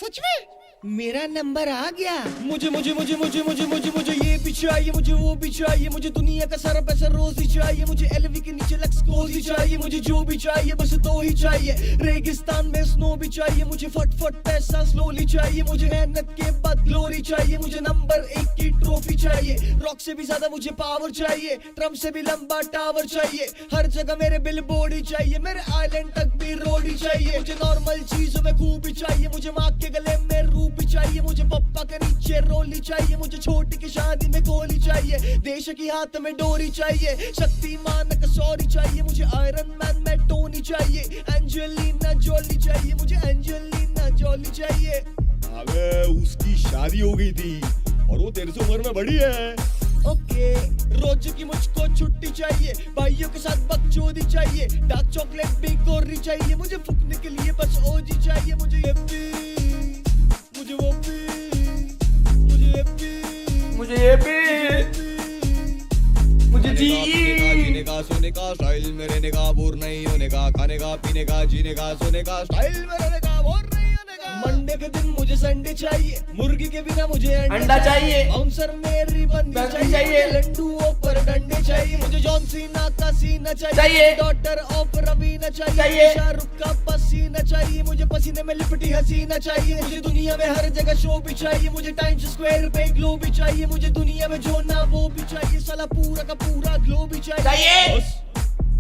सच में मेरा नंबर आ गया। मुझे मुझे मुझे मुझे मुझे मुझे मुझे ये भी चाहिए, मुझे वो भी चाहिए, मुझे दुनिया का सारा पैसा रोज ही चाहिए, मुझे एलवी के नीचे लक्स कोज ही चाहिए, मुझे जो भी चाहिए बस दो ही चाहिए, रेगिस्तान में स्नो भी चाहिए, मुझे फट पैसा स्लोली चाहिए, मुझे मेहनत के बाद ग्लोरी चाहिए, मुझे नंबर 1 की ट्रॉफी चाहिए, रॉक से भी ज्यादा मुझे पावर चाहिए, ट्रम्प से भी लंबा टावर चाहिए, हर जगह मेरे बिल बोर्ड ही चाहिए, मेरे आइलैंड तक भी रोड ही चाहिए, मुझे नॉर्मल चीजों में खूब ही चाहिए, मुझे माँ के गले में रूप भी चाहिए, मुझे पप्पा के नीचे रोली चाहिए, मुझे छोटी की शादी में गोली चाहिए, देश की हाथ में डोरी चाहिए, शक्तिमान का सॉरी चाहिए, मुझे आयरन मैन में टोनी चाहिए, एंजेलिना जोली चाहिए, मुझे एंजेलिना जोली चाहिए। अबे उसकी शादी हो गई थी और वो तेरे से उम्र में बड़ी है। ओके रोज की मुझको छुट्टी चाहिए, भाइयों के साथ बकचोदी चाहिए, डार्क चॉकलेट भी गोरी चाहिए, मुझे फूकने के लिए बस ओजी चाहिए, मुझे ये भी मुझे वो भी मुझे ये भी मुझे ये भी मुझे जीने का सोने का स्टाइल में रहने का, बोर नहीं होने का, खाने का पीने का जीने का सोने का स्टाइल में रहने का, बोर नहीं होने का। मंडे के दिन मुझे संडे चाहिए, मुर्गी के बिना मुझे अंडा चाहिए, बाउंसर मेरी बंदी चाहिए, लड्डू ऊपर डंडे चाहिए, मुझे जॉन सीना का सीना चाहिए, डॉटर ऑफ रवीना चाहिए, शाहरुख का पसीना चाहिए, मुझे पसीने में लिपटी हसीना चाहिए, मुझे दुनिया में हर जगह शो भी चाहिए, मुझे टाइम्स स्क्वायर पे ग्लो भी चाहिए, मुझे दुनिया में जो ना वो भी चाहिए, साला पूरा का पूरा ग्लो भी चाहिए। बस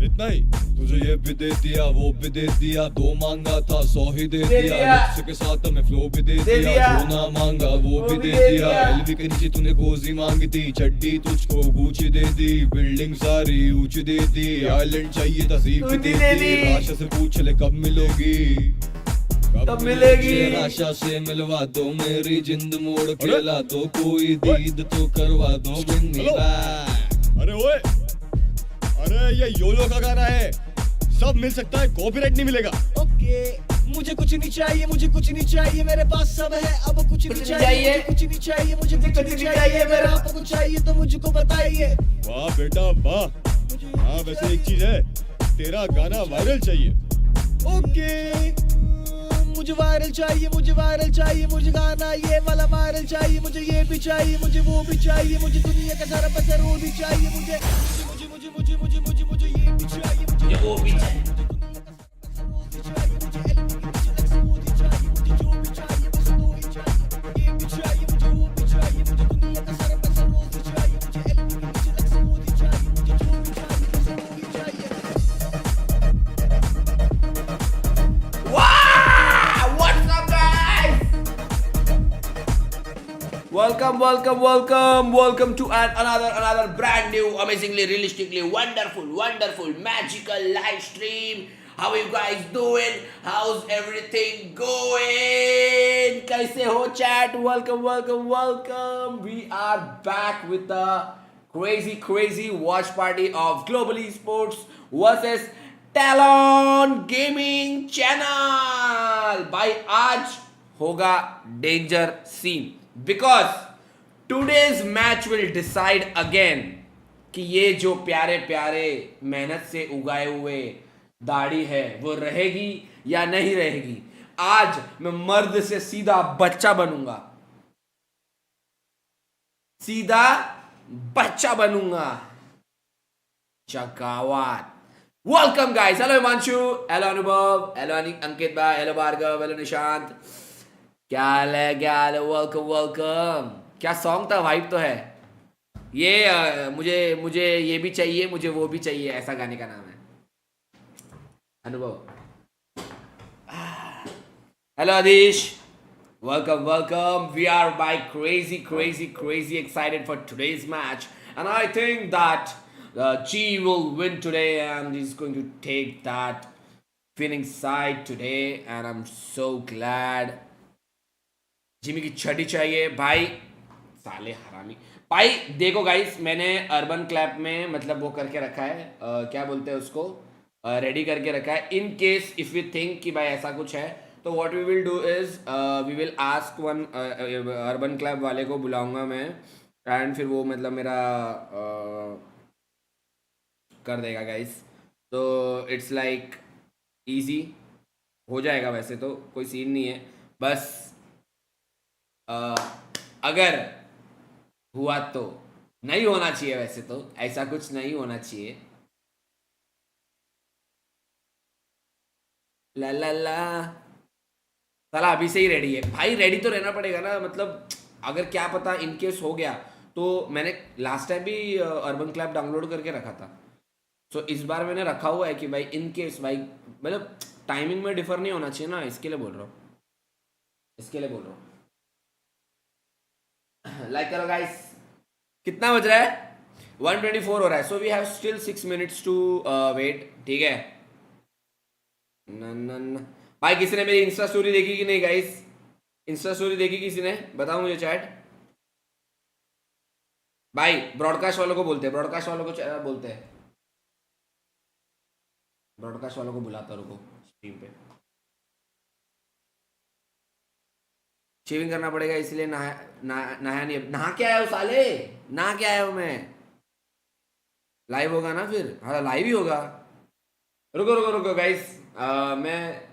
इतना ही? तुझे ये भी दे दिया वो भी दे दिया, 2 मांगा था 100 ही दे दिया, लिप्स के साथ में फ्लो भी दे दिया, जो ना मांगा वो भी दे दिया, एलवी के नीचे तूने कोजी मांगी थी, चड्डी तुझको गुची दे दी, बिल्डिंग सारी ऊंची दे दी, आइलैंड चाहिए था सीप दे दी, राशा से पूछ ले कब मिलोगी, कब मिलेगी, राशा से मिलवा दो, मेरी जिंद मोड़ के ला दो, कोई दीद तो करवा दो मेरा। अरे ओए, अरे ये योलो का गाना है, सब मिल सकता है, कॉपीराइट नहीं मिलेगा। ओके मुझे कुछ नहीं चाहिए, मुझे कुछ नहीं चाहिए, मेरे पास सब है अब कुछ नहीं चाहिए, मुझे कुछ नहीं चाहिए, मुझे कुछ नहीं चाहिए, मेरा आपको कुछ चाहिए तो मुझको बताइए। वाह बेटा वाह। हाँ वैसे एक चीज है, तेरा गाना वायरल चाहिए। ओके मुझे वायरल चाहिए, मुझे वायरल चाहिए, मुझे गाना ये वाला वायरल चाहिए, मुझे ये भी चाहिए, मुझे वो भी चाहिए, मुझे दुनिया का सारा पैसा रो भी चाहिए, मुझे मुझे मुझे मुझे मुझे मुझे मुझे ये भी चाहिए, मुझे वो भी चाहिए, welcome to another brand new, amazingly, realistically, wonderful, magical live stream. How are you guys doing? How's everything going? कैसे हो chat? Welcome. We are back with the crazy watch party of Global Esports versus Talon Gaming Channel. भाई आज होगा danger scene. Because today's match will decide again कि ये जो प्यारे मेहनत से उगाए हुए दाढ़ी है वो रहेगी या नहीं रहेगी। आज मैं मर्द से सीधा बच्चा बनूंगा। चकावात। Welcome guys. Hello Himanshu, hello Anubhav, hello Ankit भाई, हेलो भार्गव, हेलो निशांत। क्या हाल है? वेलकम। क्या सॉन्ग था? वाइब तो है ये। मुझे ये भी चाहिए, मुझे वो भी चाहिए, ऐसा गाने का नाम है। अनुभव। Hello Adish, welcome. We are by crazy excited for today's match, and I think that G will win today, and he's going to take that winning side today, and I'm so glad. Jimmy की छठी चाहिए भाई, साले हरामी भाई। देखो guys, मैंने urban clap में मतलब वो करके रखा है, क्या बोलते हैं उसको, रेडी करके रखा है, in case if we think कि भाई ऐसा कुछ है तो what we will do is we will ask one Urban Clap वाले को बुलाऊंगा मैं, एंड फिर वो मतलब मेरा कर देगा गाइस। तो इट्स लाइक इजी हो जाएगा, वैसे तो कोई सीन नहीं है, बस अगर हुआ तो नहीं होना चाहिए, वैसे तो ऐसा कुछ नहीं होना चाहिए। ला ला ला साला अभी से ही रेडी है भाई, रेडी तो रहना पड़ेगा ना, मतलब अगर क्या पता इन केस हो गया तो। मैंने लास्ट टाइम भी अर्बन क्लैप डाउनलोड करके रखा था, तो इस बार मैंने रखा हुआ है कि भाई इन केस भाई, मतलब टाइमिंग में डिफर नहीं होना चाहिए ना, इसके लिए बोल रहा हूँ, इसके लिए बोल रहा हूँ। लाइक करो गाइस। कितना बज रहा है? 1:24 हो रहा है, so we have still 6 minutes to wait, ठीक है। न भाई किसी ने मेरी इंस्टा स्टोरी देखी कि नहीं गाइस? इंस्टा स्टोरी देखी किसी ने? बताओ मुझे चैट। भाई ब्रॉडकास्ट वालों को बोलते हैं, ब्रॉडकास्ट वालों को बोलते हैं, ब्रॉडकास्ट वालों को बुलाता रुको स्ट्रीम पे। शेविंग करना पड़ेगा इसलिए नहाया नहीं। नहा के आया हूँ साले, नहा के आया हूँ मैं। लाइव होगा ना फिर? हाँ लाइव ही होगा। रुको रुको रुको गाइस, मैं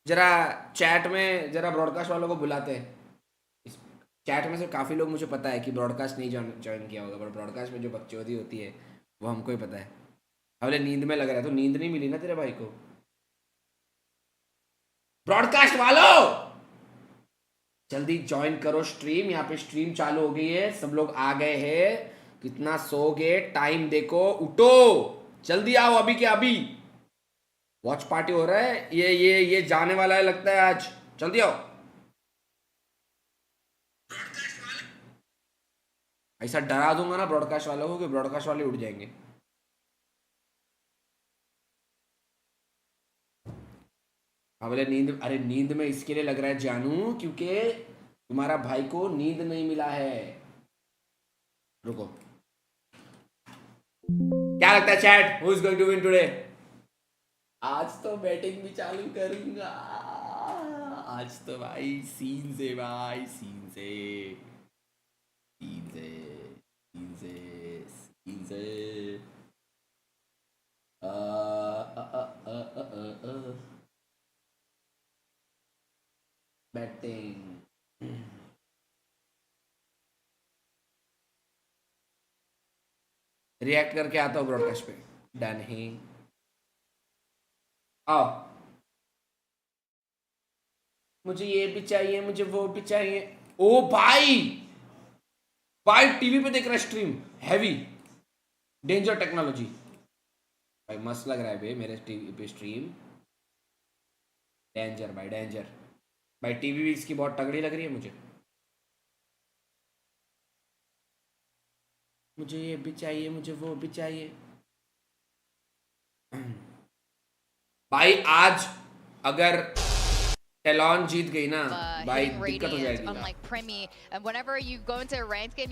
जरा चैट में जरा ब्रॉडकास्ट वालों को बुलाते हैं। इस चैट में से काफ़ी लोग मुझे पता है कि ब्रॉडकास्ट नहीं ज्वाइन किया होगा, पर ब्रॉडकास्ट में जो बकचोदी होती है वो हमको ही पता है। अगले नींद में लग रहा है, तो नींद नहीं मिली ना तेरे भाई को। ब्रॉडकास्ट वालों जल्दी ज्वाइन करो स्ट्रीम, यहाँ पे स्ट्रीम चालू हो गई है, सब लोग आ गए हैं। कितना सोगे? टाइम देखो, उठो जल्दी आओ, अभी के अभी। वॉच पार्टी हो रहा है, ये जाने वाला है लगता है आज, जल्दी आओ। ऐसा डरा दूंगा ना ब्रॉडकास्ट वालों को कि ब्रॉडकास्ट वाले उठ जाएंगे। बोले नींद, अरे नींद में इसके लिए लग रहा है जानू, क्योंकि तुम्हारा भाई को नींद नहीं मिला है। रुको, क्या लगता है chat, who is going to win today? आज तो बैटिंग भी चालू करूंगा, आज तो भाई सीन से, भाई सीन से, सीन से, सीन से, सीन से। बैटिंग रिएक्ट करके आता हूँ ब्रॉडकास्ट पे। डन ही, आओ। मुझे ये भी चाहिए, मुझे वो भी चाहिए। ओ भाई, भाई टीवी पे देख रहा है स्ट्रीम, हैवी डेंजर टेक्नोलॉजी। भाई मस्त लग रहा है भाई मेरे टीवी पे स्ट्रीम, डेंजर भाई डेंजर। भाई टीवी भी इसकी बहुत तगड़ी लग रही है मुझे। मुझे ये भी चाहिए, मुझे वो भी चाहिए। भाई आज अगर टेलॉन जीत गई ना भाई दिक्कत हो जाएगी।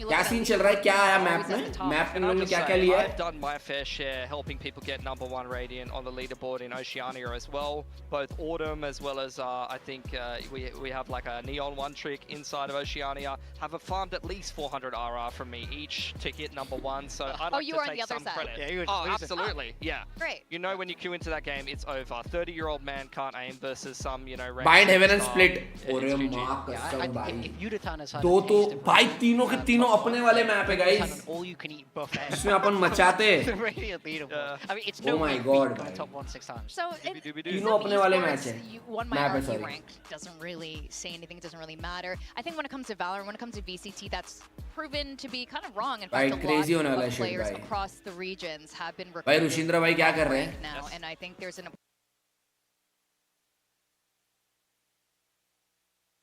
क्या सीन चल रहा है, क्या आया मैप में? मैप में उन्होंने क्या क्या लिया है? I've done my fair share helping people get #1 Radiant on the leaderboard in Oceania as well. Both Autumn as well as I think we have like a Neon 1 trick inside of Oceania have farmed at least 400 RR from me each to hit #1. So I'd like to take some credit. Yeah, you were absolutely. Yeah. Great. You know when you queue into that game, it's over. 30-year-old man can't aim versus some, you know, Bind Heaven and Split. It's अरे GG. माँ कसम भाई, If Udaton has had दो तो भाई तीनों के तीनों अपने वाले मैप है guys, all you can eat buffet. जिसमें अपन मचाते। The Radiant leaderboard. I mean, it's Oh no my big God, feat going भाई। top 1 6 times. So तीनों अपने वाले मैच है। one my मैप है, RRQ sorry। rank doesn't really say anything. It doesn't really matter. I think when it comes to Valorant, when it comes to VCT, that's proven to be kind of wrong. In भाई fact, a crazy होने lot वाला है of shit players भाई। across the regions have been भाई recruited रुशिंद्र भाई क्या कर रहे rank हैं? now, and I think there's an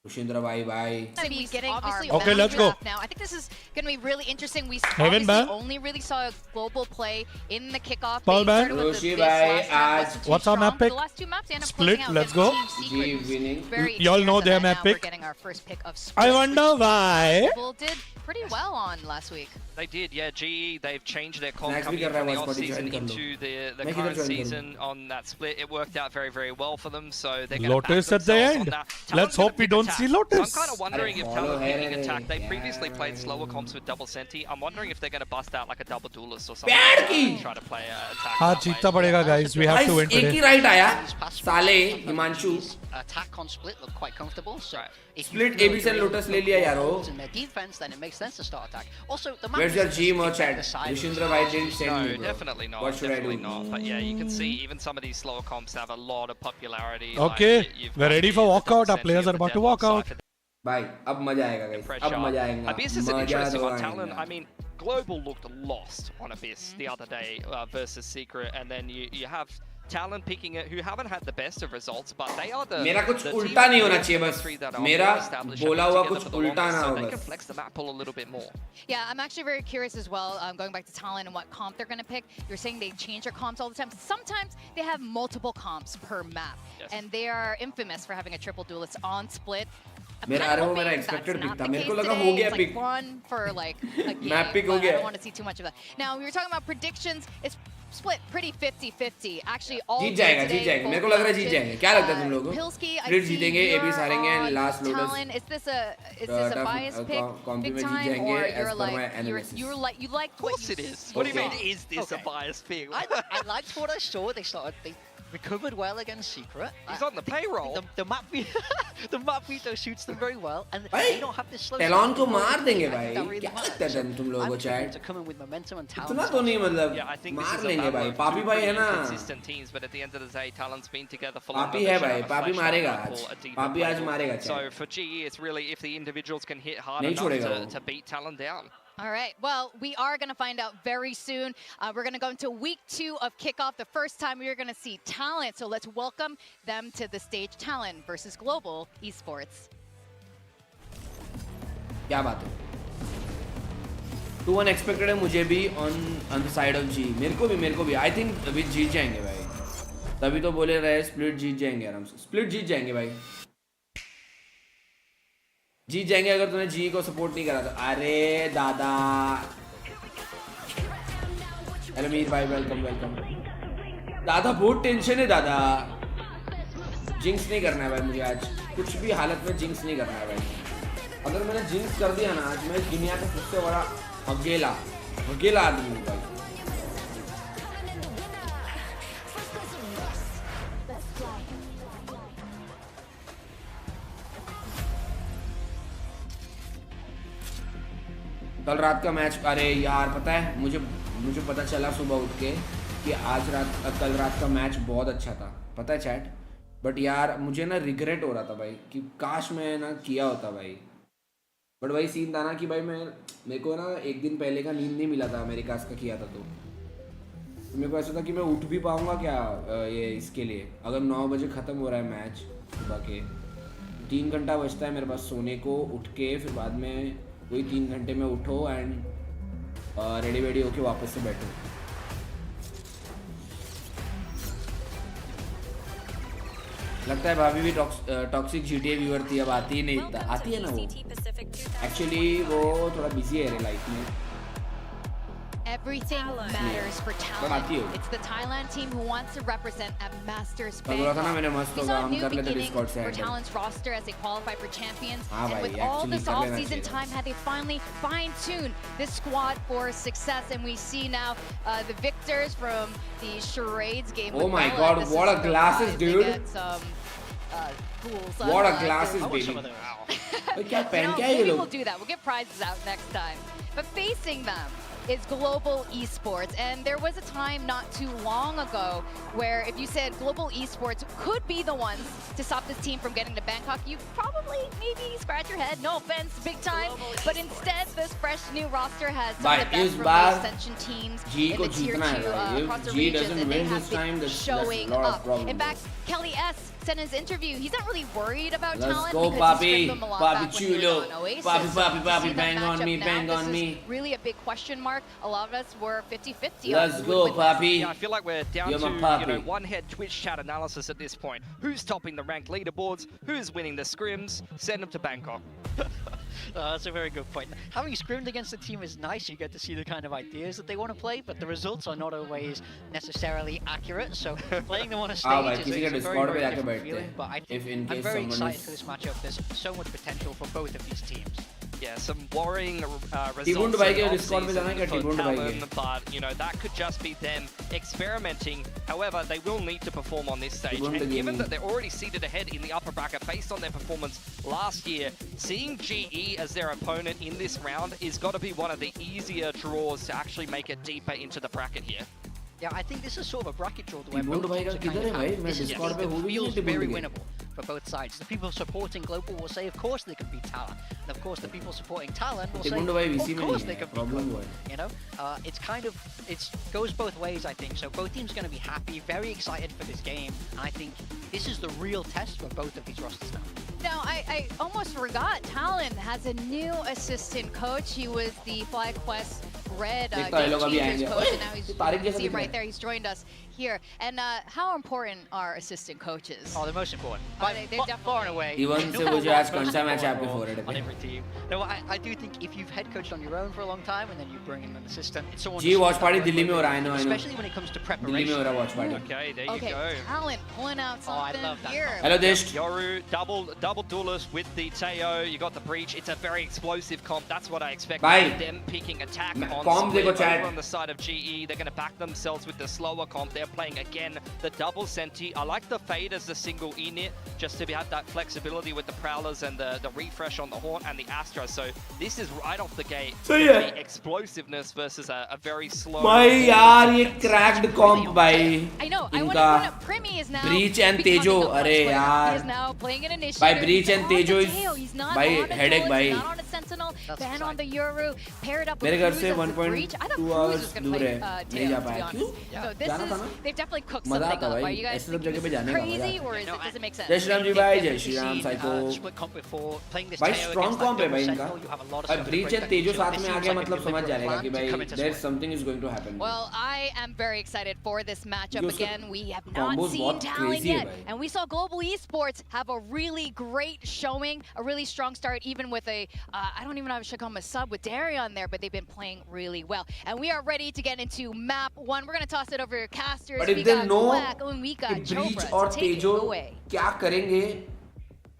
रुशिंद्र भाई भाई gonna be getting our Okay, let's go. draft now. I think this is going to be really interesting. We Heaven obviously ban. only really saw a global play in the kickoff. Ball They ban. started with Roshi the bhai, last map, aaj- wasn't too What's our strong, map but pick? The last two maps they ended up Split, closing out let's against go. Team Secret, G who's winning. very Y'all know experienced, their and map now pick? We're getting our first pick of I Split, wonder which why. people did pretty well on last week. They did, yeah. GE, they've changed their comp Snacks भी coming कर रहा from है the watch party, off-season join कर लो। into the मैं किधर current join करूँ? season on that split. It worked out very, very well for them, so they're going to Lotus back at the themselves end. on that. Let's Talon's hope gonna we pick don't attack. see So I'm Lotus. kind of wondering if follow Talon picking her. attack. They Yeah, previously played right. slower comps with double senti. I'm wondering if they're going to bust out like a double duelist or something. प्यार की। And try to play attack. हाँ that way. जीतना पड़ेगा guys. We have भाई to win एक ही today. Right आया His pass साले sometimes Himanshu. his attack on split looked quite comfortable. So Right. If Split you AB से Lotus ले लिया यार वो. in their defense, then it makes sense to start attack. Also, the map Where's your is G more the chat? side of Rishindra Bhai didn't send No, me, bro. definitely not. What should I definitely do? not. But yeah, you can see even some of these slower comps have a lot of popularity. Okay, like, you've we're got ready the- for the walkout. Our Dot players are Senti about to and the walk Devon out. Cypher भाई अब मजा आएगा guys. pressure. अब मजा आएगा. Abyss is an मजा interesting तो one. Talon, आएगा. I mean, Global looked lost on Abyss the other day versus Secret, and then you have Talon picking it, who haven't had the best of results, but they are the. मेरा कुछ the उल्टा team नहीं होना with चाहिए बस. chemistry that are मेरा more established and बोला been हुआ together कुछ for the उल्टा longest, ना so हो they can बस. flex the map pool a little bit more. Yeah, I'm actually very curious as well, going back to Talon and what comp they're going to pick. You're saying they change their comps all the time. Sometimes they have multiple comps per map, Yes. and they are infamous for having a triple duelist on split. I'm मेरा kinda अरे वो hoping मेरा that's expected pick not था. the मेरे को case लगा today. हो गया It's pick. like one for like a game, Map pick हो but I गया. don't want to see too much of that. Now, we were talking about predictions. It's split pretty 50-50. Actually, all Jeet day जाएगा today, जीत जाएगा. both मेरे को लग रहा है जीत matches. जाएंगे. क्या लगता है तुम लोगों को? Pilski, I Split see जीतेंगे, AB you're हारेंगे, on last Lotus. Talon. Is this a bias pick, comp big में जीत time, जाएंगे or as you're per my like analysis. you like Of course it is. What do you Okay. mean, is this a Okay. biased pick? I liked what I saw. They recovered well against Secret. He's on the payroll. The map the map veto suits them very well, and भाई, they don't have this slow. Talon start. को मार देंगे I think भाई. that really क्या matters. लगता है तुम लोगों को I'm expecting chat? to come in with momentum and talent. इतना तो नहीं मतलब. Yeah, I think this मार is a लेंगे battle भाई. of पापी two भाई है pretty ना. inconsistent teams, but at the end of the day, Talon's been together for longer. पापी They है should भाई. have a पापी flash मारेगा lineup आज. for a deeper पापी आज playbook. मारेगा So chat. for GE, it's really if the individuals can hit hard नहीं enough छोड़ेगा वो. to beat Talon down. All right. Well, we are going to find out very soon. We're going to go into week 2 of kickoff. The first time we are going to see Talent. So let's welcome them to the stage. Talent versus Global Esports. क्या बात है? Too unexpected है मुझे भी on the side of G. मेरे को भी. I think अभी जीत जाएंगे भाई. तभी तो बोले रहे split जीत जाएंगे आराम से. Split जीत जाएंगे भाई. जीत जाएंगे अगर तूने जी को सपोर्ट नहीं करा तो. अरे दादा. हेलो मीर भाई, वेलकम. दादा बहुत टेंशन है दादा. जिंक्स नहीं करना है भाई मुझे आज. कुछ भी हालत में जिंक्स नहीं करना है भाई. अगर मैंने जिंक्स कर दिया ना आज मैं इस दुनिया का सबसे बड़ा अकेला आदमी हूँ भाई. कल रात का मैच. अरे यार पता है मुझे पता चला सुबह उठ के कि कल रात का मैच बहुत अच्छा था. पता है चैट. बट यार मुझे ना रिग्रेट हो रहा था भाई कि काश मैं ना किया होता भाई. बट वही सीन था ना कि भाई मेरे को ना एक दिन पहले का नींद नहीं मिला था अमेरिका का किया था. तो मेरे को ऐसा था कि मैं उठ भी पाऊँगा क्या ये इसके लिए. अगर 9 बजे ख़त्म हो रहा है मैच सुबह के, 3 घंटा बचता है मेरे पास सोने को. उठ के फिर बाद में वही 3 घंटे में उठो एंड रेडी होके वापस से बैठो. लगता है भाभी भी टॉक्सिक GTA व्यूअर थी, अब आती ही नहीं. आती है ना वो. एक्चुअली वो थोड़ा बिजी है लाइफ में. Everything matters for आती Talent. हो. It's the Thailand team who wants to represent at Masters कल बोला था ना मैंने Bangkok. मस्त We होगा saw a हम new कर लेते beginning डिस्कॉर्ड से for handle. Talent's roster as they qualify for champions. हाँ And भाई, with all actually this कर लेना off-season चाहिए. time, have they finally fine-tuned this squad for success? And we see now the victors from the Charades game. Oh with my Valorant. God, This what is a the glasses, prize. They dude. get some cool What a sunglasses. glasses, I want some baby. of those. भाई क्या पहन क्या है ये maybe लोग. we'll do that. We'll get prizes out next time. But facing them is Global Esports. And there was a time not too long ago where if you said Global Esports could be the ones to stop this team from getting to Bangkok, you probably maybe scratch your head. No offense, big time. But instead, this fresh new roster has some of the best from the Ascension teams G in को the Tier जीतना 2 है भाई. across the G regions. doesn't And they win have this been time. That's showing lot of up. problems. In fact, Kelly S said in his interview he's not really worried about Let's Talent go, because Papi. he stripped them a lot Papi back when he was chulo. on Oasis. Papi, So papi, to papi, see them bang on match me, up now, bang on this me. is really a big question mark. A lot of us were 50-50 Let's go, Papi. Yeah, I feel like we're down You're to my papi. one-head Twitch chat analysis at this point. Who's topping the ranked leaderboards? Who's winning the scrims? Send them to Bangkok. That's a very good point. Having scrimmed against the team is nice. You get to see the kind of ideas that they want to play, but the results are not always necessarily accurate. So playing them on a हाँ भाई, stage किसी is के a very, Discord पे very जाके different बैठते feeling. हैं. But I If in think I'm case very someone excited is- for this matchup. There's so much potential for both of these teams. Yeah, some worrying results. T-Bund भाई के in Discord पे जाना है क्या? for T-Bund भाई Talon, के? but that could just be them experimenting. However, they will need to perform on this stage, T-Bund and given gaming. that they're already seated ahead in the upper bracket based on their performance last year, seeing GE as their opponent in this round is got to be one of the easier draws to actually make it deeper into the bracket here. Yeah, I think this is sort of a bracket draw where Keyboard both भाई teams का are kind किधर है of भाई? having, मैं this is a Discord game पे that हूँ भी नहीं feels Keyboard very के। winnable for both sides. The people supporting Global will say, of course they can beat Talon. And of course the people supporting Talon will say, Keyboard भाई VC of में course नहीं they है, can beat problem Global. हुआ है। You know, it's kind of, it goes both ways, I think. So both teams are going to be happy, very excited for this game. And I think this is the real test for both of these rosters now. Now, I almost forgot, Talon has a new assistant coach. He was the FlyQuest Red देखता है, लोग अभी Game आएंगे। Changers coach, and now ओए, he's, ये Tariq you जैसा see दिख him रहा right है। there. He's joined us here. And how important are assistant coaches? Oh, the most important. They're Far definitely- and away. Even से Number मुझे one आज कौन सा most match है important आपके role forehead पे? on every team. No, I do think if you've head coached on your own for a long time and then you bring in an assistant, it's someone. Ji who's watch got party that Delhi में हो रहा है, I know, I know। especially when it comes to Delhi preparation. में हो रहा है watch party। Okay, there you Okay, go. Talon pulling out I something love that here. Hello Desh। Yoru, double duelist with the Teo. You got the breach. It's a very explosive comp. That's what I expect. Bye. Them picking attack Ma- on comp split देखो chat। over on the side of GE. They're going to back themselves with the slower comp. They're playing again the double senti. I like the fade as the single init just to have that flexibility with the prowlers and the refresh on the horn and the Astra. So this is right off the gate. सही है। The explosiveness versus a very slow. भाई यार ये cracked comp भाई। I know. I want to इनका point out Primi is now Breach and becoming Tejo, a clutch अरे player. यार। He is now playing an initiator. भाई Breach He's and on the Tejo is tail. He's not भाई on the headache Talon, भाई। he's not on the Sentinel. That's Ban on exciting. the Yoru. Paired up with मेरे घर Cruz से as the Breach. I thought 1.2 Cruz hours was going to दूर play है, नहीं Tail, जा to be पाया। honest. क्यों? So this जाना था is, ना? they've definitely cooked मजा something आता up. भाई, Are you guys ऐसे सब thinking जगह this पे is जाने का crazy मजा or आता is it, does it make sense? जय श्री राम जी भाई, जय Shri Ram Seen, psycho. split comp before, playing this भाई Teo strong against that comp है double भाई इनका। Sentinel, you have a lot of भाई stuff to Breach break and that Tejo into. साथ This में आ seems गया like a मतलब समझ deliberate जाएगा plan कि to भाई come into there's split. something is going to happen। Well, I am very excited for this matchup क्योंकि उसका again. We have not combos seen बहुत Talon crazy है yet. भाई। And we saw Global Esports have a really great showing, a really strong start, even with a, I don't even know if I should call him a sub with Darion there, but they've been playing really well. And we are ready to get into map one. We're going to toss it over to casters. But if we they got know Black, and we got कि Breach Chopra और to take Tejo it away. क्या करेंगे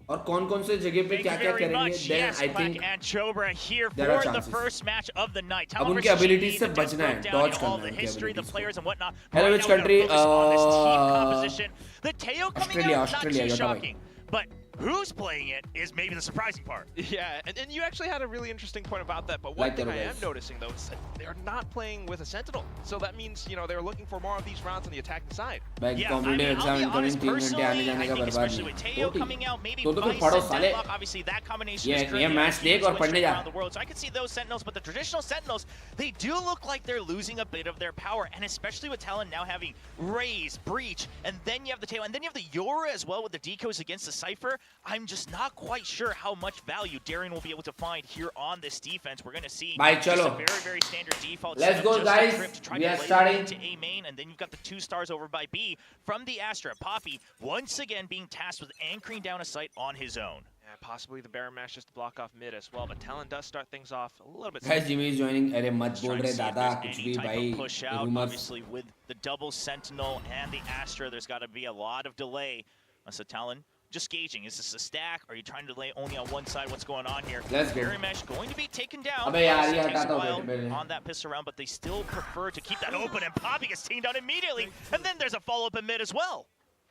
और कौन-कौन से जगह पे क्या-क्या very करेंगे, much. then Yes, I Black think and Chobra here there are for the chances. first match of the night. अब Talon उनके versus abilities GE, से the just बचना है, broke down dodge all करना the है उनके history, the abilities players को। and whatnot. Hello, Right which now we're country? gonna focus on this team composition. The Teo coming Australia, out, not Australia, too you're right. shocking. But who's playing it is maybe the surprising part. Yeah, and you actually had a really interesting point about that, but one Like thing the I am guys. noticing though is that they're not playing with a Sentinel. So that means, you know, they're looking for more of these rounds on the attacking side. भाई Yeah, I competitive mean, exam I'll be incoming honest, 3 घंटे आने personally, जाने I का think बर्बाद especially नहीं with है। Teo coming out, maybe तो फिर Vice पढ़ो and साले। Deadlock, obviously that combination ये is currently match देख और switching पढ़ने जा। around the world. So I can see those Sentinels, but the traditional Sentinels, they do look like they're losing a bit of their power, and especially with Talon now having Raze, Breach, and then you have the Teo, and then you have the Yoru as well with the decoys against the Cypher. I'm just not quite sure how much value Darion will be able to find here on this defense. We're going to see Bye, just a chalo. very, very standard default Let's setup, go, just a guys. trip to try We to are lay starting. into A main, and then you've got the 2 stars over by B from the Astra. Poppy once again being tasked with anchoring down a site on his own. Yeah, possibly the Baron Mash just to block off mid as well, but Talon does start things off a little bit. Guys, Jimmy is joining। अरे मत बोल Trying to रहे see if दादा there's कुछ any भी type भाई। of push out. rumors। Obviously, with the double Sentinel and the Astra, there's got to be a lot of delay. So Talon just gauging. Is this a stack? Are you trying to lay only on one side? What's going on here? Let's go। Very Mesh going to be taken down. अबे यार ये Obviously, हटा takes a दो while पहले। on that pistol round, but they still prefer to keep that open, and Poppy gets taken down immediately. And then there's a follow-up in mid as well.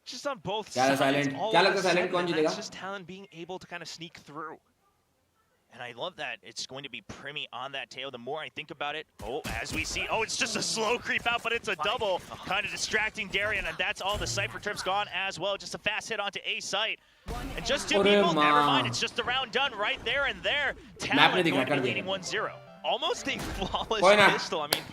Just on both क्या sides. silent? all क्या of लगता a है silent sudden, कौन and जीतेगा? that's just Talon being able to kind of sneak through. And I love that it's going to be Primi on that tail. The more I think about it, as we see, it's just a slow creep out, but it's a double, kind of distracting Darion, and that's all the Cypher trip's gone as well. Just a fast hit onto A site. And just 2 people, never mind, it's just the round done right there and there. Talon going to be leading 1-0. Almost a flawless कोई ना। pistol. I mean,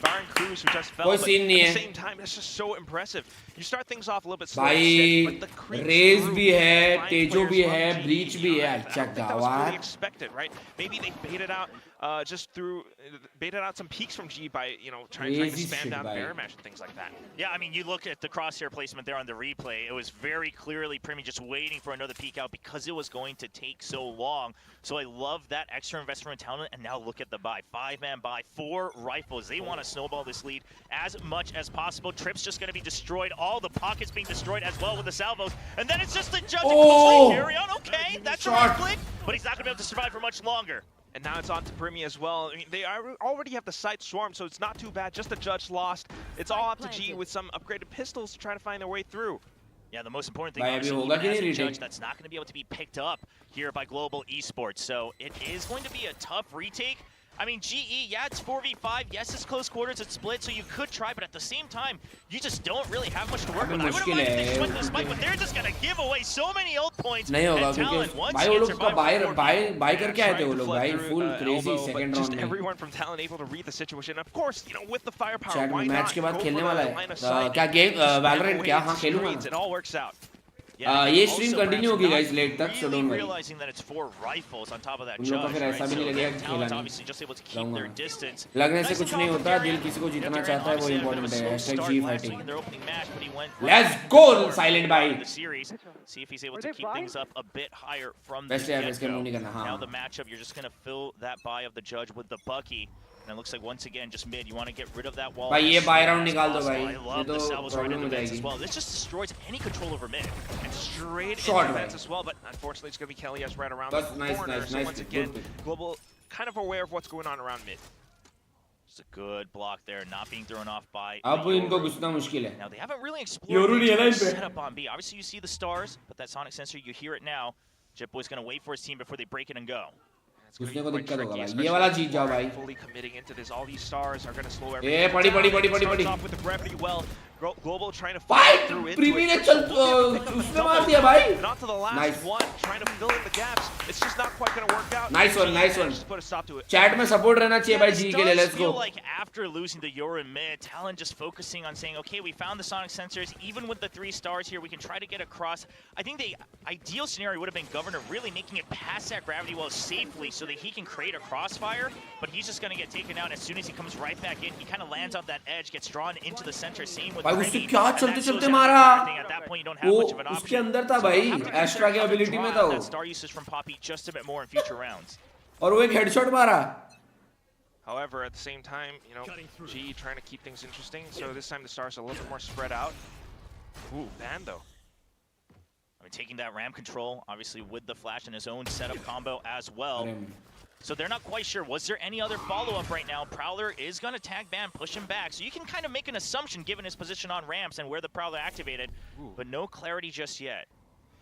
Baron Cruz, who just fell, कोई but scene नहीं at है। the same time, that's just so impressive. You start things off a little bit slow, भाई but the creeps Raze through भी है, five Tejo players भी from है, GE, Breach you भी know, है। I अच्छा don't think that was really गवार। expected, right? Maybe they baited out just through baited out some peaks from GE by trying to Crazy spam shit, down भाई। Baron Mash and things like that. Yeah, I mean, you look at the crosshair placement there on the replay. It was very clearly Primi just waiting for another peek out because it was going to take so long. So I love that extra investment in Talon. And now look at the buy. 5-man buy, 4 rifles. They want to snowball this lead as much as possible. Trip's just going to be destroyed. All the pockets being destroyed as well with the salvos. And then it's just the judge Oh! carry on. Okay, that's a Shot. right click, but he's not going to be able to survive for much longer. And now it's on to Primi as well. I mean, they already have the site swarmed, so it's not too bad. Just the judge lost. It's all up to GE with some upgraded pistols to try to find their way through. Yeah, the most important thing भाई obviously, अभी होगा even कि as नहीं a judge, retake? that's not going to be able to be picked up here by Global Esports. So it is going to be a tough retake. I mean, GE, yeah, it's 4v5. Yes, it's close quarters, it's split, so you could try, but at the same time, you just don't really have much to work with. I wouldn't mind if they just went to the spike, but they're just going to give away so many ult points. नहीं होगा And Talon, क्योंकि once भाई he वो gets लोग का survived bye Yeah, करके आए थे trying वो to लोग flood भाई through, full crazy elbow, but second just round में. everyone from Talon able to read the situation. Of course, you know, with the firepower, Chat why में match not के बाद go खेलने for वाला the line of है sight? क्या game Just Valorant away क्या हाँ the खेलूंगा screens, it all works out. ये स्ट्रीम कंटिन्यू होगी गाइस लेट तक so don't worry realizing that it's 4 rifles on top of that उन लोगों का judge, फिर ऐसा right? भी नहीं So लगेगा कि Talon's खेला obviously just able to keep रहूंगा their मैं. distance. लगने से Nice कुछ call नहीं from होता Darren. दिल किसी को Yeah, जीतना Darren चाहता है वो obviously had a bit important of a है slow start G last fighting week in their opening match, but he went Let's right go, forward Silent for Bhai. the series. See if he's able to keep things up a bit higher from the Best यार इसके get-go. मुंह नहीं करना Now हाँ the matchup, you're just going to fill that buy of the judge with the Bucky. And it looks like once again, just mid, you want to get rid of that wall. भाई ये as buy soon round as निकाल दो possible. भाई I ये love तो the salvos right problem into हो Vince as जाएगी well. This just destroys any control over mid. And straight Short into way. Vents as well, but unfortunately it's going to be Kelly as right around Bas, the nice, corner. nice, So nice once pick, again, good pick. Global kind of aware of what's going on around mid. Just a good block there, not being thrown off by अब the इनको Yoru. घुसना मुश्किल है Now they haven't really Yoru explored नहीं है ना the इन पे. setup on B. Obviously you see the stars, but that sonic sensor, you hear it now. Jetboy's going to wait for his team before they break it and go. It's gonna घुसने be को quite दिक्कत होगा tricky, भाई ये वाला especially जीत जाओ if भाई they're fully committing into this. All these stars are going to slow A everything पड़ी पड़ी down. पड़ी It पड़ी starts पड़ी off with the gravity well. Global trying to भाई fight through into प्रीमी ने it. चल उसने मार दिया भाई Not to the last Nice. one, trying to fill in the gaps. It's just not quite going to work out. Nice one, nice one. Just put a stop to it. Chat में support रहना चाहिए भाई जी This के लिए does let's feel go like after losing the Yoru mid, Talon just focusing on saying, okay, we found the sonic sensors. Even with the 3 stars here, we can try to get across. I think the ideal scenario would have been Governor really making it past that gravity well safely so that he can create a crossfire, but he's just going to get taken out as soon as he comes right back in. He kind of lands on that edge, gets drawn into the center. Same with भाई Remy, उससे क्या and that चलते shows चलते that मारा at that point you don't have वो much of an उसके option. अंदर था So भाई we'll have to एस्ट्रा के consider how to एबिलिटी में draw था वो that star usage from Poppy just a bit more in future rounds. और वो एक हेडशॉट मारा However, at the same time, you know, G trying to keep things interesting. So this time the stars are a little bit more spread out. Ooh, ban though. I mean, taking that RAM control, obviously with the flash and his own setup combo as well. So they're not quite sure. Was there any other follow-up right now? Prowler is going to tag ban, push him back. So you can kind of make an assumption given his position on ramps and where the Prowler activated, but no clarity just yet.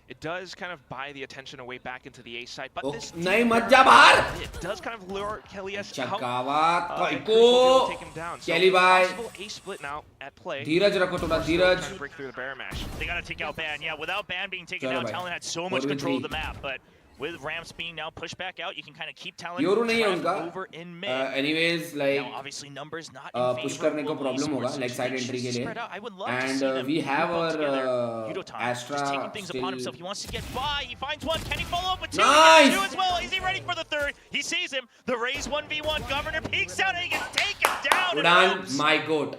It does kind of buy the attention away back into the A side, but this नहीं मत जा बाहर it does kind of lure Kelly S out. चकावा And को Cruz will be able to take him down. So Kelly भाई possible A split now at play. धीरज रखो थोड़ा Still Dheeraj trying to break through the barrier mash. They got to take out ban. Yeah, without ban being taken चलो down, भाई. Talon had so much 4v3. control of the map, but with ramps being now pushed back out, you can kind of keep Talon योरू नहीं है trapped उनका over in mid. Anyways Now, like obviously, numbers not in push favor करने of को Global problem होगा Esports, like so side they entry should के लिए spread out. I would love to and see them we have group up together. Our Yudotan Astra just taking things upon himself. He wants to get by. He finds one. Can he follow up with 2? Nice! He gets 2 as well. Is he ready for the 3rd? He sees him. The Raze 1v1. Governor peeks out and he gets taken down. and Udaan moves. My goat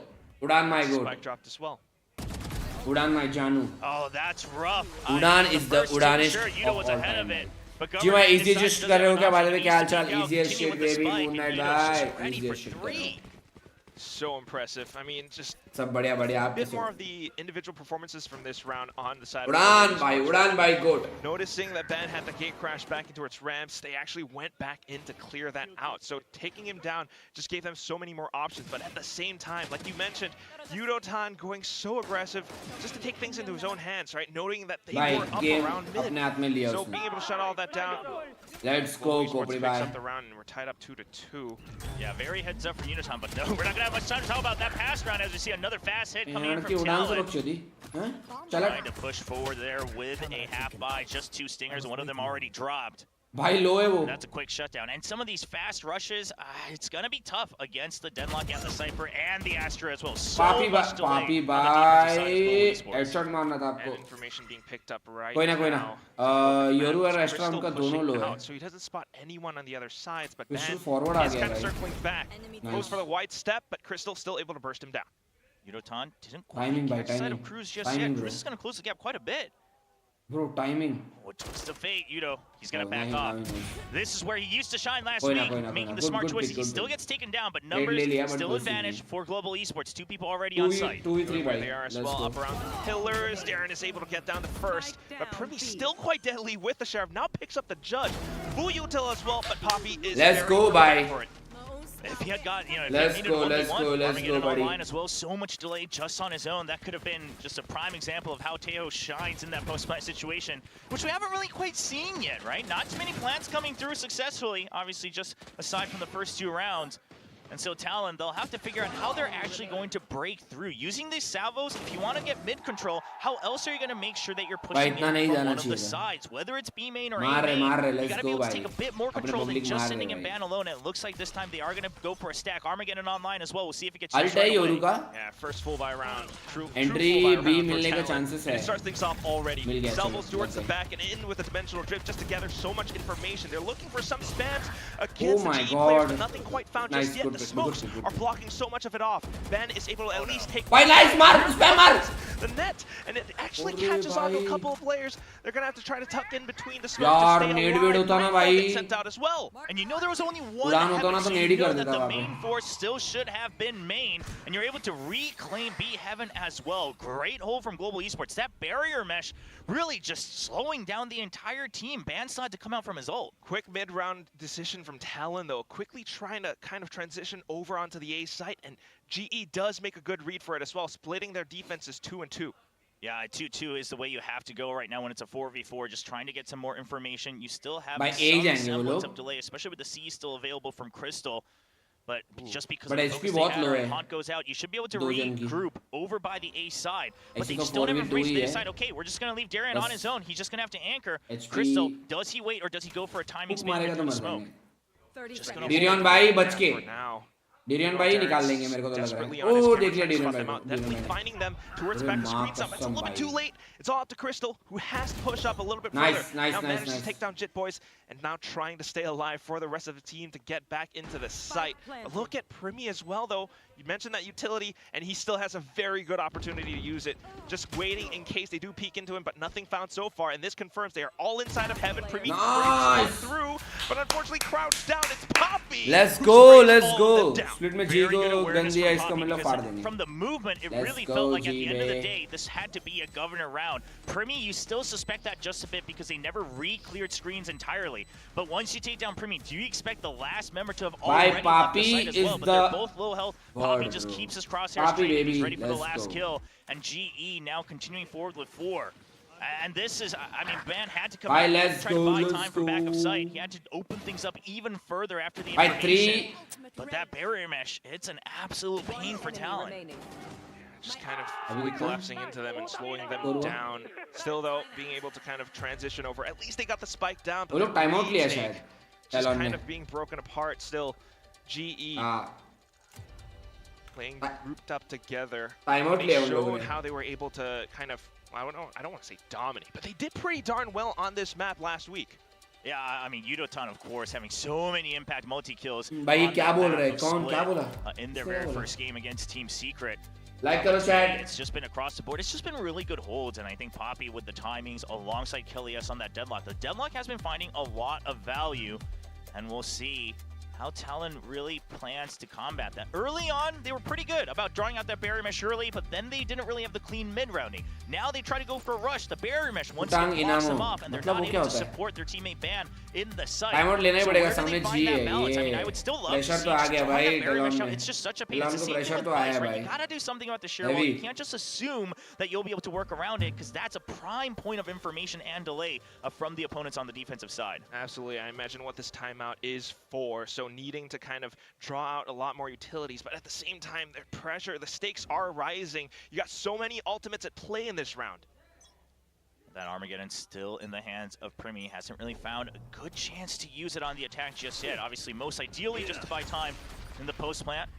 Udaan my goat Spike dropped as well. Udaan my जानू Oh, that's rough. Udan I mean, is the first two, udanist sure, you know of what's all ahead of time. it. But जी मैं Governor easy decides just he कर रहे हो doesn't क्या have बारे an में option. क्या हाल He चाल needs to peek out, easiest continue shit with the baby spike, moon and night Yudo's by just ready for easiest shit 3. So impressive. I mean, just सब बढ़िया बढ़िया a आप bit कैसे more हो? of the individual performances from this round on the side of उड़ान Global भाई Esports. उड़ान भाई गोट Noticing that Ben had the gate crash back into its ramps, they actually went back in to clear that out. So taking him down just gave them so many more options. But at the same time, like you mentioned, Yudotan going so aggressive just to take things into his own hands, right? Noting that they भाई were up game around mid. अपने हाथ में लिया So उसने being able to shut all that down, let's go Global Esports कोपड़ी picks भाई up the round and we're tied up 2-2. Yeah, very heads up for Yudotan, but no, we're not going to have much time to talk about that pass round as we see another fast hit coming in यार की from उड़ान से Talon. बख्शो दी हैं चला Trying to push forward there with a half buy, just 2 stingers, one of them already dropped. भाई लो है वो That's a quick shutdown. And some of these fast rushes, it's going to be tough against the Deadlock and the Cypher and the Astra as well. So पापी much delay पापी on the भाई defensive side of Global Esports. Headshot मारना था And आपको information being picked up right कोई ना कोई ना now. योरू और Crystal एस्ट्रा उनका pushing दोनों लो है out, so he doesn't spot anyone on the other sides, but Crystal Ben forward आ is गया kind of भाई circling back. Goes for the wide step, but Crystal still able to burst him down. Yudotan didn't quite Timing by catch sight timing. of Cruz just Timing, yet. bro. Cruz is going to close the gap quite a bit. Bro timing Oh, twist of fate, Yudo. He's going to back नहीं, off. नहीं, This is where he used to shine last कोई ना, week, कोई ना, कोई making ना. the Good, smart good choices. pick, He good still pick. gets taken down, but ले numbers लिया, but still good advantage pick. for Global Esports. 2 people already on site. 2v3 Where भाई they are as let's well, go up around the pillars. Darren is able to get down the first, but Privy still quite deadly with the Sheriff. Now picks up the Judge. Full util as well, but Poppy is Let's very go, good bye. for it. If he had got, you know, if Let's he needed go, a 1v1, let's go, let's Armageddon go, buddy. online as well. So much delay just on his own. That could have been just a prime example of how Teo shines in that post-plant situation, which we haven't really quite seen yet, right? Not too many plants coming through successfully, obviously just aside from the first 2 rounds. And so Talon, they'll have to figure out how they're actually going to break through. Using these salvos, if you want to get mid control, how else are you going to make sure that you're pushing in from one of the sides? Whether it's B main or A main, you got to be able to take a bit more control than just sending him ban alone. And it looks like this time they are going to go for a stack. Armageddon online as well. We'll see if it gets used right away. Yeah, first full buy round. Entry B milne ke chances hai. It starts things off already. Mil gaya, Salvos chalo, towards the okay. back and in with a dimensional drift just to gather so much information. They're looking for some spams against Oh the my GE players, but God. nothing quite found Nice, just yet. good The pick, smokes good pick, good are pick. blocking so much of it off. Ben is able to at least take Bhai, nice, mar, spam mar. the net, and it actually Arre catches on to a bhai. couple of players. They're gonna have to try to tuck in between the smoke Yaar, to stay nade alive. vid hota na Nitro bhai. gets sent out as well. And you know there was only one Udan hota heaven, na so to you nade hi know kar that deta the wahan main force still should have been main, and you're able to reclaim B heaven as well. Great hold from Global Esports. That barrier mesh really just slowing down the entire team. Ban still had to come out from his ult. Quick mid-round decision from Talon, though, quickly trying to kind of transition over onto the A site, and GE does make a good read for it as well, splitting their defenses 2 and 2. Yeah, 2-2 is the way you have to go right now when it's a 4v4, just trying to get some more information. You still have By some A jayenge wo semblance log. of delay, especially with the C still available from Crystal. But just because But of the HP focus they bahut had, low right, hai. Haunt goes out, you should be able to Do jan ki. regroup over by the A side. But they ऐसे तो just don't have 4v2 embrace he the A है. side. Okay, we're just going to leave Darren on his own. He's just going to have to anchor. HP Crystal, does he wait or does he go for a timing Hook spin मारेगा through तो the मर smoke? जाएंगे. Just gonna Dirion भाई बच के. For now. Dirion भाई निकाल लेंगे मेरे को तो लग Desperately रहा on है. his ओह camera, देख लिया trying to Dirion spot them भाई out, को. definitely Dirion भाई. finding them towards the Arre back of the screen. माँ Some. It's a little bit कसम too भाई. late. It's all up to Crystal, who has to push up a little bit Nice, further. nice, now nice, manages nice. to take down Jit Boys, and now trying to stay alive for the rest of the team to get back into the site. Look at Primi as well, though. You mentioned that utility, and he still has a very good opportunity to use it. Just waiting in case they do peek into him, but nothing found so far. And this confirms they are all inside of heaven. Primi Nice. through, but unfortunately crouched down. It's Poppy. Let's who go, sprays let's all of go. them down. Split में Very G good को awareness गंदी है from इसका Poppy मतलब because फाड़ देंगे. from the movement, it Let's really go, felt like at the end of the G-Bay. day, this had to be a governor round. Primi, you still suspect that just a bit because they never re-cleared screens entirely. But once you take down Primi, do you expect the last member to have already left the Papi site as is well? But they're the both low health. word, Poppy just bro. keeps his crosshairs Papi, straight. He's baby, ready for the let's last go. kill. And GE now continuing forward with 4. And this is, I mean, Ban had to come Bye, out and let's try go, to buy let's time from back of go. sight. He had to open things up even further after the By information. 3. But that barrier mesh, it's an absolute pain for Talon. Just kind of fully collapsing into them and slowing them down. Still, though, being able to kind of transition over. At least they got the spike down. वो लोग time out लिया retake शायद. just Talon kind ने. of being broken apart. Still, GE हाँ. playing grouped up together. Time out They लिया उन लोगों showed ने. how they were able to kind of, I don't want to say dominate, but they did pretty darn well on this map last week. Yeah, I mean, Yudotan, of course, having so many impact multi-kills. भाई ये on क्या that बोल map रहे हैं? of कौन Split, क्या बोला? in their क्या very बोला? first game against Team Secret. Like करो chat. It's just been across the board. It's just been really good holds, and I think Poppy with the timings alongside Kelly S on that deadlock. The deadlock has been finding a lot of value, and we'll see how Talon really plans to combat that. Early on, they were pretty good about drawing out that barrier mesh early, but then they didn't really have the clean mid-rounding. Now they try to go for a rush. The barrier mesh, once Utang it blocks them inamo. off, and they're मतलब not वो क्या able to होता है? support their teammate Ban in the site. Time out लेना ही So पड़ेगा, where do they सामने find G that है, balance? I mean, ये. I would still love to Pressure see तो आ just गया draw भाई, that barrier mesh Talon out. में. It's just such a pain. Talon It's को the same pressure thing तो with आया Vice, है right? You भाई. gotta do something about the share wall. Heavy. You can't just assume that you'll be able to work around it, because that's a prime point of information and delay from the opponents on the defensive side. Absolutely, I imagine what this timeout is for. So needing to kind of draw out a lot more utilities, but at the same time, the pressure, the stakes are rising. You got so many ultimates at play in this round. That Armageddon still in the hands of Primi. Hasn't really found a good chance to use it on the attack just yet. Obviously, most ideally just to buy time in the post plant.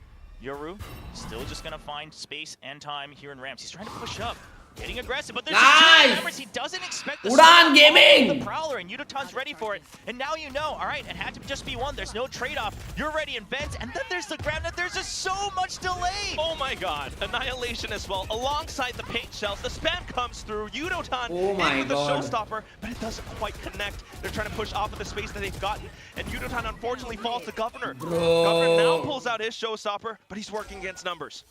Yoru still just gonna find space and time here in ramps. He's trying to push up. Getting aggressive, but there's Nice! two members. He doesn't expect the Udan stun Gaming! off the Prowler, and Yudotan's ready for it. And now you know, all right, it had to just be one. There's no trade-off. You're ready in vents, and then there's the ground, and there's just so much delay. Oh my god, Annihilation as well, alongside the paint shells. The spam comes through, Yudotan Oh my in with the God. showstopper, but it doesn't quite connect. They're trying to push off of the space that they've gotten, and Yudotan unfortunately falls to Governor. Bro. Governor now pulls out his showstopper, but he's working against numbers.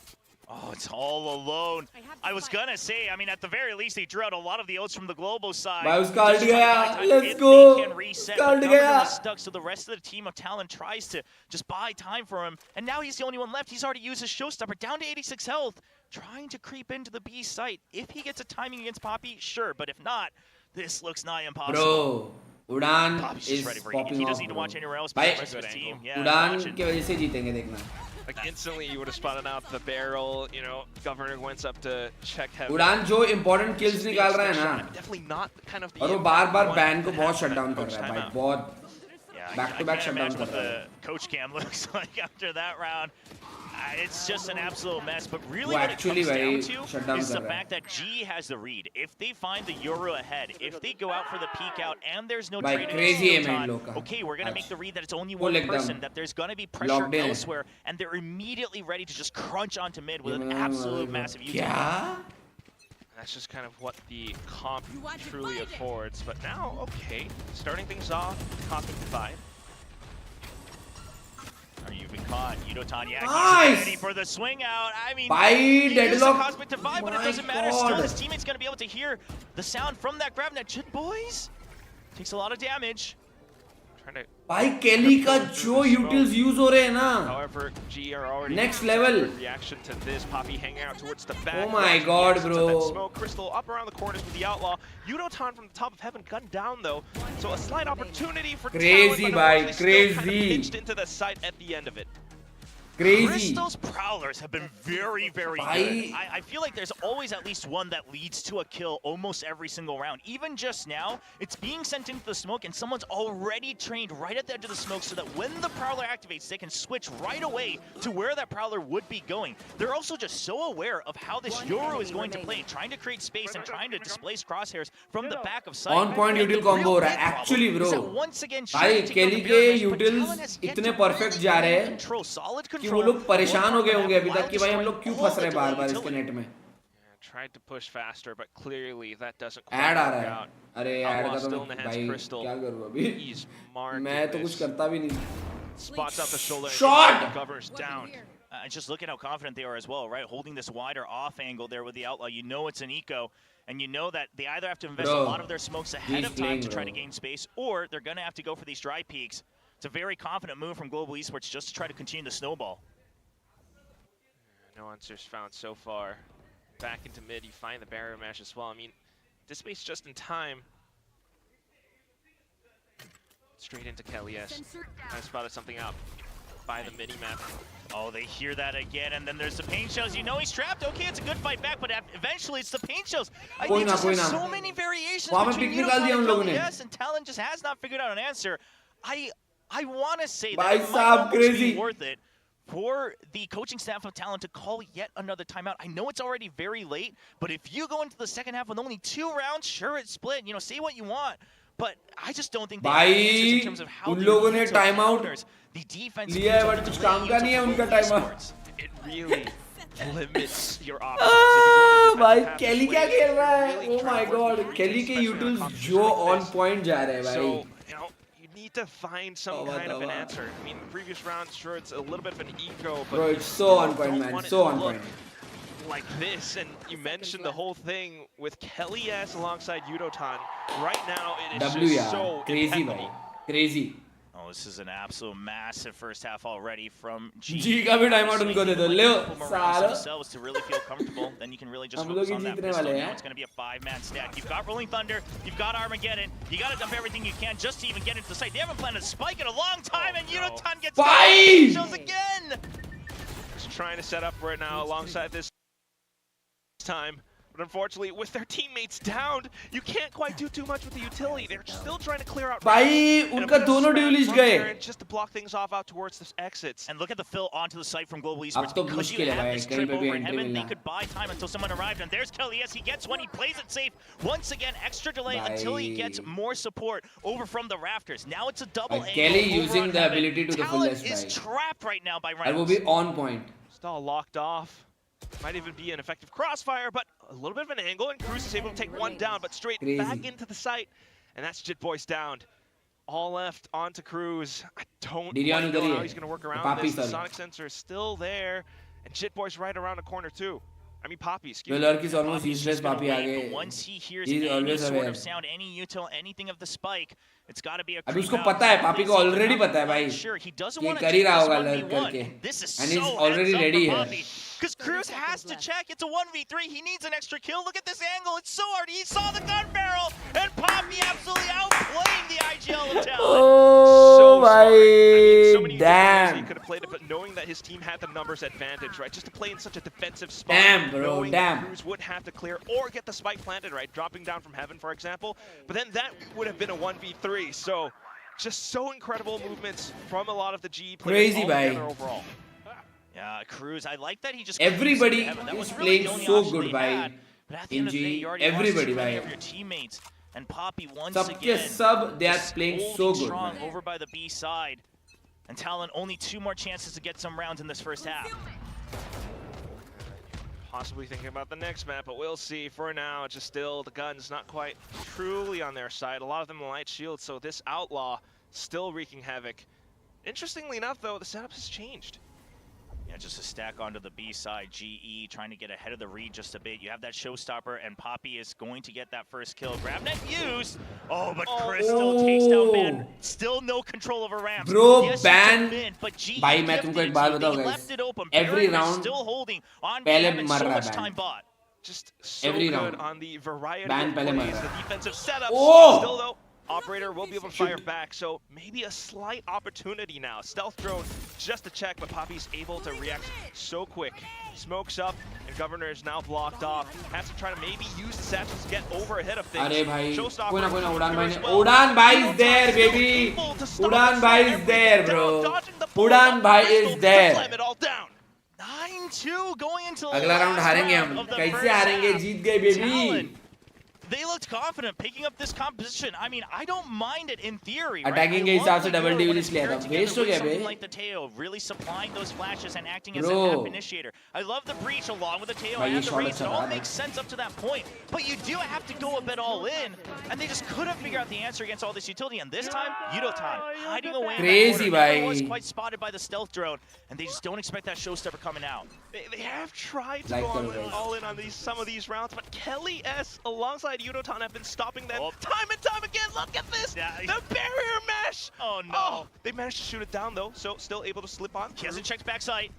Oh, it's all alone. I was gonna say, I mean, at the very least, they drew out a lot of the outs from the global side. भाई उसका Just ulti trying to गया. buy time Let's if go. they can reset, उसका but ulti Governor गया. was stuck, so the rest of the team of Talon tries to just buy time for him. And now he's the only one left. He's already used his showstopper, down to 86 health, trying to creep into the B site. If he gets a timing against Poppy, sure, but if not, this looks nigh impossible. Bro, Udan Poppy's is just ready for it. popping He off. doesn't need to watch anywhere else. भाई, But the rest of his team, yeah, Udan watching. की वजह से जीतेंगे देखना. Like instantly you would have spotted out the barrel, you know, Governor went up to check heaven. Udan जो important kills निकाल रहा है ना, Definitely not kind of the और वो बार-बार ban को बहुत shut down कर रहा है भाई, बहुत. Yeah, Back-to-back I can't shutdown imagine what कर रहा है. the coach cam looks like after that round. It's just an absolute mess, but really वो what it actually comes down very to shutdown is the कर रहा है. fact that G has the read. If they find the Euro ahead, if they go out for the peek out and there's no भाई, trade crazy against है main Yotan, लोग का. okay, we're going to make the read that it's only वो one एकदम person, that there's going to be pressure locked in है. elsewhere, and they're immediately ready to just crunch onto mid with an ये absolute massive क्या? utility. That's just kind of what the comp truly affords. But now, okay, starting things off, copying divide. You've been caught. Yudotan, yeah, Nice! he's ready for the swing out. I mean, Bye, he used a deadlock. cosmic divide, but it My doesn't matter. Still, God. his teammate's going to be able to hear the sound from that grab net. Shit, boys. Takes a lot of damage. Trying to भाई केली का जो utils use हो रहे हैं ना, However, G are already Next level. reaction to this. Poppy hanging out towards the back. Oh my Rush God, reacts to bro. that smoke. Crystal up around the corners with the outlaw. Yudotan from the top of heaven gunned down though. So a slight opportunity for Crazy, Talon, but bhai, unfortunately still kind crazy. of pinched into the site at the end of it. crazy. Crystal's prowlers have been very, very Bhai. good. I feel like there's always at least one that leads to a kill almost every single round. Even just now, it's being sent into the smoke and someone's already trained right at the edge of the smoke so that when the prowler activates, they can switch right away to where that prowler would be going. They're also just so aware of how this Yoru is going to play, trying to create space and trying to displace crosshairs from the back of sight. On point And the util combo real हो रहा big है, problem actually is that bro. once again, भाई Shaq केली taking के the mirror match, but Talon utils has yet इतने to perfect really जा रहे get हैं control, solid कि control. वो लोग परेशान हो गए होंगे अभी तक कि भाई हम लोग क्यों फंस रहे हैं Wild बार-बार इसके utility. नेट में. Tried to push faster, but clearly that doesn't quite add आ work रहा है. out. अरे ऐड Outlaw का तो still in the मैं hands भाई of Crystal. क्या करूँ अभी? He's marking मैं तो कुछ this. करता भी नहीं. Spots out the shoulder. Shot! And Governor's down. Just look at how confident they are as well, right? Holding this wider off angle there with the outlaw. You know it's an eco, and you know that they either have to invest Bro, a lot of their smokes ahead he's of time playing, to try to bro. gain space, or they're going to have to go for these dry peaks. It's a very confident move from Global Esports just to try to continue the snowball. No answers found so far. Back into mid, you find the barrier mash as well. I mean, dissipates just in time. Straight into Kelly S. I spotted something out by the mini-map. Oh, they hear that again, and then there's the paint shells. You know he's trapped. Okay, it's a good fight back, but eventually it's the paint shells. कोई They ना, just कोई have ना. so many variations वहाँ पे between pick निकाल दिया उन Yudotan लोगों and ने. Yes, and Talon just has not figured out an answer. I want to say भाई that it might साहब, almost crazy. be worth it for the coaching staff of Talon to call yet another timeout. I know it's already very late, but if you go into the second half with only 2 rounds, sure, it's split. You know, say what you want. But I just don't think they have भाई, answers in terms of how उन they लोगों need ने to time out counters the defense. लिया है, but कुछ काम का नहीं है उनका time out. It really limits your options. Ah, If you go भाई into defensive केली half क्या this way, खेल रहा है? really Oh try my to work god, with केली के routines, especially on utils competition जो like on this. point जा रहे हैं भाई. So, you know, you need to find some Oh, kind of an what? answer. I mean, the previous round, sure, it's a little bit of an eco, but Bro, you it's so on still point, don't man. want it So to on look point. like this. And you mentioned the whole thing with Kelly S alongside Yudotan. Right now, it is W just यार, so crazy impeccable. भाई, crazy. Oh, this is an absolute massive first half already from G. G का भी time out उनको दे दो, ले सालो. Themselves to really feel comfortable, then you can really just हम लोग focus ही on that जीतने pistol. वाले Now हैं. it's going to be a 5-man stack. You've got Rolling Thunder, you've got Armageddon, you got to dump everything you can just to even get into the site. They haven't planted a spike in a long time, and no. Yudotan gets Bye! shows again. Just trying to set up for it now alongside this time. But unfortunately, with their teammates downed, you can't quite do too much with the utility. They're still trying to clear out. भाई And a उनका bit of दोनों spread duelist from गए. there just to block things off out towards the exits. And look at the fill onto the site from Global Esports. अब तो Because you मुश्किल है have भाई, this कहीं trip पे भी over in entry heaven, they मिलना. could buy time until someone arrived. And there's Kelly. Yes, he gets one. He plays it safe. Once again, extra delay until he gets भाई. more support over from the rafters. Now it's a double भाई, angle Kelly over using on the heaven. ability to the Talon fullest, is भाई. trapped right now by और वो Rhinos. भी on point. Stall locked off. Might even be an effective crossfire, but a little bit of an angle, and Cruz is able to take one down, but straight Crazy. back into the site. And that's Jit Boy's downed. All left onto Cruz. I don't Diriano quite know करिए. how he's going to work around Papi this. The sir. sonic sensor is still there. And Jitboy's right around the corner too. I mean, Poppy, excuse The me. lurk is almost Poppy's useless. just gonna Poppy wait, आगे. but once he hears He's any always sort aware. of sound, any util, anything of the spike, it's got to be a अभी creep उसको out. पता है, पापी को already पता है भाई. Sure, he doesn't ये want to कर ही take रहा this होगा 1v1. लर्क करके. This is And so he's already heads up ready for here. Poppy. Because Cruz has to check. It's a 1v3. He needs an extra kill. Look at this angle. It's so hard. He saw the gun barrel. And Poppy absolutely outplaying the IGL of Talon. Oh smart. I mean, so my many different ways he damn. could have played it, but knowing that his team had the numbers advantage, right? Just to play in such a defensive spot. Damn, bro, knowing damn. that Cruz would have to clear or get the spike planted, right? Dropping down from heaven, for example. But then that would have been a 1v3. So just so incredible movements from a lot of the GE players. Crazy, all bhai. together overall. Yeah, Cruz. I like that he just. Everybody That was is really playing the only so option good, they bhai. had. But at the end of the day, In you already everybody, lost too many bhai. of your teammates. And Poppy once सबके again. सब they are just playing holding so good. strong man. over by the B side. And Talon only 2 more chances to get some rounds in this first half. Possibly thinking about the next map, but we'll see. For now, just still the guns not quite truly on their side. A lot of them light shields, so this outlaw still wreaking havoc. Interestingly enough, though, the setup has changed. Yeah, just a stack onto the B side. GE trying to get ahead of the read just a bit. You have that showstopper, and Poppy is going to get that first kill. Grab net used. Oh, but Chris still takes down Ban. Still no control over ramps. Bro, yes, Ban. but GE भाई मैं तुमको एक बात बताऊँ left it open. Every Barrier is round still holding on पहले Ban, and मर so रहा much है time Ban. bought. Just so Every good round. on the variety Ban of पहले मर plays, रहा the है. defensive setup. Oh! Still, though, Operator will be able to fire back, so maybe a slight opportunity now. Stealth drone just to check, but Poppy's able to react so quick. Smokes up, and Governor is now blocked off. Has to try to maybe use the satchels to get over ahead of things. अरे भाई Showstopper कोई ना उड़ान भाई as ने well. उड़ान भाई is Yudotan there still baby. able to stop उड़ान and भाई slow is there everything bro. down, dodging the pull उड़ान up भाई Crystal is to there. slam it all down. 9-2 going into the अगला round last हारेंगे round हम of the कैसे first हारेंगे half. जीत गए baby Talon, they looked confident picking up this composition. I mean, I don't mind it in theory. Attacking के हिसाब से double DVLs लिया था. Waste हो गया बे. Something like the Teo, really supplying those flashes and acting as Bro. an app initiator. I love the breach along with the Teo भाई ये and the shot race. अच्छा It all था. makes sense up to that point. But you do have to go a bit all in, and they just couldn't figure out the answer against all this utility. And this time, Yudotan hiding away in Crazy, that corner. Never bhai. was quite spotted by the stealth drone, and they just don't expect that showstopper coming out. They have tried to Like go the race. all in on some of these rounds, but Kelly S alongside Yudotan have been stopping them time and time again. Look at this! Yeah. The barrier mesh! Oh, no. They managed to shoot it down though, so still able to slip on. He hasn't checked backside.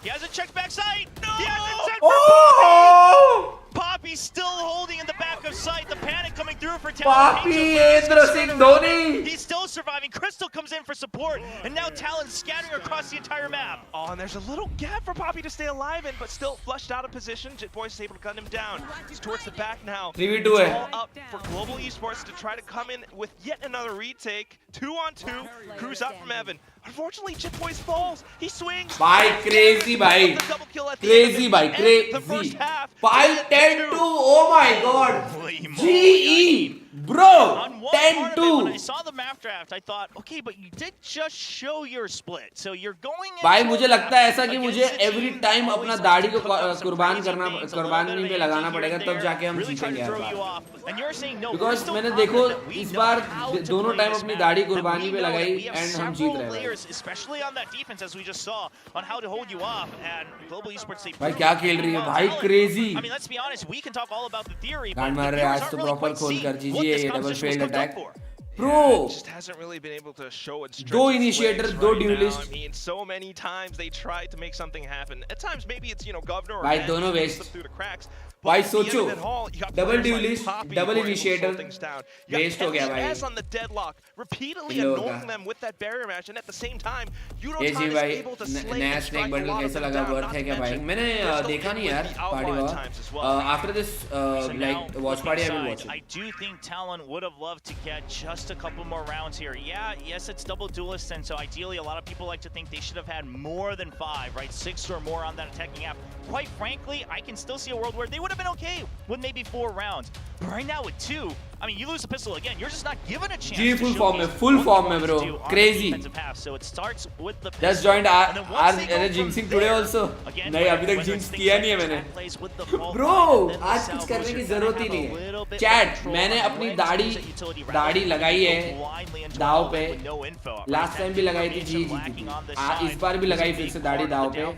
He hasn't checked backside. No! He hasn't checked Oh! Poppy still holding in the back of sight. The panic coming through for Talon. Poppy Indra Singh Dhoni. He's still surviving. Crystal comes in for support, and now Talon's scattering across the entire map. Oh, and there's a little gap for Poppy to stay alive in, but still flushed out of position. Jitboy is able to gun him down. He's towards the back now. 3v2 It's है. all up for Global Esports to try to come in with yet another retake. 2-on-2. Cruz up from Evan. Unfortunately, Jitboy falls. He swings. भाई crazy भाई. The double kill at the Crazy end भाई of it. The first crazy. half. 5-10-2. Oh my god. Holy moly. GE bro. On one part of it, when I 10-2. saw the map draft, I thought, okay, but you did just show your split. So you're going भाई into मुझे a लगता है ऐसा कि against मुझे a every team time always अपना likes दाढ़ी to को cook up some कुर्बान crazy करना things, a little कुर्बानी bit पे of लगाना anti पड़ेगा here तब and जाके हम there, really trying जीतेंगे to her throw you bar. off. And you're saying, no, we're Because still मैंने देखो confident that we इस know बार how to दोनों play टाइम this अपनी map, दाढ़ी that we कुर्बानी पे know that लगाई we have and हम several जीत रहे हैं. layers, especially on that defense, as we just saw, on how to hold you off. And Global Esports, they भाई क्या खेल रही है भाई crazy. I mean, let's be honest, we can talk all about the theory, but गांड the मार रहे हैं viewers आज aren't तो really प्रॉपर quite खोल seeing कर what दीजिए this ये double competition was failed cooked up attack. for. Bro. Just hasn't really been able to show and stretch दो its initiators, legs दो right now. duelists. I mean, so many times they tried to make something happen. At times, maybe it's, you know, Governor or भाई Van दोनों who waste. slipped through the cracks. भाई But at the end सोचो, of it all, you got double players like duelist, Poppy double who are able to slow initiator, things down. You got waste हो गया भाई. TLN on the deadlock, repeatedly इन लोगों annoying का. them with that barrier match, and at the same time, ये Yudotan ji is भाई able to slay नया and snake strike a bundle lot of कैसा them लगा down. वर्थ Not है to क्या भाई mention, मैंने they're still देखा hit नहीं with यार the outlaw पार्टी at वाला times as well. after this So now, like watch party I will watch I it. do think Talon would have loved to get just a couple more rounds here. Yeah, yes, it's double duelist, and so ideally a lot of people like to think they should have had more than 5, right? 6 or more on that attacking app. Quite frankly, I can still see a world where they would have been okay with maybe 4 rounds. But right now with 2, I mean, you lose the pistol again, you're just not given a chance. G to full showcase form mein, what full you form want mein, to bro. do on the Crazy. defensive half. So it starts with the Just pistol, joined and then once they go from jinxing there, today also. again, नहीं अभी तक whether jinx it's किया things नहीं है like मैंने. chat plays with the fault Bro, line, and then the आज कुछ salvos, करने की you're gonna जरूरत ही have a नहीं little है. bit Chat, more control मैंने on अपनी when to दाढ़ी use that utility rather दाढ़ी than लगाई go है blindly into दाव an पे. with no info. Last time भी लगाई थी जी जीती थी. इस बार भी लगाई फिर से दाढ़ी दाव पे.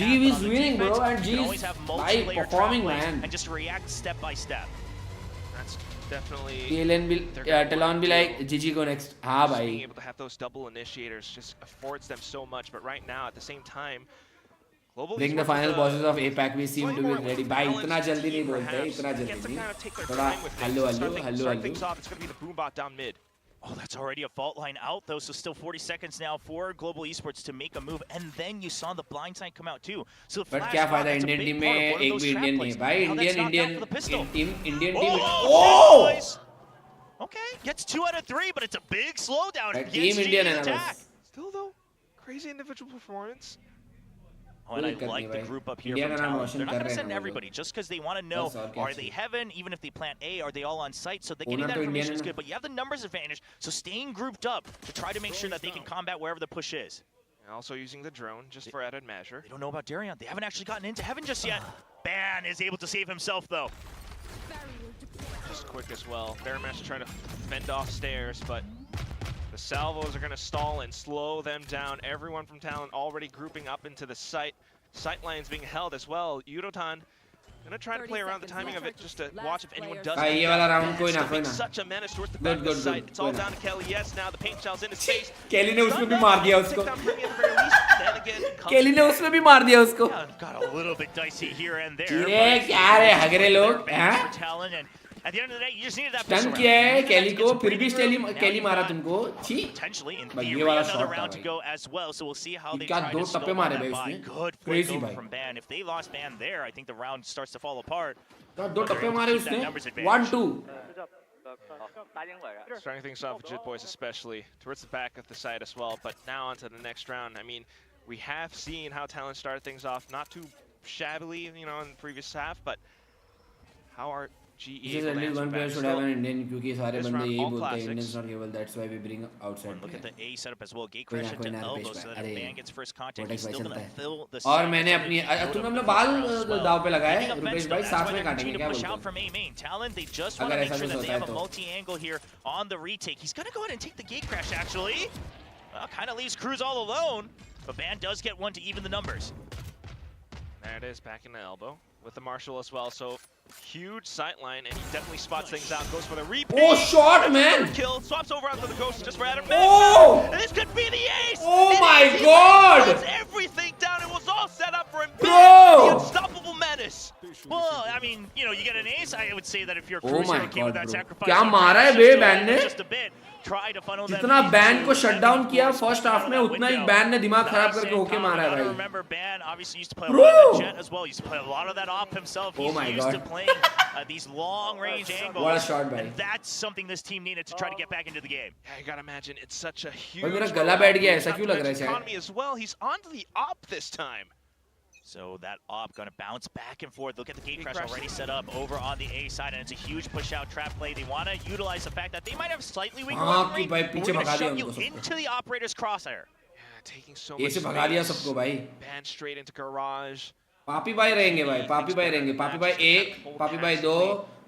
G is winning, bro, and G is भाई performing, man. And just react step by step. That's definitely TLN भी Talon भी like GG go next. हाँ just भाई. being able to have those double initiators just affords them so much, but right now at the same time, global Bring the esports final with bosses of APAC. We seem to be slightly more ready. भाई balanced इतना जल्दी नहीं team बोलते, perhaps इतना get जल्दी to नहीं. kind of take their थोड़ा time with hello things. Hello hello Start things hello. off. It's going to be the boom bot down mid. Oh, that's already a fault line out, though, so still 40 seconds now for Global Esports to make a move, and then you saw the blindside come out, too. So But क्या फायदा Indian team में एक भी Indian नहीं है भाई. Indian team Oh! Okay, gets 2 out of 3, but it's a big slowdown. Right, Against team Indian GE है ना attack. बस. Still though, crazy individual performance. Oh, and I कोई दिक्कत like नहीं the भाई. group up here India from का नाम Talon. Roshan They're not कर going to रहे हैं send ना वो everybody लोग. just because they want to know, बस और क्या are they चाहिए. heaven, even if they plant A, are they all on site? So they're getting Owner that तो इंडियन information है is ना. good, but you have the numbers advantage, so staying grouped up to try to make sure that they can combat wherever the push is. And also using the drone just for added measure. They don't know about Darion. They haven't actually gotten into heaven just yet. Ban is able to save himself, though. Just quick as well. Baronmaster trying to fend off stairs, but the salvos are going to stall and slow them down. Everyone from Talon already grouping up into the site. Sight lines being held as well. Yudotan gonna try to play around the timing of it just to watch if anyone does. ये वाला round कोई ना, Still कोई makes ना. such a menace towards the back of the Good, site. It's all कोई down ना. to Kelly. Yes, now the paint shell's in his face. केली ने उसमें भी मार दिया उसको. Take down Premier at the very least. Then again, comes केली ने उसमें भी मार दिया उसको. Yeah, got a little bit dicey here and there. ये but क्या रे हगरे लोग for हैं? Talon, and at the end of the day, you just needed that ton pistol किया है round. केली को It's a फिर भी breathing room. Now केली you've मारा got तुमको. छी. potentially in भाई, ये theory वाला another shot था round to भाई. go as well, so we'll see how they क्या try दो to scope टप्पे on मारे that भाई buy. इसने. Good Crazy flick over भाई. from Ban. If they lost Ban there, I think the round starts to fall apart. दो टप्पे मारे Keep that उसने. numbers advantage. 1-2. starting things off with Jit Boys especially towards the back of the site as well. But now onto the next round. I mean, we have seen how Talon started things off not too shabbily, you know, in the previous half, but how are GE able to answer one player back? should have an Indian क्योंकि सारे this बंदे round, यही all बोलते हैं classics. Indians not capable. That's why we bring outside Look at player. the A setup as well. Gate कोई crash ना, कोई into ना, elbow रुपेश so that भाई. if अरे, Ban gets first contact, Vortex he's still भाई going to चलता है. fill the और site मैंने with अपनी a तुमने little अपने bit बाल more as well. दाव पे लगाए. Picking up रुपेश Bench, भाई though, साथ that's why में they're काटेंगे continuing क्या to push बोलते out हो? from A main. Talon, they just want to अगर make ऐसा sure कुछ that they होता have है a तो. multi-angle here on the retake. He's going to go ahead and take the gate crash, actually. Well, kind of leaves Cruz all alone, but Ban does get one to even the numbers. There it is, back in the elbow with the Marshall as well. So huge sight line, and he definitely spots things out. Goes for the repeat. Oh, shot, That's man. the third kill. Swaps over onto the ghost just for Adam. Oh! And this could be the ace. Oh It my is. He God. puts everything down. It was all set up for him. Bro. The unstoppable menace. Well, I mean, you know, you get an ace. I would say that if you're Oh Cruz, my you're okay with God, that bro. sacrifice. क्या on मारा है Cruz, बे just go Ban ने? just a bit. Try to funnel them जितना into ban को shut down heaven किया before first scooping half out में of that उतना ही window. Ban ने दिमाग खराब Nice करके and होके calm. मारा है Gotta भाई. remember, Ban obviously used to play a Bro. lot of that jet as well. He used to play a lot of that op himself. Oh He's my used to God. playing these long-range angles. What a shot, भाई. And that's something this team needed to try to get back into the game. Yeah, you gotta imagine it's such a huge. भाई मेरा गला बैठ गया है, ऐसा Not to क्यों लग रहा है mention शायद? economy as well. He's onto the op this time. So that op gonna bounce back and forth. Look at the gate Gate crash crash. already set up over on the A side, and it's a huge push-out trap play. They want to utilize the fact that they might have slightly weaker हाँ, weaponry, कि भाई but पीछे we're भगा gonna दिया shove you उनको सबको. into the operator's crosshair. Yeah, taking so ये much से भगा दिया space. सबको भाई. Ban straight into garage. पापी भाई रहेंगे भाई. पापी भाई रहेंगे. पापी भाई 1, पापी भाई 2,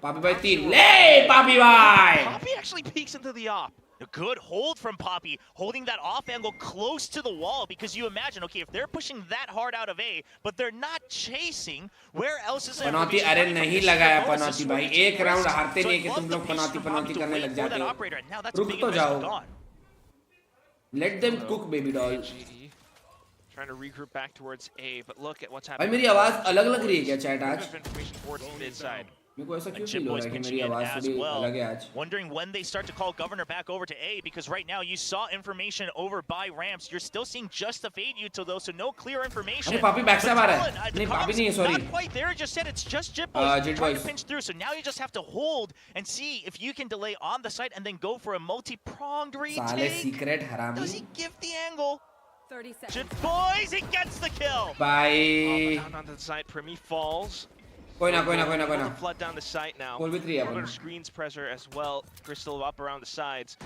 पापी भाई 3. ले पापी भाई. Poppy actually peeks into the op. A good hold from Poppy, holding that off angle close to the wall, because you imagine, okay, if they're pushing that hard out of A, but they're not chasing, where else is there? पनौती अरे नहीं लगाया पनौती भाई. एक round हारते नहीं कि तुम लोग पनौती करने लग जाते हो. रुक तो जाओ. Let them cook, baby doll. GE trying to regroup back towards A, but look at what's भाई happening. मेरी आवाज अलग लग रही है क्या चैट आज? Bit of information towards mid side. मेरे को ऐसा क्यों Chip फील हो Boys रहा है कि pinching मेरी in आवाज as थोड़ी well. अलग है आज. Wondering when they start to call Governor back over to A, because right now you saw information over by ramps. You're still seeing just the fade util though, so no clear information. अरे पापी back से आ रहा है. The नहीं पापी comms नहीं है sorry. not quite there just yet. It's just Jit Boys Jit trying Boys. to pinch through. So now you just have to hold and see if you can delay on the site and then go for a multi-pronged साले retake. Secret Does हरामी. he give the angle? 30 seconds. Jit Boys, he gets the kill. Bye. Down onto the side, Primi falls. कोई ना flood down the site now. Goal with 3 A little bit of screens pressure as well. Crystal up around the sides.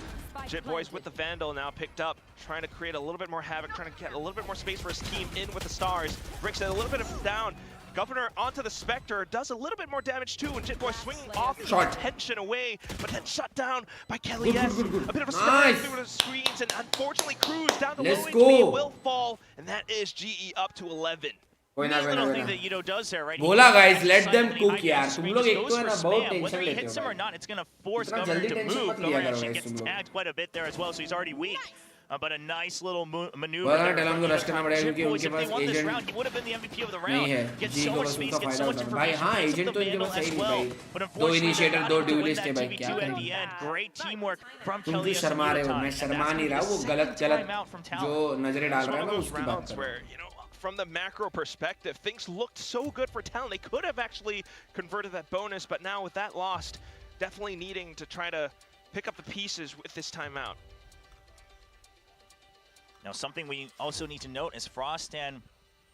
Jit Boys with the Vandal now picked up, trying to create a little bit more havoc, trying to get a little bit more space for his team in with the Stars. Bricks a little bit of down. Governor onto the Spectre, does a little bit more damage too, and Jit Boy swinging off the attention away, but then shut down by Kelly S. A bit of a smash through the screens, and unfortunately Cruz down to low HP will fall, and that is GE up to 11. Nice little thing that Yudo does there, right? बोला guys, let them cook यार. तुम लोग एक तो है ना बहुत tension Whether he लेते hits हो him or भाई. not, it's going to force इतना Governor जल्दी to टेंशन move. मत लिया Governor करो actually guys gets तुम लोग. tagged quite a bit there as well, so he's already weak. But a nice little maneuver. बोला ना there Talon from को Yudo rush करना Tan. पड़ेगा Jit क्योंकि Boys, उनके if they pass won this agent round, he would have been the MVP of the नहीं round. है. Gets जी so को much बस space, उनका gets फायदा so much होता है. भाई information, हाँ picks up agent the तो इनके Vandal पास as है ही well. भाई. But दो unfortunately, initiator, not दो able to win duelist that है भाई. TB2 क्या at करें? the end. Great teamwork from तुम Kelly क्यों S. शर्मा रहे हो? Yudo मैं Tan. शर्मा नहीं रहा. वो गलत जो नजरें डाल It's रहा one है of मैं those उसकी बात rounds कर रहा हूँ. where, you know, from the macro perspective, things looked so good for Talon. They could have actually converted that bonus, but now with that lost, definitely needing to try to pick up the pieces with this timeout. Now, something we also need to note is Frost and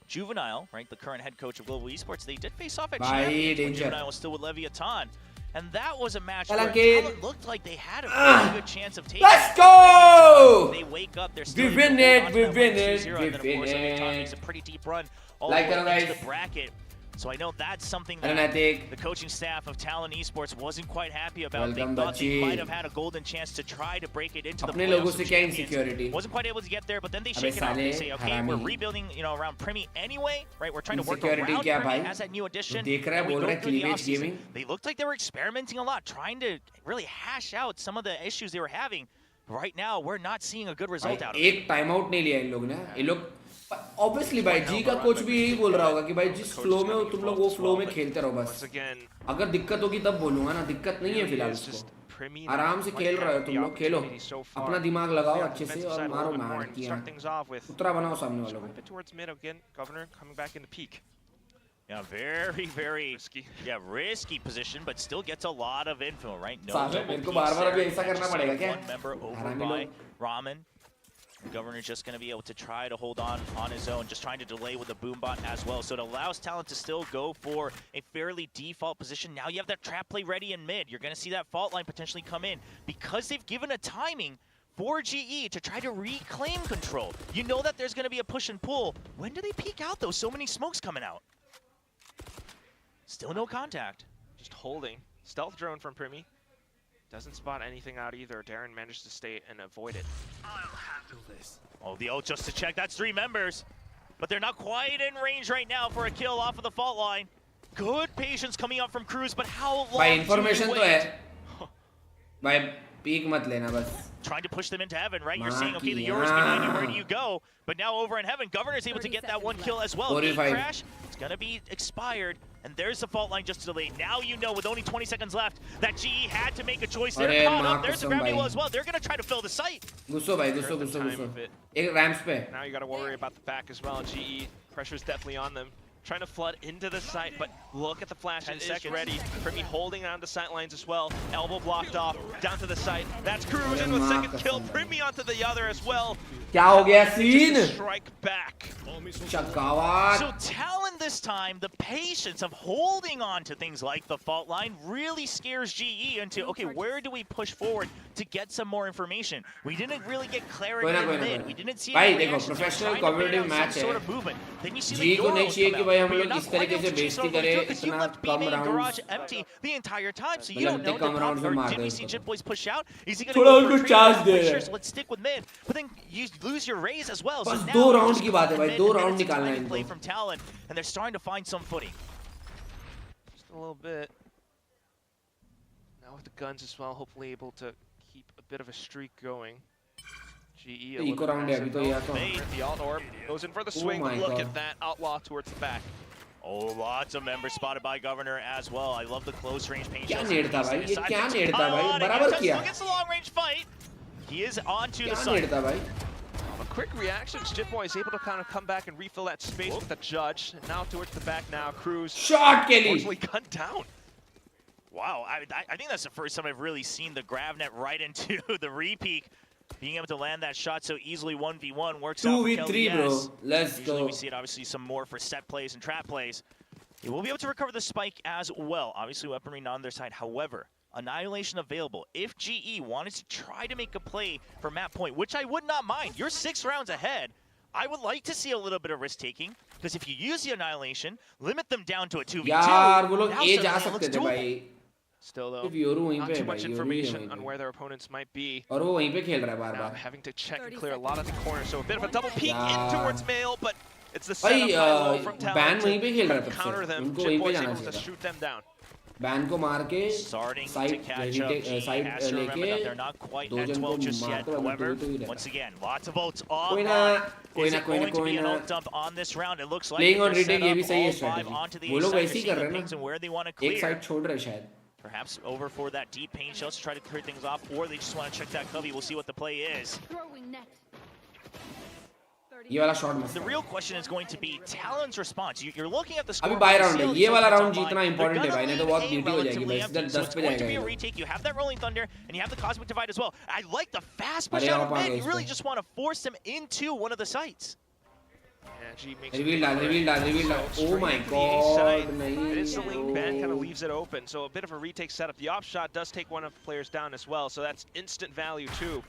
Juvenile, right, the current head coach of Global Esports, they did face off at Champions when Juvenile was still with Leviathan. And that was a match where Talon looked like they had a very good chance of taking Let's it. go! They wake up, they're still We win it, we win it, and we then, of win course, Leviathan it. makes a pretty deep run all Like the way that, into guys. the bracket. So I know that's something that Athletic. the coaching staff of Talon Esports wasn't quite happy about. Welcome, they thought they Bachi. might have had a golden chance to try to break it into the अपने लोगों playoffs से of क्या champions. insecurity? Wasn't quite able to get there, but then they अबे shake it off. They साले say, okay, we're हरामी. rebuilding, you know, around Primi anyway, right? We're trying to work Insecurity around क्या Primi भाई? as that new addition. देख रहा है and we बोल go रहा है through the cleavage offseason. gaming. They looked like they were experimenting a lot, trying to really hash out some of the issues they were having. Right now, we're not seeing a good result out of it. एक time out नहीं लिया इन लोगों ने. ये लोग obviously भाई जी का coach भी यही बोल रहा होगा कि भाई जिस फ्लो में हो तुम लोग वो फ्लो में खेलते रहो बस. अगर दिक्कत होगी तब बोलूंगा ना. दिक्कत नहीं है फिलहाल उसको. आराम से खेल रहे हो तुम लोग. खेलो अपना दिमाग लगाओ अच्छे से और मारो मार किया. उतरा बनाओ सामने वालों को. Towards mid again, Governor coming back into peak. Yeah, very risky. Yeah, risky position, but still gets a lot of info, right? No साहब मेरे को बार-बार अभी ऐसा करना पड़ेगा क्या? One member over by Ramen. The Governor's just going to be able to try to hold on his own, just trying to delay with the boombot as well. So it allows Talon to still go for a fairly default position. Now you have that trap play ready in mid. You're going to see that fault line potentially come in. Because they've given a timing for GE to try to reclaim control. You know that there's going to be a push and pull. When do they peek out, though? So many smokes coming out. Still no contact. Just holding. Stealth drone from Primi. Doesn't spot anything out either. Darren managed to stay and avoid it. I'll handle this. Oh, the ult just to check. That's 3 members. But they're not quite in range right now for a kill off of the fault line. Good patience coming up from Cruz, but how long भाई information तो है. भाई peek मत लेना बस. Trying to push them into heaven, right? You're saying, okay, the Euro's behind you, where do you go? But now over in heaven, Governor's able to get that 1 kill as well. Gate crash, it's gonna be expired, and there's the fault line just to delay. Now you know, with only 20 seconds left, that GE had to make a choice. They're caught up. There's the gravity well as well. They're gonna try to fill the site. घुसो भाई, घुसो. एक ramps पे. Now you gotta worry about the back as well. GE, pressure's definitely on them. Trying to flood into the site, but look at the flash. It is ready. Primi holding on the sight lines as well. Elbow blocked off. Down to the site. That's Cruz in with second kill. Primi onto the other as well. क्या हो गया scene? Strike back. So Talon this time, the patience of holding on to things like the fault line really scares GE into, okay, where do we push forward to get some more information? We didn't really get clarity in mid. We didn't see भाई any देखो reactions. Professional Trying to competitive bait out match some है. sort of movement. Then you see जी the को नहीं Euros चाहिए come कि out. भाई हम But you're लोग not इस quite तरीके able से to chase बेइज्जती over करें because you इतना left B come main garage rounds. empty the entire time. So you मतलब don't know, इतने कम rounds में or मार did दे we see उसको. Jit Boys push out? Is he going थोड़ा to go उनको for charge trade? दे रहे हैं. Sure, so let's stick with mid. But then you lose your raise as well. So बस now 2 you're round just की बात है going भाई. mid, 2 and then round it's a निकालना है timing play इनको. from Talon, and they're starting to find some footing. Just a little bit. Now with the guns as well, hopefully able to keep a bit of a streak going. GE a little eco round है अभी तो ये तो. the alt orb goes in for the swing. my Look God. at that outlaw towards the back. Oh, lots of members spotted by Governor as well. I love the close range paint क्या shots. नेड़ था भाई? ये क्या नेड़ था भाई? Talon बराबर against किया. Still gets a long range fight. He is onto the क्या side. नेड़ था भाई? A quick reaction. Jitboy is able to kind of come back and refill that space with the judge. And now towards the back now. Cruz. Shot Kelly. Unfortunately gunned down. Wow, I think that's the first time I've really seen the grav net right into the repeak. Being able to land that shot so easily 1v1 works out for Kelly. 2v3 bro. Let's Usually go. we see it obviously some more for set plays and trap plays. You will be able to recover the spike as well. Obviously, weaponry not on their side. However, Annihilation available. If GE wanted to try to make a play for map point, which I would not mind, you're 6 rounds ahead. I would like to see a little bit of risk taking, because if you use the Annihilation, limit them down to a 2v2. यार वो लोग A जा सकते थे भाई. Still though, Yoru not too much information on where their opponents might be. और वो वहीं पे खेल रहा है बार Now bar. having to check and clear a lot of the corners, so a bit of a double peek in towards Mail, but it's the भाई setup by low from ban वहीं पे खेल Talon रहा to है counter तब से. them. उनको Jit वहीं पे Boy's जाना able to चाहिए था. shoot them down. बैन को मार के Starting to side catch up. Side Has to remember that they're लेके not quite दो at जन 12 को just yet. मारते हुए However, तो ही रहता. once again, lots of ults कोई ना online. Is it going to be an ult dump on this round? It looks like Playing on they're retake set ये भी up सही है all 5 strategy. onto the वो A लोग side. ऐसे ही They're कर seeing रहे the हैं pings and where they want to ना. एक clear. साइड छोड़ रहे हैं शायद. Perhaps over for that deep pain shell to try to clear things off, or they just want to check that cubby. We'll see what the play is. ये वाला shot मस्त The है. real question is going to be Talon's response. You're looking at the score. अभी bye round है. ये वाला round online. जीतना They're important है gonna भाई, नहीं तो leave बहुत A नीटी हो जाएगी. relatively बस empty, so 10 it's पे going to जाएगा be a ये. retake. You have that Rolling Thunder, and you have the Cosmic Divide as well. I like the fast push अरे out of आप आ mid. गए You really इस पे. just want to force them into one of the sites. Yeah, G makes Reveal डाल, reveal डाल, reveal डाल. So Oh my straight to the A side. god, नहीं. It is the link ban kind of leaves it open, so a bit of a retake setup. The op shot does take one of the players down as well, so that's instant value too.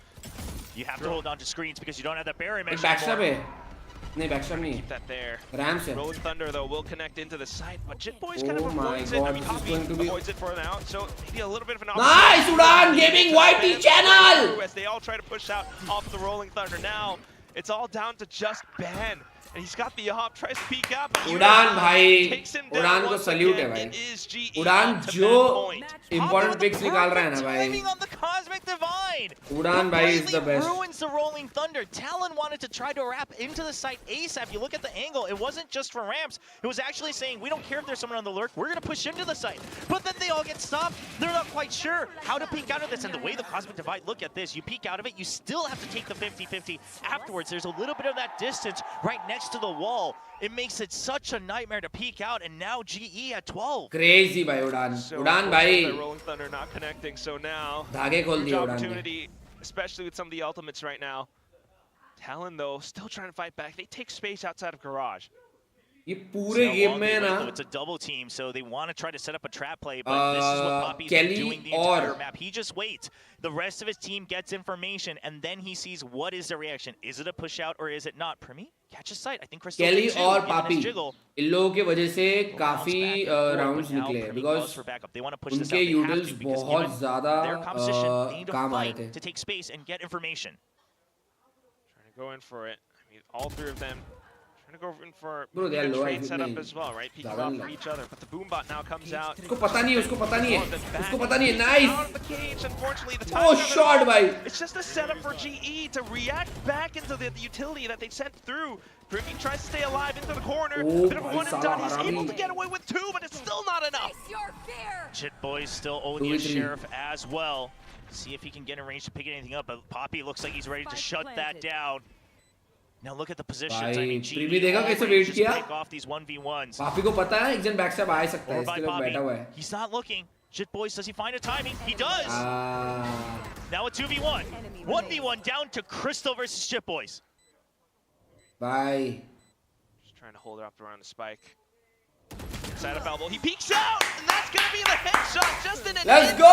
You have to hold on to screens because you don't have that barrier एक mesh backstab anymore. है. नहीं backstab नहीं Keep that there. है. RAM से. Rolling Thunder though will connect into the site, but Jit Boy's kind Oh of my avoids it. I God, mean, this is Hoppy going to be- avoids it for now, so maybe a little bit of an Nice, Udan Gaming YT channel! as they all try to push out off the Rolling Thunder. Now it's all down to just ban. And he's got the hop, tries to peek out, but उड़ान भाई, takes him down उड़ान को once salute है again. भाई. It is GE उड़ान up to जो man point. important picks निकाल रहा है ना भाई. Timing on the Cosmic Divide. उड़ान भाई is the Completely best. ruins the Rolling Thunder. Talon wanted to try to wrap into the site ASAP. You look at the angle, it wasn't just for ramps. It was actually saying, we don't care if there's someone on the lurk, we're going to push into the site. But then they all get stopped. They're not quite sure how to peek out of this. And the way the Cosmic Divide, look at this. You peek out of it, you still have to take the 50-50 afterwards. There's a little bit of that distance right next to the wall. It makes it such a nightmare to peek out, and now GE at 12. Crazy भाई उड़ान. So उड़ान unfortunately, भाई. Rolling Thunder not connecting, so now धागे खोल huge दिए उड़ान ने. opportunity, especially with some of the ultimates right now. Talon though, still trying to fight back. They take space outside of Garage. ये पूरे game में ना It's a double team, so they want to try to set up a trap play, but this is what Poppy's been Kelly doing the entire और- map. He just waits. The rest of his team gets information, and then he sees what is the reaction. Is it a push out or is it not? Premi catches sight. I think Crystal Kelly did too, और given पापी his jiggle. इन लोगों के वजह से Will bounce काफी back and forth, rounds but now निकले Premi because goes for backup. They want to push this out. उनके They have यूडल्स to, because बहुत given ज्यादा their composition, they need to काम आ रहे fight थे. to take space and get information. Trying to go in for it. I mean, all three of them trying to go in for Bro, they are a low, trade I think setup नहीं. as well, right? Peeking ज़्यादा off नहीं from each other, but the boombot now comes out. उसको पता नहीं है, उसको पता नहीं है. Oh, then back उसको पता नहीं है. Nice. out of the cage, unfortunately, the Oh, time doesn't shot allow. भाई. It's just a setup for GE to react back into the utility that they sent through. Primi tries to stay alive into the corner. Oh, a bit of a भाई one and साला done. He's हरामी. able to get away with two, but it's still not enough. Chit Boy's still owning his sheriff as well. See if he can get in range to pick anything up, but Poppy looks like he's ready to shut that down. Now look at the positions. I भाई mean, GE Privi देखा कैसे wait just किया. pick off these 1v1s. पापी को पता है एक जन बैक स्टैप आ ही सकता है. Over by इसके लिए बैठा हुआ Poppy. है. He's not looking. Chit Boys, does he find a timing? He does. Ah. Now a 2v1. 1v1 down to Crystal versus Chit Boys. भाई. Just trying to hold her up around the spike. Inside of elbow, he peeks out, and that's gonna be the headshot just in an Let's instant. go!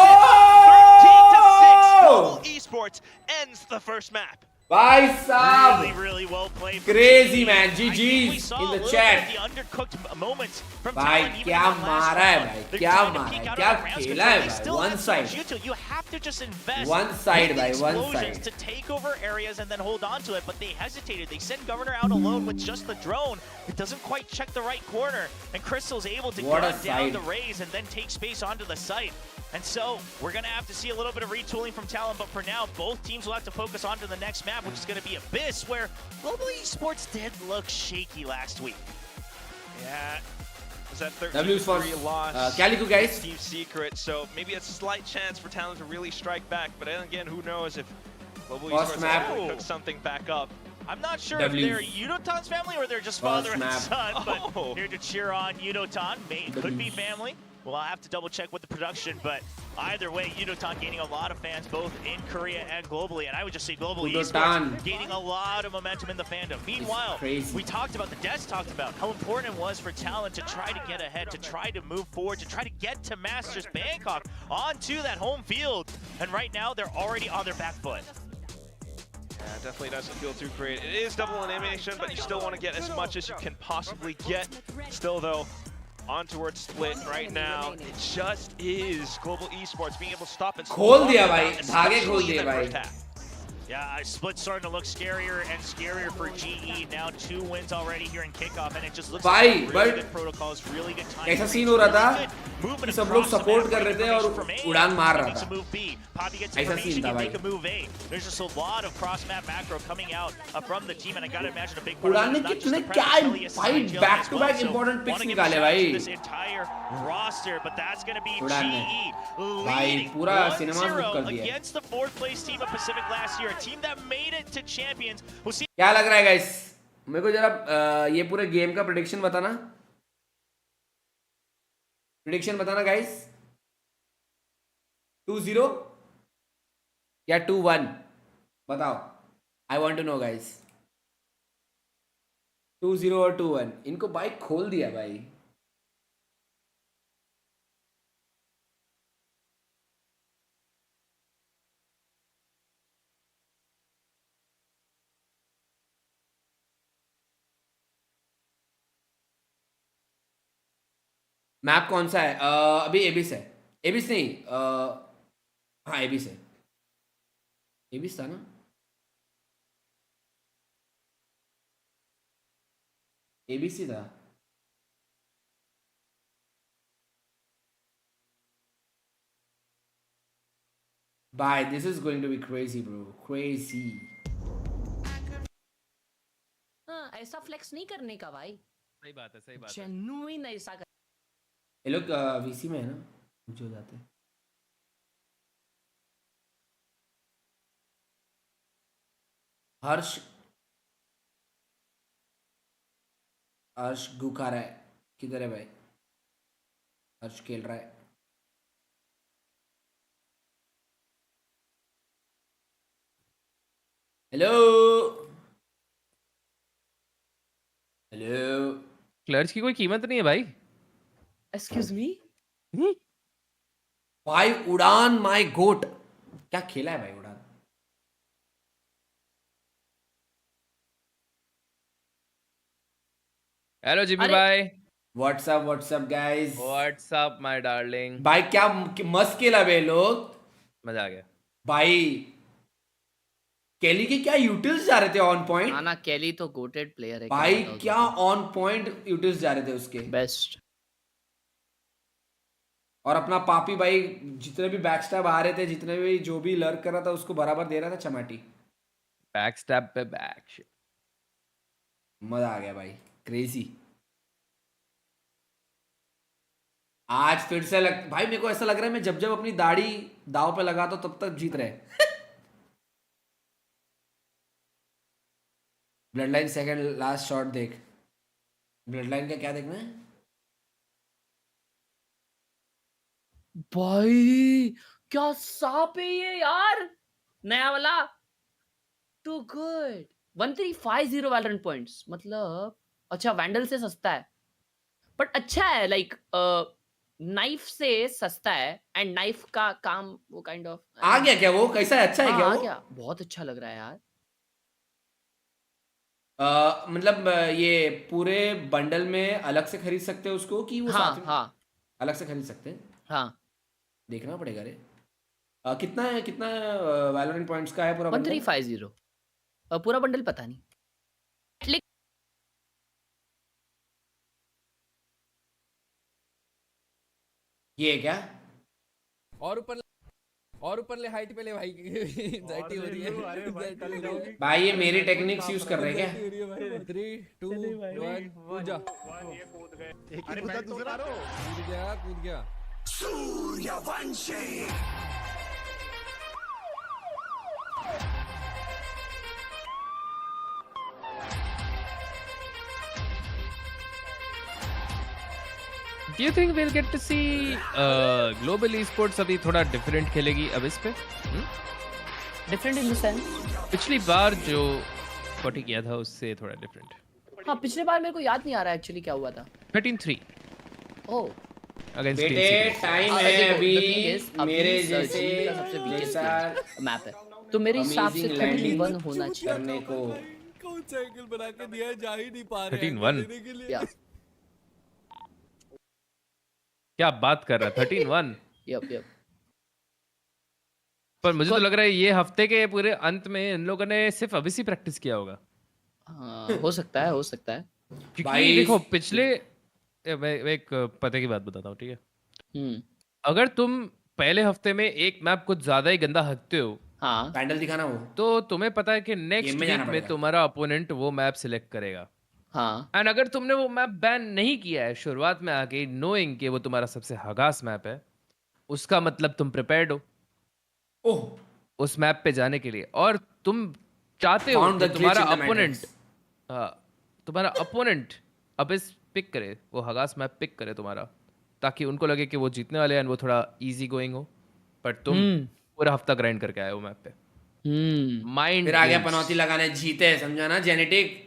13-6. Global Esports ends the first map. भाई साहब. Really, really well played. Crazy man. I think we GG's saw in a the little chat. bit of the undercooked moments from भाई Talon, even क्या in the last मारा है round. भाई. They're क्या trying to मारा peek है. out क्या of rounds खेला है control. They भाई. still One have so side. much utility. You have to just invest One side in the भाई. One explosions side. to take over areas and then hold on to it, but they hesitated. They sent Governor out alone with just the drone. It doesn't quite check the right corner, and Crystal's able to What a gun down side. the raise and then take space onto the site. And so, we're going to have to see a little bit of retooling from Talon, but for now, both teams will have to focus on to the next map, which is going to be Abyss, where Global Esports did look shaky last week. Yeah. Was that W's for 13-3 loss? Calico guys. Team Secret, so maybe a slight chance for Talon to really strike back, but then again, who knows if Global First Esports map. actually cook something back up. I'm not sure W's. if they're Udotan's family or they're just father and map. son, but Oh. here to cheer on Udotan. Could be W's. family. Well, I'll have to double check with the production, but either way, Yudotan gaining a lot of fans both in Korea and globally, and I would just say global esports gaining a lot of momentum in the fandom. Meanwhile, we talked about, the devs talked about how important it was for Talon to try to get ahead, to try to move forward, to try to get to Masters Bangkok onto that home field, and right now they're already on their back foot. Yeah, definitely doesn't feel too great. It is double elimination, but you still want to get as much as you can possibly get. Still though, on towards split right now. It just is global esports being able to stop and खोल दिया भाई, धागे खोल दिए भाई. Yeah, split starting to look scarier and scarier for GE. Now 2 wins already here in kickoff, and it just looks like really good protocols, really good time. ऐसा scene हो रहा था कि सब लोग सपोर्ट कर रहे थे और उड़ान मार रहा था. ऐसा सीन था भाई. There's just a lot of cross map macro coming out from the team, and I gotta imagine a big part उड़ान ने कितने क्या fight back to back important picks निकाले भाई. This entire roster, but that's gonna be उड़ान ने भाई पूरा सिनेमा बुक कर दिया against the 4th place team of Pacific last year, a team that made it to champions. We'll see. क्या लग रहा है गाइस? मेरे को जरा ये पूरे गेम का प्रेडिक्शन बताना. प्रेडिक्शन बताना गाइस. 2-0 या 2-1 बताओ. I want to know guys. 2-0 और 2-1. इनको बाइक खोल दिया भाई. मैप कौन सा है? अभी एबिस है. एबिस नहीं, हाँ एबिस है. एबिस था ना. एबिस ही था. Bye. This is going to be crazy, bro. Crazy. हाँ, ऐसा फ्लेक्स नहीं करने का भाई. सही बात है. जेन्युइन ऐसा. ये लोग वीसी में है ना, कुछ हो जाते हैं. हर्ष गुखा रहा है. किधर है भाई? हर्ष खेल रहा है. Hello hello. क्लर्च की कोई कीमत नहीं है भाई. Excuse me? भाई उड़ान माय गोट. क्या खेला है भाई उड़ान. हेलो जीबी भाई. WhatsApp guys. WhatsApp my darling. भाई क्या मस्त खेला बे लोग. मजा आ गया भाई. केली के क्या यूटिल्स जा रहे थे ऑन पॉइंट. ना केली तो गोटेड प्लेयर है भाई. क्या ऑन पॉइंट यूटिल्स जा रहे थे उसके. बेस्ट. और अपना पापी भाई जितने भी बैकस्टैब आ रहे थे, जितने भी जो भी लर्क कर रहा था उसको बराबर दे रहा था चमाटी. बैकस्टैब पे बैक. मजा आ गया भाई. क्रेजी. आज फिर से भाई मेरे को ऐसा लग रहा है मैं जब अपनी दाढ़ी दाव पे लगाता तब तक जीत रहे. Blood line second last shot देख. ब्लड लाइन का क्या देखना है भाई. क्या सांप है ये यार. नया वाला. Too good. 1350 Valorant points. मतलब अच्छा वैंडल से सस्ता है बट अच्छा है. लाइक नाइफ से सस्ता है एंड नाइफ का काम वो काइंड ऑफ आ गया क्या. वो कैसा है? अच्छा है क्या? आ वो गया. बहुत अच्छा लग रहा है यार. मतलब ये पूरे बंडल में अलग से खरीद सकते हैं उसको कि वो साथ में अलग से खरीद सकते हैं. हाँ देखना पड़ेगा रे. कितना वैलोरेंट पॉइंट्स का है पूरा 1350. पूरा बंडल पता नहीं. ये क्या? और ऊपर ले हाइट पे ले भाई. एंजाइटी हो रही है भाई. ये मेरी टेक्निक्स यूज कर रहे हैं क्या? 3 2 1 कूद जा. अरे मैं दूसरा कूद गया. Suryavanshi. Do you think we'll get to see global esports अभी थोड़ा डिफरेंट खेलेगी अब इस पे? डिफरेंट इन द सेंस, पिछली बार जो 40 किया था उससे थोड़ा डिफरेंट. हाँ पिछले बार मेरे को याद नहीं आ रहा एक्चुअली क्या हुआ था. 13-3 ओह अगेंस्ट बेटे टाइम है अभी मेरे जैसे सबसे जैसा मैप है, तो मेरे हिसाब से 31 होना चाहिए करने को. कौन सा एंगल बना के दिया है, जा ही नहीं पा रहे 13-1 या क्या बात कर रहा है 13-1. यप पर मुझे तो लग रहा है ये हफ्ते के पूरे अंत में इन लोगों ने सिर्फ अभी से प्रैक्टिस किया होगा. हाँ हो सकता है. क्योंकि देखो पिछले मैं एक पते की बात बताता हूँ, ठीक है. अगर तुम पहले हफ्ते में एक मैप कुछ ज्यादा ही गंदा हकते हो, हाँ पैंडल दिखाना वो, तो तुम्हें पता है कि नेक्स्ट में जाना वीक में पड़ेगा. तुम्हारा अपोनेंट वो मैप सिलेक्ट करेगा. हाँ एंड अगर तुमने वो मैप बैन नहीं किया है शुरुआत में आके, नोइंग कि वो तुम्हारा सबसे हगास मैप है, उसका मतलब तुम प्रिपेयर्ड हो ओह उस मैप पे जाने के लिए, और तुम चाहते हो Found कि the तुम्हारा glitch in the opponent matrix. तुम्हारा अपोनेंट अब इस पिक करे, वो हगास मैप पिक करे तुम्हारा, ताकि उनको लगे कि वो जीतने वाले हैं, वो थोड़ा इजी गोइंग हो. पर तुम पूरा हफ्ता ग्राइंड करके आए हो मैप पे. माइंड फिर आगे पनौती लगाने जीते, समझा ना जेनेटिक.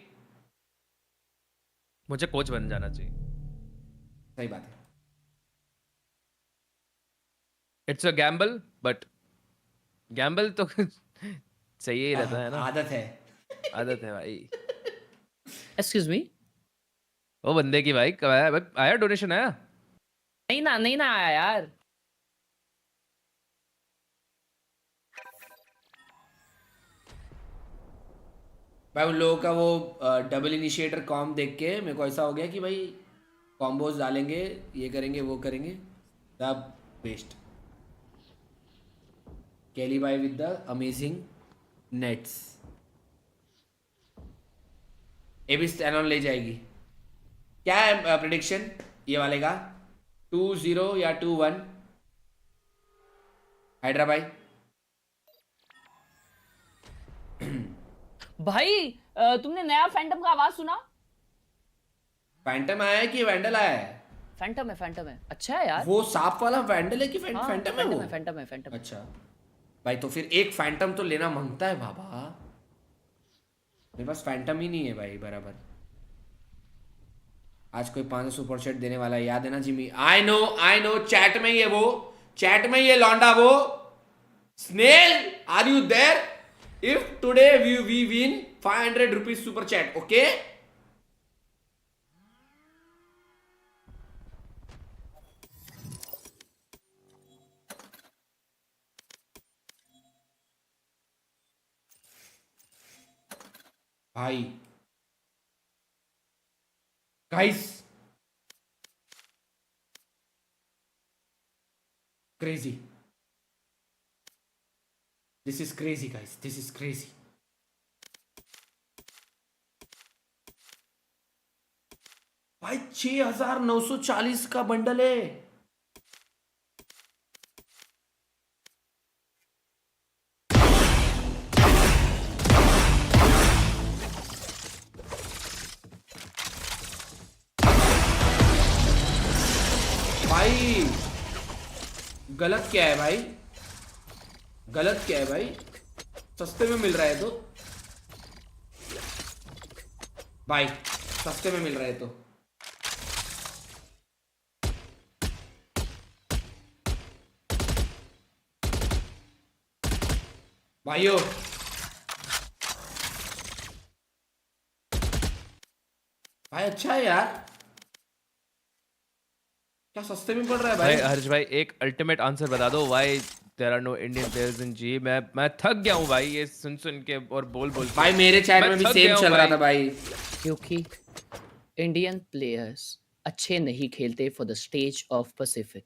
मुझे कोच बन जाना चाहिए. सही बात है. It's a gamble, but Gamble तो सही ही रहता है ना. आदत है भाई. एक्सक्यूज मी, वो बंदे की भाई कब आया डोनेशन आया? नहीं ना आया यार. भाई उन लोगों का वो डबल इनिशिएटर कॉम देख के मेरे को ऐसा हो गया कि भाई कॉम्बोज डालेंगे, ये करेंगे वो करेंगे, सब वेस्ट. केली भाई विद द अमेजिंग नेट्स. ये भी टैलोन ले जाएगी. क्या है प्रेडिक्शन ये वाले का? 2-0 या 2-1 हैदराबाद. भाई तुमने नया फैंटम का आवाज सुना? फैंटम आया है कि वैंडल आया है? फैंटम है. अच्छा है यार. वो सांप वाला वैंडल है कि फैंटम है वो? फैंटम है. अच्छा भाई, तो फिर एक फैंटम तो लेना मांगता है बाबा. मेरे पास फैंटम ही नहीं है भाई बराबर. आज कोई 500 सुपर चैट देने वाला है, याद है ना जिमी? आई नो चैट में ये लौंडा वो Snail, are you there? If today we win 500 rupees super chat, okay? भाई guys, crazy. This is crazy guys, this is crazy. भाई 6940 का बंडल है. भाई गलत क्या है भाई? गलत क्या है भाई? सस्ते में मिल रहा है तो भाई, सस्ते में मिल रहा है तो भाइयों, भाई अच्छा है यार, क्या सस्ते में पड़ रहा है भाई? हर्ष भाई एक अल्टीमेट आंसर बता दो, why there are no Indian players in G. मैं थक गया हूँ भाई ये सुन के और बोल के. भाई मेरे चैट में भी सेम चल रहा था भाई. क्योंकि इंडियन प्लेयर्स अच्छे नहीं खेलते for the stage of Pacific.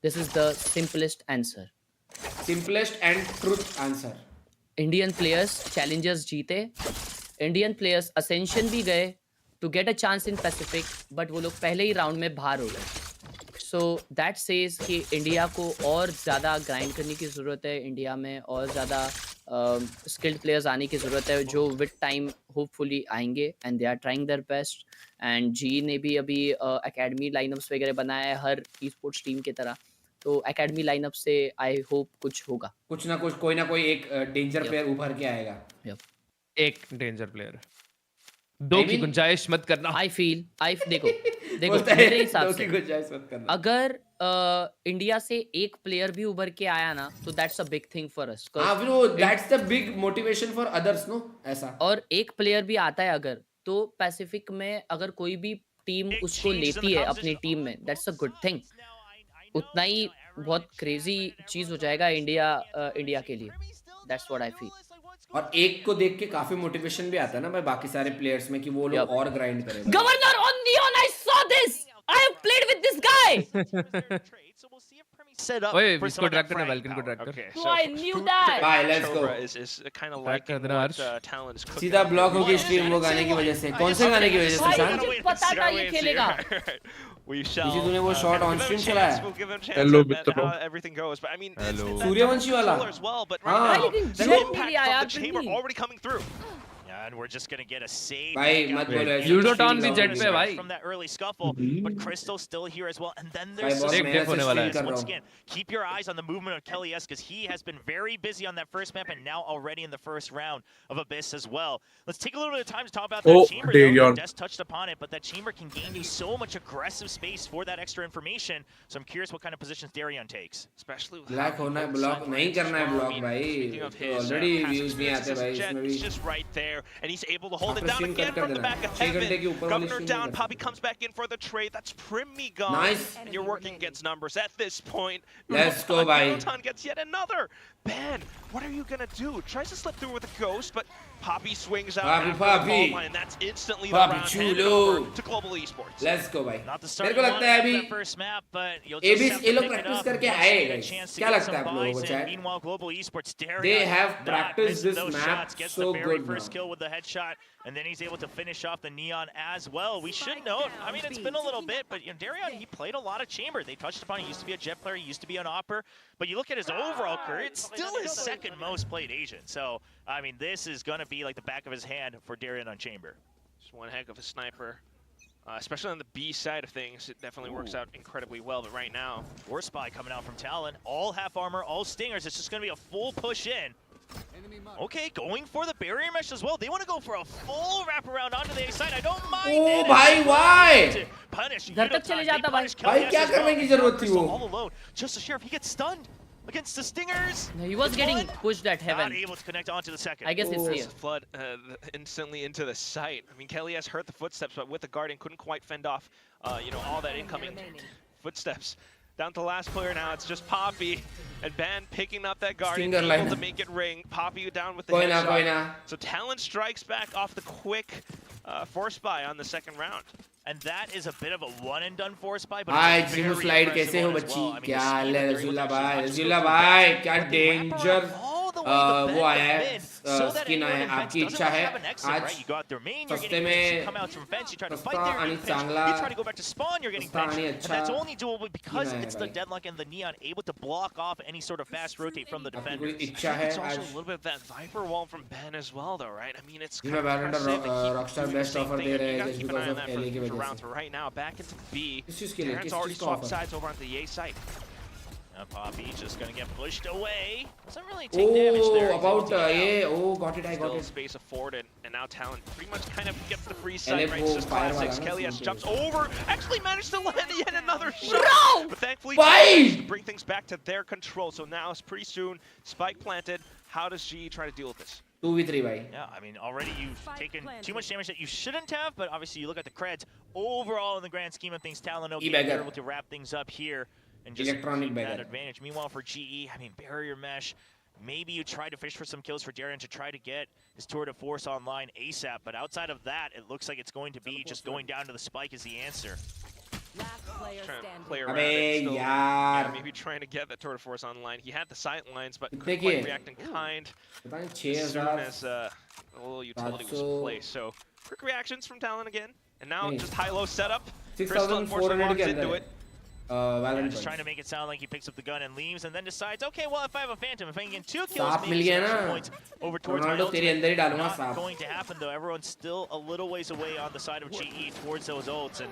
This is the simplest answer, simplest and truth answer. Indian players challengers जीते, इंडियन प्लेयर्स असेंशन भी गए to get a chance in Pacific, but वो लोग पहले ही राउंड में बाहर हो गए. सो दैट सेज कि इंडिया को और ज़्यादा ग्राइंड करने की ज़रूरत है, इंडिया में और ज़्यादा स्किल्ड प्लेयर्स आने की ज़रूरत है जो विद टाइम होपफुली आएंगे and they are trying their best. And G ने भी अभी एकेडमी लाइनअप्स वगैरह बनाया है हर ई स्पोर्ट्स टीम की तरह. तो एकेडमी लाइनअप से आई होप कुछ होगा, कुछ ना कुछ, कोई ना कोई एक डेंजर प्लेयर उभर के आएगा. एक डेंजर प्लेयर, दो की गुंजाइश मत करना. आई फील देखो मेरे हिसाब से गुंजाइश मत करना. अगर इंडिया से एक प्लेयर भी उभर के आया ना तो that's a big thing for us. हाँ bro, that's the big motivation for others, no ऐसा. और एक प्लेयर भी आता है अगर, तो पैसिफिक में अगर कोई भी टीम उसको लेती है अपनी टीम में, दैट्स अ गुड थिंग. उतना ही बहुत क्रेजी चीज हो जाएगा इंडिया के लिए. That's what I feel. और एक को देख के काफी मोटिवेशन भी आता है ना भाई बाकी सारे प्लेयर्स में कि वो लोग और ग्राइंड करें. Governor on neon, I saw this, I have played with this guy. Set up ओए for इसको some of ड्रैग that करना, frag वेल्कन को ड्रैग power. कर. Okay, So so I knew that. Bye, let's go. Cobra is kind of Back liking कर देना, what Harsh. Talon is cooking. सीधा block होगी stream वो गाने की वजह से. कौन से गाने की वजह से भाई शान? मुझे पता था ये खेलेगा. We shall. किसी तूने वो शॉट ऑन स्ट्रीम चलाया? We'll give him a chance Hello, to bet मित्रों. how everything goes. But I mean, Hello. it's Suryavanshi वाला. controller as well, but हाँ. right now, लेकिन the जेट impact नहीं लिया from यार the chamber बिल्कुल. already coming through. Yeah, and we're just gonna get a save. भाई back मत out बोलो there. ऐसे. यूडोटॉन भी जेट पे है भाई. From that early scuffle, but Crystal's still here as well. And then भाई there's बहुत देख मेहनत से होने वाला स्ट्रीम है. कर रहा once हूँ. again, keep your eyes on the movement of Kelly S because he has been very busy on that first map and now already in the first round of Abyss as well. Let's take a little bit of time to talk about that chamber. Though. Des touched upon it, but that chamber can gain you so much aggressive space for that extra information. So I'm curious what kind of positions Darion takes. Especially with black होना है, block नहीं करना है. Block भाई already views नहीं आते भाई इसमें भी. He's just right there, and he's able to hold it After down stream again कर from the देना. back of 6 घंटे के heaven. ऊपर वाली Governor stream down, नहीं Poppy comes back in for the trade. That's Primmy gone. Nice. And you're working against numbers at this point. Let's go, bhai. Yudotan gets yet another. Ben, what are you gonna do? Tries to slip through with a ghost, but Poppy swings out Poppy, after the Poppy. ball line. That's instantly Poppy, the round chulo. handed over to Global Esports. Let's go भाई. Not the मेरे start को you लगता है wanted अभी for that first map, but you'll ये just भी have ये to लोग pick it practice up करके once you आए get a guys. chance to क्या get लगता है some आप लोगों को buys in. chat? Meanwhile, Global Esports, Darion They have not practiced missing this those map shots, gets so the very good first now. kill with the headshot, and then he's able to finish off the Neon as well. We should note, I mean, it's been a little bit, but you know, Darion, he played a lot of Chamber. They touched upon, he used to be a Jet player, he used to be an Opper, but you look at his overall career, it's still his second most played agent. So, I mean, this is going to be like the back of his hand for Darion on Chamber. Just one heck of a sniper. Especially on the B side of things, it definitely works out incredibly well. But right now, War Spy coming out from Talon, all half armor, all stingers. It's just going to be a full push in. Okay, going for the barrier mesh as well. They want to go for a full wraparound onto the A side. I don't mind Oh, it. bhai, why? Punish. घर तक चले जाता भाई. भाई क्या करने की जरूरत थी वो? All alone. Just the sheriff, he gets stunned against the stingers. He was It's getting one. pushed at heaven. Not able to connect onto the second. I guess it's Oh. here. flood instantly into the site. I mean, Kelly has heard the footsteps, but with the Guardian, couldn't quite fend off, you know, all that incoming footsteps. Down to the last player now, it's just Poppy and Ban picking up that Guardian, Stinger able line. to make it ring. Poppy down with the कोई ना कोई headshot. ना. So Talon strikes back off the quick force buy on the second round. And that is a bit of a one and done force buy, but भाई it's a जिमू very slide aggressive कैसे हो one as बच्ची? well. I mean, क्या the hall speed है that they're रसूला able to भाई? actually रसूला just go भाई through क्या but the danger wraparound all the way to the वो bed आया of है. mid, so that skin anyone आया in है. fence आपकी doesn't इच्छा really है have an exit, आज right? You go out there main, you're सस्ते getting pinched, you में come out from fence, you try to सस्ता fight there, you're आणि getting pinched, चांगला you try to go back to spawn, you're getting सस्ता pinched, आणि and अच्छा that's only doable because नहीं it's है the भाई. deadlock and the Neon able to block off any sort of fast rotate from the आपकी कोई defenders. इच्छा है It's also आज? a little bit of that Viper wall from Ben as well, though, right? I mean, it's ji kind मैं of Valorant impressive to keep Rockstar doing the best same offer thing, they and रहे you हैं gotta just keep an eye because on of that LA की for वजह rounds. से. But right now, back into B. किस चीज़ के लिए? Darren's किस already चीज़ का swapped offer? sides over onto the A site. Now Poppy just gonna get pushed away. Doesn't really take damage there. Oh, He's able about to get out. ये oh got it, I got Still it. space afforded, and now Talon pretty much kind of gets the free LA side right. वो Just fire classics. वाला ना, Kelly S सुन के. jumps over, actually managed to land yet another shot. Bro! But thankfully, Bye! managed to bring things back to their control. So now it's pretty soon. Spike planted. How does G try to deal with this? 2v3 भाई. Yeah, I mean, already you've taken too much damage that you shouldn't have, but obviously you look at the creds. Overall, in the grand scheme of things, Talon okay, E-bagger. they're able to wrap things up here and just Electronic keep that bagger. advantage. Meanwhile, for GE, I mean, barrier mesh. Maybe you try to fish for some kills for Darion to try to get his tour de force online ASAP, but outside of that, it looks like it's going to be just going down to the spike is the answer. Trying to play around अबे it. Still, यार. yeah, maybe trying to get that tour de force online. He had the sight lines, but कितने couldn't की quite है? react in kind. पता नहीं As soon 6000. as a little utility was 700. placed. So quick reactions from Talon again, and now नहीं. just high-low setup. 6400 के into अंदर it. Valorant just trying to points. make it sound like he picks up the gun and leaves, and then decides, okay, well, if I have a Phantom, if I can get 2 kills, सांप maybe मिल गया some extra ना? points over towards my Ronaldo तेरे ultimate. अंदर ही डालूंगा Not सांप. going to happen, though. Everyone's still a little ways away on the side of GE towards those ults, and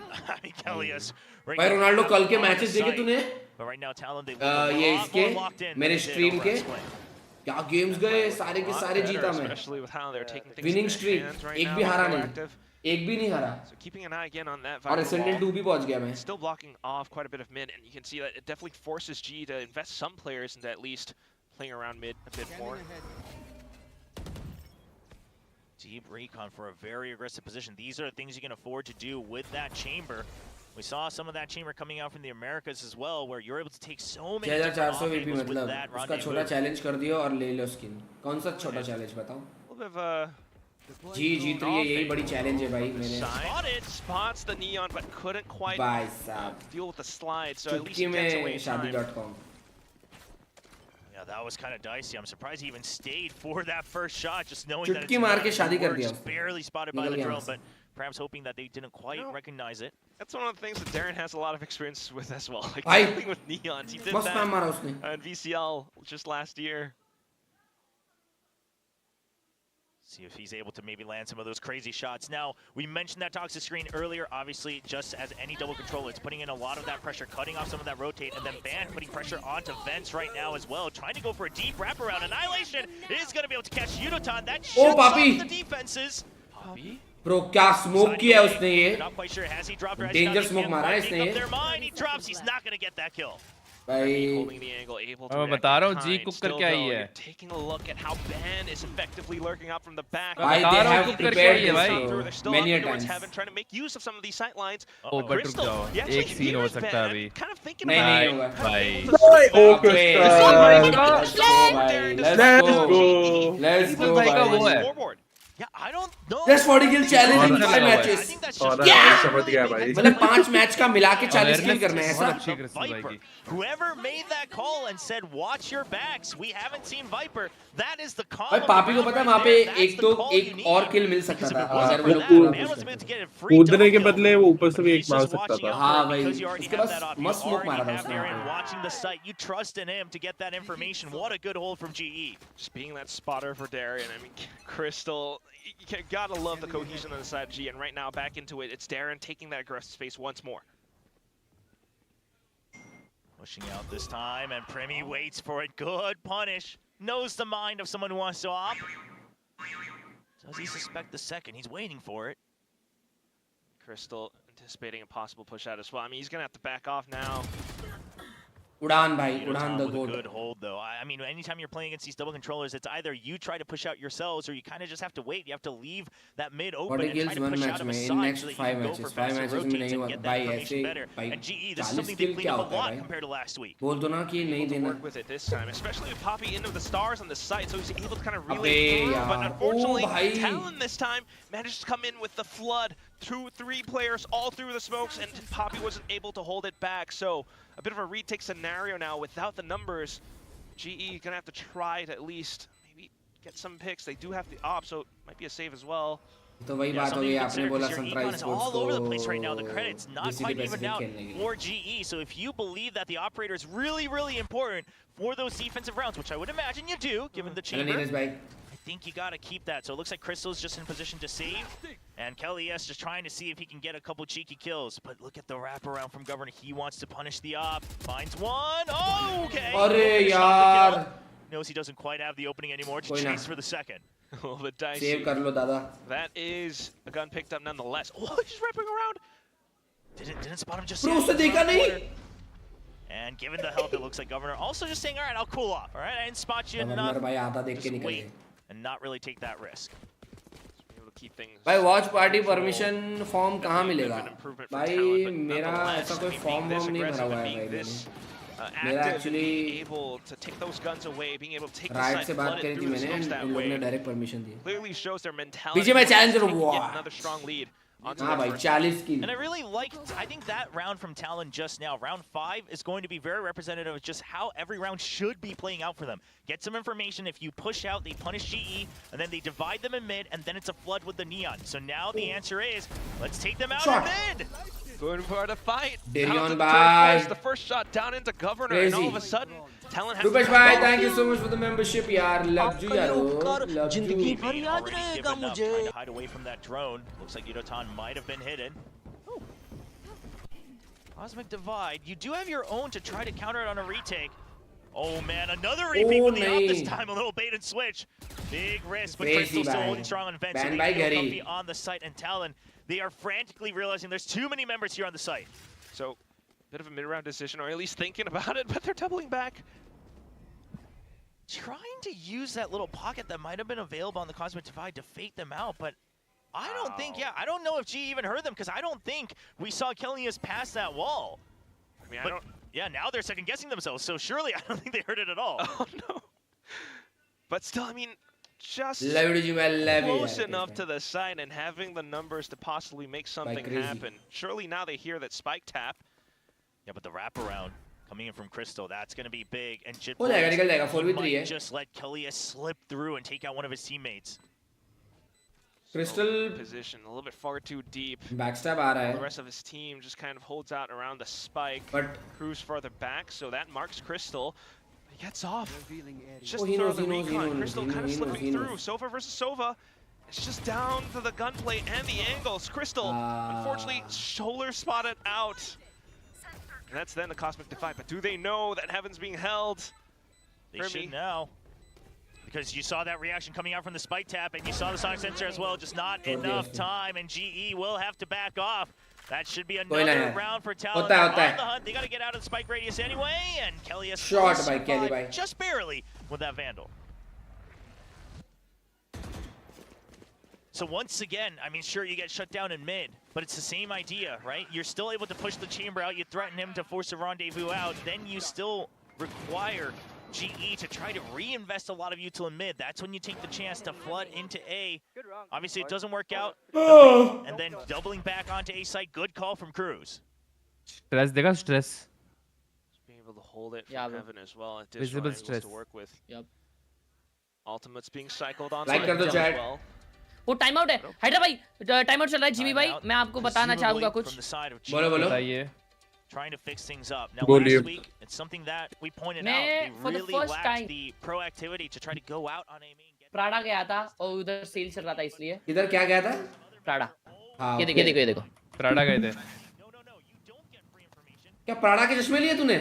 Kelly's right भाई now Ronaldo कल के on the matches देखे site. तूने? But right now, Talon, they look a ये lot more इसके locked in मेरे than they did stream over के at Split. क्या गेम्स गए सारे के सारे जीता मैं. Especially with how they're taking things winning in their streak hands right एक now, भी हारा proactive. नहीं. एक भी नहीं हारा. So keeping an eye again on that और Viper Ascendant wall. 2 भी पहुंच गया मैं. Still blocking off quite a bit of mid, and you can see that it definitely forces G to invest some players into at least playing around mid a bit more. Deep recon for a very aggressive position. These are the things you can afford to do with that chamber. We saw some of that chamber coming out from the Americas as well, where you're able to take so many different 6400 off VP angles with मतलब that उसका rendezvous. छोटा challenge कर दियो और ले लो skin. कौन सा छोटा चैलेंज बताओ? A little bit of a जी जीत रही है यही बड़ी चैलेंज है भाई मेरे. spotted, spots the neon, but couldn't quite भाई साहब. deal with the slide, so at least चुटकी he gets away में in time. शादी.com. Yeah, that was kind of dicey. I'm surprised he even stayed for that first shot, just knowing that चुटकी it's मार not के शादी कर works, दिया उसने. barely spotted by निकल the गया drone, वहाँ से. but perhaps hoping that they didn't quite recognize it. That's one of the things that Darren has a lot of experience with as well. Like भाई, dealing with neons. He did मस्त that spam मारा उसने. in VCL just last year. See if he's able to maybe land some of those crazy shots. Now, we mentioned that toxic screen earlier. Obviously, just as any double controller, it's putting in a lot of that pressure, cutting off some of that rotate, and then Ban putting pressure onto Vents right now as well, trying to go for a deep wraparound. Annihilation is going to be able to catch Yudotan. That shuts off the defenses. Bro क्या smoke किया उसने ये. Not quite sure. Has he dropped or has Danger he not? smoke मारा है इसने Making ये. up their mind. He drops. He's not going to get that kill. भाई Holding the angle, able to मैं react बता रहा in हूँ जी kind. Cook Still करके आई though, है. you're taking a look at how Ban is effectively lurking out from the back. भाई बता they रहा हूँ have कुक करके prepared आई है this भाई. bro. They're still many up a towards times. heaven, trying to make use of some of these sight lines. Oh but रुक Crystal, जाओ. he actually एक सीन हो hears सकता है Ban, अभी. kind of thinking नहीं about नहीं it. होगा. भाई. Let's go. Let's go भाई का वो भाई. है. Scoreboard. Yeah, I don't know. That's 40 kill challenge in 5 I matches. think that's just समझ गया भाई. मतलब 5 मैच का मिला के 40 किल Awareness करना है बहुत ऐसा. अच्छी क्रिस्टल भाई Viper. की. Whoever made that call and said, "Watch your backs," we haven't seen Viper. That is the call. भाई of the पापी को round पता है right वहाँ पे there. That's एक the तो call you एक need. और किल मिल सकता Because if था it wasn't अगर for वो लोग that, पूरा man push was meant to करते. get a free कूदने के double बदले kill. वो ऊपर से भी He's एक मार just सकता watching था. out हाँ for it भाई, because you already उसके have pass that up. You मस्त smoke मारा already था have उसने Darren वहाँ पे. watching the site. You trust in him to get that information. What a good hold from GE. Just being that spotter for Darren. I mean, Crystal, you gotta love the cohesion on the side of G. And right now, back into it, it's Darren taking that aggressive space once more. Pushing out this time, and Premi waits for it. Good punish. Knows the mind of someone who wants to op. Does he suspect the second? He's waiting for it. Crystal anticipating a possible push out as well. I mean, he's gonna have to back off now. उड़ान भाई, Yudotan उड़ान the with a goat. good hold though. I mean, anytime you're playing against these double controllers, it's either you try to push out yourselves or you kind of just have to wait. You have to leave that mid open 40 and try kills to one push match out of a में in side next so that you 5 can go matches. for 5 faster matches में rotates नहीं and हुआ get that भाई information ऐसे better. भाई. And GE, this is 40 something kill they've cleaned क्या up a होता है lot भाई? compared to last week. बोल दो ना कि नहीं Able to देना. work with it this time, especially with Poppy into the stars on the site, so he's able to kind of अबे relay through. But यार. unfortunately, ओ भाई. Talon this time managed to come in with the flood. 2-3 players all through the smokes, and Poppy wasn't able to hold it back. So a bit of a retake scenario now without the numbers. GE gonna have to try to at least maybe get some picks. They do have the op, so it might be a save as well. तो वही Yeah, बात हो something गई to आपने consider बोला because your sunrise econ is sports all को over the place right now. The credit's not VCT quite even Pacific out खेलने के लिए. for GE. So if you believe that the operator is really, really important for those defensive rounds, which I would imagine you do, given the hello chamber, Neeraj भाई. I think you got to keep that. So it looks like Crystal's just in position to save. And Kelly S just trying to see if he can get a couple cheeky kills. But look at the wraparound from Governor. He wants to punish the op. Finds one. Oh, okay. अरे Finish off the यार. kill. Knows he doesn't quite have the opening anymore to कोई ना. chase for the second. A little bit dicey. Save कर लो दादा. That is a gun picked up nonetheless. Oh, he's wrapping around. Didn't spot him just Bro, yet. उसने देखा नहीं. And given the health, it looks like Governor also just saying, all right, I'll cool off. All right, I didn't spot you enough. Governor भाई आधा देख के Just निकल wait गए. and not really take that risk. Be able to keep things भाई watch party control. Permission form कहाँ मिलेगा? An improvement for भाई Talon, but मेरा nonetheless, ऐसा I कोई mean, form being this warm नहीं भरा aggressive हुआ and है being भाई this, मैंने. active मेरा and actually being able to take those guns away, being able to take the right site, से बात flood करी it थी through the मैंने smokes इन that लोगों ने way, direct permission the. clearly shows their mentality. पीछे मैं of challenger taking हुआ. yet another strong lead onto हाँ their भाई first 40 kill. And I really liked, I think that round from Talon just now, round 5, is going to be very representative of just how every round should be playing out for them. Get some information. If you push out, they punish GE, and then they divide them in mid, and then it's a flood with the Neon. So now the answer is, let's take them out Shot. in mid! Going for the fight. Darion Down to the bye. turret force, the first shot down into Governor, and all Crazy. of a sudden, Talon has Rupesh to bhai, follow thank you through. so much for the membership यार. Love you यारो. Love you. Already given up, trying to hide away from that drone. Looks like Yudotan might have been hidden. Cosmic Divide, you do have your own to try to counter it on a retake. Oh man, another repeat with the up this time, a little bait and switch. Big risk, but Crystal still holding strong on defense. Ban by Gary. On the site, and Talon, they are frantically realizing there's too many members here on the site. So, bit of a mid-round decision, or at least thinking about it, but they're doubling back. Trying to use that little pocket that might have been available on the Cosmic Divide to fake them out, but I don't think, I don't know if G even heard them, because I don't think we saw Kellius pass that wall. I mean, But, yeah, now they're second-guessing themselves, so surely I don't think they heard it at all. Oh no. But still, I mean, just close enough to the side and having the numbers to possibly make something happen. Surely now they hear that spike tap. Yeah, but the wraparound coming in from Crystal, that's going to be big. And Jit हो जाएगा, निकल जाएगा, 4v3 might है. just let Kellius slip through and take out one of his teammates. Crystal position a little bit far too deep. backstab आ रहा The है. rest of his team just kind of holds out around the spike. But Cruz farther back, so that marks Crystal. He gets off. Just he throw knows, the he knows, he recon. knows, Crystal he kind of knows, slipping he through. knows. Sova versus Sova. It's just down to the gunplay and the angles. Crystal, unfortunately, shoulder spotted out. And that's then the Cosmic Divide. But do they know that Heaven's being held? They should now. Because you saw that reaction coming out from the spike tap, and you saw the sonic sensor as well, just not enough time, and GE will have to back off. That should be another round for Talon. On the hunt, they got to get out of the spike radius anyway, and Kellius Shot by Kelly bhai. just barely with that Vandal. So once again, I mean, sure, you get shut down in mid, but it's the same idea, right? You're still able to push the chamber out, you threaten him to force a rendezvous out, then you still require GE to try to reinvest a lot of util in mid. That's when you take the chance to flood into A. Obviously, it doesn't work out. And then doubling back onto A site. Good call from Cruz. Stress, देखा stress. Just being able to hold it from Yeah, Heaven as well. Visible stress. To work with. Yep. Ultimates being cycled on Like कर दो as chat. well. वो time out है हैदर भाई time out चल रहा है जीवी भाई मैं आपको बताना चाहूंगा कुछ From the side of बोलो बोलो. बताइए. trying to fix things up. Now last week, it's something that we pointed out. They for the really first lacked time- the proactivity to try to go out on a main. Prada गया था और उधर cell चल रहा था इसलिए इधर क्या गया था? प्राडा हाँ, ये देखो ये देखो ये देखो प्राडा गए थे. क्या प्राडा के चश्मे लिए तूने?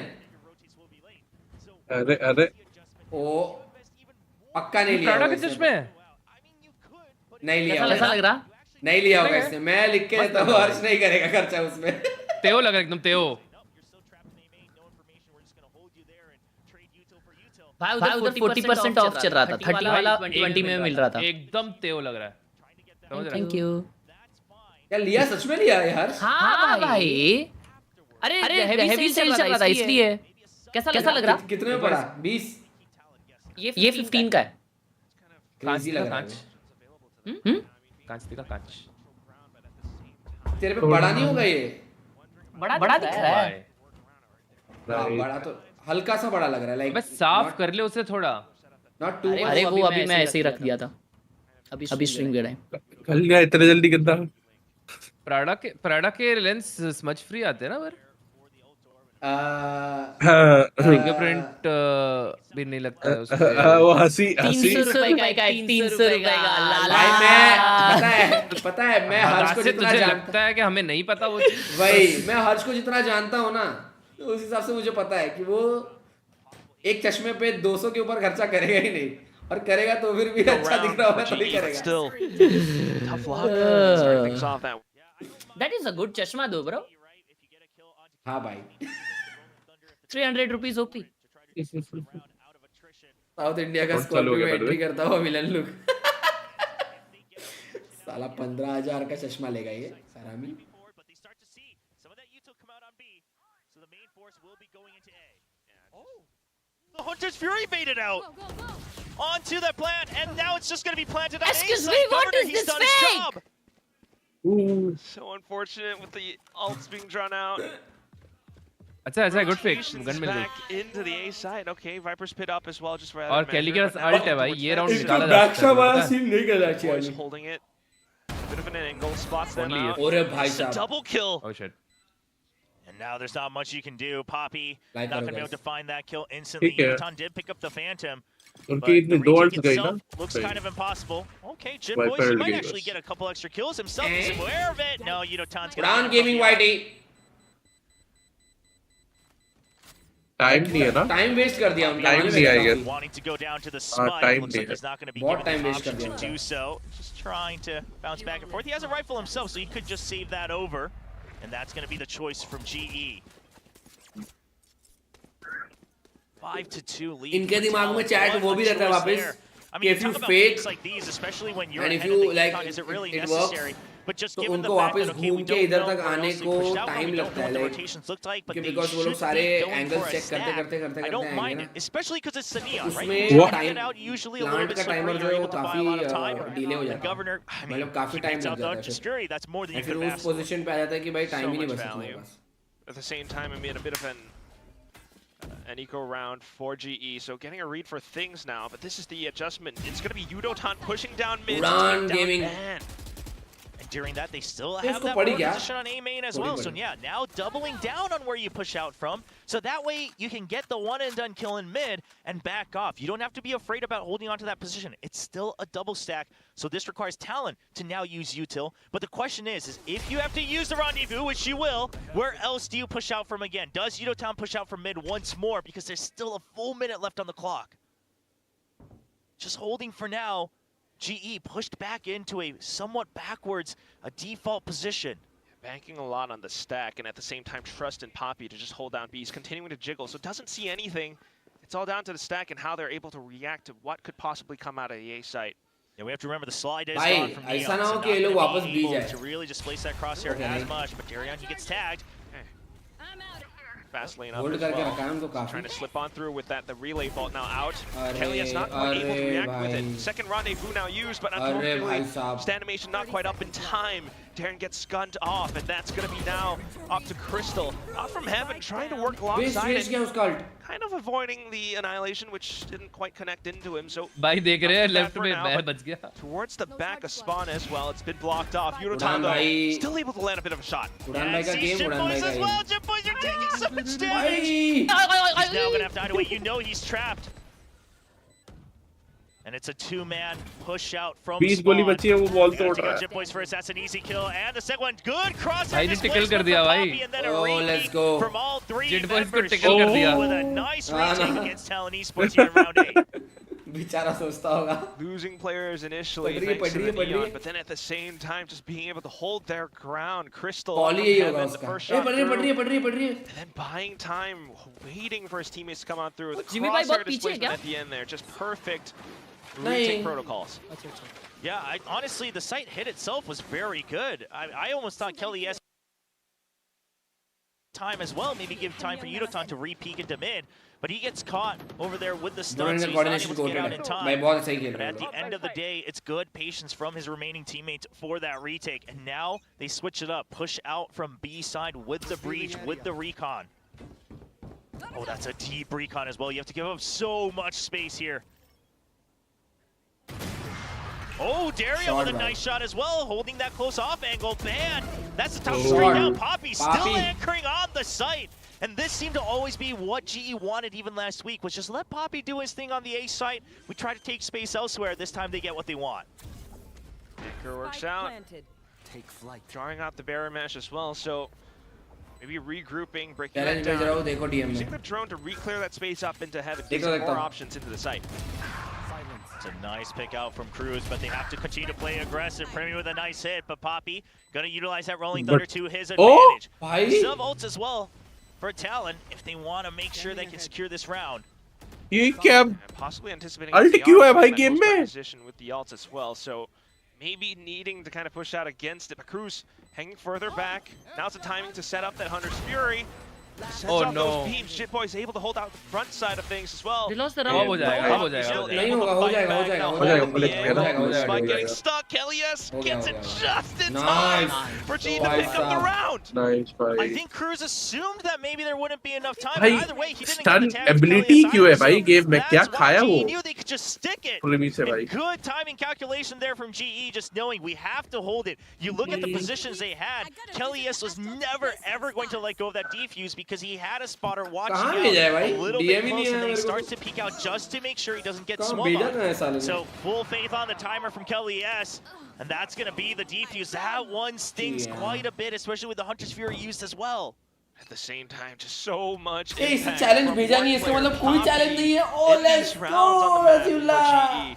अरे अरे ओ पक्का नहीं लिया. प्राडा के चश्मे? नहीं लिया. कैसा लग रहा? नहीं लिया होगा इसने. मैं लिख के देता हूँ, हर्ष नहीं करेगा खर्चा उसमें. तेओ लग रहा है एकदम तेओ. भाई उधर 40% ऑफ चल रहा था 30 वाला 20 में मिल रहा था एकदम तेओ लग रहा है. समझ रहा है? थैंक यू क्या लिया? सच में लिया यार? हाँ भाई अरे हेवी सेल चल रहा था इसलिए कैसा लग रहा? कितने में पड़ा? 20. ये 15 का है. क्रेजी लग रहा है. कांच दिखा कांच. तेरे पे बड़ा नहीं होगा ये? बड़ा दिख रहा है. हाँ, बड़ा तो हल्का सा बड़ा लग रहा है. लाइक बस साफ कर ले उसे थोड़ा. Not too. अरे वो अभी मैं ऐसे ही रख दिया था अभी स्ट्रीम कर रहे हैं. कल गया इतने जल्दी कितना? प्राडा के लेंस स्मच फ्री आते हैं ना पर. फिंगरप्रिंट भी नहीं लगता है उसमें. वो हंसी 300 रुपए का है 300 रुपए का. भाई मैं पता है मैं हर्ष को जितना तुझे जानता लगता है कि हमें नहीं पता वो चीज. भाई मैं हर्ष को जितना जानता हूँ ना तो उस हिसाब से मुझे पता है कि वो एक चश्मे पे 200 के ऊपर खर्चा करेगा ही नहीं. और करेगा तो फिर भी अच्छा दिख रहा होगा तभी करेगा. Still, tough luck. Starting things off that. That is a good चश्मा दो ब्रो. हाँ भाई. 300 रुपीस ओपी. साउथ इंडिया का स्कॉर्पियो में एंट्री करता हुआ विलन लुक. साला 15,000 का चश्मा लेगा ये सरामी. The Hunter's Fury baited out onto that plant, and now it's just going to be planted on Excuse A me, site. what Governor, is he's this done his fake? job. So unfortunate with the ults being drawn out. अच्छा good fake. Rotations gun मिल गई. back into the A side. Okay, Viper's pit up as well, just for और कैली के पास alt है भाई. ये round निकाला जा backshot सकता वाला है. सीन नहीं करना Boys चाहिए. holding it. Bit of an angle, spots them Only out. ओरे भाई It's a साहब. double kill. Oh shit. And now there's not much you can do. Poppy Like not going to be able to find that kill instantly. ठीक है। Yutan did pick up the Phantom. उनकी इतने 2 अल्ट्स गई ना Looks kind of impossible. Okay, Jit Wiper Boys, he लगी might बस। actually get a couple extra kills himself. He's aware of it. No, Yutan's going Udan Gaming YT. Time नहीं है ना time waste कर दिया उनका टाइम नहीं आएगा wanting to go down to the spike. time Looks like नहीं he's not going to be बहुत given time the waste कर option दिया to do so. Just trying to bounce back and forth. He has a rifle himself, so he could just save that over. And that's going to be the choice from GE. 5-2 lead. इनके दिमाग में chat वो भी रहता है वापस I कि mean, if you talk about fake things like these, especially when you're and if ahead of you the like econ, is it really it necessary? works, But just तो given the उनको fact वापस that okay, we घूम के don't इधर know तक where आने else they को pushed out, time we don't लगता know है what the like rotations looked like, but कि they because वो लोग should सारे be going angle for a check करते stab. करते करते I करते don't आएंगे mind ना it, especially because it's the neon, right? उसमें You time get out usually a little plant bit का slippery, टाइमर जो you're है able वो to buy a lot of time. काफी डिले हो The जाता है governor, I mean, मतलब काफी he टाइम beats लग out the जाता है Artistry, that's more than you फिर could उस ask for. पोजीशन पे आ जाता है कि भाई टाइम ही नहीं much बचा value. तुम्हारे पास At the same time, I mean, a bit of an eco round for GE, so getting a read for things now, but this is the adjustment. It's going to be Yudotan pushing down mid to Udan take down Gaming. Ban. And during that, they still Yeah, have इसको that पड़ी forward क्या? position on A main as पड़ी well. So पड़ी। yeah, now doubling down on where you push out from. So that way you can get the one and done kill in mid and back off. You don't have to be afraid about holding on to that position. It's still a double stack. So this requires Talon to now use util. But the question is if you have to use the rendezvous, which you will, where else do you push out from again? Does Yudotown push out from mid once more? Because there's still a full minute left on the clock. Just holding for now. GE pushed back into a somewhat backwards, a default position. Banking a lot on the stack, and at the same time trust in Poppy to just hold down B. He's continuing to jiggle, so doesn't see anything. It's all down to the stack and how they're able to react to what could possibly come out of the A site. Yeah, we have to remember the slide is भाई gone from Neon, ऐसा ना so हो not कि ये लोग gonna वापस be B able जाए to really displace that crosshair Okay, as नहीं। much. But Darion, he gets tagged. Fast lane up hold as करके well. रखा है उनको Trying काफी to slip on through with that. The relay vault now out. अरे Kelly's not quite able to अरे react with भाई it. Second rendezvous now used, but अरे भाई unfortunately, साहब stand animation not quite up in time. Darren gets gunned off, and that's going to be now up to Crystal. Up from heaven, trying to work west alongside west it. क्या उसका ult Kind of avoiding the annihilation, which didn't quite connect into him. So भाई देख रहे हैं not too bad left for में now, मैं but बच गया towards the back of spawn as well. It's been blocked off. उड़ान Yudotan though, भाई still able to land a bit of a shot. उड़ान भाई का sees गेम Jit उड़ान भाई Boys का as game well. Jit Boys are taking so much damage. भाई He's now gonna have to hide away. You know he's trapped. And it's a two-man push out from 20 गोली spawn. बची है वो ball तोड़ Gonna रहा go है Jit Boys first. That's an easy kill. And the second one, good cross. भाई ने tickle कर दिया भाई। And then a Oh, repeat let's go. from all three Jit Boys को members. tickle कर दिया। With a nice हाँ, retake ना। against Talon Esports here in round 8. बेचारा सोचता होगा Losing players initially पड़ रही है, thanks to the पड़ रही है। Neon, but then at the same time just being able to hold their ground. Crystal call from ही यही होगा heaven, the उसका first ए shot पड़ रही है पड़ रही है through, पड़ रही है पड़ रही है and then buying time, waiting for his teammates to come on through. The Jimmy भाई बहुत crosshair पीछे है displacement क्या? at the end there, just perfect नहीं। retake protocols. अच्छा अच्छा Yeah, honestly, the site hit itself was very good. I almost thought Kelly S time as well, maybe give time for Yudotan to re-peek into mid, but he gets caught over there with the stun, so he's not able to get out in भाई time. बहुत सही खेल But रहे at the end of the day, it's good patience from his remaining teammates for that retake, and now they switch it up, push out from B side with the breach, with the recon. Oh, that's a deep recon as well. You have to give up so much space here. Oh, Dario with a nice shot as well, holding that close off angle. Man, that's the top straight down. Poppy still anchoring on the site. And this seemed to always be what GE wanted even last week, was just let Poppy do his thing on the A site. We try to take space elsewhere. This time they get what they want. Anchor works out. Take flight. Drawing out the barrier mesh as well, so maybe regrouping, breaking that challenge में जरा वो down. देखो DM Using में the drone to re-clear that space up into heaven, देखो, gives them देखो। more options into the site. It's a nice pick out from Cruz, but they have to continue to play aggressive. Premier with a nice hit, but Poppy gonna utilize that Rolling Thunder to his advantage. भाई Sub ults as well for Talon if they want to make sure they can secure this round. ये क्या And possibly anticipating Ult the क्यों है option भाई that game goes by में? position with the ults as well, so maybe needing to kind of push out against it. But Cruz hanging further back. Now's the timing to set up that Hunter's Fury. Sends Oh out no. those beams. Jitboy is able to hold out the front side of things as well. They lost the अब round. हो जाएगा, अब हो जाएगा, Still हो जाएगा। able to हो fight जाएगा, back हो जाएगा, now. हो जाएगा, Holding the हो जाएगा, angle. हो जाएगा, Spike हो getting जाएगा। stuck. Kelly's हो गया, gets हो it गया। just in Nice. time for G to Nice pick up the job. round. Nice I भाई think Cruz assumed that maybe there wouldn't be enough time, भाई but either way, he didn't stun get the tag. Ability क्यों है भाई game में क्या That's why खाया वो GE knew they could just stick it. प्रीमी से भाई And good timing calculation there from GE, just knowing we have to hold it. You look at the positions they had. Kelly S was never ever going to let go of that defuse because he had a spotter watching कहाँ out भेजा है भाई? a little DM bit ही नहीं close, है and then he मेरे को starts to peek out just to make sure he doesn't get कहाँ swung भेजा कहाँ है on. साले ने? So full faith on the timer from Kelly S, and that's going to be the defuse. That one stings quite a bit, especially with the Hunter's Fury used as well. At the same time, just so much ए इससे impact challenge from भेजा one नहीं है, इसका player, मतलब कोई Poppy, challenge नहीं है। ओ in let's these go rounds on the map for रसूला। GE.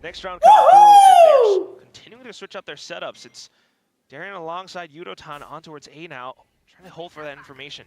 Next round coming through, and they're continuing to switch up their setups. It's Darren alongside Yudotan on towards A now, trying to hold for that information.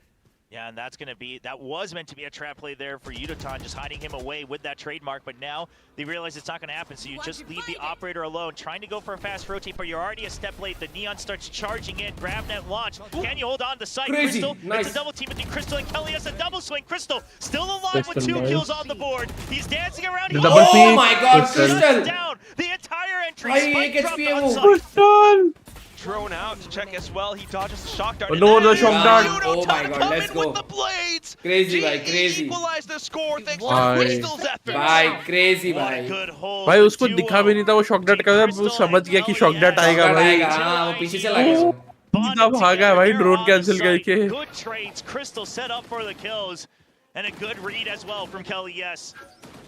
Yeah, and that's going to be, that was meant to be a trap play there for Yudotan, just hiding him away with that trademark, but now they realize it's not going to happen, so you just leave the operator alone, trying to go for a fast rotate, but you're already a step late. The Neon starts charging in, grab net launch. Can you hold on to sight? Crazy. Crystal, Nice. it's a double team between Crystal and Kelly. It's a double swing. Crystal still alive with Crystal, 2 nice. kills on the board. He's dancing around. The He double Oh peek. my God, Crystal. Crystal. down the entire entry. भाई Spike एक dropped HP है on वो। site. Crystal Drone out to check as well. He dodges the shock dart. Oh and no, then the there's shock dart. Yudotan Oh my God, coming let's go. with the blades. Crazy GE भाई, crazy. equalized the score thanks to भाई। Crystal's efforts. भाई crazy What a भाई। good hold. भाई The उसको duo दिखा भी नहीं था वो शॉक डार्ट का वो समझ गया कि शॉक डार्ट आएगा शॉट भाई आएगा, हाँ वो पीछे चला गया वो। bonded सीधा भागा together. भाई They're drone on the cancel site. करके Good trades. Crystal set up for the kills. And a good read as well from Kelly, yes.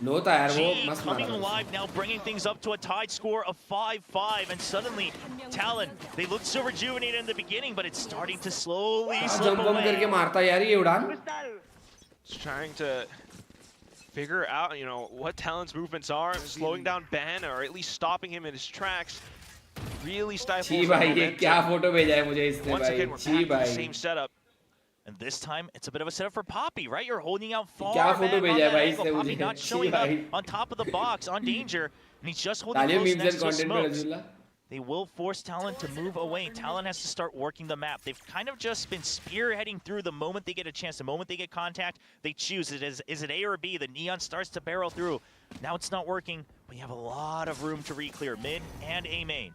No था यार वो G मस्त coming मारा। alive now, bringing things up to a tied score of 5-5. And suddenly, Talon, they looked so rejuvenated in the beginning, but it's starting to slowly slip jump वंप करके away. मारता यार ये उड़ान। Just trying to figure out, what Talon's movements are, slowing down Ben or at least stopping him in his tracks. Really stifles छी the भाई ये momentum. क्या फोटो भेजा है मुझे इसने Once again, भाई। we're छी back to the भाई। same setup. And this time, it's a bit of a setup for Poppy, right? You're holding out far क्या back फोटो on भेजा है that भाई angle. इसने Poppy मुझे? not छी showing up भाई। on top of the box, on danger, and he's just holding तालियों close memes next and to content पे smokes. रसूला। They will force Talon to move away. Talon has to start working the map. They've kind of just been spearheading through the moment they get a chance. The moment they get contact, they choose. Is it A or B? The Neon starts to barrel through. Now it's not working, but you have a lot of room to re-clear mid and A main.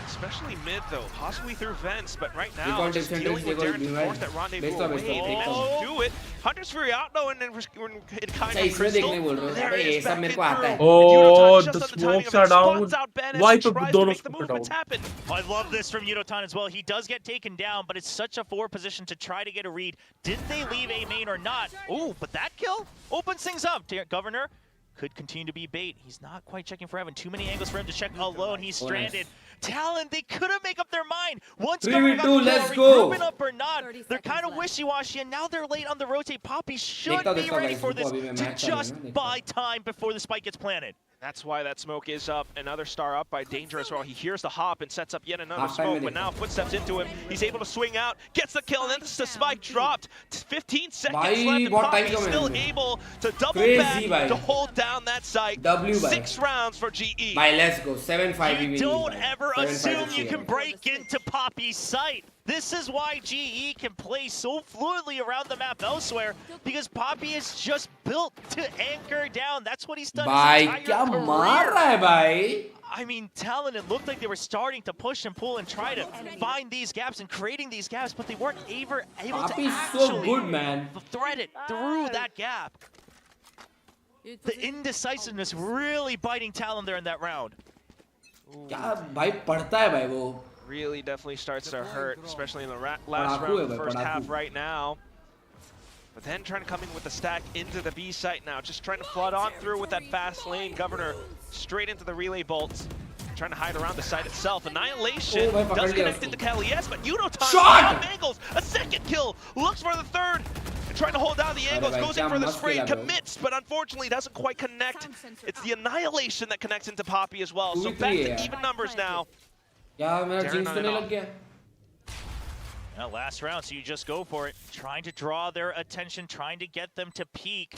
Especially mid though, possibly through vents, but right They now can't just extend dealing it, with they Darren go to behind. force that rendezvous Best of, away. best of, They best managed of. to do it. Hunter's Fury out though, and then in kind अच्छा of इसमें देखने बोल Crystal. रहे हो There भाई it ये is, सब back मेरे in को आता है। through. Oh, Yudotan just the at the timing smokes of it, are down. spots out Ben as Why he put tries to दोनों make the smokes are movements down? happen. I love this from Yudotan as well. He does get taken down, but it's such a forward position to try to get a read. Did they leave A main or not? Oh, but that kill opens things up. Governor could continue to be bait. He's not quite checking for Evan. Too many angles for him to check alone. He's stranded. Talon, they couldn't make up their mind. Once Governor got the 3v2, kill, let's are we go. grouping up or not? They're kind of wishy-washy, and now they're late on the rotate. Poppy should देखता be ready guys, for रुको, this अभी मैं to match चालू है just ना, देखता buy time before the spike gets planted. That's why that smoke is up. Another star up by Danger as well. He hears the hop and sets up yet another Half time smoke, में but देखो। now footsteps into him. He's able to swing out, gets the kill, and then the spike dropped. 15 seconds भाई, left, and बहुत Poppy time कम है still इनमें। able to double Crazy back भाई। to hold down that site. W भाई। 6 rounds for GE. भाई let's go 7-5 You don't ever 7-5 assume you चाहिए can भाई। break into Poppy's sight. This is why GE can play so fluidly around the map elsewhere, because Poppy is just built to anchor down. That's what he's done भाई his क्या entire मार career. रहा है भाई? I mean, Talon, it looked like they were starting to push and pull and try to find these gaps and creating these gaps, but they weren't able to Poppy's so actually good, man. thread it through that gap. The indecisiveness really biting Talon there in that round. क्या भाई पढ़ता है भाई वो? Really definitely starts to hurt, especially in the last पढ़ाकू round है of the भाई, first half पढ़ाकू। right now. But then trying to come in with the stack into the B site now, just trying to flood on through with that fast lane. Governor straight into the relay bolts, trying to hide around the site itself. Annihilation Oh, भाई, पकड़ does लिया connect उसको। into Kelly, yes, but Yudotan Shot! off angles, a second kill, looks for the third. And trying to hold down the angles, भाई, goes in क्या for the मस्त spray, खेला bro। commits, but unfortunately doesn't quite connect. It's the Annihilation that connects into Poppy as well. So 2v3 back है to यार। even numbers now. यार मेरा Darren jeans on तो it नहीं off. लग गया? Now, last round, so you just go for it. Trying to draw their attention, trying to get them to peek.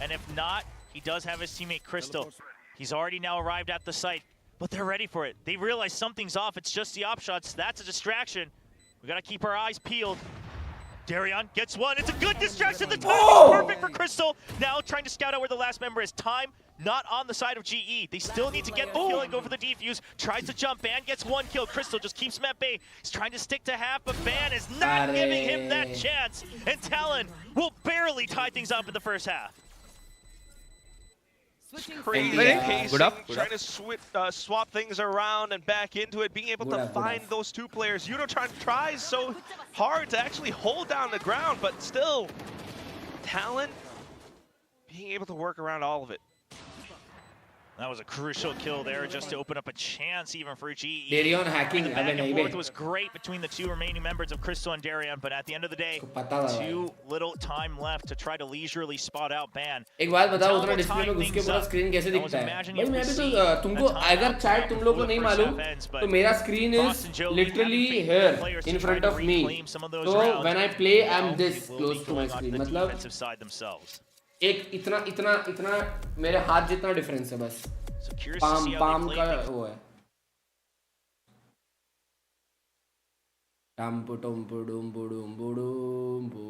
And if not, he does have his teammate Crystal. He's already now arrived at the site, but they're ready for it. They realize something's off. It's just the op shots. That's a distraction. We got to keep our eyes peeled. Darion gets one. It's a good distraction. The timing is perfect for Crystal. Now trying to scout out where the last member is. Time not on the side of GE. They still need to get the kill and go for the defuse. Tries to jump. Ban gets one kill. Crystal just keeps him at bay. He's trying to stick to half, but Ban is not giving him that chance. And Talon will barely tie things up in the first half. Crazy pacing, trying to swap things around and back into it, being able to find those two players. Yudotron tries so hard to actually hold down the ground, but still, Talon being able to work around all of it. That was a crucial kill there just to open up a chance even for GE. Darion hacking. The back and forth was great between the two remaining members of Crystal and Darion, but at the end of the day, too little time left to try to leisurely spot out Ban. एक बात बताओ उतना display में घुस के पूरा screen कैसे दिखता है? भाई मैं भी तो तुमको अगर शायद तुम लोगों को नहीं मालूम तो मेरा screen is literally here in front of me. So when I play I'm this close to my screen. मतलब एक इतना मेरे हाथ जितना डिफरेंस है बस पाम का वो है टम्पू टम्पू डुम्बू डुम्बू डुम्बू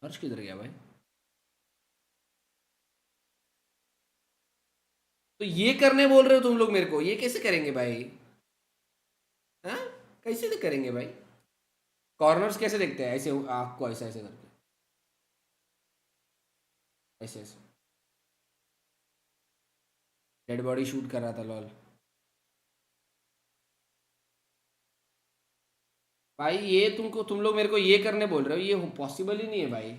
हर्ष किधर गया भाई? तो ये करने बोल रहे हो तुम लोग मेरे को? ये कैसे करेंगे भाई? हाँ कैसे करेंगे भाई? कॉर्नर्स कैसे देखते हैं? ऐसे आपको ऐसे ऐसे करके ऐसे ऐसे डेड बॉडी शूट कर रहा था लॉल भाई. ये तुम लोग मेरे को ये करने बोल रहे हो? ये पॉसिबल ही नहीं है भाई.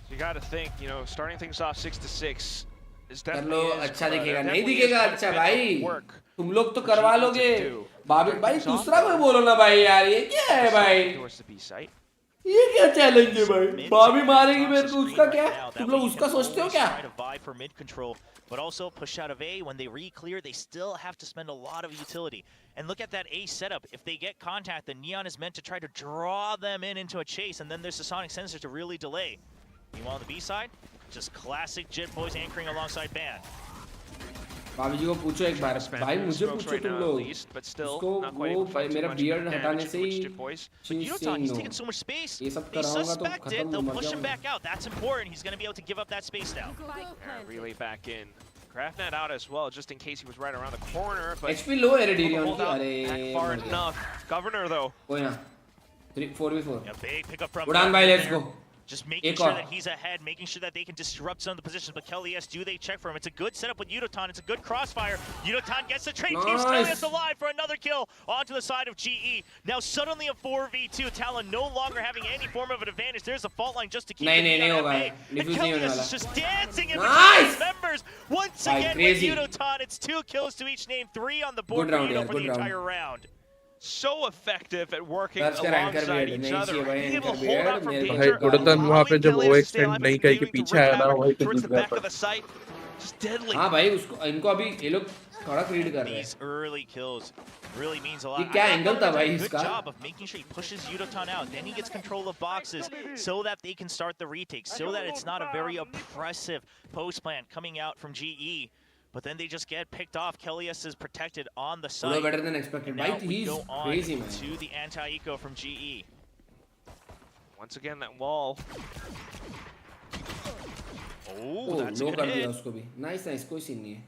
You gotta think, you know, starting things off 6-6 is कर definitely लो is, अच्छा दिखेगा. नहीं definitely दिखेगा is अच्छा gonna भाई. work. तुम लोग तो करवा लोगे भाई. दूसरा कोई बोलो ना भाई. यार ये क्या है भाई? ये क्या चैलेंज है भाई? भाभी मारेगी मेरे को. उसका क्या? तुम लोग उसका सोचते हो क्या? But also push out of A. When they re-clear, they still have to spend a lot of utility. And look at that A setup. If they get contact, the Neon is meant to try to draw them into a chase, and then there's the Sonic Sensor to really delay. Meanwhile on the B side, just classic Jit Boys anchoring alongside Ban. भाभी जी को पूछो एक बार. भाई मुझे पूछो तुम लोग. उसको वो भाई मेरा बियर्ड हटाने से ही Yudotron, he's taking so much space. ये सब They कराऊंगा तो suspect खत्म it. They'll मर push him जाऊंगा. back out. That's important. He's going to be able to give up that space now. Relay back in. Craftnet out as well, just in case he was right around the corner. But HP low है Darion hold की. out अरे back far enough. Governor though. कोई ना. 4v4. A big pickup from उड़ान भाई, let's go. Just making sure that he's ahead, making sure that they can disrupt some of the positions. But Kelly's, do they check for him? It's a good setup with Yudotron. It's a good crossfire. Yudotron gets the trade. Keeps Kelly's alive for another kill onto the side of GE. Now suddenly a 4v2. Talon no longer having any form of an advantage. There's a fault line just to keep the Neon at bay. And Kelly's is just dancing in between his members. Once again with Yudotron, it's 2 kills to each name, 3 on the board for Yudo for the entire round. So effective at working alongside each other, being able to hold out from danger, भाई गुडतन वहाँ पे जब वो extend नहीं कही कि पीछे आया ना वही towards the back of the site, just deadly. हाँ भाई उसको इनको अभी ये लोग थोड़ा रीड कर रहे हैं. These early kills really means a lot. ये क्या एंगल था भाई Good इसका? job of making sure he pushes Yudotron out. Then he gets control of boxes so that they can start the retake, so that it's not a very oppressive post plan coming out from GE. But then they just get picked off. Kelly's is protected on the side. Better than expected. Right? He's crazy, man. To the anti-eco from GE. Once again, that wall. Oh, that's a good hit. उसको भी. Nice, कोई scene नहीं है.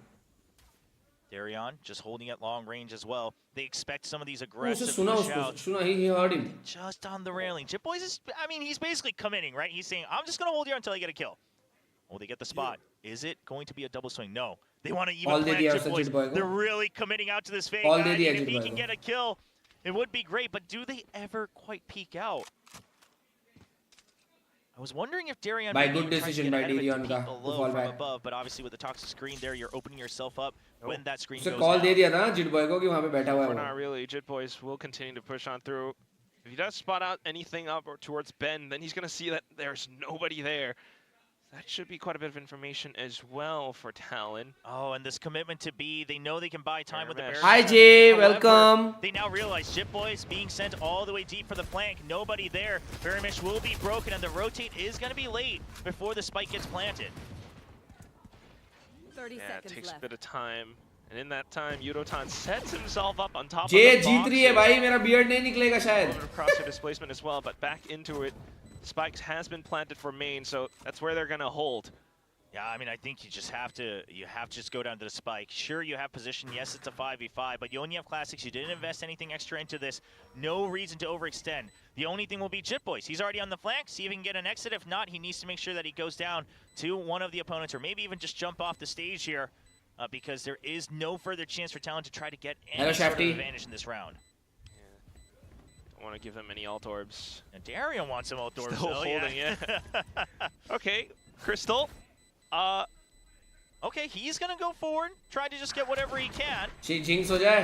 Darion just holding at long range as well. They expect some of these aggressive push-outs. He heard him. Just on the railing. Jit Boys is, I mean, he's basically committing, right? He's saying, I'm just going to hold here until I get a kill. Oh, they get the spot. Is it going to be a double swing? No. They want to even plant Jit Boys. They're really committing out to this fake. If he can get a kill, it would be great. But do they ever quite peek out? I was wondering if Darion by good decision by Darion to fall back. Above, but obviously with the toxic screen there, you're opening yourself up when that screen goes call down. दे दिया था Jit Boy को कि वहाँ पे बैठा हुआ है. Not really. Jit Boys will continue to push on through. If he does spot out anything up or towards Ben, then he's going to see that there's nobody there. That should be quite a bit of information as well for Talon. Oh, and this commitment to B, they know they can buy time with the barrier. Hi Jay, welcome. They now realize Jit Boys being sent all the way deep for the flank. Nobody there. Baramish will be broken, and the rotate is going to be late before the spike gets planted. 30 seconds it takes a bit of time. And in that time, Yudotan sets himself up on top of J the जीत रही है भाई, मेरा beard नहीं निकलेगा शायद. Across the displacement as well, but back into it. Spikes has been planted for main, so that's where they're gonna hold. Yeah, I mean, I think you have to just go down to the spike. Sure, you have position. Yes, it's a 5v5, but you only have classics. You didn't invest anything extra into this. No reason to overextend. The only thing will be Jit Boys. He's already on the flank. See if he can get an exit. If not, he needs to make sure that he goes down to one of the opponents, or maybe even just jump off the stage here, because there is no further chance for Talon to try to get any sort of advantage in this round. Don't want to give him any alt orbs. And Darian wants some alt orbs. Still holding it. Okay, Crystal. Okay, he's gonna go forward, try to just get whatever he can. Jinx हो जाए.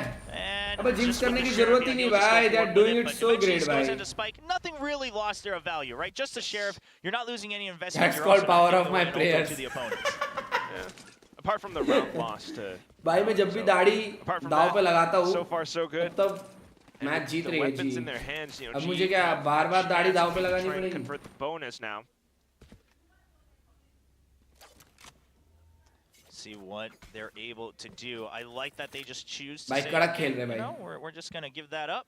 अबे jinx करने की जरूरत ही नहीं भाई. They are doing it so great भाई. Spike. Nothing really lost there of value, right? Just the sheriff. You're not losing any investment. That's called power of my players. To the opponents. Yeah. Apart from the round loss to. भाई मैं जब भी दाढ़ी दाव पे लगाता हूँ. So far so good. तब मैच जीत रही है जी. In their hands, you know, अब मुझे क्या बार-बार दाढ़ी दाव पे लगानी पड़ेगी. Convert the bonus now. See what they're able to do. I like that they just choose to say, you know, we're just going to give that up.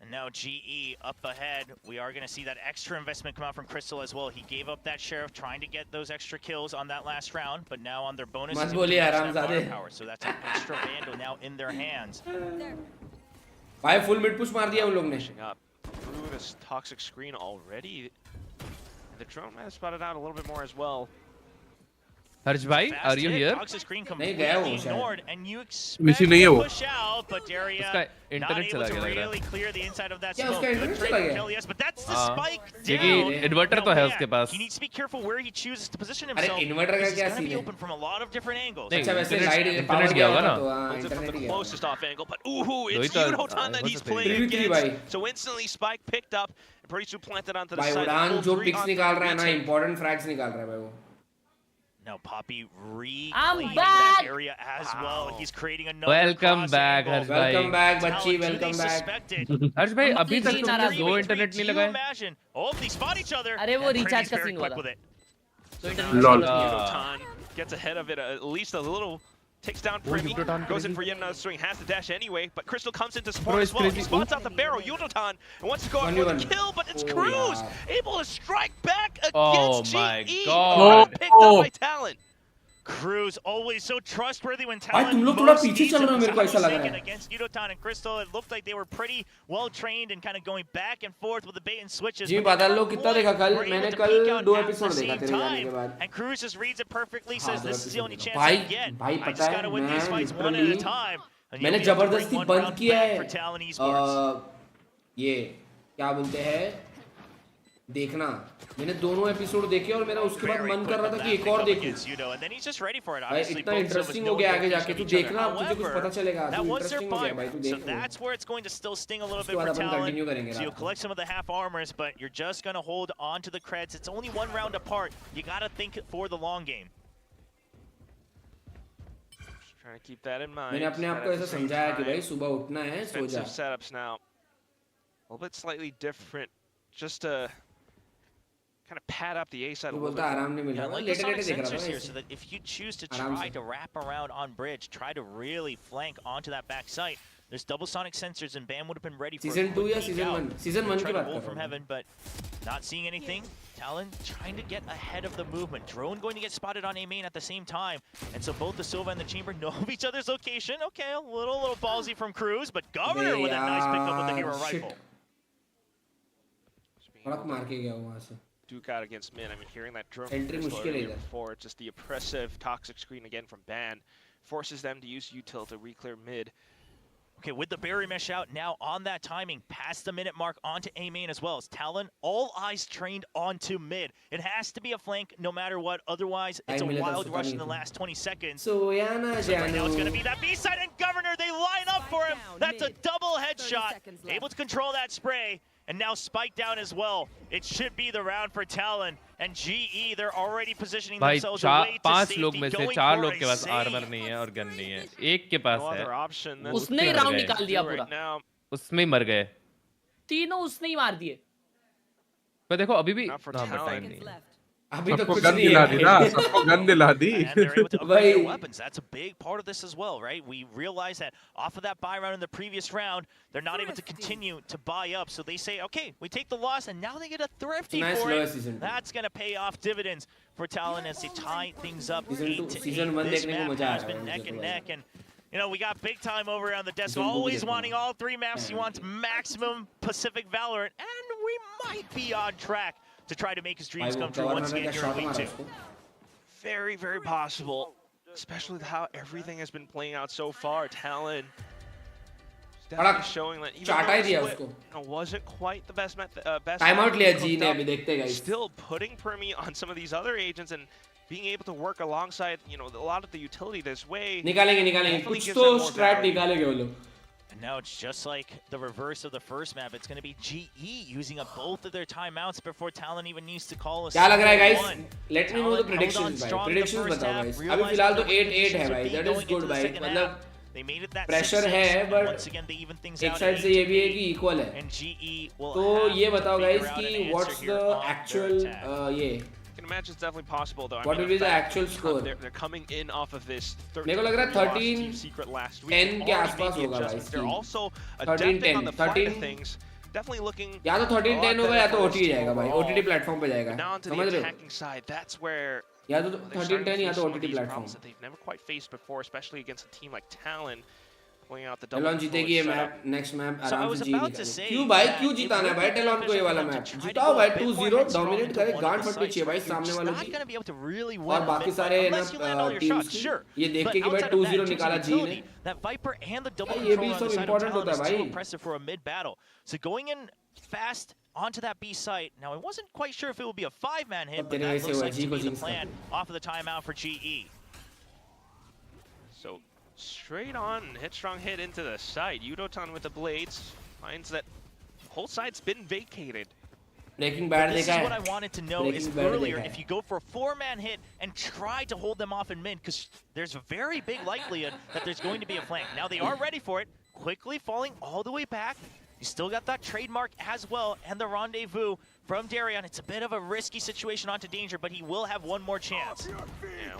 And now GE up ahead. We are going to see that extra investment come out from Crystal as well. He gave up that Sheriff trying to get those extra kills on that last round, but now on their bonus, power. So that's an extra Vandal now in their hands. भाई full mid push मार दिया उन लोग ने. Through this toxic screen already. The drone might have spotted out a little bit more as well. Harsh bhai, are you here? नहीं गया वो शायद. मिशी नहीं है वो. उसका इंटरनेट चला गया लग रहा है. क्या उसका इंटरनेट चला गया? क्योंकि इन्वर्टर तो है उसके पास. अरे इन्वर्टर का क्या सीन है? अच्छा वैसे लाइट इंटरनेट गया होगा ना. From the closest off angle, but it's Yudotan that he's playing against. So instantly Spike picked up and pretty soon planted onto the side. भाई उड़ान जो पिक्स निकाल रहा है ना, important frags निकाल रहा है भाई वो. Now Poppy reclaiming that area as well. He's creating another. Welcome back, Harsh bhai. Welcome back, बच्ची. Welcome back. Harsh bhai, अभी तक तुमने दो इंटरनेट नहीं लगाए. Oh, they spot each other. अरे वो रिचार्ज का सीन हुआ था. Lol. Yudotan gets ahead of it at least a little. Takes down Primi, goes in for yet another swing, has the dash anyway, but Crystal comes into support as well. He spots out the barrel, Yudotan, and wants to go out for the kill, but it's Cruz able to strike back against GE. Picked up by Talon. Cruz always so trustworthy when Talon तुम लोग थोड़ा पीछे चल रहे हो मेरे को ऐसा लग रहा है. Against Yudotan and Crystal, it looked like they were pretty well trained and kind of going back and forth with the bait and switches. जी बादल लोग कितना देखा कल? मैंने कल 2 एपिसोड देखा तेरे जाने के बाद. And Cruz just reads it perfectly, says this is the only chance I get. भाई पता है मैंने जबरदस्ती बंद किया है. ये क्या बोलते हैं? देखना. मैंने दोनों एपिसोड देखे और मेरा उसके बाद मन कर रहा था कि एक और देखूं. भाई इतना इंटरेस्टिंग हो गया आगे जाके. तू देखना, तुझे कुछ पता चलेगा. तू इंटरेस्टिंग हो गया भाई, तू देख. That's where it's going to still sting a little bit for Talon. So you'll collect some of the half armors, but you're just going to hold on to the creds. It's only one round apart. You got to think for the long game. Trying to keep that in mind. मैंने अपने आप को ऐसा समझाया कि भाई सुबह उठना है, सो जा. Setups now. A little bit slightly different, just to kind of pad up the A side a little bit. Yeah, like the sonic sensors here, so that if you choose to try to wrap around on bridge, try to really flank onto that back site, there's double sonic sensors, and Bam would have been ready for Season 2 या Season 1? Season 1 की बात कर रहा हूँ. From heaven, but not seeing anything. Talon trying to get ahead of the movement. Drone going to get spotted on A main at the same time, and so both the Silva and the Chamber know of each other's location. Okay, a little ballsy from Cruz, but Governor with a nice pickup with the hero rifle. फड़क मार के गया वहाँ से. Duke out against mid. I mean, hearing that drone before, just the oppressive toxic screen again from Ban forces them to use util to re-clear mid. Okay, with the barrier mesh out, now on that timing, past the minute mark onto A main as well as Talon, all eyes trained onto mid. It has to be a flank no matter what, otherwise it's a wild rush in the last 20 seconds. So right now it's going to be that B-side, and Governor, they line up for him. That's a double headshot, able to control that spray. And now Spike down as well. It should be the round for Talon. And GE, they're already positioning themselves away to safety, लोग में से 4 लोग के पास armour नहीं है और gun नहीं है. एक के पास है. उसने ही राउंड निकाल दिया पूरा. उसमें ही मर गए. तीनों उसने ही मार दिए. पर देखो अभी भी टाइम नहीं है. अभी तो सबको कुछ गन नहीं दिला है दी ना, सबको गन दिला दी। And they're able to upgrade their weapons. That's a big part of this as well, right? We realize that off of that buy round in the previous round, they're not able to continue to buy up. So they say, okay, we take the loss, and now they get a thrifty Nice for lower it. season. That's going to pay off dividends for Talon as they tie things up Season 2 8-8. season 1 This देखने को map मजा आ has रहा been है neck मुझे and तो neck, and you know, we got big time over on the desk, Season 2 always देखने wanting all 3 maps. He wants maximum Pacific Valorant, and we might be on track to try to make his dreams come true once again during week 2. Very, very possible, especially with how everything has been playing out so far. Talon definitely showing that even चाटा ही दिया though उसको। it wasn't quite the best best time out लिया cooked जी ने up, अभी देखते हैं guys। still putting Permi on some of these other agents and being able to work alongside, you know, a lot of the utility this way. निकालेंगे definitely कुछ gives तो them more straight value. निकालेंगे वो लोग। And now it's just like the reverse of the first map. It's going to be GE using up both of their timeouts before Talon even needs to call a क्या लग रहा है single guys? one. Let me know the Talon held on predictions strong भाई। in the Predictions first बताओ half, guys। अभी realized फिलहाल तो what the 8-8 है positions भाई। would be That is going into good the भाई। second मतलब half. They made it that pressure 6-6, है and but once again they even things एक out साइड at से ये भी है 8-8. कि equal है। And GE will तो have ये to बताओ figure guys out कि an answer what's here the on their actual attack. ये I can imagine it's definitely possible though. I What mean, will be the fact, actual score? They're coming in off of this 13 मेरे को लग रहा है 13 team secret last week. 10 के Already आसपास made the होगा भाई adjustments. They're team। also 13 adapting on 10 the fly of 13 things. Definitely looking या तो 13 10 होगा या तो OTT जाएगा भाई। OTT प्लेटफॉर्म पे But जाएगा। now onto the समझ रहे हो? attacking side, that's where या तो they're 13 starting to 10 या face तो some of OTT these platform. problems that they've never quite faced before, especially against a team like Talon, pulling out the टेलॉन double जीतेगी ये setup. Map next map So I आराम was से जी about to निकालेगी। say क्यों भाई that क्यों it जिताना है would भाई be टेलॉन को ये वाला beneficial map to try to जिताओ go भाई a bit more 2-0 headstrong dominate into करे one of गांड the फटनी sites चाहिए भाई where you're सामने just वालों not की। going to be able to really और win a बाकी mid fight सारे ना unless you land all your teams shots, की sure. ये देख But के कि भाई outside of that, 2-0 in terms निकाला of जी ने। utility, that Viper and the double भाई ये भी control on the सब side of important Talon होता is है too भाई। impressive for a mid battle. So going in fast onto that B site. Now, I wasn't quite sure if it would be a 5-man hit, but that looks like to be the plan off of the timeout for GE. So straight on, strong hit into the side. Yudotan with the blades finds that whole side's been vacated. Breaking Bad This is देखा है? what I wanted to know is Breaking Bad earlier, देखा है। if you go for a 4-man hit and try to hold them off in mid, because there's a very big likelihood that there's going to be a flank. Now they are ready for it, quickly falling all the way back. You still got that trademark as well, and the rendezvous from Darion. It's a bit of a risky situation onto Danger, but he will have one more chance. Yeah,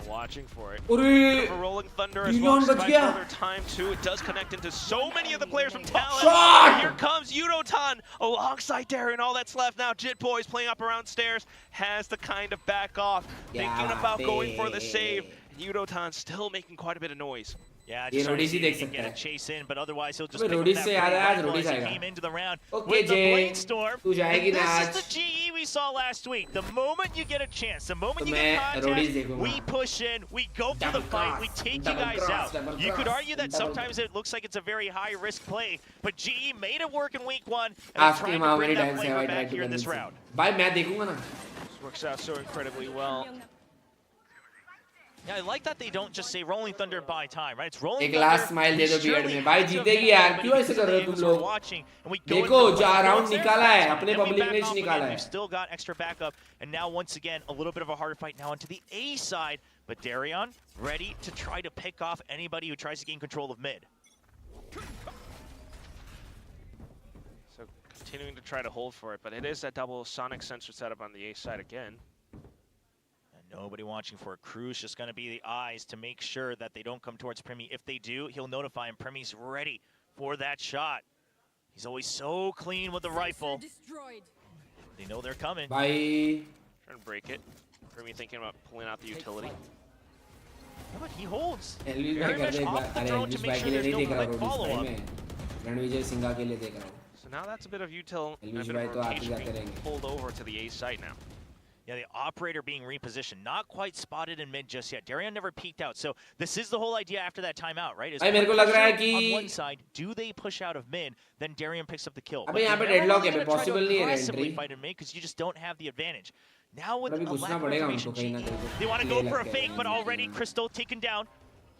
watching for it. अरे Bit of a rolling thunder as well. Dion बच By गया। further time too. It does connect into so many of the players from Talon. Shot! Here comes Yudotan alongside Darion. All that's left now. Jit Boy's playing up around stairs. Has the kind of back off. Thinking about going for the save. Yudotan still making quite a bit of noise. Yeah, ये just trying to Roadies see he if देख he can सकता get a है। chase in, but otherwise he'll just अबे pick up Roadies that से free याद आया, rifle Roadies as he आएगा। came into the round Okay, with the Jay, blade storm. तू जाएगी And ना this आज। is the GE we saw last week. The moment you get a chance, the moment तो you मैं get Roadies contact, देखूंगा। we push in, we go for the Double fight, we cross, take you double guys cross, out. double You could cross, argue that double sometimes it looks like it's a very high risk play, but GE made it work in week 1, and Ask they're him trying how to many bring that times have flavor I tried back to here in this convince him. round. भाई मैं देखूंगा ना। This works out so incredibly well. Yeah, I like that they don't just say Rolling Thunder by time, right? It's Rolling एक Thunder. last smile दे दो we beard surely में। भाई had to have जीतेगी hit यार, it, but क्यों ऐसे because कर of रहे the हो तुम angles we're लोग? watching, and we go in देखो for the जा fight. राउंड Once there's निकाला है, that, अपने then we पब्लिक back ने off again. निकाला है। We've still got extra backup, and now once again a little bit of a harder fight now onto the A side. But Darion ready to try to pick off anybody who tries to gain control of mid. So continuing to try to hold for it, but it is that double sonic sensor setup on the A side again. Nobody watching for a Crew's just going to be the eyes to make sure that they don't come towards Primi. If they do, he'll notify him. Primi's ready for that shot. He's always so clean with the rifle. They know they're coming. भाई Trying to break it. Primi thinking about pulling out the utility. Yeah, but he holds. Elvis Very भाई कर much दे एक off bar. the अरे drone to Elvis make भाई sure के लिए there's नहीं no देख रहा quick रोडीज भाई follow-up. मैं रणविजय सिंघा के लिए देख रहा हूँ। So now that's a bit of util and a Elvis bit भाई of तो आते rotation जाते being रहेंगे। pulled over to the A site now. Yeah, the operator being repositioned. Not quite spotted in mid just yet. Darion never peeked out. So this is the whole idea after that timeout, right? Is भाई मेरे को one लग रहा है pusher कि- on one side, do they push out of mid, then Darion picks up the kill. अबे But यहाँ they're पे never deadlock really है, gonna try to possible नहीं है aggressively entry। fight in mid because you just don't have the advantage. Now with अभी a घुसना lack of पड़ेगा information, उनको कहीं ना कहीं। they want to ये go for a लगता है fake, but मुझे। already Crystal taken down.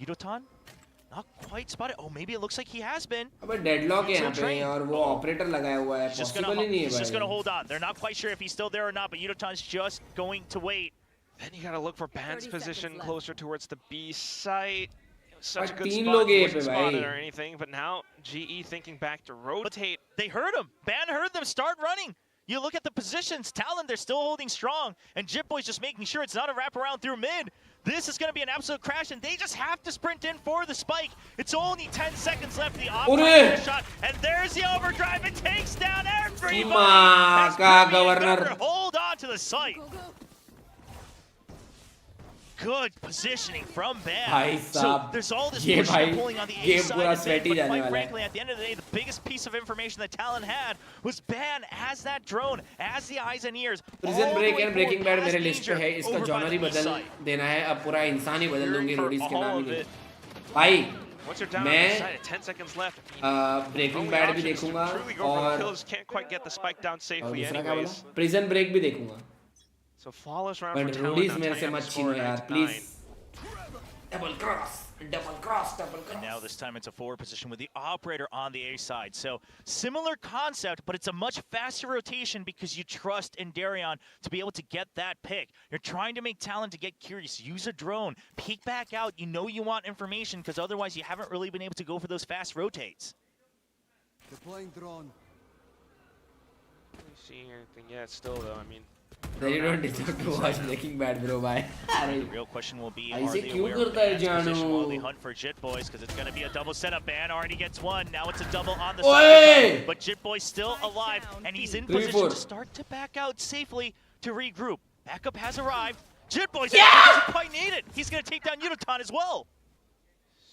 Yudotan, not quite spotted. Oh, maybe it looks like he has been. अबे डेडलॉक है यहाँ पे और वो ऑपरेटर लगाया हुआ है। He's just पॉसिबल ही नहीं है he's just gonna भाई। hold on. They're not quite sure if he's still there or not, but Yudotan's just going to wait. Then you gotta look for Ban's position closer towards the B site. It was such a भाई good तीन spot, लोग he A wasn't पे spotted भाई। or anything, but now GE thinking back to rotate. They heard him. Ban heard them start running. You look at the positions, Talon, they're still holding strong, and Jitboy's just making sure it's not a wraparound through mid. This is going to be an absolute crash, and they just have to sprint in for the spike. It's only 10 seconds left for the operator shot, and there's the overdrive. It takes down everybody. Governor. Hold on to the site. Good positioning from Ban. So there's all this push pulling on the A side of it, but quite frankly, at the end of the day, the biggest piece of information that Talon had was Ban as that drone, as the eyes and ears. Prison Break and Breaking Bad मेरे list पे है, इसका genre ही बदल देना है, अब पूरा इंसान ही बदल दूंगी रोडीज के नाम ही नहीं। भाई मैं Breaking Bad भी देखूंगा और दूसरा क्या बोला? Prison Break भी देखूंगा। So flawless round But for Talon. Rudy's मेरे से मत छीनो यार, please. Double cross. And now this time it's a forward position with the operator on the A side. So similar concept, but it's a much faster rotation because you trust in Darion to be able to get that pick. You're trying to make Talon to get curious. Use a drone. Peek back out. You know you want information because otherwise you haven't really been able to go for those fast rotates. Deploying drone. Not seeing anything yet still though, I mean. Then you don't deserve to watch Breaking Bad, bro. Bye. The real question will be, are they aware of Ban's position while they hunt for Jitboys? Because it's going to be a double setup. Ban already gets one. Now it's a double on the side. But Jitboy's still alive, and he's in position to start to back out safely to regroup. Backup has arrived. Jitboy's doesn't quite need it. He's going to take down Udotan as well.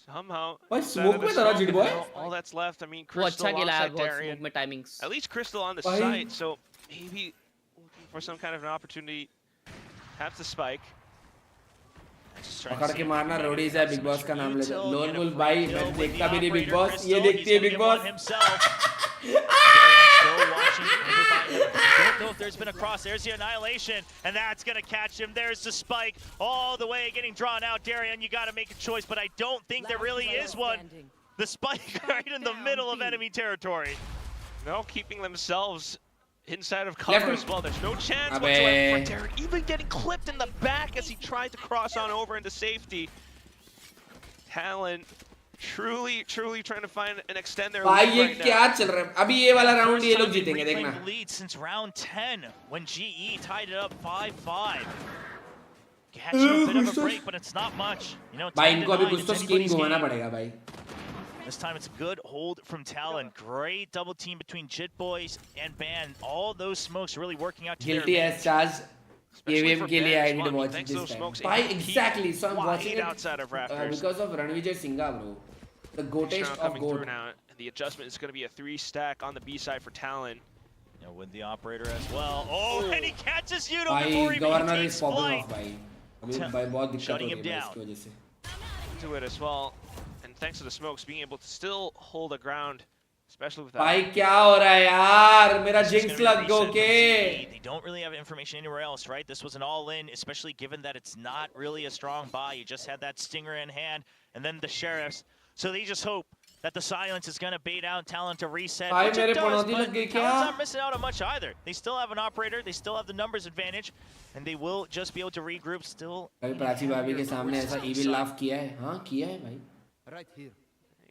Somehow, all that's left. I mean, Crystal alongside Darion. timings. At least Crystal on the site, so maybe looking for some kind of an opportunity. Have the spike. पकड़ के मारना Roadies है big boss का नाम ले lone wolf भाई मैं देखता भी नहीं बिग बॉस ये देखती है big boss Don't know if there's been a cross. There's the annihilation, and that's going to catch him. There's the spike all the way getting drawn out. Darion, you got to make a choice, but I don't think there really is one. The spike right in the middle of enemy territory. No, keeping themselves inside of cover as well. There's no chance whatsoever for Darion, even getting clipped in the back as he tried to cross on over into safety. Talon truly trying to find and extend their lead right now. चल रहा है अभी ये वाला round ये लोग जीतेंगे देखना lead since round 10 when GE tied it up 5-5. Catching a bit of a break, but it's not much. You know, भाई इनको अभी कुछ तो स्कीम घुमाना पड़ेगा भाई. This time it's a good hold from Talon. Great double team between Jitboys and Ban. All those smokes really working out to Guilty their as charged. AVM के लिए I need to watch it this time. Why exactly? So I'm watching it outside of Raptors. Because of Ranvijay Singha, bro. The goatest of goat. Now. The adjustment is going to be a 3-stack on the B side for Talon. You know, with the operator as well. Oh, and he catches Yudo before he takes flight. Shutting him down. To it as well. And thanks to the smokes, being able to still hold the ground. Especially with that. भाई क्या हो रहा है यार मेरा jinx लग गया के They don't really have information anywhere else, right? This was an all-in, especially given that it's not really a strong buy. You just had that stinger in hand, and then the sheriffs. So they just hope that the silence is going to bait out Talon to reset. Which it does, but Talon's not missing out on much either. They still have an operator, they still have the numbers advantage, and they will just be able to regroup still. भाई प्राची भाभी के सामने ऐसा evil laugh किया है हाँ किया है भाई. Right here.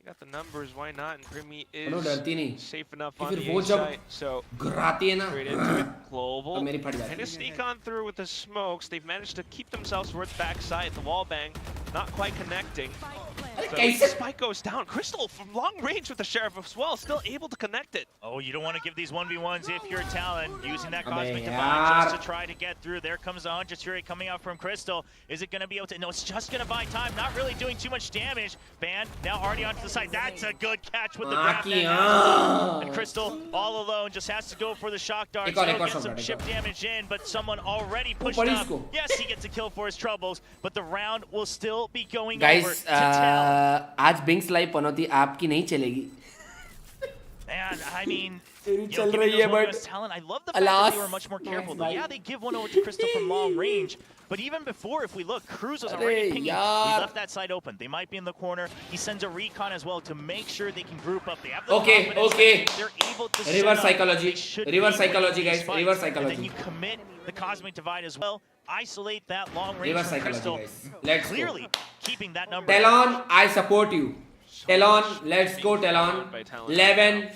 Got the numbers, why not? And Primi is safe enough on the A side, so straight into it, global, and to sneak on through with the smokes. They've managed to keep themselves towards backside, the wall bang, not quite connecting. So the spike goes down. Crystal from long range with the Sheriff as well, still able to connect it. Oh, you don't want to give these 1v1s if you're Talon, using that Cosmic Divide just to try to get through. There comes the 100 Fury coming out from Crystal. Is it going to be able to? No, it's just going to buy time, not really doing too much damage. Ban now already onto the side. That's a good catch with the grab net. And Crystal all alone just has to go for the shock dart. Still get some chip damage in, but someone already pushed up. Yes, he gets a kill for his troubles, but the round will still be going over to Talon. आज बिंग्स live पनौती आपकी नहीं चलेगी. And I mean, चल रही है but Talon, I love the fact that they were much more careful. Though. Yeah, they give one over to Crystal from long range, but even before, if we look, Cruz was already pinging. We left that side open. They might be in the corner. He sends a recon as well to make sure they can group up. They have the okay. They're able to reverse psychology, guys. Reverse psychology. And then you commit the Cosmic Divide as well. Isolate that long range reverse from Crystal. Guys. Let's clearly go. Keeping that number. Talon, I support you. Talon, let's go Talon. 11,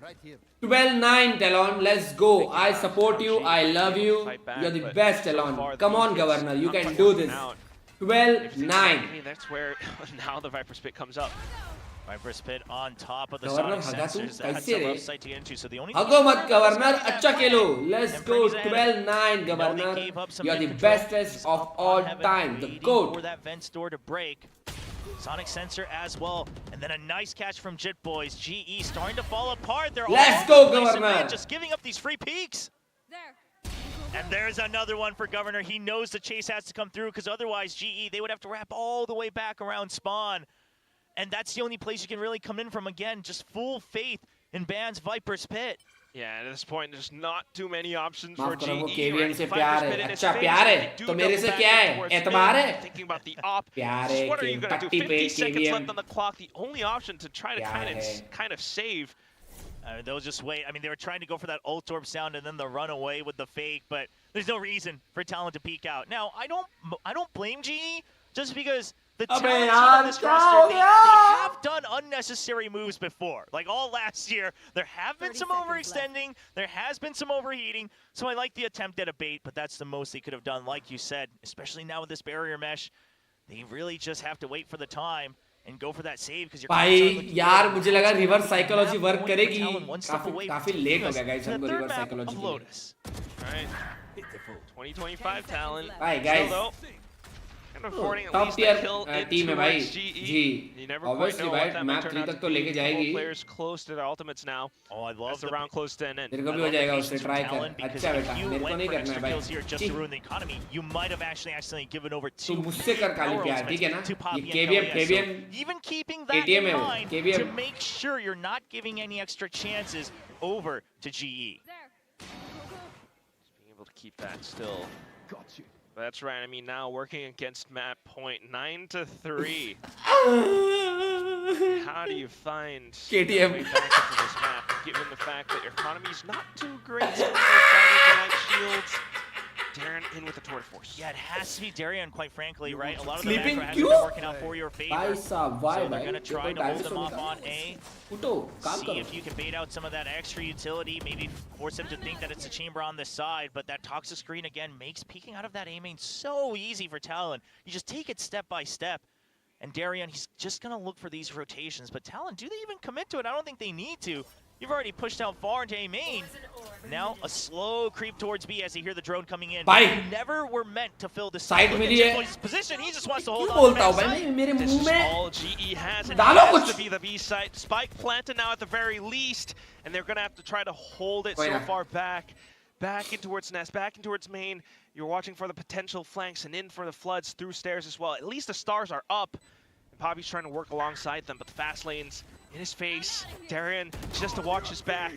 Right here. 12-9, Talon. Let's go. I support you. I love you. You're the best, Talon. Come on, Governor. You can do this. 12-9. That's where now the Viper Spit comes up. Viper Spit on top of the Governor, Sonic haga tu. sensors. That's Kaise a re? rough site to get into. So the only Hago mat, Governor. Acha khelo. Let's go. 12-9, They Governor. gave up some You're mid the control. bestest He's of up all on heaven, time. The waiting GOAT. for that vent door to break. Sonic sensor as well, and then a nice catch from Jit Boys. GE starting to fall apart. They're Let's all go, over the place in Governor. mid, just giving up these free peaks. And there's another one for Governor. He knows the chase has to come through because otherwise GE, they would have to wrap all the way back around spawn. And that's the only place you can really come in from again. Just full faith in Band's Viper's Pit. Yeah, at this point, there's not too many options माफ for करो, वो GE. KVM से Viper's प्यार Pit है. in his अच्छा face, प्यार है. they do तो मेरे double से back क्या है? towards एतबार mid, है? thinking about the op. प्यार Just है what are कि you gonna do? पट्टी 50 पे seconds KVM. left on the clock. The only option to try to प्यार kind of save. They'll just wait. I mean, they were trying to go for that ult orb sound and then the run away with the fake, but there's no reason for Talon to peek out. Now, I don't blame GE just because the Talon team on this roster, they have done unnecessary moves before. Like all last year, there have been some overextending, there has been some overheating, so I like the attempt at a bait, but that's the most they could have done, like you said, especially now with this barrier mesh. They really just have to wait for the time and go for that save because भाई यार मुझे लगा reverse psychology work करेगी काफी late हो गया guys हमको reverse psychology के Lotus. All right. 2025 Talon. Hi, guys. Still, though, kind of affording at top least tier a kill team है भाई towards GE. जी You never quite obviously know भाई what that might map turn 3 out तक to तो be. लेके Both जाएगी players close to their ultimates now. Oh, I love As the round close to an end. तेरे को भी हो जाएगा उससे ट्राई कर अच्छा बेटा you मेरे को went नहीं for करना है extra kills here भाई just to ruin the economy. You might have actually accidentally given over तू 2 मुझसे कर काली power प्यार ultimates ठीक है ना to Poppy ये and KVM Kalia. KVM So even keeping that KTM in है वो mind KVM to make sure you're not giving any extra chances over to GE. Being able to keep that still. Got you. That's right. I mean, now working against map point 9-3. How do you find KTM. way back into this map, given the fact that your economy is not too great? Some of those fighters, the light shields. Darren in with the tour de force. Yeah, it has to be Darren, quite frankly, right? A lot of the Sleeping macro hasn't been working out for your favor. भाई साहब Y So they're भाई going to try to hold them off on A. उठो काम See करो if you can bait out some of that extra utility, maybe force them to think that it's a chamber on this side, but that toxic screen again makes peeking out of that A main so easy for Talon. You just take it step by step. And Darian, he's just going to look for these rotations, but Talon, do they even commit to it? I don't think they need to. You've already pushed out far into A main. Now a slow creep towards B as you hear the drone coming in. Bye. You never were meant to fill the Side Look में at ही है। Jitboy's position. He just wants to hold क्यों on बोलता to हूँ that भाई side. मैं मेरे This मुंह is में all GE has, and डालो it has कुछ। to be the B side. Spike planted now at the very least, and they're going to have to try to hold it कोई so ना। far back in towards Nest, back in towards main. You're watching for the potential flanks and in for the floods through stairs as well. At least the stars are up, and Poppy's trying to work alongside them, but the fast lane's in his face. Darren just to watch his back.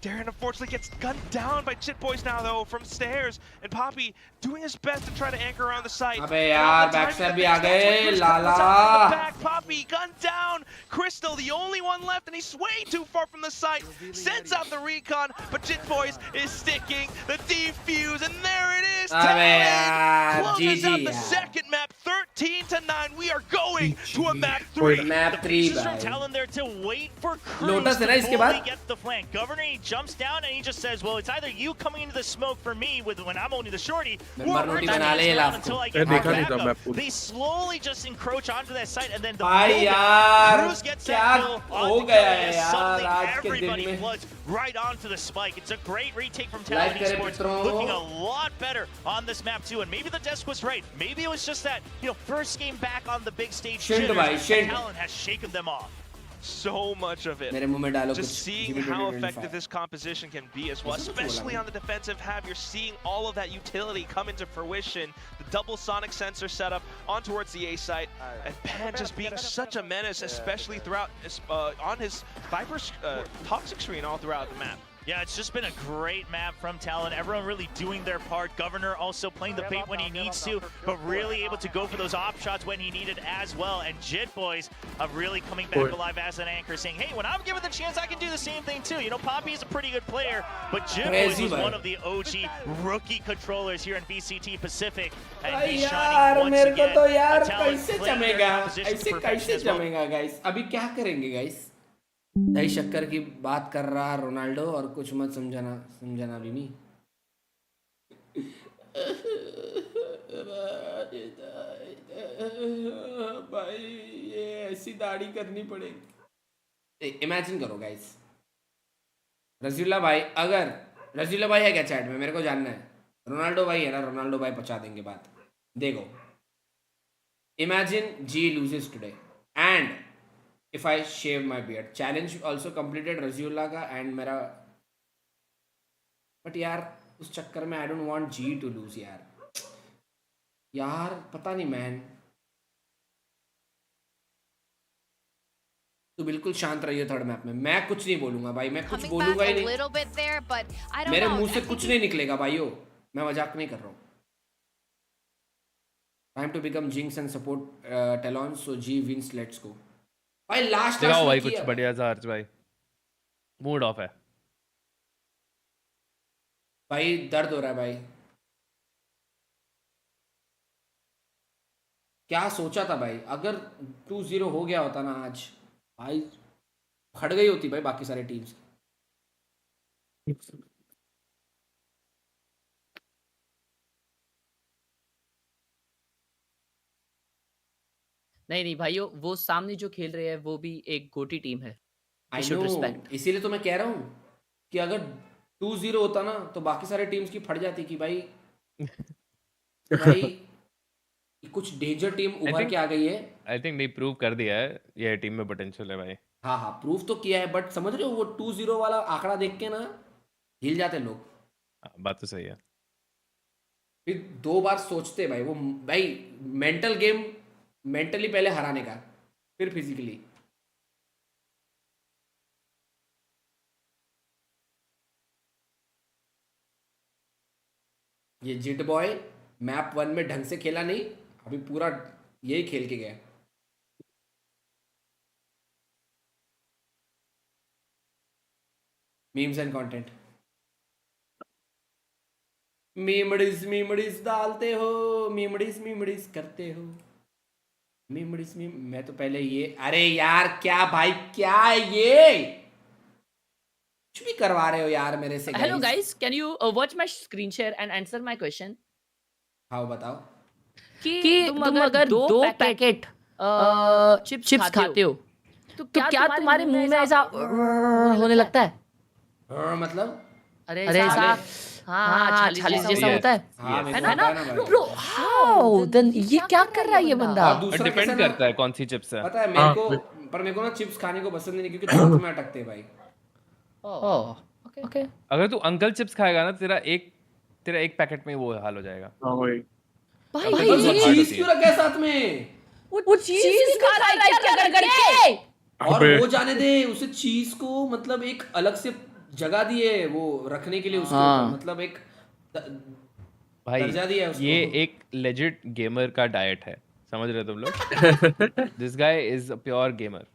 Darren unfortunately gets gunned down by Jit Boys now though from stairs, and Poppy doing his best to try to anchor around the site. अबे यार backstab भी आ गए लाला Back, Poppy gunned down. Crystal, the only one left, and he's way too far from the site. Sends out the recon, but Jit Boys is sticking the defuse, and there it is. अबे यार Closes out GG the यार second map, 13-9. We are going to a map 3. Map 3 Just from भाई Talon there to wait for Cruz Lotus है ना to इसके fully बाद get the flank. Governor, he jumps down and he just says, well, it's either you coming into the smoke for me with when I'm only the shorty, or Member we're naughty just बना ले around last until I को get देखा back नहीं था मैं up. पूरी They slowly just encroach onto that site, and then the भाई moment यार Cruz gets क्या that kill हो onto गया है Galax, यार suddenly आज के दिन everybody में floods right onto the spike. It's a great retake from Like Talon करे Esports, मित्रों looking a lot better on this map too. And maybe the desk was right. Maybe it was just that, first game back on the big stage. Shield jitters, भाई, and shield. Talon has shaken them off. So much of it. मेरे मुंह में डालो Just कुछ seeing GB how 2025 effective this composition can be as well, especially on the defensive half. You're seeing all of that utility come into fruition. The double sonic sensor setup on towards the A site, and Pan just being such a menace, especially throughout on his Viper toxic screen all throughout the map. Yeah, it's just been a great map from Talon. Everyone really doing their part. Governor also playing the bait when he needs to, but really able to go for those op shots when he needed as well. And Jit Boys are really coming back alive as an anchor, saying, hey, when I'm given the chance, I can do the same thing too. Poppy is a pretty good player, but Jit Boys was one of the OG rookie controllers here in VCT Pacific. And he's shining once मेरे को again. तो यार A Talon कैसे player जमेगा composition ऐसे perfection कैसे as well. जमेगा guys अभी क्या करेंगे गाइस दही शक्कर की बात कर रहा रोनाल्डो और कुछ मत समझाना बीमी। भाई ये ऐसी दाढ़ी करनी पड़ेगी। इमेजिन करो गाइस, रजीला भाई, अगर रजीला भाई है क्या चैट में, मेरे को जानना है। रोनाल्डो भाई है ना, रोनाल्डो भाई पहुंचा देंगे बात। देखो, imagine G loses today and if I shave my beard, challenge also completed रजीला का एंड मेरा, बट यार उस चक्कर में I don't want G to lose यार पता नहीं मैन। तो बिल्कुल शांत रहिए थर्ड मैप में, मैं कुछ नहीं बोलूंगा भाई, मैं कुछ बोलूंगा ही नहीं, मेरे मुंह से कुछ नहीं निकलेगा भाइयों, मैं मजाक नहीं कर रहा हूँ। Time to become Jinx and support Talon, so G wins, let's go भाई। लास्ट भाई कुछ बढ़िया सा अर्ज भाई, मूड ऑफ है भाई, दर्द हो रहा है भाई। क्या सोचा था भाई, अगर 2-0 हो गया होता ना आज भाई, फट गई होती भाई बाकी सारे टीम्स। नहीं भाइयों, वो सामने जो खेल रहे हैं वो भी एक गोटी टीम है। आई नो, इसीलिए तो मैं कह रहा हूँ कि अगर 2-0 होता ना तो बाकी सारे टीम्स की फट जाती कि भाई भाई कुछ डेंजर टीम उभर के आ गई है। आई थिंक नहीं, प्रूव कर दिया है ये टीम में पोटेंशियल है भाई। हाँ हाँ, प्रूव तो किया है, बट समझ रहे हो वो 2-0 वाला आंकड़ा देख के ना हिल जाते लोग। बात तो सही है, फिर 2 बार सोचते भाई वो, भाई मेंटल गेम, मेंटली पहले हराने का फिर फिजिकली। ये जिट बॉय मैप 1 में ढंग से खेला नहीं, अभी पूरा यही खेल के गया। मीम्स एंड कंटेंट, मीमड़ीज डालते हो, मीमड़ीज करते हो, मैं तो पहले ये, अरे यार क्या भाई, क्या है ये, कुछ भी करवा रहे हो यार मेरे से। Hello guys, can you watch my screen share and answer my question? हाँ बताओ कि तुम अगर 2 पैकेट चिप्स खाते हो तो क्या तुम्हारे मुंह में ऐसा होने लगता है? मतलब अरे ऐसा, हाँ छाली जैसा होता है, है ना ब्रो? हाउ देन ये क्या कर रहा है ये बंदा? डिपेंड करता है कौन सी चिप्स है। पता है मेरे को, पर मेरे को ना चिप्स खाने को पसंद नहीं क्योंकि दांत में अटकते हैं भाई। ओके, अगर तू अंकल चिप्स खाएगा ना, तेरा एक पैकेट में वो हाल हो जाएगा। भाई चीज क्यों रखा है साथ में? वो चीज खा रहा है क्या रगड़ के? और वो जाने दे, उसे चीज को मतलब एक अलग से जगह दी है वो रखने के लिए उसको, मतलब एक भाई दर्जा दिया है उसको। ये एक लेजिट गेमर का डाइट है, समझ रहे हो तुम लोग? This guy is a pure gamer.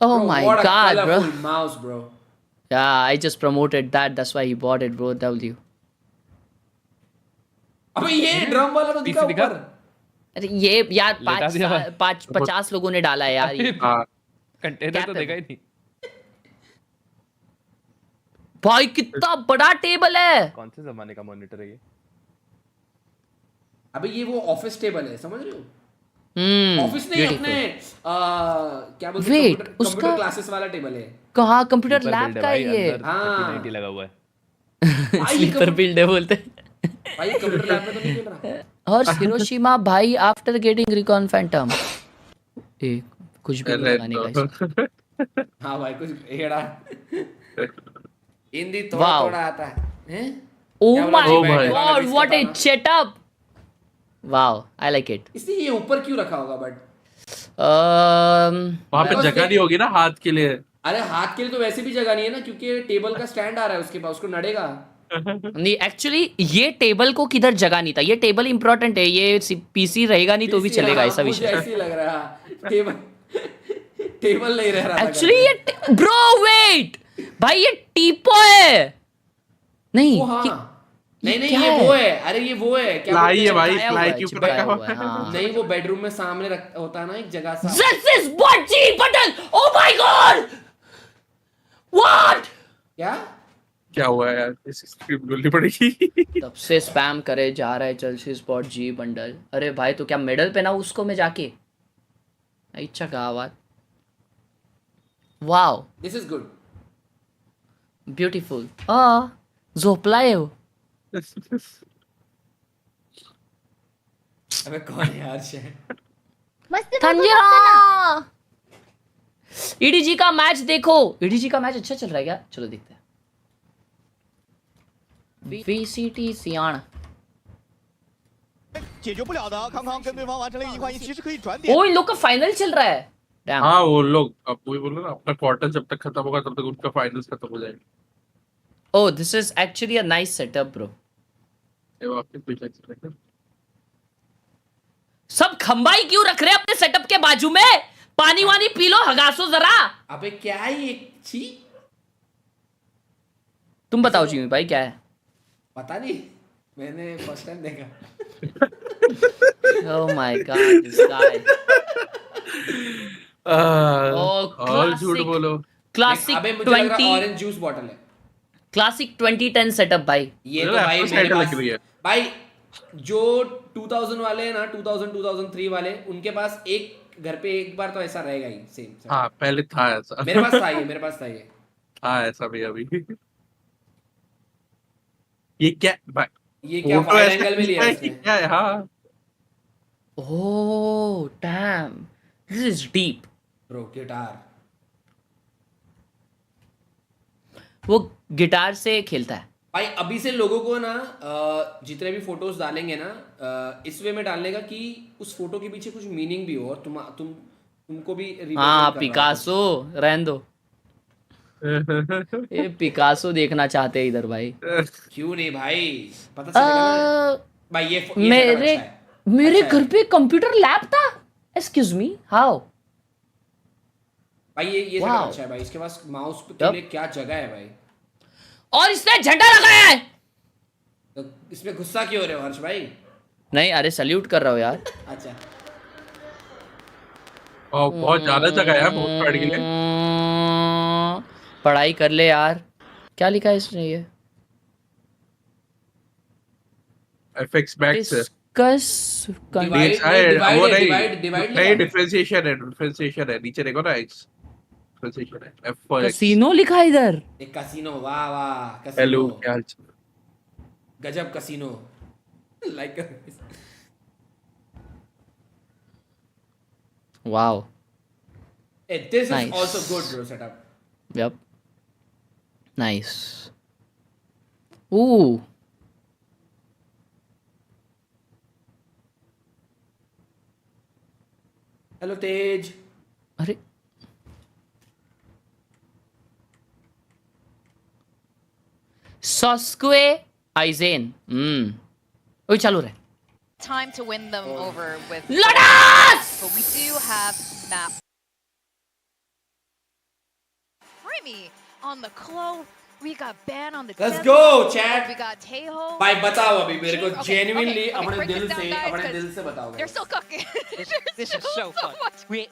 Oh my god, bro. Mouse, bro. Yeah, I just promoted that. That's why he bought it, bro. W. अबे ये ड्रम वाला तो दिखा ऊपर। अरे ये यार 50 लोगों ने डाला है यार। कंटेनर तो देखा ही नहीं भाई, कितना बड़ा टेबल है। कौन से जमाने का मॉनिटर है ये? अबे ये वो ऑफिस टेबल है, समझ रहे हो? ऑफिस नहीं, अपने क्या बोलते हैं, कंप्यूटर क्लासेस वाला टेबल है। कहाँ? कंप्यूटर लैब का है ये। हाँ, लगा हुआ है। स्लीपर बिल्ड है बोलते हैं। भाई कंप्यूटर लैब में तो नहीं खेल रहा। और हिरोशिमा भाई आफ्टर गेटिंग रिकॉन फैंटम, एक कुछ भी लगाने का। हाँ भाई कुछ हेड़ा हिंदी थोड़ा आता है। Oh my God, what A setup. Wow, I like it. इसलिए ये ऊपर क्यों रखा होगा? बट वहाँ पे जगह नहीं होगी ना हाथ के लिए। अरे हाथ के लिए तो वैसे भी जगह नहीं है ना, क्योंकि टेबल का स्टैंड आ रहा है उसके पास, उसको नड़ेगा नहीं। एक्चुअली ये टेबल को किधर जगह नहीं था, ये टेबल इंपॉर्टेंट है, ये पीसी रहेगा नहीं तो भी चलेगा, ऐसा विषय। मुझे ऐसे लग रहा है टेबल नहीं रह रहा। एक्चुअली ये ब्रो वेट भाई, ये टीपो है। नहीं नहीं ये वो है। अरे ये वो है क्या फ्लाई है भाई, फ्लाई के ऊपर रखा हुआ है। नहीं वो बेडरूम में सामने होता है ना एक जगह सा। This is what G button. Oh my god! What? क्या हुआ यार? इस स्क्रिप्ट बोलनी पड़ेगी। तब से स्पैम करे जा रहा है चेल्सी स्पॉट जी बंडल। अरे भाई तो क्या मेडल पहना उसको मैं जाके? अच्छा गावात। वाव, दिस इज गुड। ब्यूटीफुल। झोपलाय हो. अबे कौन है यार शहर? तंजीरा ईडीजी का मैच देखो. ईडीजी का मैच अच्छा चल रहा है क्या? चलो देखते हैं. VCT 西安。解决不了的，康康跟对方完成了一换一，其实可以转点。ओ इन लोग का फाइनल चल रहा है. Damn. हाँ वो लोग अब वही बोल रहे ना, अपना क्वार्टर जब तक खत्म होगा तब तक उनका फाइनल्स खत्म हो जाएगा. Oh, this is actually a nice setup, bro. ये वापस पीछे चल रहा है. सब खंबाई क्यों रख रहे हैं अपने सेटअप के बाजू में? पानी वानी पी लो, हगासो जरा. अबे क्या है ये? छी. तुम बताओ जिमी भाई क्या है? पता नहीं, मैंने फर्स्ट टाइम देखा. Oh my god, this guy. और झूठ बोलो. क्लासिक अबे मुझे लग रहा 20 ऑरेंज जूस बॉटल है. क्लासिक 2010 सेटअप भाई. ये तो भाई मेरे पास भाई जो 2000 वाले हैं ना, 2003 वाले, उनके पास एक घर पे एक बार तो ऐसा रहेगा ही सेम. हाँ पहले था ऐसा. मेरे पास था ये. हाँ ऐसा भी अभी. ये क्या वाइड एंगल में लिया इसने? क्या है? हाँ. Oh, damn. This is deep. Bro, guitar. वो गिटार से खेलता है. भाई अभी से लोगों को ना जितने भी फोटोज डालेंगे ना इस वे में डालने का कि उस फोटो के पीछे कुछ मीनिंग भी हो और तुमको भी हाँ पिकासो रहने दो. ये पिकासो देखना चाहते हैं इधर भाई. क्यों नहीं भाई, पता चलेगा भाई. ये मेरे घर पे कंप्यूटर लैब था. Excuse me, how? भाई ये सेटअप अच्छा है भाई. इसके पास माउस के लिए क्या जगह है भाई. और इसने झंडा लगाया है. तो इसमें गुस्सा क्यों हो रहे हो हर्ष भाई? नहीं अरे सल्यूट कर रहा हूँ यार. अच्छा. बहुत ज्यादा जगह है बहुत पढ़ के लिए. पढ़ाई कर ले यार. क्या लिखा है इसने? ये FX Max डिस्कस डिफरेंशिएशन है नीचे देखो ना. X डिफरेंशिएशन है. F for X. कैसीनो लिखा है इधर. एक कैसीनो. वाह हेलो क्या हाल चाल? गजब casino. Like wow. This is also good bro setup. Yep. Nice. Ooh. Hello Tej. अरे Sosque Aizen. ओए चालू रहे. Time to win them over with Lotus! But we do have map. Remy on the claw. We got ban on the. Let's go, chat. We got Tejo. भाई बताओ अभी मेरे को genuinely okay, अपने break दिल this down, से guys, बताओ. They're still cooking. This is so fun.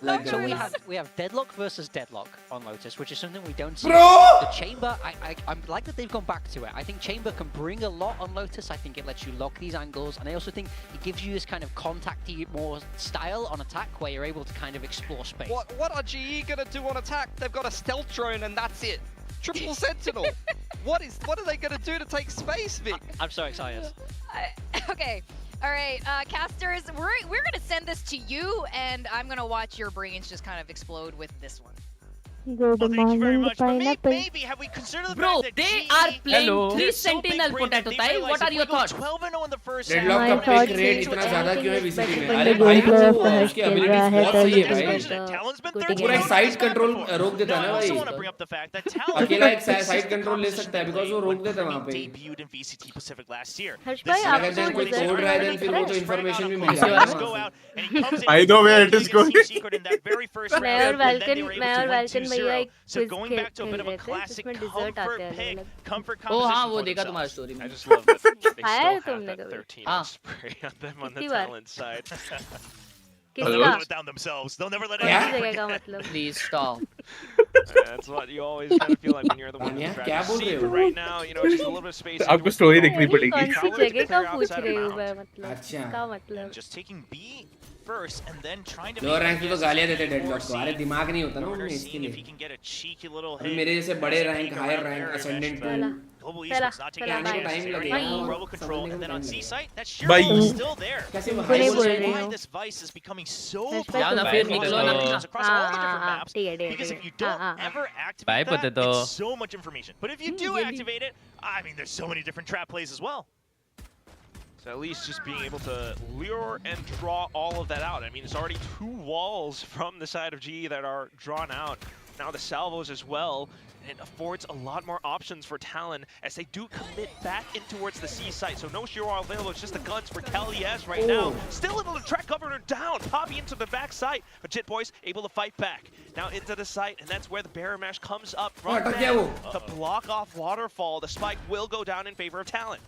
Like So that. we have deadlock versus deadlock on Lotus, which is something we don't see. Bro! The chamber, I'm like that they've gone back to it. I think chamber can bring a lot on Lotus. I think it lets you lock these angles, and I also think it gives you this kind of contacty more style on attack where you're able to kind of explore space. What are GE gonna do on attack? They've got a stealth drone and that's it. Triple sentinel. What are they gonna do to take space, Vic? I'm so excited. Okay. All right, casters, we're gonna send this to you, and I'm gonna watch your brains just kind of explode with this one. Well, thank you very much. But maybe have we considered the Bro, fact that they GE are playing Hello. 3 so big sentinel brain that potato they type. realize What are if your we go thoughts? 12-0 in the first Deadlock half, का we're pick gonna rate get इतना into ज़्यादा a क्यों है VCT में? game अरे भाई वो उसकी abilities बहुत सही है भाई. Talon's been पूरा एक 13-0 side in this map control before. रोक देता है No, ना I also भाई. want to bring up the fact that Talon अकेला एक this is side the control ले सकता है because वो रोक देता है वहाँ पे. debuted in VCT Pacific last year. Harsh This भाई, is आपको a कोई great code रहा है then फिर वो तो spread information out भी of मिल course. जाएगा Let's go ना. out, and he comes in I know where with it is a going. team secret in that very first मैं round, और and then they वैल्कन were मैं able और to win वैल्कन भैया 2-0. एक So quiz going back to a खेल bit of a रहे थे classic जिसमें डिजर्ट comfort आते हैं pick, अलग अलग. comfort ओ composition हाँ वो for देखा तुम्हारा themselves. स्टोरी में. I just love that they आया still है have तुमने that कभी? 13 हाँ. spray on them on the कितनी बार? Talon side. They'll never किसका? let it down themselves. They'll never let it कौन सी down. जगह का मतलब? Please stop. That's what you always kind of feel like when you're the one in the strategy seat. But right now, you know, just a little bit of space. आपको story देखनी पड़ेगी. Talon to जगह का clear पूछ outside रही of हूँ mount. मैं मतलब इसका मतलब Just taking B first and then trying to Lower make rank पे तो this गालियाँ देते more डेडलॉक को. अरे safe. दिमाग नहीं होता ना Governor उनमें इसके seeing if he लिए. can get a cheeky little अभी hit. मेरे जैसे as बड़े they rank, peek higher around rank, there, ascendant Jimesh, to but Global Esports not taking आने को any time chances. They already लगेगा have और global control, समझने and को then on टाइम C लगेगा. site, that sheer भाई, wall is still there. कैसे वो This हाई is बोल रहे why हो? this vice is becoming so या ना फिर निकलो ना across all the different हाँ, maps. ठीक है, Because ठीक if you है. don't हाँ, ever Bye, activate that, potato. it's so much information. But if you do activate it, I mean, there's so many different trap plays as well. So at least just being able to lure and draw all of that out. I mean, it's already 2 walls from the side of GE that are drawn out. Now the salvos as well. And it affords a lot more options for Talon as they do commit back in towards the C site. So no Shiro available, it's just the guns for KLES right now. Still able to track Governor down, Poppy into the back site, but Jit Boys able to fight back. Now into the site, and that's where the Barrier Mesh comes up from to block off Waterfall. The spike will go down in favor of Talon.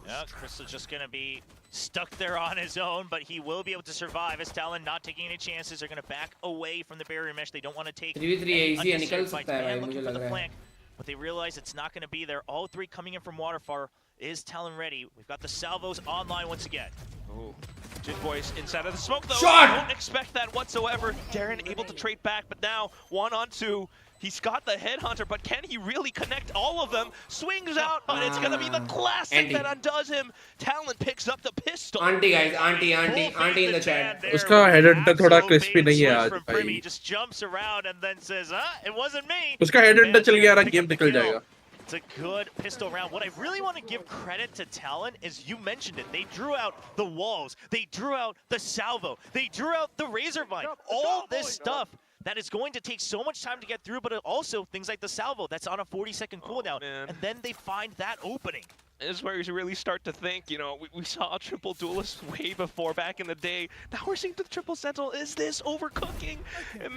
Yeah, Chris is just going to be stuck there on his own, but he will be able to survive as Talon not taking any chances. They're going to back away from the barrier mesh. They don't want to take any unnecessary fights. Man looking for the flank, but they realize it's not going to be there. All 3 coming in from Waterfall. Is Talon ready? We've got the salvos online once again. Ooh. Jit Boys inside of the smoke though. Shot! Don't expect that whatsoever. Darren able to trade back, but now 1-on-2. He's got the headhunter, but can he really connect all of them? Swings out, but it's gonna be the classic that undoes him. Talon picks up the pistol. Auntie guys, auntie in the chat. उसका headhunter थोड़ा crispy नहीं है आज भाई. Just jumps around and then says, it wasn't me. उसका headhunter चल गया ना, game निकल जाएगा. It's a good pistol round. What I really want to give credit to Talon is you mentioned it. They drew out the walls. They drew out the salvo. They drew out the razor vine. All this stuff that is going to take so much time to get through, but also things like the salvo that's on a 40-second cooldown. And then they find that opening. This is where you really start to think, you know, we saw a triple duelist way before back in the day. Now we're seeing the triple sentinel. Is this overcooking?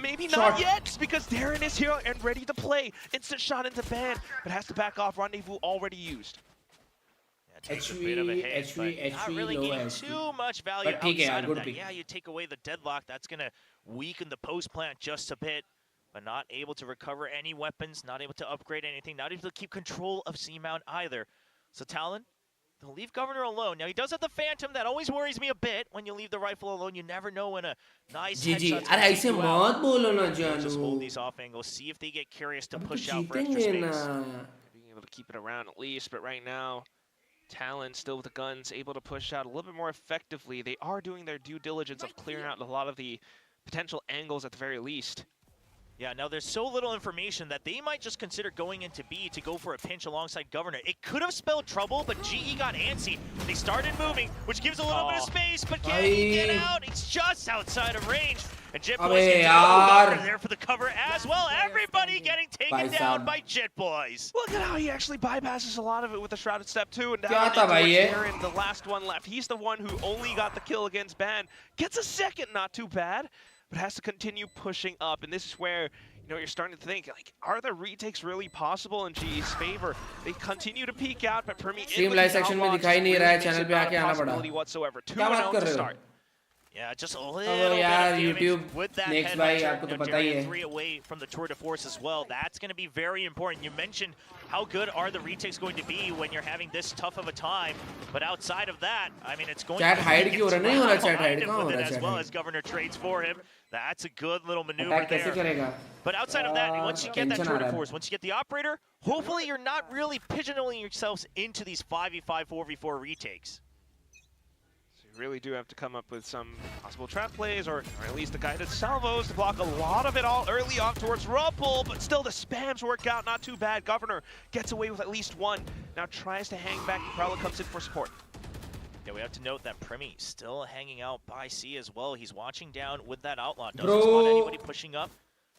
Maybe not yet, because Darren is here and ready to play. Instant shot into ban, but has to back off. Rendezvous already used. Takes a bit of a hit, but not really getting too much value outside of that. Yeah, you take away the deadlock. That's going to weaken the post plant just a bit, but not able to recover any weapons, not able to upgrade anything, not able to keep control of C-Mount either. So Talon, they'll leave Governor alone. Now he does have the Phantom. That always worries me a bit when you leave the rifle alone. You never know when a nice headshot's gonna take you out. Just hold these off angles. See if they get curious to push out for extra space. Being able to keep it around at least, but right now, Talon still with the guns, able to push out a little bit more effectively. They are doing their due diligence of clearing out a lot of the potential angles at the very least. Yeah, now there's so little information that they might just consider going into B to go for a pinch alongside Governor. It could have spelled trouble, but GE got antsy. They started moving, which gives a little bit of space, but can he get out? He's just outside of range. And Jit Boys gets Governor there for the cover as well. Everybody getting taken down by Jit Boys. Look at how he actually bypasses a lot of it with the Shrouded Step 2 and down into Darren, the last one left. He's the one who only got the kill against Ban. Gets a second, not too bad, but has to continue pushing up. And this is where, you know, you're starting to think, like, are the retakes really possible in GE's favor? They continue to peek out, but Permi in with the outlaunch really makes it not a possibility whatsoever. 2-0 to start. Yeah, just a little bit of damage with that headhunter. Now Darren 3 away from the Tour de Force as well. That's going to be very important. You mentioned how good are the retakes going to be when you're having this tough of a time, but outside of that, I mean, it's going to be with it as well as Governor trades for him. That's a good little maneuver there. But outside of that, once you get that Tour de Force, once you get the operator, hopefully you're not really pigeonholing yourselves into these 5v5, 4v4 retakes. You really do have to come up with some possible trap plays or at least the guided salvos to block a lot of it all early on towards Rumpel, but still the spams work out not too bad. Governor gets away with at least one. Now tries to hang back. Prowler comes in for support. Yeah, we have to note that Premi still hanging out by C as well. He's watching down with that outlaw. Doesn't spot anybody pushing up.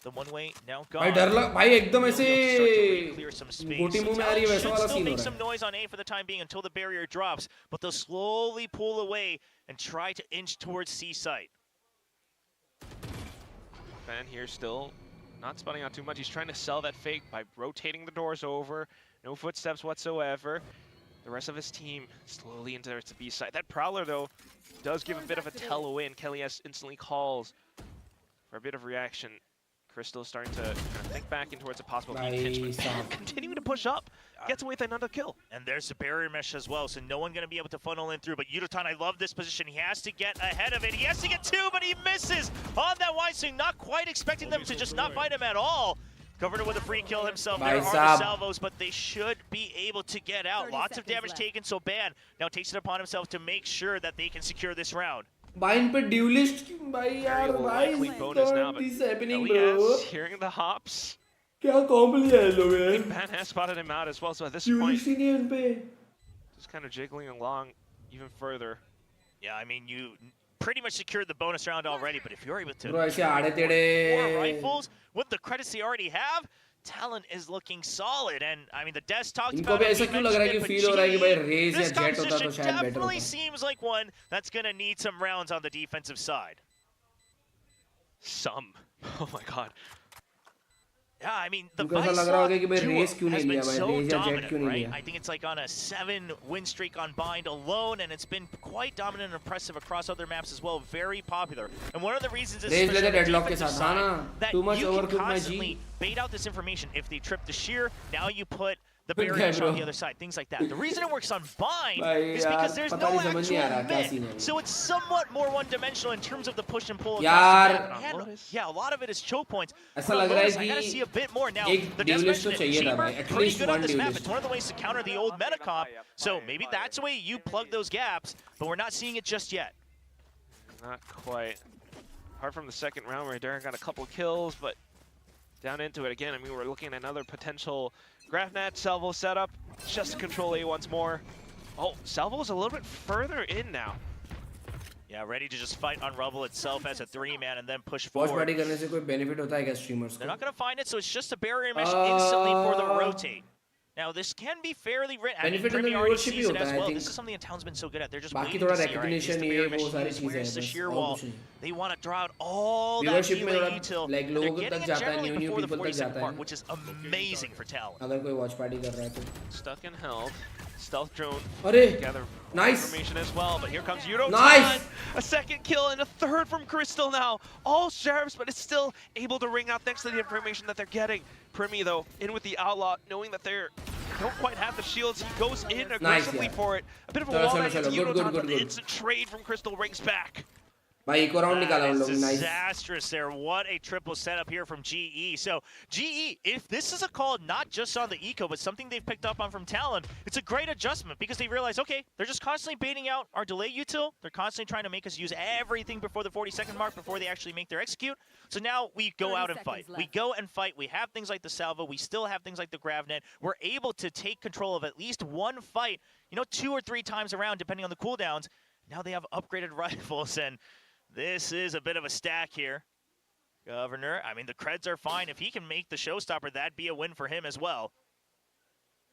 The one way now gone. भाई एकदम ऐसे गोटी मुंह में आ रही है वैसा वाला सीन हो रहा है. Some noise on A for the time being until the barrier drops, but they'll slowly pull away and try to inch towards C site. Fan here still not spotting out too much. He's trying to sell that fake by rotating the doors over. No footsteps whatsoever. The rest of his team slowly into the B side. That Prowler though does give a bit of a tell away, and KLES instantly calls for a bit of reaction. Crystal starting to kind of think back in towards a possible deep pinch, but continuing to push up, gets away with another kill. And there's the barrier mesh as well, so no one going to be able to funnel in through. But Yudotan, I love this position. He has to get ahead of it. He has to get two, but he misses on that wide swing. Not quite expecting them to just not fight him at all. Governor with a free kill himself. There are the salvos, but they should be able to get out. Lots of damage taken, so Ban now takes it upon himself to make sure that they can secure this round. Bine pe duelist bhai yaar why is this happening bro? Hearing the hops. क्या कॉम्प लिया है लोग यार? Ban has spotted him out as well, so at this point, point, नहीं है उन पे. just kind of jiggling along even further. Yeah, I mean, you pretty much secured the bonus round already, but if you're able to Bro, ऐसे आड़े तेड़े. 4 rifles with the credits they already have, Talon is looking solid, and I mean the devs talked इनको about भी it. ऐसा क्यों लग रहा है कि फील हो रहा है कि भाई रेज या This जेट होता तो composition शायद बेटर definitely होता. seems like one that's gonna need some rounds on the defensive side. Some. Oh my god. Yeah, I mean the इनको ऐसा लग रहा होगा कि भाई duo रेस क्यों has नहीं been लिया भाई so रेज या जेट dominant, क्यों नहीं right? लिया? I think it's like on a 7 win streak on Bind alone, and it's been quite dominant and impressive across other maps as well. Very popular, and one of the reasons is Raze especially लेते on the Deadlock के defensive साथ हाँ side, ना. that Too much you can overcooked my G. constantly bait out this information. If they trip the shear, now you put the Okay, barrier bro. on the other side, things like that. The reason it works on Bind भाई is because यार there's पता no नहीं समझ नहीं आ रहा actual क्या mid, scene है. so it's somewhat more one-dimensional in terms of the push and pull. यार Yeah, a lot of it is choke points. ऐसा लग रहा है I gotta see a bit more now. एक The devs duelist तो mentioned it. चाहिए था Chamber, भाई. At pretty least good on one this map. duelist. It's one of the ways to counter the old meta comp. So maybe that's the way you plug those gaps, but we're not seeing it just yet. Not quite. Apart from the second round where Darren got a couple kills, but down into it again. I mean, we're looking at another potential GraphNet Salvo setup just to control A once more. Oh, Salvo's a little bit further in now. Yeah, ready to just fight on Rubble itself as a 3-man and then push watch forward. Party करने से कोई benefit होता है क्या streamers They're को? not going to find it, so it's just a barrier mesh instantly for the rotate. Now, this can be fairly written. I mean, Benefit in the Primi already viewership sees he it होता as है, I well. think. This is something that Talon's been so good at. They're just बाकी waiting थोड़ा to see, all right, is recognition the ये barrier वो mesh सारी used? चीजें Where's हैं the बस shear और wall? कुछ नहीं. They want to draw out all that Viewership में delay थोड़ा util. like They're लोगों getting तक it जाता है, generally new before the people तक 40-second जाता mark, है. which is amazing for Talon. अगर कोई वॉच पार्टी कर रहा है तो. Stuck and held. Stealth drone अरे gather nice. information as well, but here comes Yudotan. Nice. A second kill and a third from Crystal now. All sheriffs, but it's still able to ring out thanks to the information that they're getting. Primi though, in with the Outlaw, knowing that they don't quite have the shields. He goes in aggressively for it. A bit of a wall back into Yudotan, but the instant trade from Crystal rings back. भाई एक और round निकाला उन लोगों ने. Nice. Disastrous there. What a triple setup here from GE. So GE, if this is a call not just on the eco, but something they've picked up on from Talon, it's a great adjustment because they realize, okay, they're just constantly baiting out our delay util. They're constantly trying to make us use everything before the 40-second mark before they actually make their execute. So now we go out and fight. We go and fight. We have things like the salvo. We still have things like the GravNet. We're able to take control of at least one fight, 2 or 3 times around, depending on the cooldowns. Now they have upgraded rifles, and this is a bit of a stack here. Governor, I mean, the creds are fine. If he can make the showstopper, that'd be a win for him as well.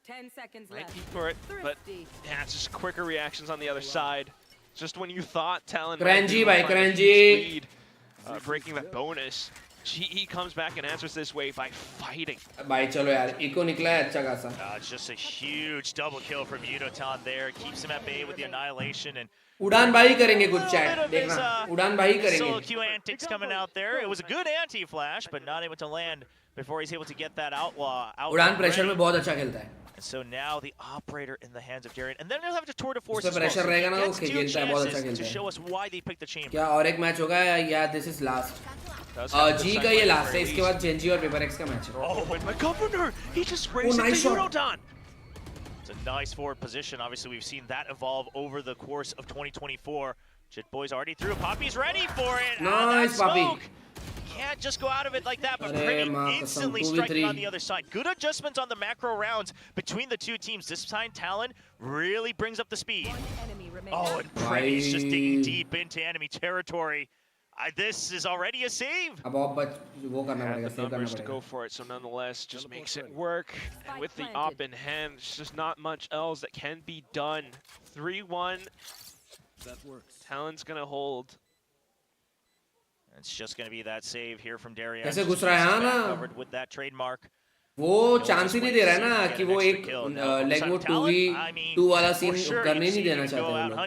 10 seconds left. For it, but yeah, it's just quicker reactions on the other side. Just when you thought Talon Cringy भाई lead, cringy. breaking that bonus, GE comes back and answers this way by fighting. भाई चलो यार eco निकला है अच्छा खासा. It's just a huge double kill from Yudotan there. Keeps him at bay with the annihilation, and उड़ान भाई करेंगे कुछ चैट देखना. उड़ान भाई solo करेंगे. Q antics coming out there. It was a good anti-flash, but not able to land before he's able to get that outlaw out. उड़ान pressure में बहुत अच्छा खेलता है. So now the operator in the hands of Darian, and then they'll have to tour de force. उसपे pressure रहेगा ना वो खेलता है बहुत अच्छा खेलता to है. show us why they picked the chamber. क्या और एक मैच होगा या दिस इज लास्ट? जी का ये लास्ट है. इसके बाद जेंजी और पेपर एक्स का मैच है. Oh, and my governor, he just raised it to Yudotan. It's a nice forward position. Obviously, we've seen that evolve over the course of 2024. Jit Boy's already through. Poppy's ready for it. Nice, Poppy. Can't just go out of it like that, but Arey, Primi instantly striking on the other side. Good adjustments on the macro rounds between the two teams. This time, Talon really brings up the speed. Oh, and Primi's just digging deep into enemy territory. This is already a save. अब वो करना पड़ेगा, the numbers to go for it, so nonetheless, just makes it work. And with the op in hand, there's just not much else that can be done. 3-1. That works. Talon's gonna hold. It's just going to be that save here from Darian. कैसे घुस रहा है हाँ ना? Covered with that trademark. वो chance ही नहीं दे रहा है ना कि वो एक लाइक वो 2v2 वाला सीन करने नहीं देना चाहते हैं लोग.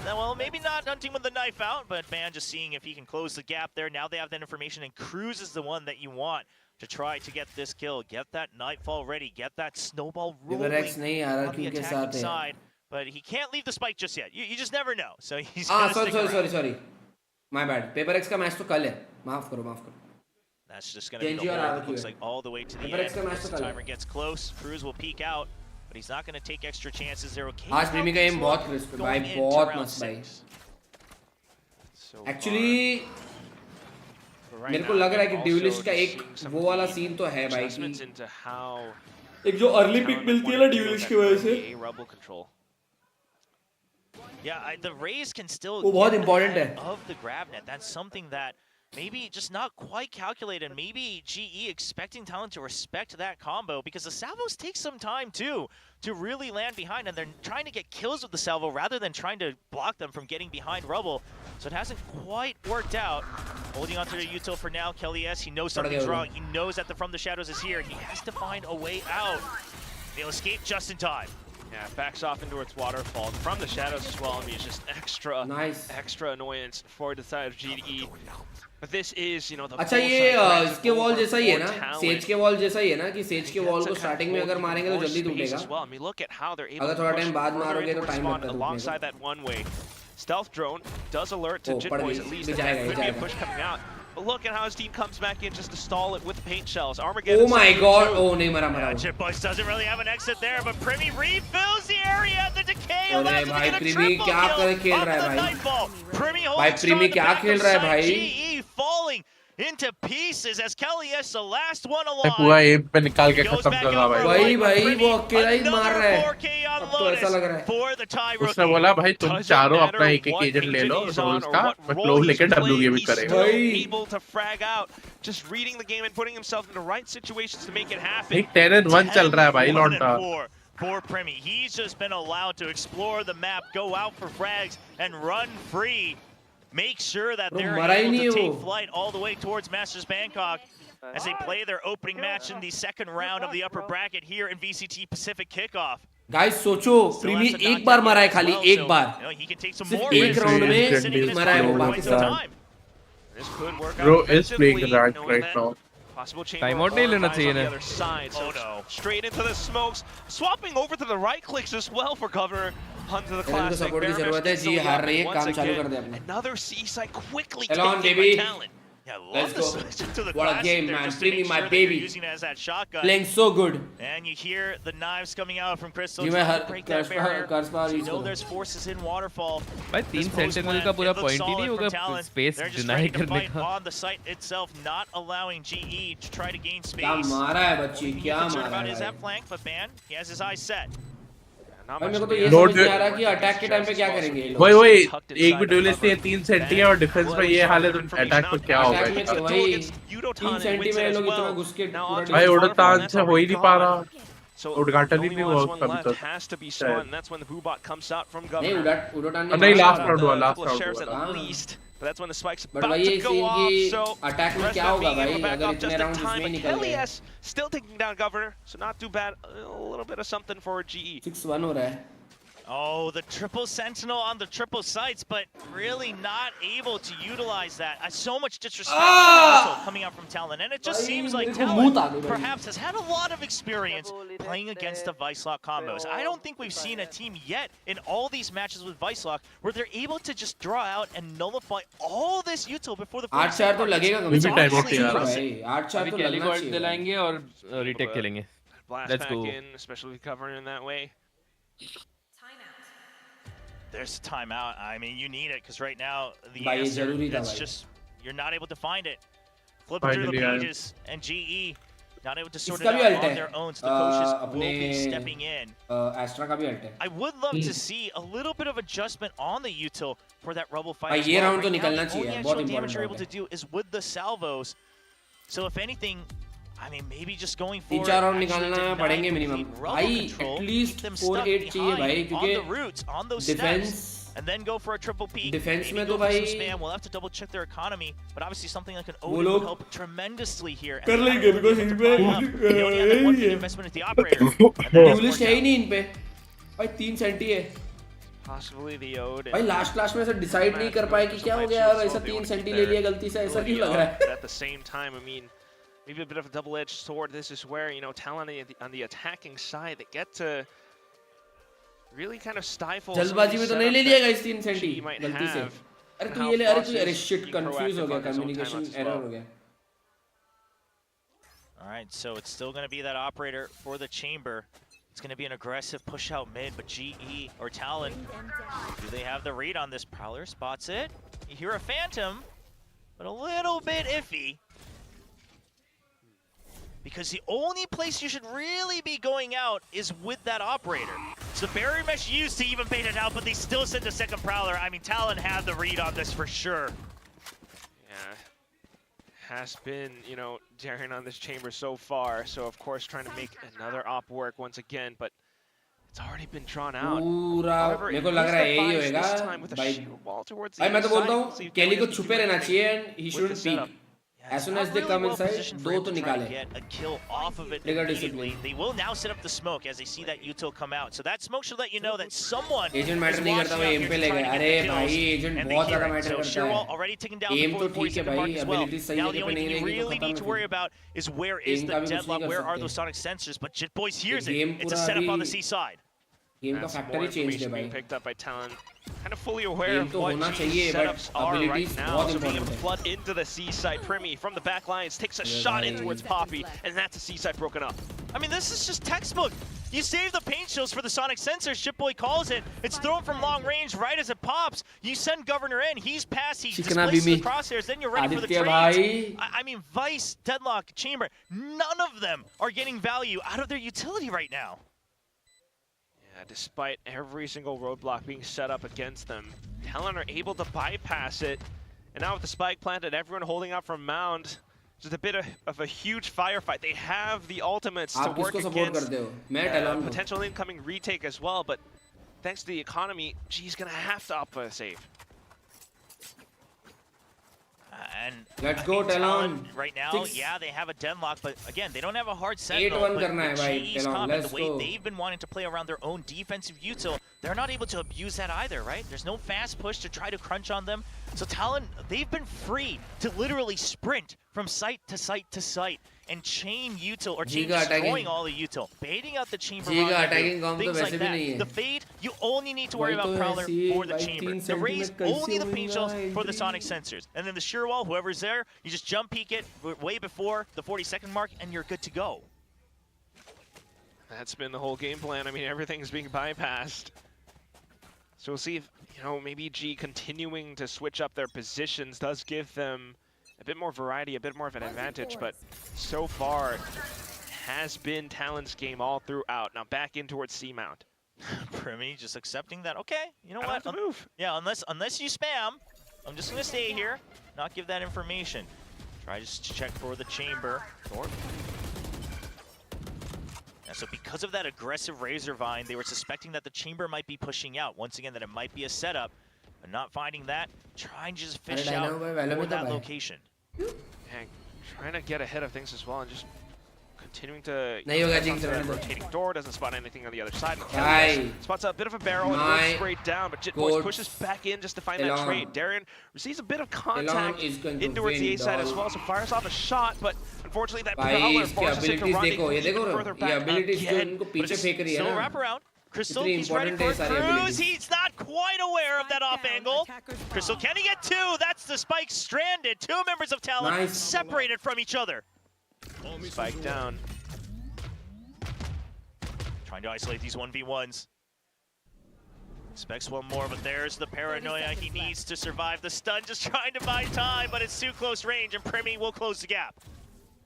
Well, maybe not hunting with the knife out, but man, just seeing if he can close the gap there. Now they have that information, and Cruz is the one that you want to try to get this kill. Get that nightfall ready. Get that snowball rolling on the attacking side. But he can't leave the spike just yet. You just never know. So he's sorry. My bad. Paper X का match तो कल है. माफ करो. That's just going to be the hold. It looks like all the way to the end. As the timer gets close, Cruz will peek out, but he's not going to take extra chances. They're okay. आज प्रीमी का M बहुत crisp है भाई, बहुत मस्त भाई. Actually, मेरे को लग रहा है कि ड्यूलिस्ट का एक वो वाला सीन तो है भाई कि एक जो अर्ली पिक मिलती है ना ड्यूलिस्ट की वजह से. Yeah, the raise can still बहुत important है. Of the grab net. That's something that maybe just not quite calculated. Maybe GE expecting Talon to respect that combo, because the salvos take some time too to really land behind, and they're trying to get kills with the salvo rather than trying to block them from getting behind rubble. So it hasn't quite worked out. Holding on to the util for now, Kelly S. He knows something's wrong. He knows that the From the Shadows is here. He has to find a way out. They'll escape just in time. Yeah, backs off into its waterfall. From the Shadows as well. I mean, it's just extra annoyance for the side of GDE. But this is, you know, the अच्छा ये इसके wall जैसा ही है ना, says के wall जैसा ही है ना कि सेज के वॉल को स्टार्टिंग में अगर मारेंगे तो जल्दी टूटेगा. अगर थोड़ा टाइम बाद मारोगे तो टाइम लगता है alongside that one way. Stealth drone does alert to Jit Boys at least that there could be a push coming out. But look at how his team comes back in just to stall it with the paint shells. Armageddon. Oh my god. Oh, nahi mara. Jit Boys doesn't really have an exit there, but Primi refills the area. The decay allows him to get a triple kill off the nightfall. Primi holds on the back of side. GE falling into pieces as Kelly S, the last one alive. पूरा M पे निकाल के खत्म कर रहा भाई वो अकेला ही मार रहा है. अब तो ऐसा लग रहा है. उसने बोला भाई तुम चारों अपना एक एजेंट ले लो रोल्स का, मैं क्लोव लेके डब्ल्यू गेम करेगा. Able to frag out, just reading the game and putting himself in the right situations to make it happen. एक 10-1 चल रहा है भाई लॉन्टा. For Primi, he's just been allowed to explore the map, go out for frags, and run free. Make sure that they're able to take flight all the way towards Masters Bangkok as they play their opening match in the second round of the upper bracket here in VCT Pacific Kickoff. Guys, सोचो प्रीमी एक बार मारा है खाली एक बार. सिर्फ एक round में मारा है वो बाकी सब. Bro is playing right now. Timeout नहीं लेना चाहिए ना. Oh no! Straight into the smokes, swapping over to the right clicks as well for Governor. Onto the classic. Another C-side quickly taken by Talon. Yeah, love the switch to the what a game, man. Primi, my baby. Using it as that shotgun. Playing so good. And you hear the knives coming out from Crystal. Break that barrier. You know there's forces in waterfall. भाई 3 sentinel का पूरा point ही नहीं होगा space deny करने का. On the site itself, not allowing GE to try to gain space. क्या मारा है बच्ची, क्या मारा है. Is that flank, but man, he has his eyes set. मेरे को तो ये समझ नहीं आ रहा कि अटैक के टाइम पे क्या करेंगे ये लोग. वही एक भी ड्यूलिस्ट है 3 सेंटी है और डिफेंस में ये हाल है तो अटैक में क्या होगा. 3 सेंटी में ये लोग इतना घुस के भाई उड़तान से हो ही नहीं पा रहा. उद्घाटन ही नहीं हुआ कभी तक. नहीं उड़तान नहीं लास्ट राउंड हुआ. But that's when the spike's about to go off, so attack में क्या होगा भाई अगर इतने राउंड इसमें निकल गए. LES still taking down Governor, so not too bad. A little bit of something for GE. 6-1 हो रहा है. Oh, the triple sentinel on the triple sights, but really not able to utilize that. So much disrespect coming out from Talon, and it just seems like Talon perhaps has had a lot of experience playing against the Vicelock combos. I don't think we've seen a team yet in all these matches with Vicelock where they're able to just draw out and nullify all this util before the first 8-4 तो लगेगा कभी भी time out यार भाई. 8-4 तो लगना चाहिए. दिलाएंगे और रीटेक खेलेंगे. Let's go. Especially covering in that way. There's a timeout. I mean, you need it because right now the answer, it's just you're not able to find it. Flipping through the pages, and GE not able to sort it out on their own. So the coaches will be stepping in. Astra का भी ult है. I would love to see a little bit of adjustment on the util for that rubble fight. भाई ये round तो निकलना चाहिए. बहुत important. Damage you're able to do is with the salvos. So if anything, I mean, maybe just going for 3-4 round निकालना पड़ेंगे minimum. भाई at least 4-8 चाहिए भाई क्योंकि defence and then go for a triple peek. Defense में तो भाई spam. We'll have to double check their economy, but obviously something like an Odin will help tremendously here. कर लेंगे because they only have one big investment at the operator. Dualist है ही नहीं इन पे. भाई 3 senti है. possibly the Ode. भाई last में ऐसा डिसाइड नहीं कर पाए कि क्या हो गया और ऐसा 3 सेंटी ले लिया गलती से, ऐसा क्यों लग रहा है? At the same time, I mean, maybe a bit of a double-edged sword. This is where, you know, Talon on the attacking side, they get to really kind of stifle. जल्दबाजी में तो नहीं ले लिया गाइस 3 सेंटी गलती से. अरे तू ये ले, अरे शिट कंफ्यूज हो गया, कम्युनिकेशन एरर हो गया. All right, so it's still going to be that operator for the chamber. It's going to be an aggressive push out mid, but GE or Talon, do they have the read on this? Prowler spots it. You hear a Phantom, but a little bit iffy. Because the only place you should really be going out is with that operator. So barrier mesh used to even bait it out, but they still send a second Prowler. I mean, Talon had the read on this for sure. Yeah. Has been, you know, daring on this chamber so far. So of course trying to make another op work once again, but it's already been drawn out. पूरा मेरे को लग रहा है यही होएगा भाई. मैं तो बोलता हूँ केली को छुपे रहना चाहिए and he shouldn't peek. As soon as they come inside, दो तो निकाले. Get a kill off of it immediately. They will now set up the smoke as they see that util come out. So that smoke should let you know that someone agent matter नहीं करता, वो aim पे ले गए. अरे भाई agent बहुत ज़्यादा matter करता है. already taken down before the 40-second mark as well. Now the only thing you really need to worry about is where is the deadlock, where are those sonic sensors? But Jitboys hears it. It's a setup on the C side. Game का factory change है भाई. Picked up by Talon. Kind of fully aware of what setups are right now. So being able to flood into the C side. Primi from the back lines takes a shot in towards Poppy, and that's a C side broken up. I mean, this is just textbook. You save the paint shields for the sonic sensor. Shipboy calls it. It's thrown from long range right as it pops. You send Governor in. He's past. He displaces the crosshairs. Then you're ready for the trades. I mean, Vice, Deadlock, Chamber, none of them are getting value out of their utility right now. Despite every single roadblock being set up against them, Talon are able to bypass it. And now with the spike planted, everyone holding out from Mound, just a bit of a huge firefight. They have the ultimates to work against potential incoming retake as well, but thanks to the economy, G's gonna have to opt for a save. And let's go Talon. Right now, yeah, they have a deadlock, but again, they don't have a hard sentinel. But G's coming, the way they've been wanting to play around their own defensive util, they're not able to abuse that either, right? There's no fast push to try to crunch on them. So Talon, they've been free to literally sprint from site to site to site and chain util or chain destroying all the util, baiting out the chamber, things like that. The fade, you only need to worry about Prowler for the chamber. The raise, only the paint shells for the sonic sensors. And then the shear wall, whoever's there, you just jump peek it way before the 40-second mark and you're good to go. That's been the whole game plan. I mean, everything's being bypassed. So we'll see if, you know, maybe G continuing to switch up their positions does give them a bit more variety, a bit more of an advantage, but so far has been Talon's game all throughout. Now back in towards C-mount. Primi just accepting that, okay, you know what? Move. Yeah, unless you spam, I'm just gonna stay here, not give that information. Try just to check for the chamber. Yeah, so because of that aggressive Razor Vine, they were suspecting that the chamber might be pushing out. Once again, that it might be a setup, but not finding that, trying to just fish out for that location. And trying to get ahead of things as well and just continuing to rotating door, doesn't spot anything on the other side. Spots a bit of a barrel and moves straight down, but Jitboys pushes back in just to find that trade. Darren receives a bit of contact in towards the A side as well, so fires off a shot, but unfortunately that Prowler forces him to run further back again, but it's still a wraparound. Crystal, he's ready for a cruise. He's not quite aware of that off angle. Crystal, can he get two? That's the spike stranded. Two members of Talon separated from each other. Spike down. Trying to isolate these 1v1s. Expects one more, but there's the paranoia he needs to survive the stun. Just trying to buy time, but it's too close range, and Primi will close the gap.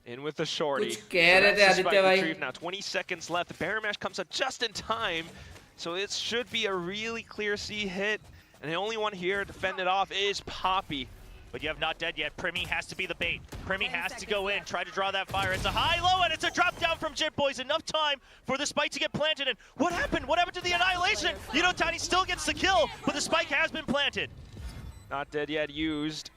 In with the shorty. So that's the spike retrieve now. 20 seconds left. The barrier mesh comes up just in time, so it should be a really clear C hit. And the only one here to fend it off is Poppy. But you have not dead yet. Primi has to be the bait. Primi has to go in, try to draw that fire. It's a high-low, and it's a drop down from Jitboys. Enough time for the spike to get planted. And what happened? What happened to the Annihilation? You know, Tiny still gets the kill, but the spike has been planted. Not dead yet, used.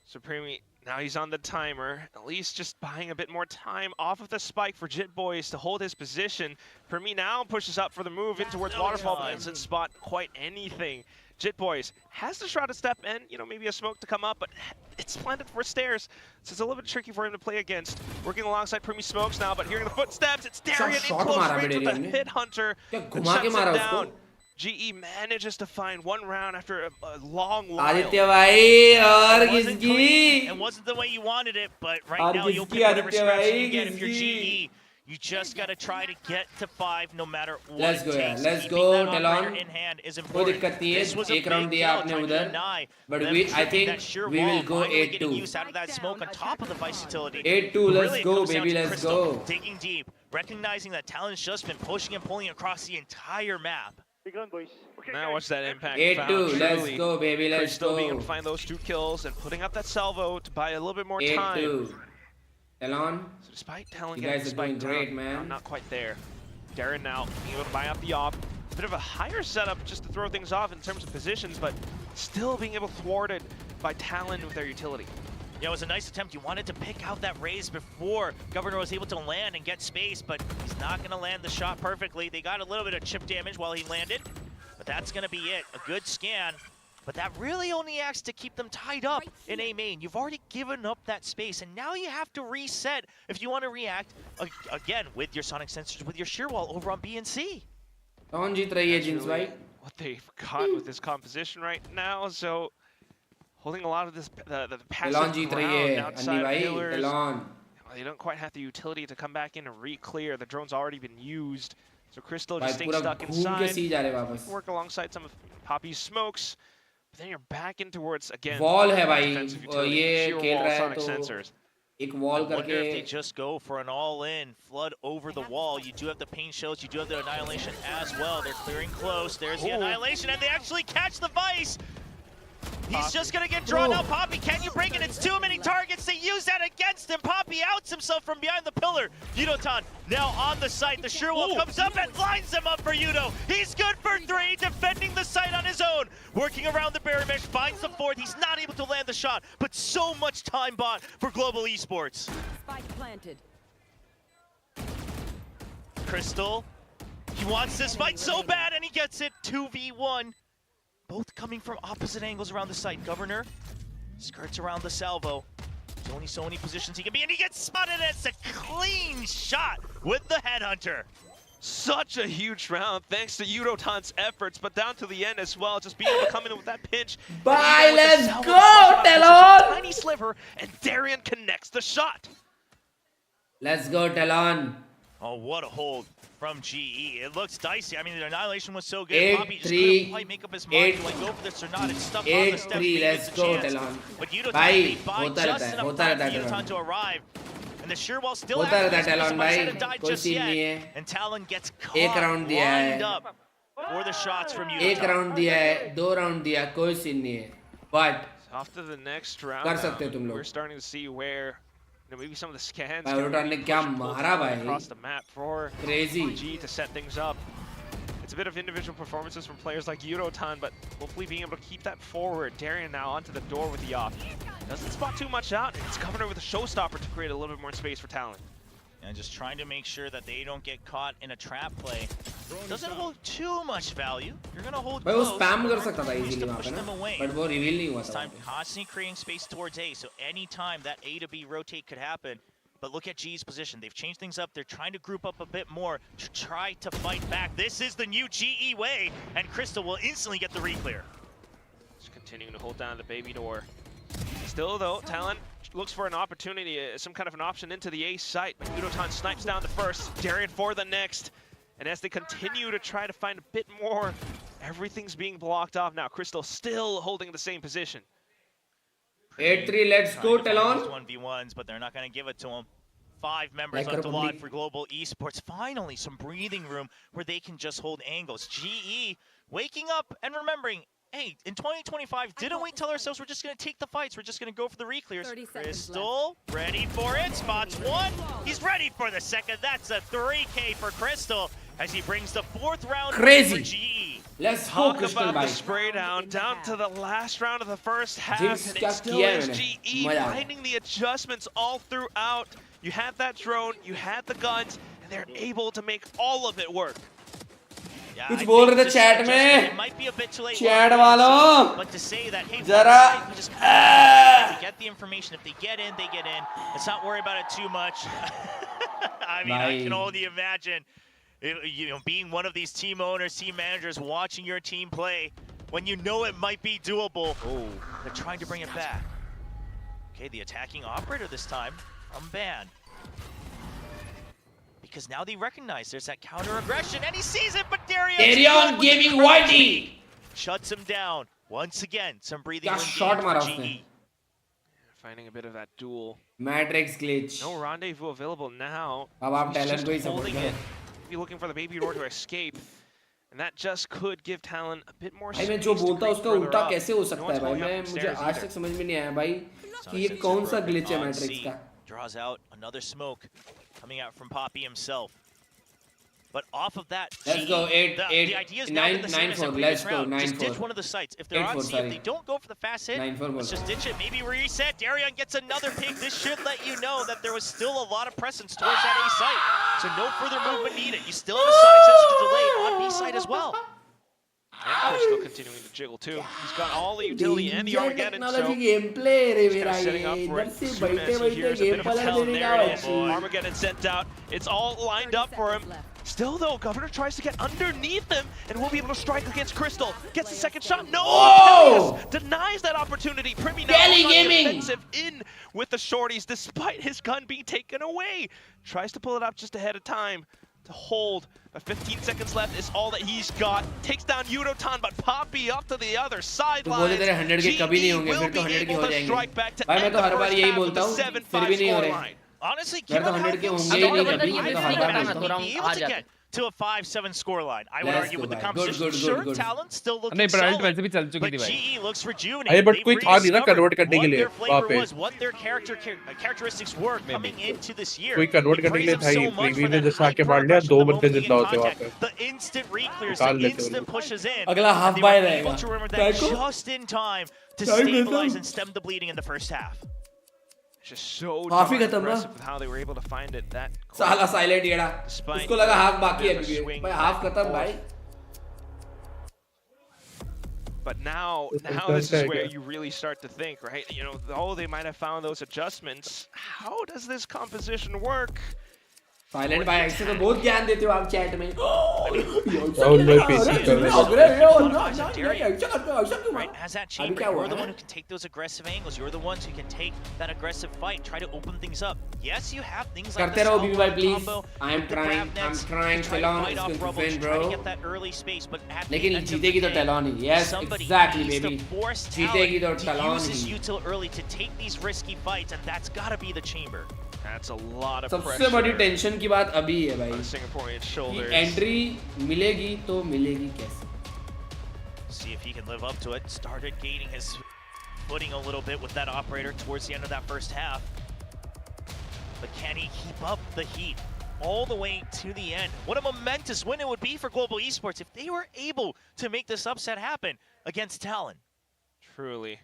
So Primi Now he's on the timer, at least just buying a bit more time off of the spike for Jit Boys to hold his position. For me now pushes up for the move in towards Waterfall, but doesn't spot quite anything. Jit Boys has the shroud to step in, you know, maybe a smoke to come up, but it's planted for stairs, so it's a little bit tricky for him to play against. Working alongside Primi Smokes now, but hearing the footsteps, it's Darian in close range with the hit hunter, and shuts him down. GE manages to find one round after a long while. Aditya bhai, aur kiski? It wasn't the way you wanted it, but right now you'll pick whatever scraps you get if you're GE. You just got to try to get to 5 no matter what. Let's go, it takes. let's go, Talon. In hand is कोई दिक्कत नहीं है, एक round दिया आपने उधर, but I think we will go 8-2. Out of that smoke on top of the Vice utility. 8-2, let's go, baby, let's go. Digging deep, recognizing that Talon's just been pushing and pulling across the entire map. Now watch that impact. 8-2, let's go, baby, let's Crystal go. being able to find those 2 kills and putting up that salvo to buy a little bit more time. 8-2. Talon, So despite Talon you getting guys the are spike doing great, down, man. not quite there. Darren now being able to buy up the op. A bit of a higher setup just to throw things off in terms of positions, but still being able to thwart it by Talon with their utility. Yeah, it was a nice attempt. You wanted to pick out that raise before Governor was able to land and get space, but he's not going to land the shot perfectly. They got a little bit of chip damage while he landed, but that's going to be it. A good scan, but that really only acts to keep them tied up in A main. You've already given up that space, and now you have to reset if you want to react again with your sonic sensors, with your shear wall over on B and C. कौन जीत रही है jeans भाई? What they've got with this composition right now, so holding a lot of this the passive Talon जीत रही ground है, outside अन्नी भाई, pillars. Talon. They don't quite have the utility to come back in and re-clear. The drone's already been used, so Crystal भाई just staying पूरा stuck घूम के inside. सी जा रहे वापस. Work alongside some of Poppy's smokes, but then you're back in towards again. Wall है भाई, defensive utility, ये sheer खेल wall, रहा है sonic तो sensors. एक wall I wonder if they करके. just go for an all-in, flood over the wall. You do have the pain shells, you do have the annihilation as well. They're clearing close. There's the annihilation, and they actually catch the Vice. He's just gonna get drawn out. Poppy, can you break it? It's too many targets. They use that against him. Poppy outs himself from behind the pillar. Yudotan now on the site. The sheer wall comes up and lines him up for Yudo. He's good for 3, defending the site on his own. Working around the barrier mesh, finds the 4th. He's not able to land the shot, but so much time bought for Global Esports. Spike planted. Crystal, he wants this fight so bad, and he gets it. 2v1. Both coming from opposite angles around the site. Governor skirts around the salvo. There's only so many positions he can be, and he gets spotted. It's a clean shot with the headhunter. Such a huge round, thanks to Yudotan's efforts, but down to the end as well, just being able to come in with that pinch. Bye, let's go, Talon! Tiny sliver, and Darian connects the shot. Let's go, Talon. Oh, what a hold from GE. It looks dicey. I mean, the annihilation was so good. 8-3, Poppy just couldn't quite make up his mind. Do I go for this or not? It's stuck on the steps. 8-3, let's go, Talon. But Yudotan भाई, buy होता just रहता है, enough होता time रहता for है Yudotan Talon. to arrive. And the sheer wall still होता रहता है active. Talon Somebody भाई, hasn't died कोई just सीन yet. नहीं है. And Talon gets caught, एक round दिया है. lined up for the shots from Yudotan. एक round दिया है, 2 round दिया, कोई सीन नहीं है. But After the next round, कर सकते हो तुम we're लोग. starting to see where maybe some of the scans भाई Yudotan ने क्या मारा भाई. across the map for Crazy. G to set things up. It's a bit of individual performances from players like Yudotan, but hopefully being able to keep that forward. Darian now onto the door with the op. Doesn't spot too much out. It's Governor with a showstopper to create a little bit more space for Talon. And just trying to make sure that they don't get caught in a trap play. Doesn't hold too much value. You're gonna hold भाई वो close. spam कर Hard सकता था ways easily to वहाँ push पे them ना. away. But वो reveal नहीं हुआ This था. time constantly creating space towards A, so anytime that A to B rotate could happen. But look at G's position. They've changed things up. They're trying to group up a bit more to try to fight back. This is the new GE way, and Crystal will instantly get the re-clear. Just continuing to hold down the baby door. Still though, Talon looks for an opportunity, some kind of an option into the A site, but Yudotan snipes down the first, Darian for the next. And as they continue to try to find a bit more, everything's being blocked off now. Crystal still holding the same position. 8-3, let's go, Talon. 1v1s, but they're not going to give it to him. 5 members on Talon for Global Esports. Finally, some breathing room where they can just hold angles. GE waking up and remembering, hey, in 2025, didn't we tell ourselves we're just going to take the fights? We're just going to go for the re-clears. Crystal, ready for it. Spots 1. He's ready for the second. That's a 3K for Crystal as he brings the 4th round Crazy. for GE. Let's go, Talk Crystal about the bhai. spray down to the last round of the first half, Jinx and kya it still kiya hai is maine? GE Maza aa gaya. finding the adjustments all throughout. You had that drone, you had the guns, and they're able to make all of it work. Yeah, कुछ I बोल think रहे थे this chat adjustment, में? it might be a bit too late. Chat Well, we'll वालों, see. But to say that, hey, जरा we just to get the information. If they get in, they get in. Let's not worry about it too much. I mean, I can only imagine, you know, being one of these team owners, team managers, watching your team play when you know it might be doable. Oh, they're trying to bring it back. Okay, the attacking operator this time from ban. Because now they recognize there's that counter aggression, and he sees it, but Darion giving Whitey shuts him down. Once again, some breathing क्या room shot gain मारा for उसने? GE. Finding a bit of that duel. Matrix glitch. No rendezvous available now. अब आप He's Talon just को ही support holding करो. it. Maybe looking for the baby door to escape. And that just could give Talon a bit more भाई space मैं जो to बोलता creep उसका further उल्टा up. कैसे हो No सकता one's है भाई? pulling up मैं from मुझे stairs आज either. तक समझ में नहीं आया भाई So कि ये it's कौन सा broken glitch है on Matrix C. का. Draws out another smoke coming out from Poppy himself. But off of that, Let's GE, go, eight, the eight, idea is nine, now the same as the 9-4, previous let's go, round. Just 9-4. ditch one of the sites. If they're on 8-4, C, if sorry. they don't go for the fast hit, 9-4 let's बोल just ditch it. Maybe reset. Darion gets another pick. This should let you know that there was still a lot of presence towards that A site. So no further movement needed. You still have a sonic sensor delay on B site as well. And Push still continuing to jiggle too. He's got all the utility and the Armageddon, so technology game play रे he's मेरा kinda setting ये up for इधर it से as soon बैठे as he बैठे hears a game bit of a colour tell. देने There का it is. Armageddon sent out. It's all lined up for him. Still though, Governor tries to get underneath him and will be able to strike against Crystal. Gets the second shot. No! Oh! Pelias denies that opportunity. Primi Kelly now Gaming! defensive in with the shorties despite his gun being taken away. Tries to pull it up just ahead of time to hold. But 15 seconds left is all that he's got. Takes down Yudotan, but Poppy up to the other sideline. बोले तेरे 100 के कभी नहीं होंगे, फिर तो 100 के हो जाएंगे. भाई मैं तो हर बार यही बोलता हूँ, फिर भी नहीं हो रहे. Honestly, फिर तो 100 के होंगे ही नहीं कभी, मैं तो हर बार बोलता हूँ. be able to get to a 5-7 scoreline. I would Let's argue go, with the bhai. composition. Good, Sure, good. Talon still looking नहीं, पर अल्ट solid, वैसे भी चल चुकी but थी भाई. GE looks rejuvenated. अरे but They've कोई था नहीं ना rediscovered convert करने के what लिए their वहाँ flavor पे. was, what their characteristics were coming into this year. कोई convert We करने के praise लिए them था so he. much for Privi ने that जैसा आके hyper मार लिया, aggression 2 the बंदे moment they जिंदा get होते वहाँ contact. पे. The instant re-clears, निकाल the लेते वो instant लोग. pushes in. अगला and half they by were रहेगा. able to remember काय that को? just in time to काय खत्म? stabilize and stem the bleeding in the first half. Just so half ही darn खत्म ना. aggressive with how they were able to find it that साला silent येड़ा. Despite उसको लगा हाफ बाकी है a अभी. swing भाई back हाफ and खत्म forth. भाई. But now this is where you really start to think, right? You know, oh, they might have found those adjustments. How does this composition work? Silent भाई ऐसे तो बहुत ज्ञान देते हो आप चैट में. Right, as that chamber, you're the one who can take those aggressive angles. You're the ones who can take that aggressive fight, try to open things up. Yes, you have things like करते the रहो cell BB भाई phone please. combo, I'm the trying. grab I'm nets, trying. to try to Talon fight is off going to Rubble, win, to try to bro. get that early space, but at the लेकिन end of जीतेगी the तो day, Talon he. Yes, somebody exactly, needs baby. to force जीतेगी तो Talon to Talon use his he. util early to take these risky fights, and that's got to be the chamber. That's a lot of सबसे बड़ी pressure tension की बात अभी है भाई. on the Singaporean कि shoulders. एंट्री मिलेगी तो मिलेगी कैसे? See if he can live up to it. Started gaining his footing a little bit with that operator towards the end of that first half. But can he keep up the heat all the way to the end? What a momentous win it would be for Global Esports if they were able to make this upset happen against Talon. Truly.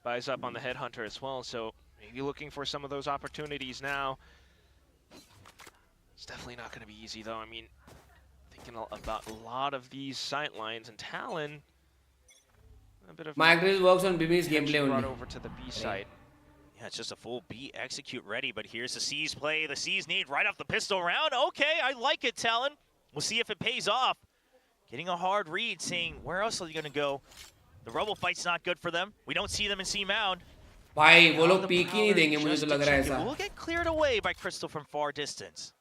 Buys up on the Headhunter as well, so maybe looking for some of those opportunities now. It's definitely not going to be easy though. I mean, thinking about a lot of these sight lines, and Talon, a bit of Micros works on BB's gameplay brought only. over to the B site. Yeah, it's just a full B execute ready, but here's the C's play. The C's need right off the pistol round. Okay, I like it, Talon. We'll see if it pays off. Getting a hard read, saying, where else are they going to go? The Rubble fight's not good for them. We don't see them in C Mound. भाई वो लोग peak ही नहीं देंगे मुझे तो लग रहा है ऐसा. We'll get cleared away by Crystal from far distance.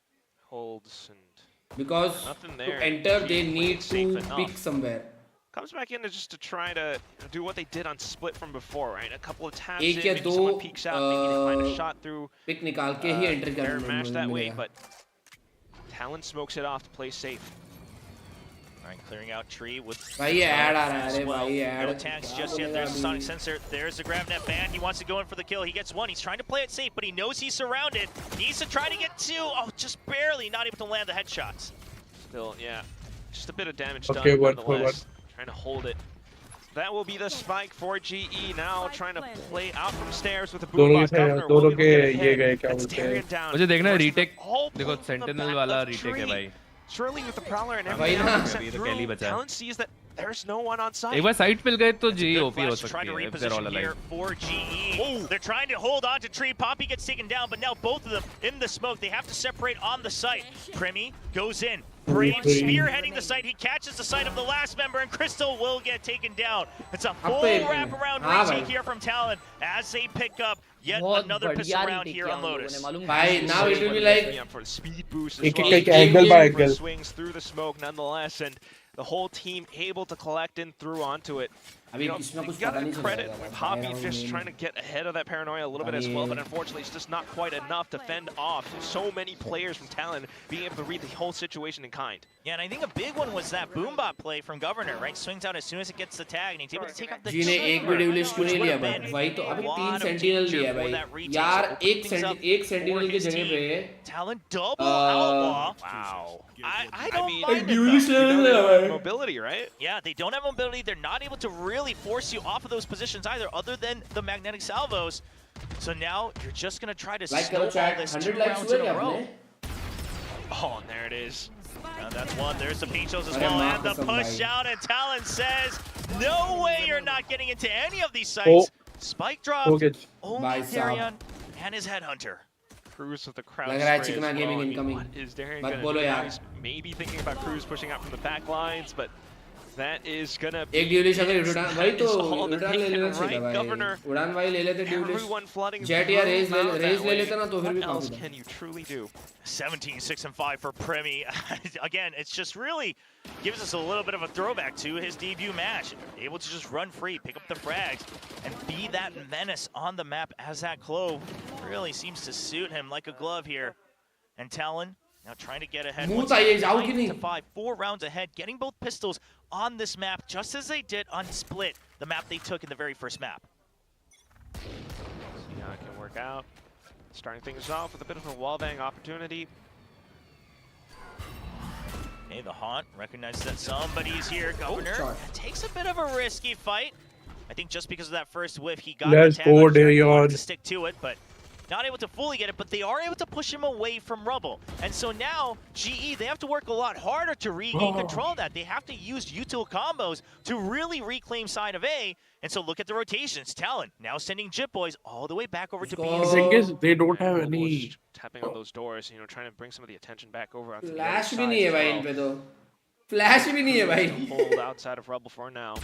Holds and Because nothing to there. enter they G need safe to enough. pick somewhere. Comes back in just to try to do what they did on Split from before, right? A couple of taps एक in, या maybe दो someone peeks out, maybe they find a shot through pick निकाल के ही entry their करने match that way, मिलेगा. but Talon smokes it off to play safe. All right, clearing out tree with. भाई ये add आ रहा है as अरे well. भाई ये No add. tags just yet. There's the sonic sensor. There's the grab net ban. He wants to go in for the kill. He gets one. He's trying to play it safe, but he knows he's surrounded. Needs to try to get two. Oh, just barely not able to land the headshots. Still, yeah. Just a bit of damage Okay, done, one for nonetheless. Trying to hold it. That will be the spike for GE now, trying to play out from stairs with the दोनों boombox. Governor will दोनों be के able to get ये ahead. गए क्या That's बोलते हैं? Darien down. मुझे देखना है Versus रीटेक all देखो pulled from the sentinel back वाला of रीटेक है tree. भाई Surely with the prowler and भाई everything ना। else set अभी तो through, कैली बचा है। Talon sees that there's no one on site. एक बार साइड पे गए तो जी Good ओपी हो flash to try सकती to है if they're all reposition here alive for GE. They're trying to hold on to Tree. Poppy gets taken down, but now both of them in the smoke. They have to separate on the site. Premi goes in. Brave spearheading the site. He catches the site of the last member, and Crystal will get taken down. It's a full wraparound retake here from Talon as they pick up yet another pistol round here on Lotus. Bhai, now it will be like For the speed boost as एक well. एक angle by Different angle. swings through the smoke nonetheless, and the whole team able to collect in through onto it. अभी You know, किसी ना you कुछ gotta पता नहीं credit चलेगा Poppy just trying to get ahead of that paranoia a little bit as well, but unfortunately it's just not quite enough to fend off so many players from Talon being able to read the whole situation in kind. Yeah, and I think a big one was that boombot play from Governor, right? Swings out as soon as it gets the tag, and he's able to take out the जी ने एक भी डिविलिश क्यों नहीं लिया भाई? वही तो अभी 3 सेंटिनल लिया भाई यार एक सेंटिनल की जगह पे Talon double outlaw. Wow. I don't mind it, डिविलिश though. ले लिया भाई Mobility, right? Yeah, they don't have mobility. They're not able to really force you off of those positions either, other than the magnetic salvos. So now you're just gonna try to snowball this 2 rounds in a row. Oh, and there it is. That's one. There's the Pichos as well, and the push out, and Talon says, no way you're not getting into any of these sites. Spike dropped, only Darian and his headhunter. Cruz with the crowd लग रहा है spray as चिकना well. Gaming I mean, incoming what is Darian मत gonna बोलो do? यार He's maybe thinking about Cruz pushing out from the back lines, but that is gonna एक डिविलिश अगर उड़ान भाई तो all that उड़ान they ले can लेना चाहिए write, Governor. भाई उड़ान भाई ले लेते Everyone flooding डिविलिश जेट या through रेस out that ले way. लेते ना तो फिर भी What else काफी can you truly do? 17, 6, and 5 for Premi. Again, it's just really gives us a little bit of a throwback to his debut match. Able to just run free, pick up the frags, and be that menace on the map as that clove really seems to suit him like a glove here. And Talon now trying to get ahead. मुंह चाहिए जाओ कि 9 to नहीं 5, 4 rounds ahead, getting both pistols on this map, just as they did on Split, the map they took in the very first map. See how it can work out. Starting things off with a bit of a wallbang opportunity. Okay, the Haunt recognizes that somebody's here. Governor sorry. takes a bit of a risky fight. I think just because of that first whiff, he got Let's the tag go, on Jerry. He wanted Darian. to stick to it, but not able to fully get it, but they are able to push him away from rubble. And so now, GE, they have to work a lot harder to regain control of that. They have to use util combos to really reclaim side of A. And so look at the rotations. Talon now sending Jip Boys all the way back over to B. The thing is, they don't have And any. just tapping on those doors, you know, trying to bring some of the attention back over onto the flash other भी side नहीं है as भाई well. इन पे तो flash भी नहीं है भाई Hold outside of rubble for now.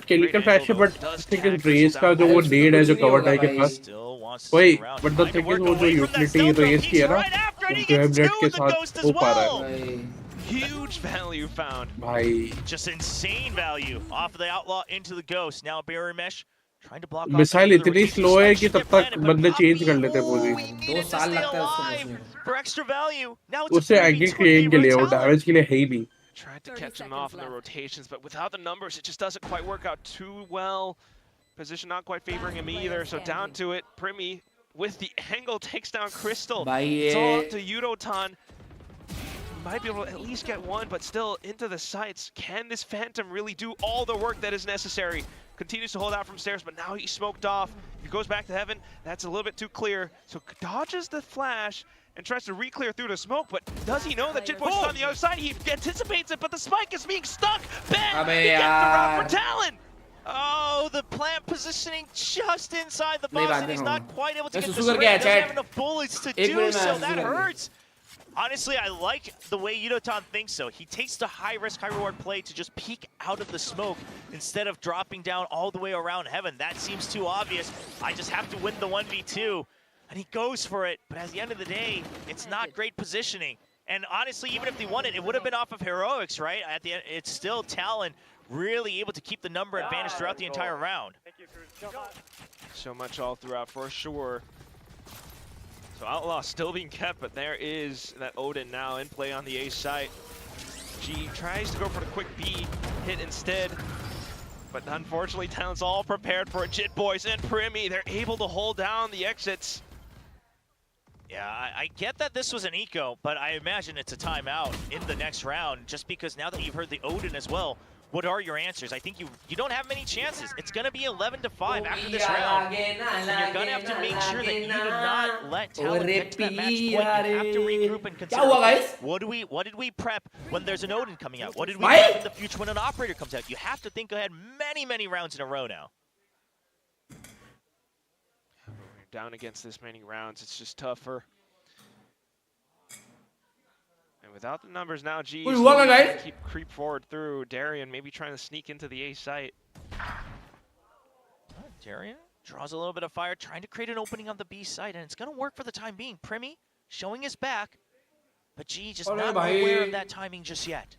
Chemical flash है, but I think is race का जो वो need है जो cover die के पास Still wants to वही stick around. but the Trying to thing is work वो जो away from that utility stealth race rope. की है He's ना right after, and he वो gets Hamlet two के with the साथ ghost as हो पा रहा well. है Huge value found. भाई Just insane value off of the outlaw into the ghost. Now barrier mesh trying to block off missile some of the इतनी rotations. slow है कि Should तब get तक planted, but बंदे Poppy, change कर लेते हैं we पोजीशन needed to साल stay लगता है उसको alive पहुंचने for extra value. Now it's उससे a एंगल 3v2 क्रिएट के लिए वो Talon. डैमेज के लिए है ही नहीं Tried to catch him off in the rotations, but without the numbers, it just doesn't quite work out too well. Position not quite favoring him either, so down to it. Primi with the angle takes down Crystal. भाई It's all up ये to Yudotan. Might be able to at least get one, but still into the sights. Can this Phantom really do all the work that is necessary? Continues to hold out from stairs, but now he's smoked off. He goes back to heaven. That's a little bit too clear. So dodges the flash and tries to re-clear through the smoke, but does he know that Jitboy's is on the other side? He anticipates it, but the spike is being stuck. Ben, अबे he gets the route for यार Talon. Oh, the plant positioning just inside the नहीं box, बात and he's नहीं not quite able to मैं get the सुसु कर spray. गया Doesn't have chat enough bullets to एक do मिनट so. में That सुसु कर hurts. Honestly, I like the way Yudotan thinks so. He takes the high-risk, high-reward play to just peek out of the smoke instead of dropping down all the way around heaven. That seems too obvious. I just have to win the 1v2. And he goes for it. But at the end of the day, it's not great positioning. And honestly, even if they won it, it would have been off of heroics, right? At the end, it's still Talon really able to keep the number advantage throughout the entire round. So much all throughout for sure. So Outlaw still being kept, but there is that Odin now in play on the A site. G tries to go for the quick B hit instead, but unfortunately Talon's all prepared for it. Jit Boys and Primi, they're able to hold down the exits. Yeah, I get that this was an eco, but I imagine it's a timeout in the next round, just because now that you've heard the Odin as well, what are your answers? I think you don't have many chances. It's going to be 11-5 after this round, and you're going to have to make sure that you do not let Talon get to that match point. You have to regroup and consider, what did we prep when there's an Odin coming out? What did we prep in the future when an operator comes out? You have to think ahead many rounds in a row now. Down against this many rounds, it's just tougher. And without the numbers now, G keep creep forward through Darian, maybe trying to sneak into the A site. Darian draws a little bit of fire, trying to create an opening on the B site, and it's going to work for the time being. Primi showing his back, but G just not aware of that timing just yet.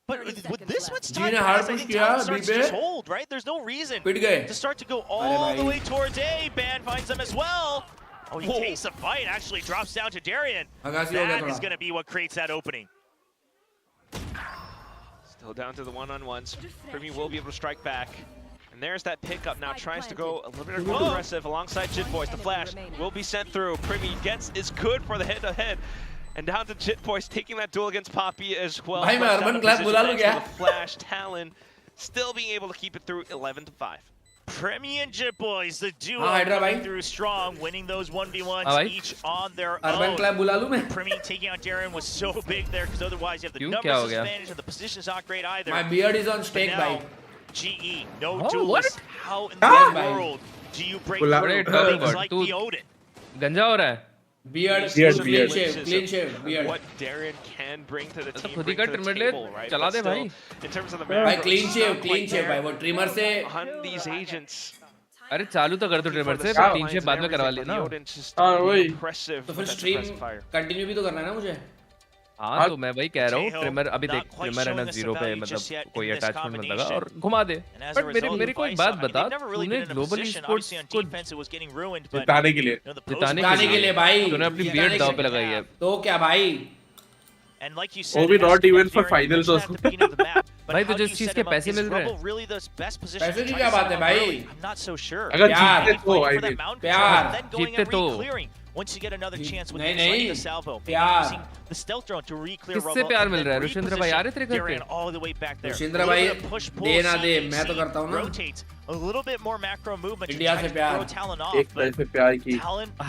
But with this much time pass, I think Talon starts to just hold, right? There's no reason to start to go all the way towards A. Ban finds them as well. Oh, he takes a fight, actually drops down to Darian. That is going to be what creates that opening. Still down to the one-on-ones. Primi will be able to strike back. And there's that pickup now, tries to go a little bit more aggressive alongside Jit Boys. The flash will be sent through. Primi is good for the head-to-head. And down to Jit Boys, taking that duel against Poppy as well. The flash, Talon, still being able to keep it through 11-5. Primi and Jit Boys, the duo coming through strong, winning those 1v1s each on their own. Primi taking out Darian was so big there, because otherwise you have the numbers advantage and the position's not great either. My beard is on stake, bhai. GE, no duelist. How in the world do you break through things like the Odin? गंजा हो रहा है. Beard, clean shave, beard. What Darian can bring to the team, खुद ही का trimmer ले चला दे भाई. In terms of the भाई clean shave भाई वो trimmer से. Hunt these agents. अरे चालू तो कर दो trimmer से, पर clean shave बाद में करवा लेना. हाँ वही. तो फिर stream continue भी तो करना है ना मुझे. हाँ तो मैं वही कह रहा हूँ, ट्रिमर अभी देख, ट्रिमर है ना 0 पे, मतलब कोई अटैचमेंट मत लगा और घुमा दे. बट मेरे को एक बात बता, तूने ग्लोबल ई-स्पोर्ट्स को जिताने के लिए भाई तूने अपनी बियर्ड दांव पे लगाई है. तो क्या भाई? वो भी नॉट इवन फॉर फाइनल्स उसको. भाई तुझे इस चीज के पैसे मिल रहे हैं. पैसे की क्या बात है भाई? अगर जीते तो भाई प्यार जीते तो. Once you get another chance with the salvo, using the stealth drone to re-clear किससे प्यार मिल रहा है? रुशिंद्र भाई आ रहे तेरे घर पे? all the way back there. रुशिंद्र भाई दे ना दे, मैं तो करता हूँ ना. Rotates a little bit more macro movement to India try से to प्यार. throw Talon off. एक तरह से प्यार की.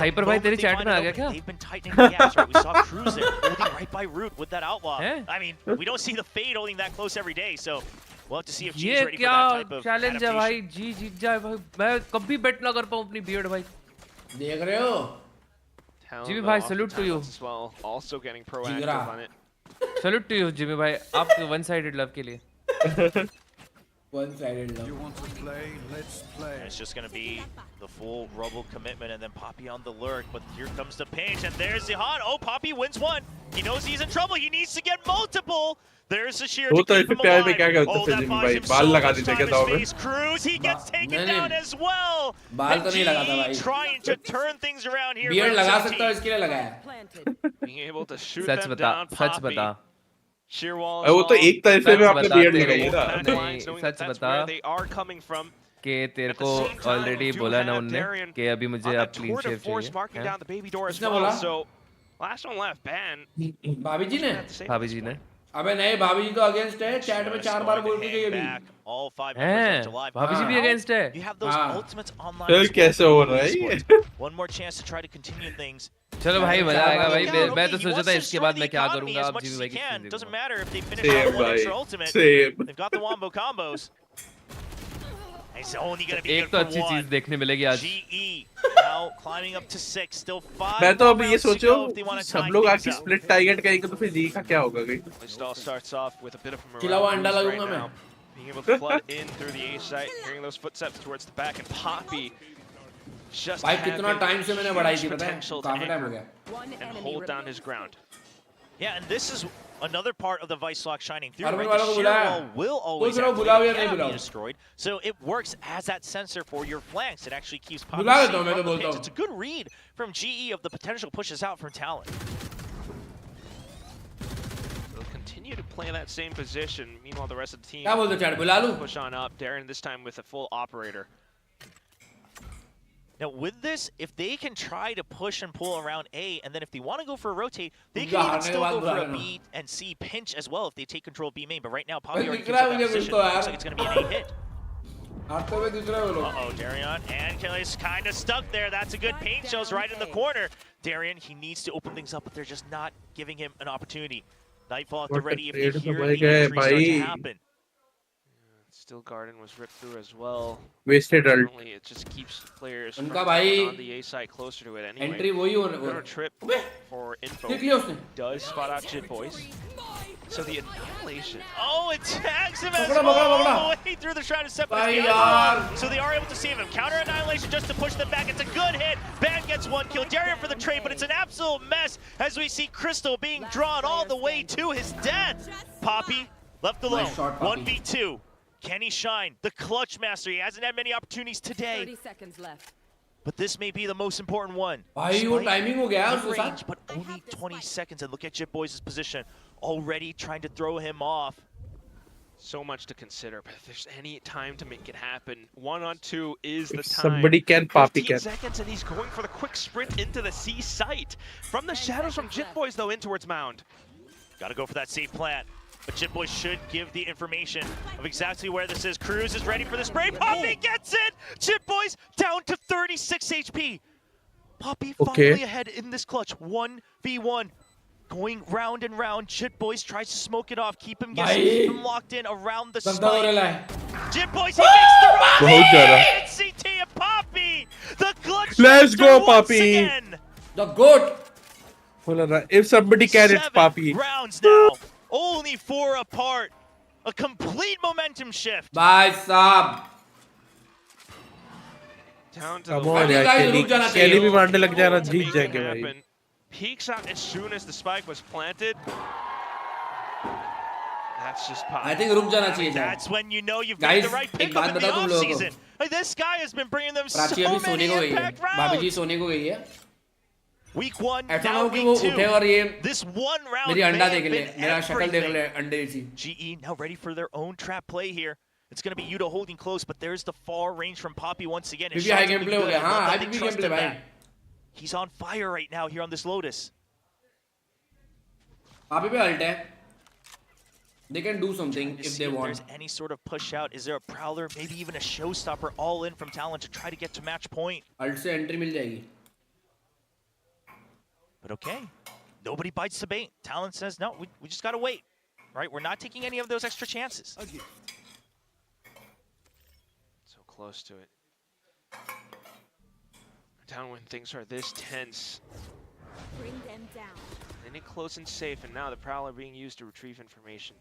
हाइपर भाई तेरे चैट में आ गया क्या? They've been tightening the gaps, right? We saw Cruz there holding right by Root with that outlaw. I mean, we don't see the fade holding that close every day, so we'll have to see if G's ready for that type of challenge है भाई. जी जीत जाए भाई. मैं कभी बेट ना कर पाऊँ अपनी बियर्ड भाई. देख रहे हो? Jimmy bhai, salute to you. As well, also getting proactive on it. Salute to you, Jimmy bhai. आपके one-sided love के लिए. One-sided love. You want to play? Let's play. And it's just going to be the full Rubble commitment and then Poppy on the lurk. But here comes the pinch and there's the hot. Oh, Poppy wins one. He knows he's in trouble. He needs to get multiple. There's the sheer to keep him alive. Oh, that buys him so much time and space. Cruz, he gets taken down as well. बाल तो नहीं लगाता भाई. Trying to turn things around here. Beard लगा सकता हूँ इसके लिए लगाया. Being able to shoot such them बता, down, सच Poppy. बता. Sheer wall. वो तो एक तरह से मैं अपने बियर्ड लगाई था. नहीं सच बता. They are coming from. कि तेरे को ऑलरेडी बोला ना उनने कि अभी मुझे आप क्लीन शेव चाहिए. किसने बोला? Last one left, ban. भाभी जी ने? भाभी जी ने. अबे नहीं, भाभी जी तो अगेंस्ट है. चैट में 4 बार बोल चुके ये भी. हैं, भाभी जी भी अगेंस्ट है. You have those ultimates online. फिर कैसे हो रहा है ये? One more chance to try to continue things. चलो भाई मजा आएगा भाई. मैं तो सोचा था इसके बाद मैं क्या करूंगा. आप जी भाई की doesn't matter if they finish on one extra ultimate. They've got the wombo combos. It's only going to be एक तो अच्छी चीज देखने मिलेगी आज. GE now climbing up to 6, still 5. मैं तो अभी ये सोचो सब लोग आके स्प्लिट टारगेट करेंगे तो फिर जी का क्या होगा गई. It all starts off with a bit of a खिला हुआ अंडा लगूंगा मैं. Being able to flood in through the A site, hearing those footsteps towards the back, and Poppy just भाई कितना टाइम से मैंने बढ़ाई थी पता है? काफी टाइम हो गया. And hold down his ground. Yeah, and this is another part of the Vice Lock shining through. Arvind Right? The वालों को shear बुलाया. wall will always कोई बुलाओ या नहीं be बुलाओ. destroyed, so it works as that sensor for your flanks. It actually keeps Poppy बुला safe लेता हूँ मैं from तो the बोलता pinch. हूँ. It's a good read from GE of the potential pushes out from Talon. They'll continue to play that same position. Meanwhile, the rest of the team क्या बोलते हो चैट? बुला लूँ? push on up. Darren this time with a full operator. Now with this, if they can try to push and pull around A, and then if they want to go for a rotate, they can even still go for a B and C pinch as well if they take control of B main. But right now, Poppy already gives up that position. Looks like it's going to be an A hit. Uh-oh, Darian and Kelly's kind of stuck there. That's a good paint shows right in the corner. Darian, he needs to open things up, but they're just not giving him an opportunity. Nightfall at the ready if they hear the entry start to happen. Still Garden was ripped through as well. Wasted ult. It just keeps players from उनका भाई on the A side closer to it anyway. Entry वही हो रहा है. Trip for info. देख लिया उसने. Does spot out Jit Boys. So the annihilation. Oh, it tags him as well all the way through the shroud of set. So they are able to save him. Counter annihilation just to push them back. It's a good hit. Ban gets one kill. Darian for the trade, but it's an absolute mess as we see Crystal being drawn all the way to his death. Poppy left alone. 1v2. Can he shine? The clutch master. He hasn't had many opportunities today. 30 seconds left. But this may be the most important one. भाई वो timing हो गया उसके साथ. But only 20 seconds, and look at Jit Boys' position. Already trying to throw him off. So much to consider, but if there's any time to make it happen, 1-on-2 is the If time. somebody can, Poppy 15 can. seconds, and he's going for the quick sprint into the C site. From the shadows from Jit Boys, though, in towards Mound. Got to go for that safe plant. But Jit Boys should give the information of exactly where this is. Cruz is ready for the spray. Poppy gets it! Jit Boys down to 36 HP. Poppy finally ahead in this clutch. 1v1. Going round and round. Jit Boys tries to smoke it off. Keep him guessing. Keep him locked in around the spike. Jit Boys, he makes the run. VCT and Poppy! The clutch. Let's go, Poppy! Again. The goat. If somebody can, it's Poppy. Rounds now. Only 4 apart. A complete momentum shift. Bye, Saab. Down to Come on, यार Kelly भी मारने लग जाना जीत जाएंगे भाई. Peeks out as soon as the spike was planted. That's just pop. I think रुक जाना चाहिए. That's when you know you've got the right pickup in the off season. Like, this guy has been bringing them so many impact rounds. भाभी जी सोने को गई है. Week 1, ऐसा now हो कि week वो 2. उठे और ये This one round मेरी अंडा देख ले, been मेरा शक्ल देख ले, everything. अंडे सी. GE now ready for their own trap play here. It's going to be Yuta holding close, but there's the far range from Poppy once again. भी high gameplay हो गया. हाँ, आज भी gameplay भाई. He's on fire right now here on this Lotus. Poppy पे ult है. They can do something if they want. If there's any sort of push out, is there a prowler, maybe even a showstopper all in from Talon to try to get to match point? Ult से entry मिल जाएगी. But okay, nobody bites the bait. Talon says, no, we just got to wait. Right? We're not taking any of those extra chances. So close to it. Down when things are this tense. Bring them down. Then it close and safe, and now the Prowler being used to retrieve information.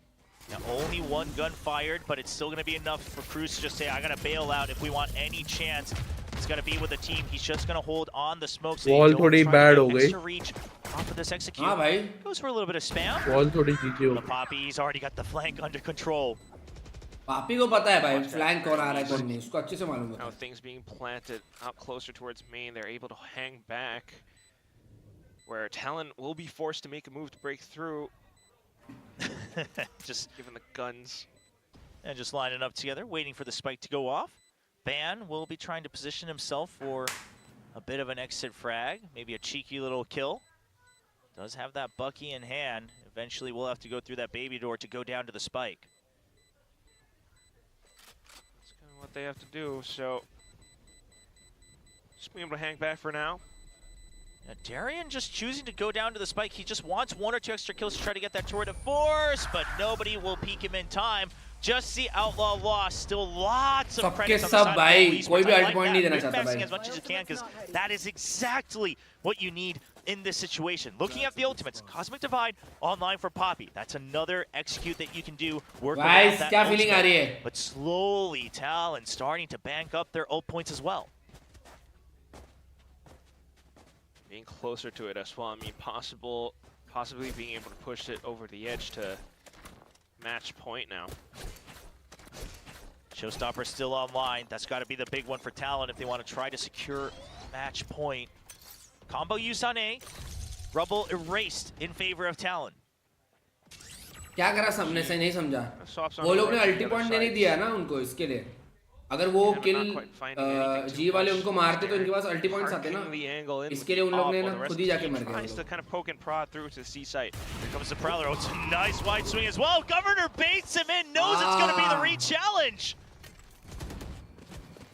Now, only one gun fired, but it's still going to be enough for Cruz to just say, I got to bail out if we want any chance. He's got to be with the team. He's just going to hold on the smoke. So Wall थोड़ी bad हो गई. Extra reach off of this execute. हाँ भाई. Goes for a little bit of spam. Wall थोड़ी जीजी हो. The Poppy, he's already got the flank under control. Poppy को पता है भाई flank कौन आ रहा है कौन नहीं. उसको अच्छे से मालूम है. Now things being planted out closer towards main, they're able to hang back. Where Talon will be forced to make a move to break through. Just given the guns. And just lining up together, waiting for the spike to go off. Ban will be trying to position himself for a bit of an exit frag, maybe a cheeky little kill. Does have that Bucky in hand. Eventually we'll have to go through that baby door to go down to the spike. That's kind of what they have to do, so just being able to hang back for now. Now, Darian just choosing to go down to the spike. He just wants 1 or 2 extra kills to try to get that turret of force, but nobody will peek him in time. Just the Outlaw lost. Still lots of credits on the side of the कोई भी I ult point नहीं देना चाहता भाई. As much as you can, because that is exactly what you need in this situation. Looking at the ultimates, Cosmic Divide online for Poppy. That's another execute that you can do. Work around that क्या feeling आ रही है? But slowly, Talon starting to bank up their ult points as well. Being closer to it as well. I mean, possibly being able to push it over the edge to match point now. Showstopper still online. That's got to be the big one for Talon if they want to try to secure match point. Combo used on A. Rubble erased in favor of Talon. क्या करा सामने से नहीं समझा. वो लोग ने ulti point नहीं दिया ना उनको इसके लिए. अगर वो किल जी वाले उनको मारते तो इनके पास अल्टी पॉइंट्स आते ना, इसके लिए उन लोग ने ना खुद ही जाके मर गए। Tries to kind of poke and prod through to C site. Here comes the Prowler. Oh, it's a nice wide swing as well. Governor baits him in, knows it's going to be the re-challenge.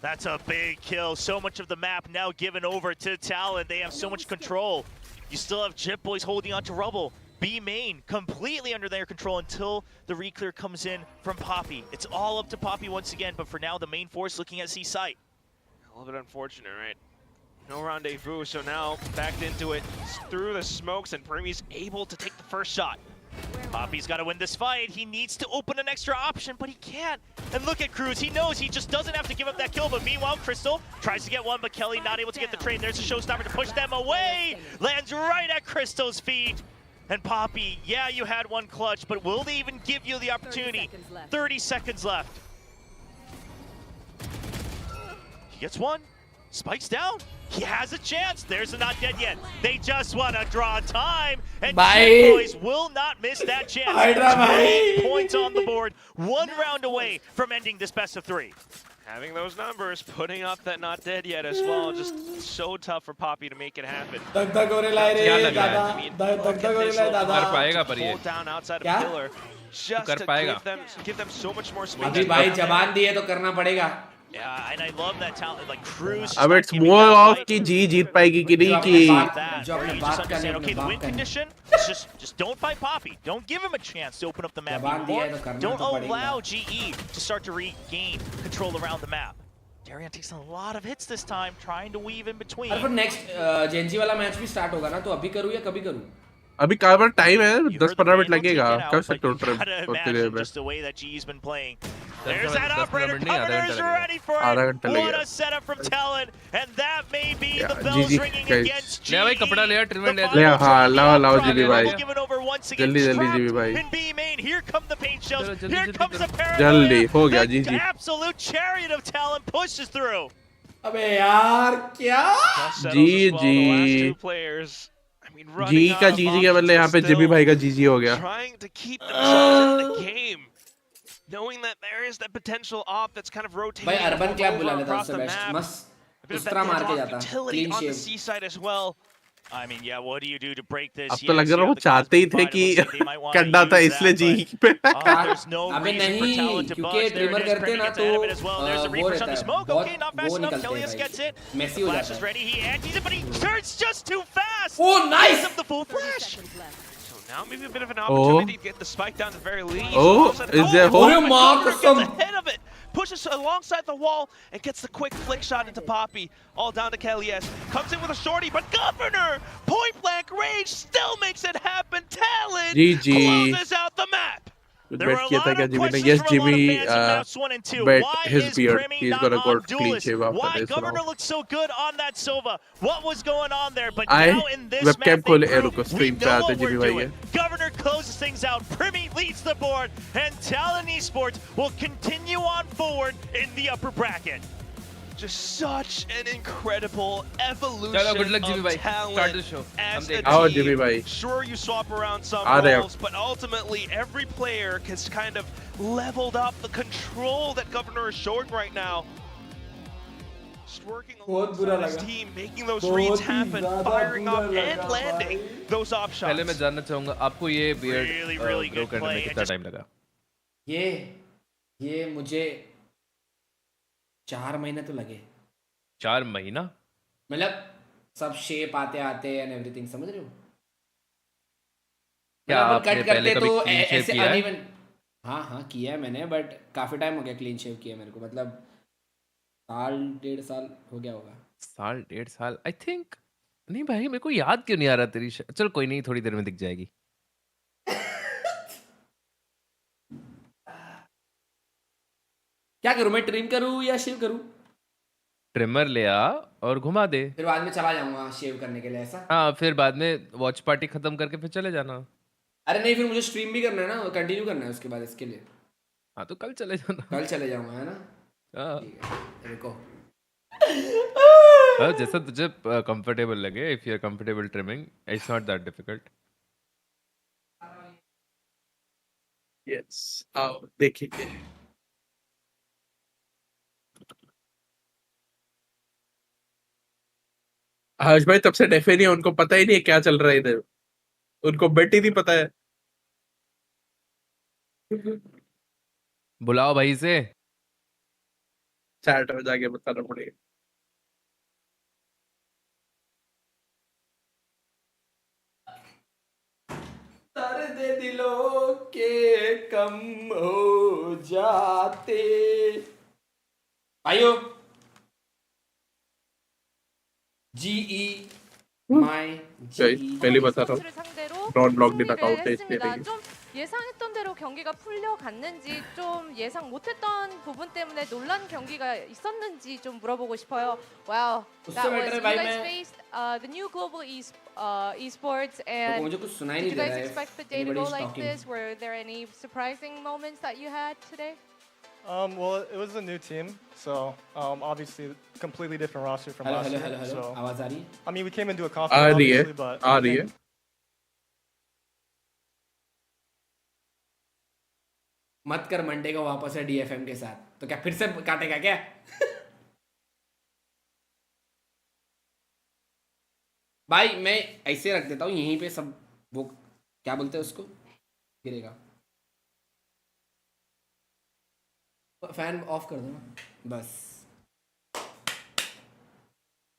That's a big kill. So much of the map now given over to Talon. They have so much control. You still have Jip Boys holding on to Rubble. B main completely under their control until the reclear comes in from Poppy. It's all up to Poppy once again, but for now the main force looking at C site. A little bit unfortunate, right? No rendezvous, so now backed into it through the smokes, and Premi's able to take the first shot. Poppy's got to win this fight. He needs to open an extra option, but he can't. And look at Cruz. He knows he just doesn't have to give up that kill. But meanwhile, Crystal tries to get one, but Kelly not able to get the trade. There's a showstopper to push them away. Lands right at Crystal's feet. And Poppy, yeah, you had one clutch, but will they even give you the opportunity? 30 seconds left. He gets one. Spikes down. He has a chance. There's a not dead yet. They just want to draw time. And Chip Boys will not miss that chance. 8 points on the board. 1 round away from ending this best of 3. Having those numbers, putting up that not dead yet as well, just so tough for Poppy to make it happen. कर पाएगा पर ये down outside of pillar, just कर to पाएगा give them so much more space. अभी भाई जबान दी है तो करना पड़ेगा. Yeah, and I love that talent, like Cruz. अब it's more of कि जी जीत पाएगी कि नहीं कि जो अपने बात करने okay, the win condition is just don't fight Poppy. Don't give him a chance to open up the map anymore. Don't allow GE to start to regain control around the map. Darian takes a lot of hits this time, trying to weave in between. अरे पर next Gen Z वाला match भी start होगा ना, तो अभी करूँ या कभी करूँ? अभी काफी टाइम है, 10-15 मिनट लगेगा. कर सकते हो ट्रिप होते हुए. Just the way that GE's been playing. There's that operator. Governor's ready for it. What a setup from Talon, and that may be the bells ringing against GE. ले भाई कपड़ा ले, ट्रिवेल ले. ले हाँ, लाओ जीबी भाई. जल्दी जीबी भाई. In B main, here come the paint shells. Here comes the paranoia. जल्दी हो गया जी. The absolute chariot of Talon pushes through. अबे यार क्या? जी. जी का जीजी के बदले यहाँ पे जिमी भाई का जीजी हो गया. Trying to keep themselves in the game, knowing that there is that potential off that's kind of rotating. भाई अर्बन क्लैप बुला लेता उससे बेस्ट. मस्त उस तरह मार के जाता. Clean on the C side as well. I mean, yeah, what do you do to break this? अब तो लग रहा है वो चाहते ही थे कि करना था इसलिए जी पे. अबे नहीं, क्योंकि ट्रिमर करते ना तो वो रहता है. बहुत वो निकलते हैं. मेसी हो जाता है. He antis it, but he turns just too fast. Oh, nice! The full flash. Now maybe a bit of an opportunity to get the spike down at the very least. Oh, is there hope? Gets ahead of it. Pushes alongside the wall and gets the quick flick shot into Poppy. All down to Kelly's. Comes in with a shorty, but Governor, point blank range, still makes it happen. Talon closes out the map. There were a lot of questions yes, from a lot of Jimmy, fans in maps 1 and 2. bet Why his is beard. Premi He's not gonna go on clean Duelist? shave after Why this Governor round. looked so good on that Sova? What was going on there? But I now in this webcam map, खोले they रुको prove we stream पे know आते what we're Jimmy भाई doing. Governor closes things out. Premi leads the board, and Talon Esports will continue on forward in the upper bracket. Just such an incredible evolution चलो good luck of Jimmy talent. Start the show. As a आओ team. Jimmy भाई. Sure, you swap around some आ रहे roles, but ultimately every player has kind of leveled up the control that Governor is showing right now. Just working alongside his team, making those reads happen, firing up and landing those off shots. पहले मैं जानना चाहूँगा आपको ये beard really grow good करने play. में कितना time लगा? ये मुझे 4 महीने तो लगे. 4 महीना? मतलब सब शेप आते आते एंड एवरीथिंग, समझ रहे हो? क्या आपने कट पहले करते कभी तो clean shave ऐसे किया है? अनइवन. हाँ किया है मैंने, बट काफी टाइम हो गया क्लीन शेव किया मेरे को. मतलब 1.5 साल हो गया होगा. 1.5 साल आई थिंक. नहीं भाई मेरे को याद क्यों नहीं आ रहा तेरी चल कोई नहीं, थोड़ी देर में दिख जाएगी. क्या करूं मैं? ट्रिम करूं या शेव करूं? ट्रिमर ले आ और घुमा दे. फिर बाद में चला जाऊंगा शेव करने के लिए, ऐसा? हाँ फिर बाद में वॉच पार्टी खत्म करके फिर चले जाना. अरे नहीं, फिर मुझे स्ट्रीम भी करना है ना, कंटिन्यू करना है उसके बाद इसके लिए. हाँ तो कल चले जाना. कल चले जाऊंगा, है ना? हाँ रुको. जैसा तुझे कंफर्टेबल लगे. If you are comfortable trimming it's not that difficult. Yes आओ देखेंगे. हर्ष भाई तब से डेफे नहीं है, उनको पता ही नहीं है क्या चल रहा है इधर, उनको बेट ही नहीं पता है। बुलाओ भाई से। चैट में जाके बताना पड़ेगा। दर्द दिलों के कम हो जाते। आयो GE माय पहले बता रहा हूँ नॉन लॉग्ड इन अकाउंट है इसलिए नहीं। 좀 예상했던 대로 경기가 풀려갔는지 좀 예상 못했던 부분 때문에 놀란 경기가 있었는지 좀 물어보고 싶어요. Wow, that was you guys faced the new global esports and मुझे कुछ सुनाई did नहीं you दे guys रहा है। expect the day to go Anybody's like talking. this? Were there any surprising moments that you had today? Well, it was a new team, so obviously completely different roster from Hello, last hello, year. hello, hello. So, आवाज आ रही है? I mean, we came into a uh confident, रही है, obviously, but आ रही है। मत कर Monday को वापस है DFM के साथ, तो क्या फिर से काटेगा क्या? भाई मैं ऐसे रख देता हूँ यहीं पे सब, वो क्या बोलते हैं उसको, गिरेगा। फैन ऑफ कर दो ना बस।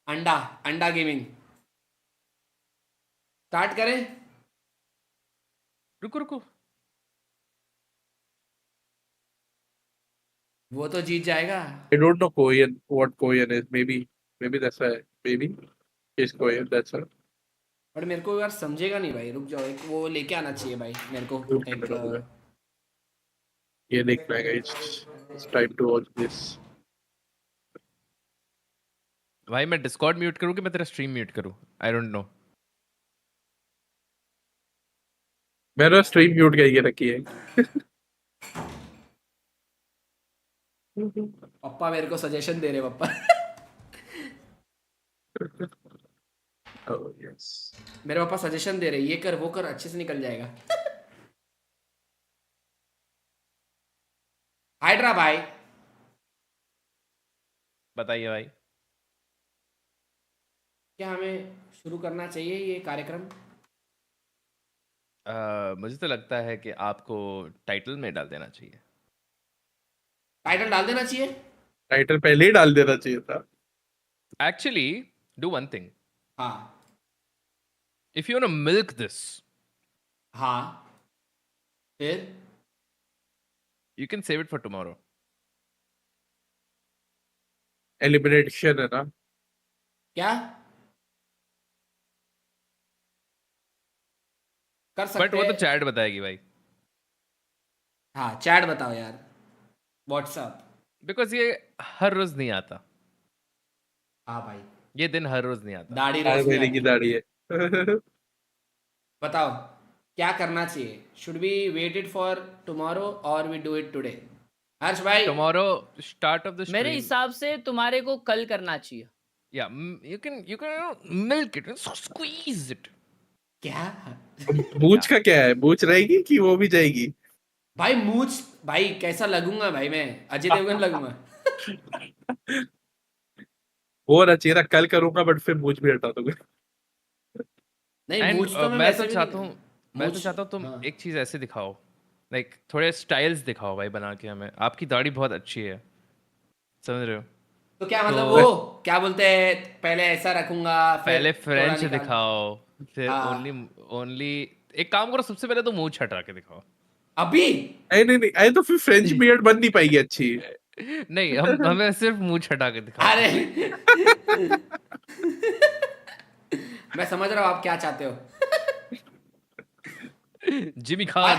अंडा अंडा गेमिंग स्टार्ट करें। रुको रुको, वो तो जीत जाएगा। I don't know Korean, what Korean is. Maybe that's why. Maybe is Korean. That's why. पर मेरे को यार समझेगा नहीं भाई, रुक जाओ, एक वो लेके आना चाहिए भाई मेरे को एक। ये देख पाएगा। It's time to watch this. भाई मैं डिस्कॉर्ड म्यूट करूँ कि मैं तेरा स्ट्रीम म्यूट करूँ? I don't know. मैंने स्ट्रीम म्यूट करके रखी है। पापा मेरे को सजेशन दे रहे पापा। Oh yes. मेरे पापा सजेशन दे रहे, ये कर वो कर, अच्छे से निकल जाएगा। हाइड्रा भाई बताइए भाई, क्या हमें शुरू करना चाहिए ये कार्यक्रम? मुझे तो लगता है कि आपको टाइटल में डाल देना चाहिए। टाइटल डाल देना चाहिए? टाइटल पहले ही डाल देना चाहिए था। Actually, do one thing. हाँ। If you want to milk this, हाँ। फिर? You can save it for tomorrow. Elimination है ना? क्या? कर सकते बट वो तो चैट बताएगी भाई। हाँ चैट बताओ यार, व्हाट्सएप। बिकॉज ये हर रोज नहीं आता। हाँ भाई ये दिन हर रोज नहीं आता। दाढ़ी रोज मेरी की दाढ़ी है। बताओ क्या करना चाहिए? Should we wait it for tomorrow और we do it today? Harsh भाई tomorrow start of the stream. मेरे हिसाब से तुम्हारे को कल करना चाहिए। या you can milk it, squeeze it. क्या? मूछ का क्या है? मूछ रहेगी कि वो भी जाएगी? भाई मूछ भाई कैसा लगूंगा भाई, मैं अजय देवगन लगूंगा। वो ना चेहरा कल करूंगा बट फिर मूछ भी हटा दूंगा। नहीं मूछ तो मैं तो चाहता हूँ, तुम एक चीज ऐसे दिखाओ, लाइक थोड़े स्टाइल्स दिखाओ भाई बना के हमें। आपकी दाढ़ी बहुत अच्छी है, समझ रहे हो? तो क्या मतलब वो क्या बोलते हैं, पहले ऐसा रखूंगा, पहले फ्रेंच दिखाओ, फिर ओनली एक काम करो, सबसे पहले तो मूंछ हटा के दिखाओ। अभी नहीं तो फिर फ्रेंच बियर्ड बन नहीं पाएगी अच्छी। नहीं हमें सिर्फ मूंछ हटा के दिखाओ। अरे मैं समझ रहा हूँ आप क्या चाहते हो। जिमी खान।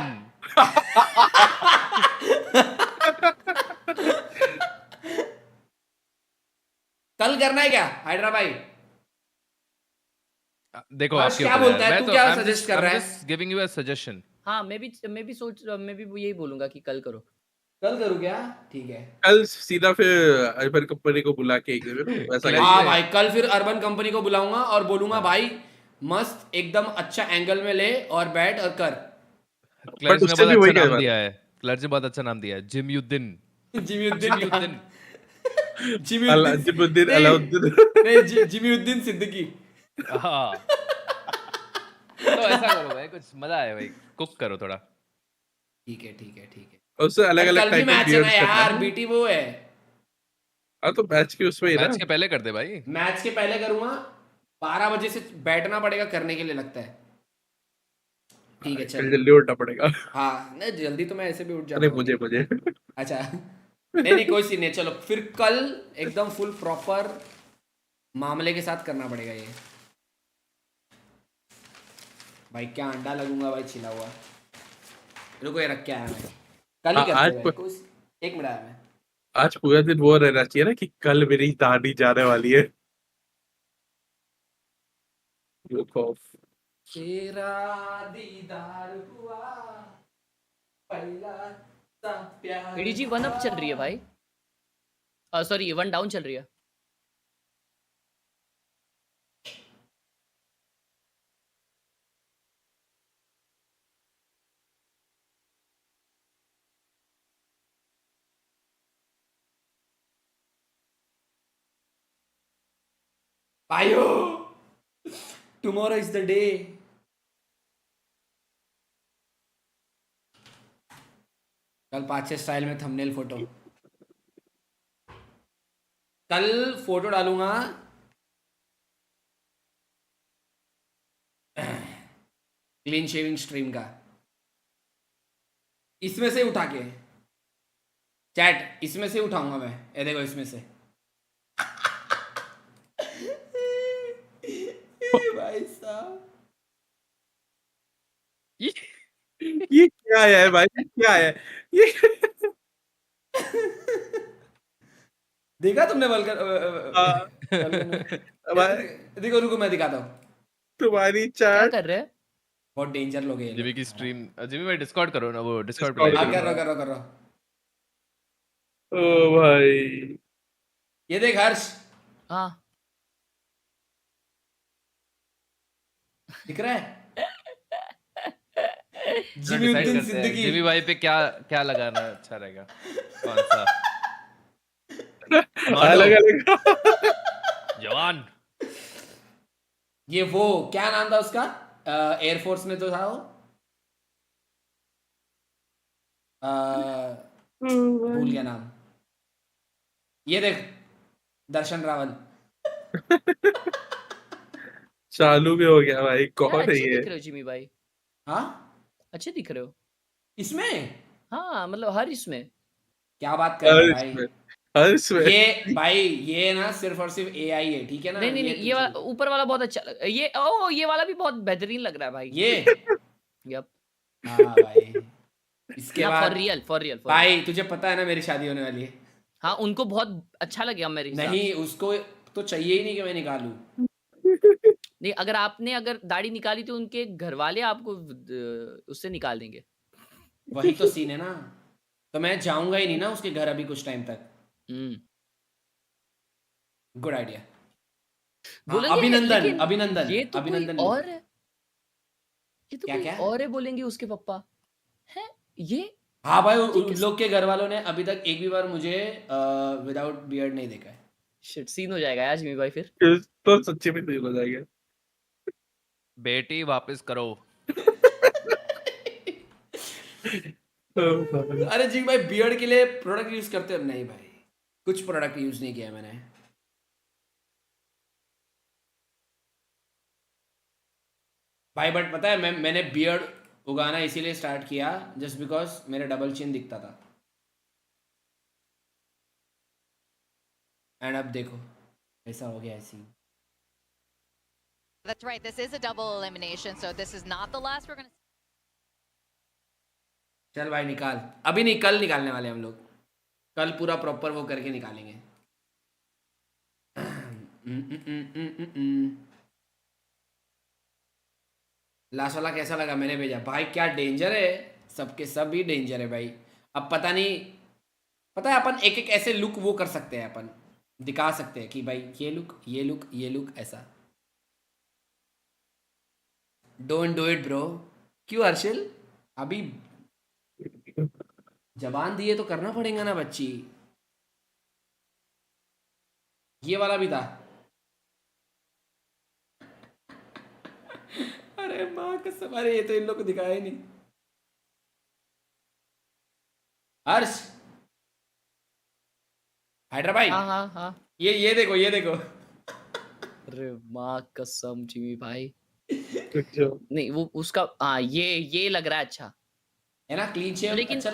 कल करना है क्या हाइड्रा भाई? देखो आपके क्या बोलता है, तू क्या सजेस्ट कर रहा है? Giving you a suggestion. हाँ मैं भी यही बोलूंगा कि कल करो। कल करूँ क्या? ठीक है कल सीधा फिर अर्बन कंपनी को बुला के वैसा। हाँ भाई कल फिर अर्बन कंपनी को बुलाऊंगा और बोलूंगा भाई मस्त एकदम अच्छा एंगल में ले और बैठ और कर। क्लर्ज ने बहुत अच्छा नाम दिया है, क्लर्ज ने बहुत अच्छा नाम दिया है, जिमयुद्दीन। जिमीउद्दीन अलाउद्दीन नहीं जिमीउद्दीन सिद्दीकी। हाँ तो ऐसा करो भाई, कुछ मजा आए भाई, कुक करो थोड़ा। ठीक है ठीक है ठीक है। उससे अलग अलग कल भी टाइप ऑफ मैच है ना बियर्ड्स करना यार, है। बीटी वो है। हाँ तो मैच के उसमें ही ना, मैच के पहले कर दे भाई। मैच के पहले करूंगा, 12 बजे से बैठना पड़ेगा करने के लिए लगता है। ठीक है कल चल। जल्दी उठना पड़ेगा। हाँ नहीं जल्दी तो मैं ऐसे भी उठ जाता अरे हूँ। मुझे अच्छा नहीं नहीं कोई सीन नहीं, चलो फिर कल एकदम फुल प्रॉपर मामले के साथ करना पड़ेगा ये। भाई क्या अंडा लगूंगा भाई छिला हुआ। रुको ये रख के आया मैं, कल ही करते हैं भाई, कुछ एक मिनट आया मैं। आज पूरा दिन वो रहना चाहिए ना कि कल मेरी दादी जाने वाली है। तेरा दीदार हुआ पहला सा प्यार। एडीजी 1 अप चल रही है भाई, सॉरी 1 डाउन चल रही है। भाइयों टुमारो इज द डे। कल पाचे स्टाइल में थंबनेल फोटो, कल फोटो डालूंगा क्लीन शेविंग स्ट्रीम का, इसमें से उठा के चैट, इसमें से उठाऊंगा मैं, ये देखो इसमें से। भाई साहब ये क्या है भाई, क्या है ये? देखा तुमने वल्कर? देखो रुको मैं दिखाता हूँ तुम्हारी क्या चैट कर रहे हैं? बहुत डेंजर लोग हैं ये जिमी लोग। की स्ट्रीम, जिमी भाई डिस्कॉर्ड करो ना, वो डिस्कॉर्ड पे Discord लाइव कर करो। रहा कर रहा। ओ भाई ये देख हर्ष, हाँ दिख रहा है? चलो जिमी डिसाइड उद्दीन करते हैं सिद्दीकी। जिमी भाई पे क्या क्या लगाना अच्छा रहेगा, कौन सा अलग अलग। जवान। ये वो क्या नाम था उसका, एयरफोर्स में तो था वो, भूल गया नाम। ये देख दर्शन रावल। चालू भी हो गया भाई, यार कौन है अच्छे ये? दिख रहे हो जिमी भाई, हाँ अच्छे दिख रहे हो। इसमें हाँ मतलब हर इसमें। क्या बात कर रहे हर हो इसमें, भाई? हर इसमें। ये भाई ये ना सिर्फ और सिर्फ एआई है, ठीक है ना? नहीं नहीं नहीं, ये वाला ऊपर वाला बहुत अच्छा ये ओ ये वाला भी बहुत बेहतरीन लग रहा है भाई। ये यप हाँ भाई, इसके ना बाद फॉर रियल फॉर रियल भाई तुझे पता है ना मेरी शादी होने वाली है। हाँ उनको बहुत अच्छा लगेगा मेरे हिसाब नहीं से। उसको तो चाहिए ही नहीं कि मैं निकालूं। नहीं अगर आपने अगर दाढ़ी निकाली तो उनके घर वाले आपको उससे निकाल देंगे। वही तो सीन है ना, तो मैं जाऊंगा ही नहीं ना उसके घर अभी कुछ टाइम तक। Good idea. बोलेंगे अभिनंदन लेकिन अभिनंदन ये तो अभिनंदन। कोई और है, ये तो क्या कोई क्या? और है बोलेंगे उसके पापा है ये। हाँ भाई उन लोग के घर वालों ने अभी तक एक भी बार मुझे विदाउट बियर्ड नहीं देखा है। शिट सीन हो जाएगा यार जिमी भाई फिर। तो सच्ची में सही हो जाएगा। बेटी वापस करो। अरे जी भाई बियर्ड के लिए प्रोडक्ट यूज करते हो? नहीं भाई कुछ प्रोडक्ट यूज नहीं किया मैंने। भाई बट पता है मैंने बियर्ड उगाना इसीलिए स्टार्ट किया जस्ट बिकॉज मेरा डबल चिन दिखता था, एंड अब देखो ऐसा हो गया ऐसी। That's right. This is a double elimination, so this is not the last we're going to. चल भाई निकाल, अभी नहीं कल निकालने वाले हम लोग, कल पूरा प्रॉपर वो करके निकालेंगे। लास्ट वाला कैसा लगा? मैंने भेजा भाई, क्या डेंजर है, सबके सब ही डेंजर है भाई। अब पता नहीं, पता है अपन एक एक ऐसे लुक वो कर सकते हैं, अपन दिखा सकते हैं कि भाई ये लुक ये लुक ये लुक ऐसा। Don't do it bro. क्यों हर्षिल? अभी जबान दिए तो करना पड़ेगा ना बच्ची। ये वाला भी था। अरे माँ कसम, अरे ये तो इन लोग को दिखाया ही नहीं। हर्ष, हैदराबाद। हाँ हाँ। ये देखो, ये देखो। अरे माँ कसम जिमी भाई। नहीं वो उसका हाँ ये लग रहा है अच्छा है ना, क्लीन शेव। लेकिन अच्छा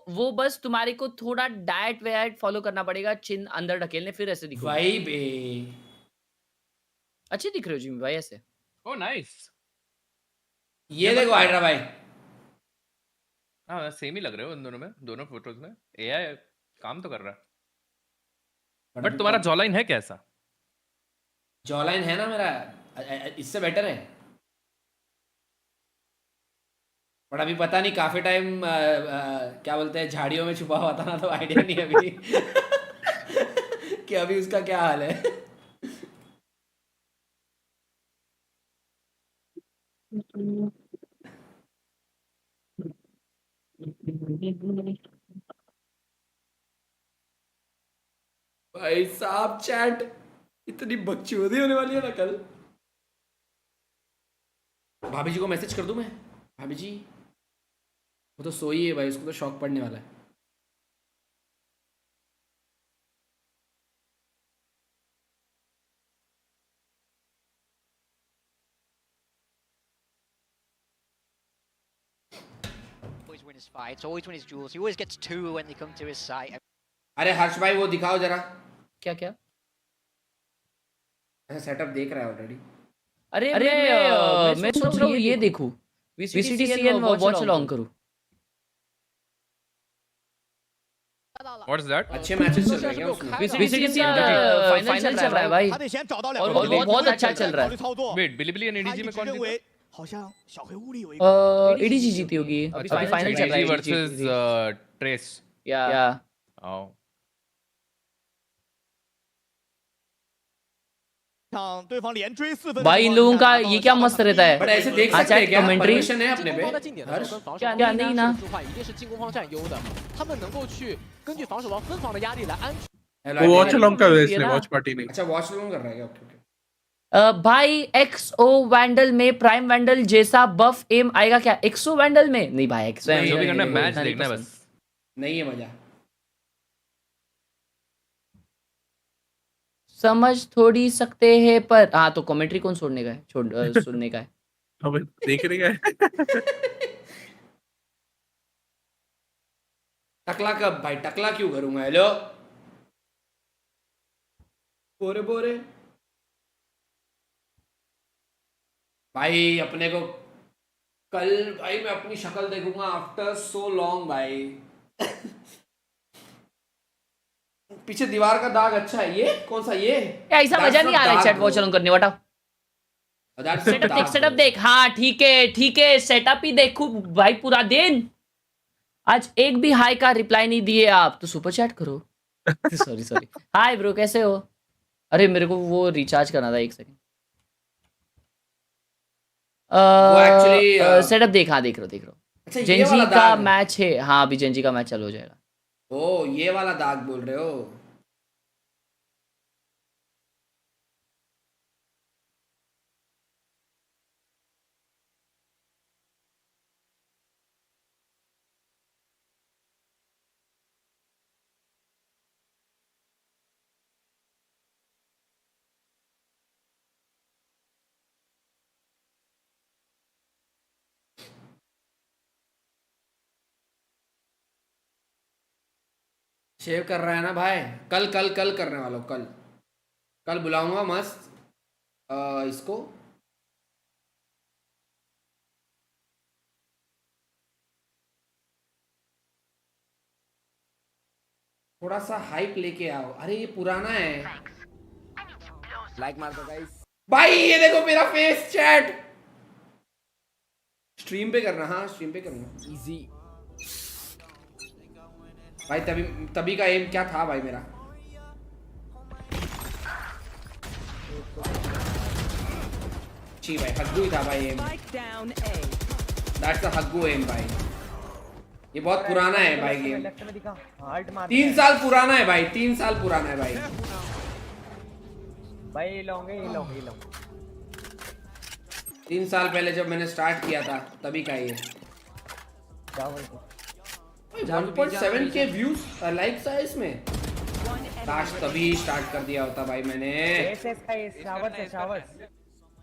वो बस तुम्हारे को थोड़ा डाइट वेट फॉलो करना पड़ेगा, चिन अंदर ढकेलने, फिर ऐसे दिखो भाई बे। अच्छे दिख रहे हो जिमी भाई ऐसे। Oh nice. ये देखो हैदराबाद। हाँ सेम ही लग रहे हो इन दोनों में, दोनों फोटोज में। एआई काम तो कर रहा है। बट तुम्हारा जॉलाइन है कैसा? जॉलाइन है ना मेरा, इससे बेटर है। पर अभी पता नहीं, काफी टाइम क्या बोलते हैं, झाड़ियों में छुपा हुआ था ना, तो आइडिया नहीं अभी कि अभी उसका क्या हाल है। भाई साहब चैट इतनी बकचोदी होने वाली है ना कल। भाभी जी को मैसेज कर दूं मैं? भाभी जी वो तो सोई है भाई, उसको तो शौक पड़ने वाला है। Always win his fights, always win his duels. He always gets 2 when they come to his site. अरे हर्ष भाई वो दिखाओ जरा। क्या? अच्छा सेटअप देख रहा है ऑलरेडी। अरे मैं सोच रहा हूँ ये देखूं, VCT CN वॉच अलोंग करूं। What is that? अच्छे मैचेस चल रहे हैं क्या उसमें? VCT CN फाइनल चल रहा है भाई, और वो बहुत अच्छा चल रहा है। वेट बिलिबिली एंड एडीजी में कौन जीता? एडीजी जीती होगी। अभी फाइनल चल रहा है वर्सेस ट्रेस। या आओ भाई इन लोगों का ये क्या मस्त रहता है। बट ऐसे देख सकते हैं क्या? कमेंट्री परमिशन है अपने पे? हर्ष क्या नहीं ना। वॉच अलोंग कर रहे हैं इसलिए, वॉच पार्टी नहीं। अच्छा वॉच अलोंग कर रहा है क्या? ओके। भाई एक्सओ वैंडल में प्राइम वैंडल जैसा बफ एम आएगा क्या एक्सो वैंडल में? नहीं भाई एक्सो जो भी करना है मैच देखना है बस, नहीं है मजा। समझ थोड़ी सकते हैं पर हाँ, तो कमेंट्री कौन सुनने का है? सुनने का है। हमें देखने का है। टकला कब भाई? टकला क्यों करूंगा? हेलो बोरे बोरे भाई, अपने को कल भाई मैं अपनी शक्ल देखूंगा आफ्टर सो लॉन्ग भाई। पीछे दीवार का दाग अच्छा है। ये कौन सा? ये ऐसा मजा नहीं आ रहा है चैट वॉच अलोंग करने वाला। सेटअप देख। हाँ ठीक है सेटअप ही देखो भाई पूरा दिन। आज एक भी हाई का रिप्लाई नहीं दिए आप, तो सुपर चैट करो। सॉरी हाय ब्रो कैसे हो? अरे मेरे को वो रिचार्ज करना था, 1 सेकंड। सेटअप देख। हाँ देख रहा हूँ। अच्छा, जेंजी का मैच है। हाँ अभी जेंजी का मैच चालू हो जाएगा। ओ ये वाला दाग बोल रहे हो? शेव कर रहा है ना भाई? कल करने वाला हूँ। कल बुलाऊंगा मस्त इसको। थोड़ा सा हाइप लेके आओ। अरे ये पुराना है। लाइक मार दो गाइस। भाई ये देखो मेरा फेस चैट। स्ट्रीम पे करना। हाँ स्ट्रीम पे करूंगा। इजी भाई तभी का एम क्या था भाई मेरा? ची भाई हग्गू ही था भाई एम। दैट्स द हग्गू एम भाई। ये बहुत पुराना है भाई गेम। 3 साल पुराना है भाई। 3 साल पुराना है भाई। भाई लॉन्ग। 3 साल पहले जब मैंने स्टार्ट किया था तभी का ये 1.7K व्यूज लाइक्स आए इसमें। काश तभी स्टार्ट कर दिया होता भाई मैंने।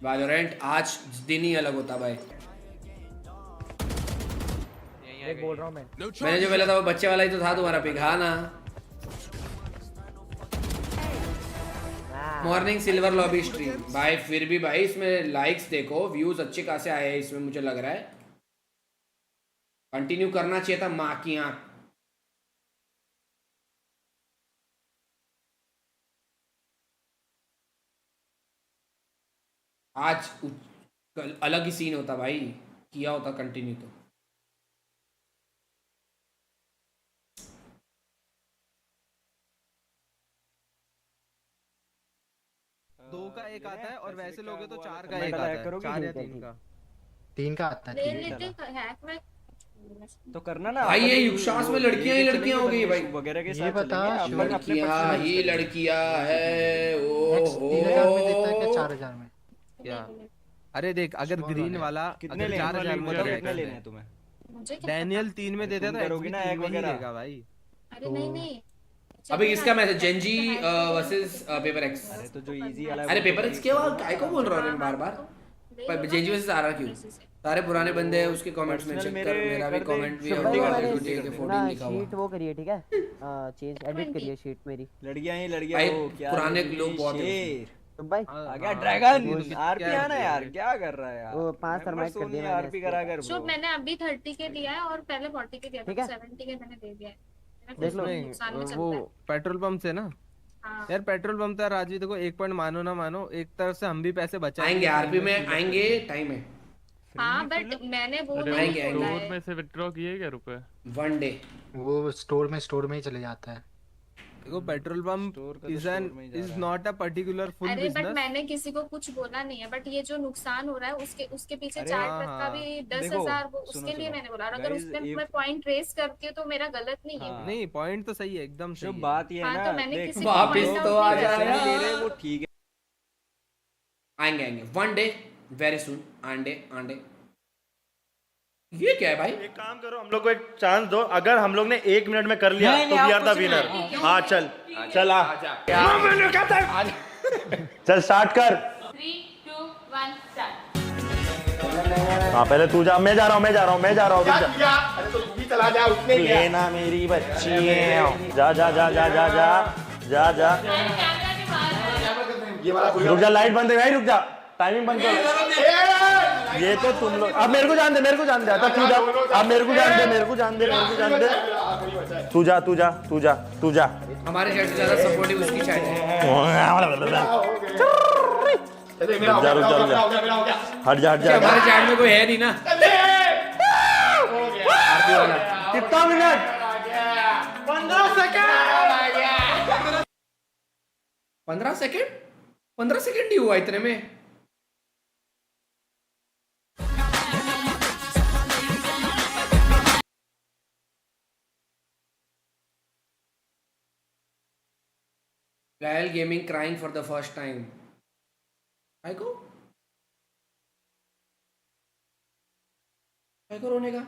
वैलोरेंट आज दिन ही अलग होता भाई। बोल रहा हूँ मैंने जो बोला था वो बच्चे वाला ही तो था तुम्हारा पिक। हाँ ना। मॉर्निंग सिल्वर लॉबी स्ट्रीम भाई। फिर भी भाई इसमें लाइक्स देखो, व्यूज अच्छे खासे आए हैं इसमें, मुझे लग रहा है कंटिन्यू करना चाहिए था। माँ की आंख। आज कल अलग ही सीन होता भाई, किया होता कंटिन्यू तो। दो का एक आता है और वैसे लोगे तो 4 का एक आता है। 4 या 3 का। 3 का आता है। तो करना ना भाई। ये युगशास में लड़कियां ही लड़कियां हो गई भाई। वगैरह के ये साथ बता, लड़कियां ही लड़कियां है। ओ 3000 में देता है क्या 4000 में? क्या? अरे देख, अगर ग्रीन वाला कितने अगर 4000 में बताओ देगा, कितने लेने हैं तुम्हें? डैनियल 3 में देता था, करोगी ना एक वगैरह देगा भाई। अरे नहीं अभी किसका message? Gen Z versus paper x. अरे तो जो इजी वाला है अरे पेपर एक्स क्या हुआ? काय को बोल रहा हूँ बार बार? Gen G versus RRQ. सारे पुराने बंदे हैं उसके कमेंट्स में चेक कर। मेरा भी कमेंट भी है। 14 लिखा हुआ। शीट वो करिए ठीक है, चेंज एडिट करिए शीट मेरी। लड़कियां ही लड़कियां हो क्या? पुराने लोग बहुत हैं। तो भाई आ गया ड्रैगन। आरपी आना यार, क्या कर रहा है यार? वो 5 थर्माइट कर दिया मैंने। आरपी करा कर शो मैंने अभी 30 के दिया है और पहले 40 के दिया था, 70 के मैंने दे दिया है। देख लो वो पेट्रोल पंप से ना। हाँ। यार पेट्रोल पंप था राजू, देखो एक पॉइंट मानो ना मानो, एक तरफ से हम भी पैसे बचाएंगे। आएंगे आरपी में आएंगे, टाइम है। हाँ बट मैंने वो नहीं बोला है। स्टोर में से विथड्रॉ किए क्या रुपए? 1 डे वो स्टोर में ही चले जाता है। देखो petrol pump is not a particular full अरे बिजनेस। बट मैंने किसी को कुछ बोला नहीं है, बट ये जो नुकसान हो रहा है उसके पीछे 4 ट्रक का भी 10,000 वो उसके लिए मैंने बोला। और अगर उसमें मैं पॉइंट रेस करती हूँ तो मेरा गलत नहीं है। नहीं पॉइंट तो सही है, एकदम सही है। बात ये है ना, तो मैंने किसी वापस तो आ जा ले रहे वो ठीक है। आएंगे 1 डे वेरी सून। आंडे ये क्या है भाई? एक काम करो, हम लोग को एक चांस दो। अगर हम लोग ने 1 मिनट में कर लिया तो वी आर द विनर। हाँ चल आ। चल स्टार्ट कर। 3 2 1 स्टार्ट। हाँ पहले तू जा, मैं जा रहा हूँ। चला जा उसमें लेना मेरी बच्ची। जा रुक जा, लाइट बंद है भाई, रुक जा, टाइमिंग बंद कर। ये तो तुम लोग अब मेरे को जान दे आता तू जा। अब मेरे को जान दे। तू जा। हमारे चैट से ज्यादा सपोर्टिव उसकी चैट है। हट जा। हमारे चैट में कोई है नहीं ना। कितना मिनट? 15 सेकंड ही हुआ इतने में। Rael Gaming crying for the first time. काय को रोने का?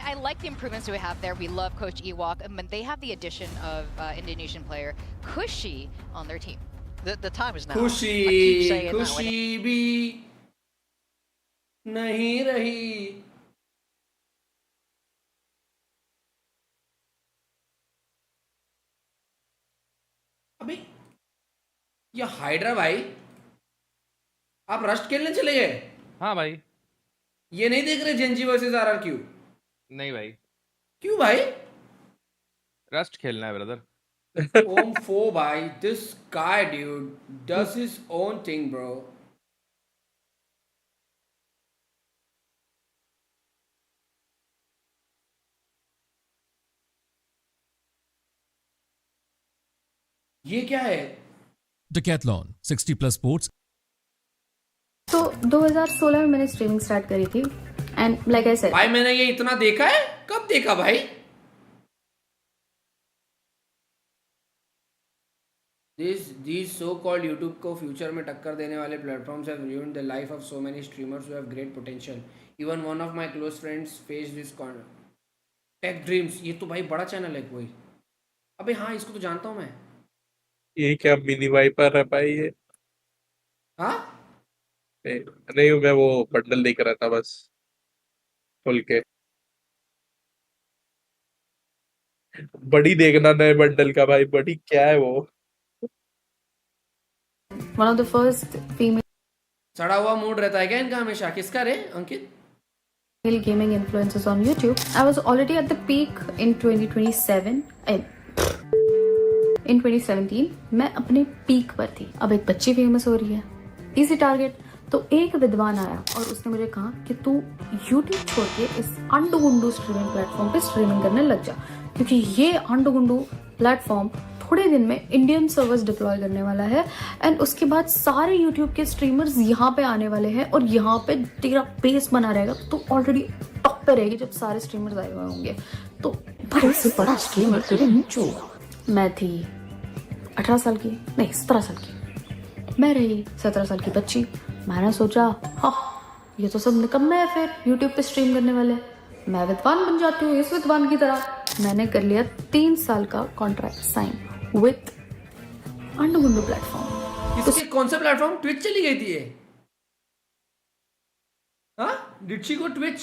I like the improvements we have there. We love Coach Ewok, and they have the addition of Indonesian player Kushi on their team. The time is now. I keep saying that खुशी भी नहीं रही। अबे ये hydra भाई, आप rust खेलने चले गए? हाँ भाई। ये नहीं देख रहे जेंजी वर्सेस आरआरक्यू? नहीं भाई। क्यों भाई? रस्ट खेलना है ब्रदर। Home 4 भाई, this guy dude does his own thing bro. ये क्या है? Decathlon 60+ sports। तो 2016 में मैंने स्ट्रीमिंग स्टार्ट करी थी एंड लाइक आई सेड भाई मैंने ये इतना देखा है? कब देखा भाई? These so-called YouTube को फ्यूचर में टक्कर देने वाले platforms have ruined the life of so many streamers who have great potential. Even one of my close friends faced this tech dreams. ये तो भाई बड़ा चैनल है कोई. अबे हाँ इसको तो जानता हूँ मैं. ये क्या मिनी वाइपर है भाई ये? हाँ? नहीं मैं वो बंडल देख रहा था बस खोल के. बड़ी देखना नए बंडल का भाई. बड़ी क्या है वो? One of the first female सड़ा हुआ मूड रहता है क्या इनका हमेशा? किसका रे अंकित? gaming influencers on YouTube. I was already at the peak in 2027. In 2017 मैं अपने पीक पर थी. अब एक बच्ची फेमस हो रही है. Easy target. तो एक विद्वान आया और उसने मुझे कहा कि तू YouTube छोड़ के इस अंडू गुंडू स्ट्रीमिंग प्लेटफॉर्म पे स्ट्रीमिंग करने लग जा, क्योंकि ये अंडू गुंडू प्लेटफॉर्म थोड़े दिन में इंडियन सर्वर्स डिप्लॉय करने वाला है एंड उसके बाद सारे YouTube के स्ट्रीमर्स यहाँ पे आने वाले हैं और यहाँ पे तेरा बेस बना रहेगा. तो ऑलरेडी टॉप पे रहेगी जब सारे स्ट्रीमर्स आए हुए होंगे. तो बड़े से बड़ा स्ट्रीमर तेरे नीचे. मैं थी 18 साल की, नहीं 17 साल की. मैं रही 17 साल की बच्ची. मैंने सोचा हाँ ये तो सब निकम्मे है फिर यूट्यूब पे स्ट्रीम करने वाले. मैं विद्वान बन जाती हूँ इस विद्वान की तरह. मैंने कर लिया 3 साल का कॉन्ट्रैक्ट साइन विथ अंडरगुंडू प्लेटफॉर्म. इसके कौन सा प्लेटफॉर्म? ट्विच चली गई थी ये. हाँ डिड को Twitch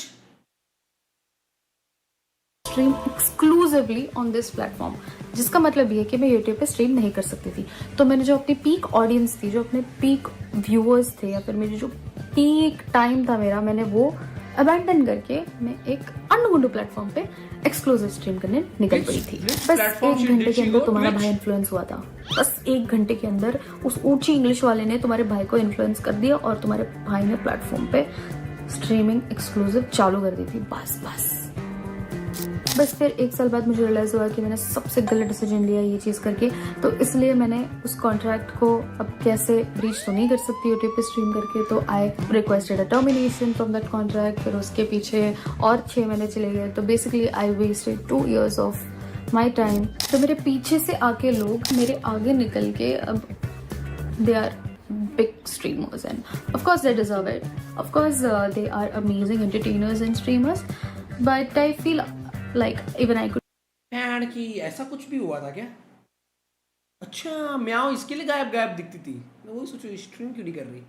stream exclusively on this platform, जिसका मतलब ये है कि मैं यूट्यूब पे स्ट्रीम नहीं कर सकती थी. तो मैंने जो अपनी पीक ऑडियंस थी, जो अपने पीक व्यूअर्स थे या फिर मेरी जो पीक टाइम था मेरा, मैंने वो अबैंडन करके मैं एक अंडरगुंडू प्लेटफॉर्म पे एक्सक्लूसिव स्ट्रीम करने निकल पड़ी थी. बस 1 घंटे के अंदर तुम्हारा भाई इन्फ्लुएंस हुआ था. बस 1 घंटे के अंदर उस ऊंची इंग्लिश वाले ने तुम्हारे भाई को इन्फ्लुएंस कर दिया और तुम्हारे भाई ने प्लेटफॉर्म पे स्ट्रीमिंग एक्सक्लूसिव चालू कर दी थी. बस फिर 1 साल बाद मुझे रियलाइज हुआ कि मैंने सबसे गलत डिसीजन लिया ये चीज़ करके. तो इसलिए मैंने उस कॉन्ट्रैक्ट को अब कैसे ब्रीच तो नहीं कर सकती यूट्यूब पे स्ट्रीम करके. तो I requested a termination from that contract. फिर उसके पीछे और 6 महीने चले गए. तो basically I wasted 2 years of my time. तो मेरे पीछे से आके लोग मेरे आगे निकल के अब they are big streamers and of course they deserve it. Of course they are amazing entertainers and streamers, but I feel like even I could. Pad की ऐसा कुछ भी हुआ था क्या? अच्छा म्याओ इसके लिए गायब दिखती थी. मैं वही सोचूं स्ट्रीम क्यों नहीं कर रही.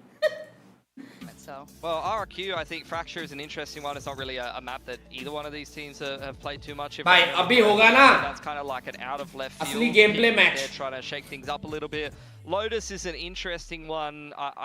So, well, RRQ, I think Fracture is an interesting one. It's not really a map that either one of these teams have played too much. भाई अभी होगा ना. That's kind of like an out of left field. असली gameplay match. They're trying to shake things up a little bit. Lotus is an interesting one.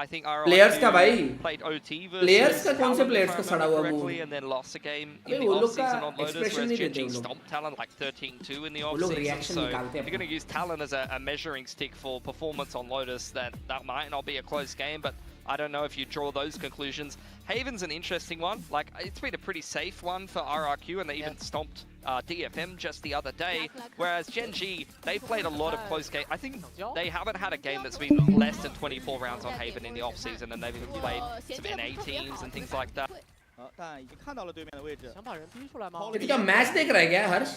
I think RRQ players का भाई. Played OT versus players का कौन से players का सड़ा हुआ move? And then lost a game in the off season on Lotus, whereas Genji stomped Talon like 13-2 in the off season. So if you're going to use Talon as a measuring stick for performance on Lotus, then that might not be a close game, but I don't know if you draw those conclusions. Haven's an interesting one. Like, it's been a pretty safe one for RRQ, and they even stomped DFM just the other day. Whereas Genji, they played a lot of close games. I think they haven't had a game that's been less than 24 rounds on Haven in the off season, and they've even played some NA teams and things like that. क्या match देख रहा है क्या हर्ष?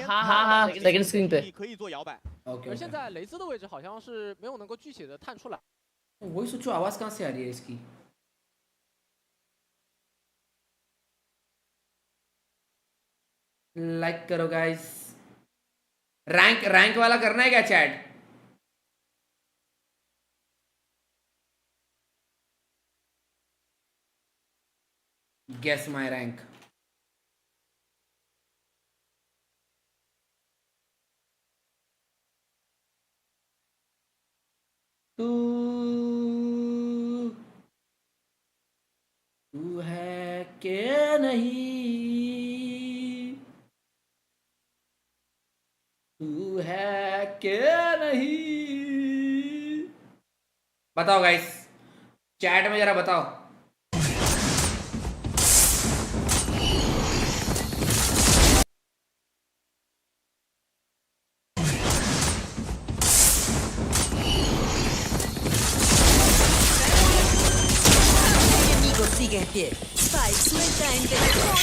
हाँ second screen पे. Okay. 现在雷兹的位置好像是没有能够具体的探出来. वही सोचो आवाज कहाँ से आ रही है इसकी. लाइक करो गाइस. रैंक वाला करना है क्या चैट? Guess my rank. तू है के नहीं, तू है के नहीं. बताओ गाइस चैट में जरा बताओ. Sigue en pie. Spike suelta en teléfono.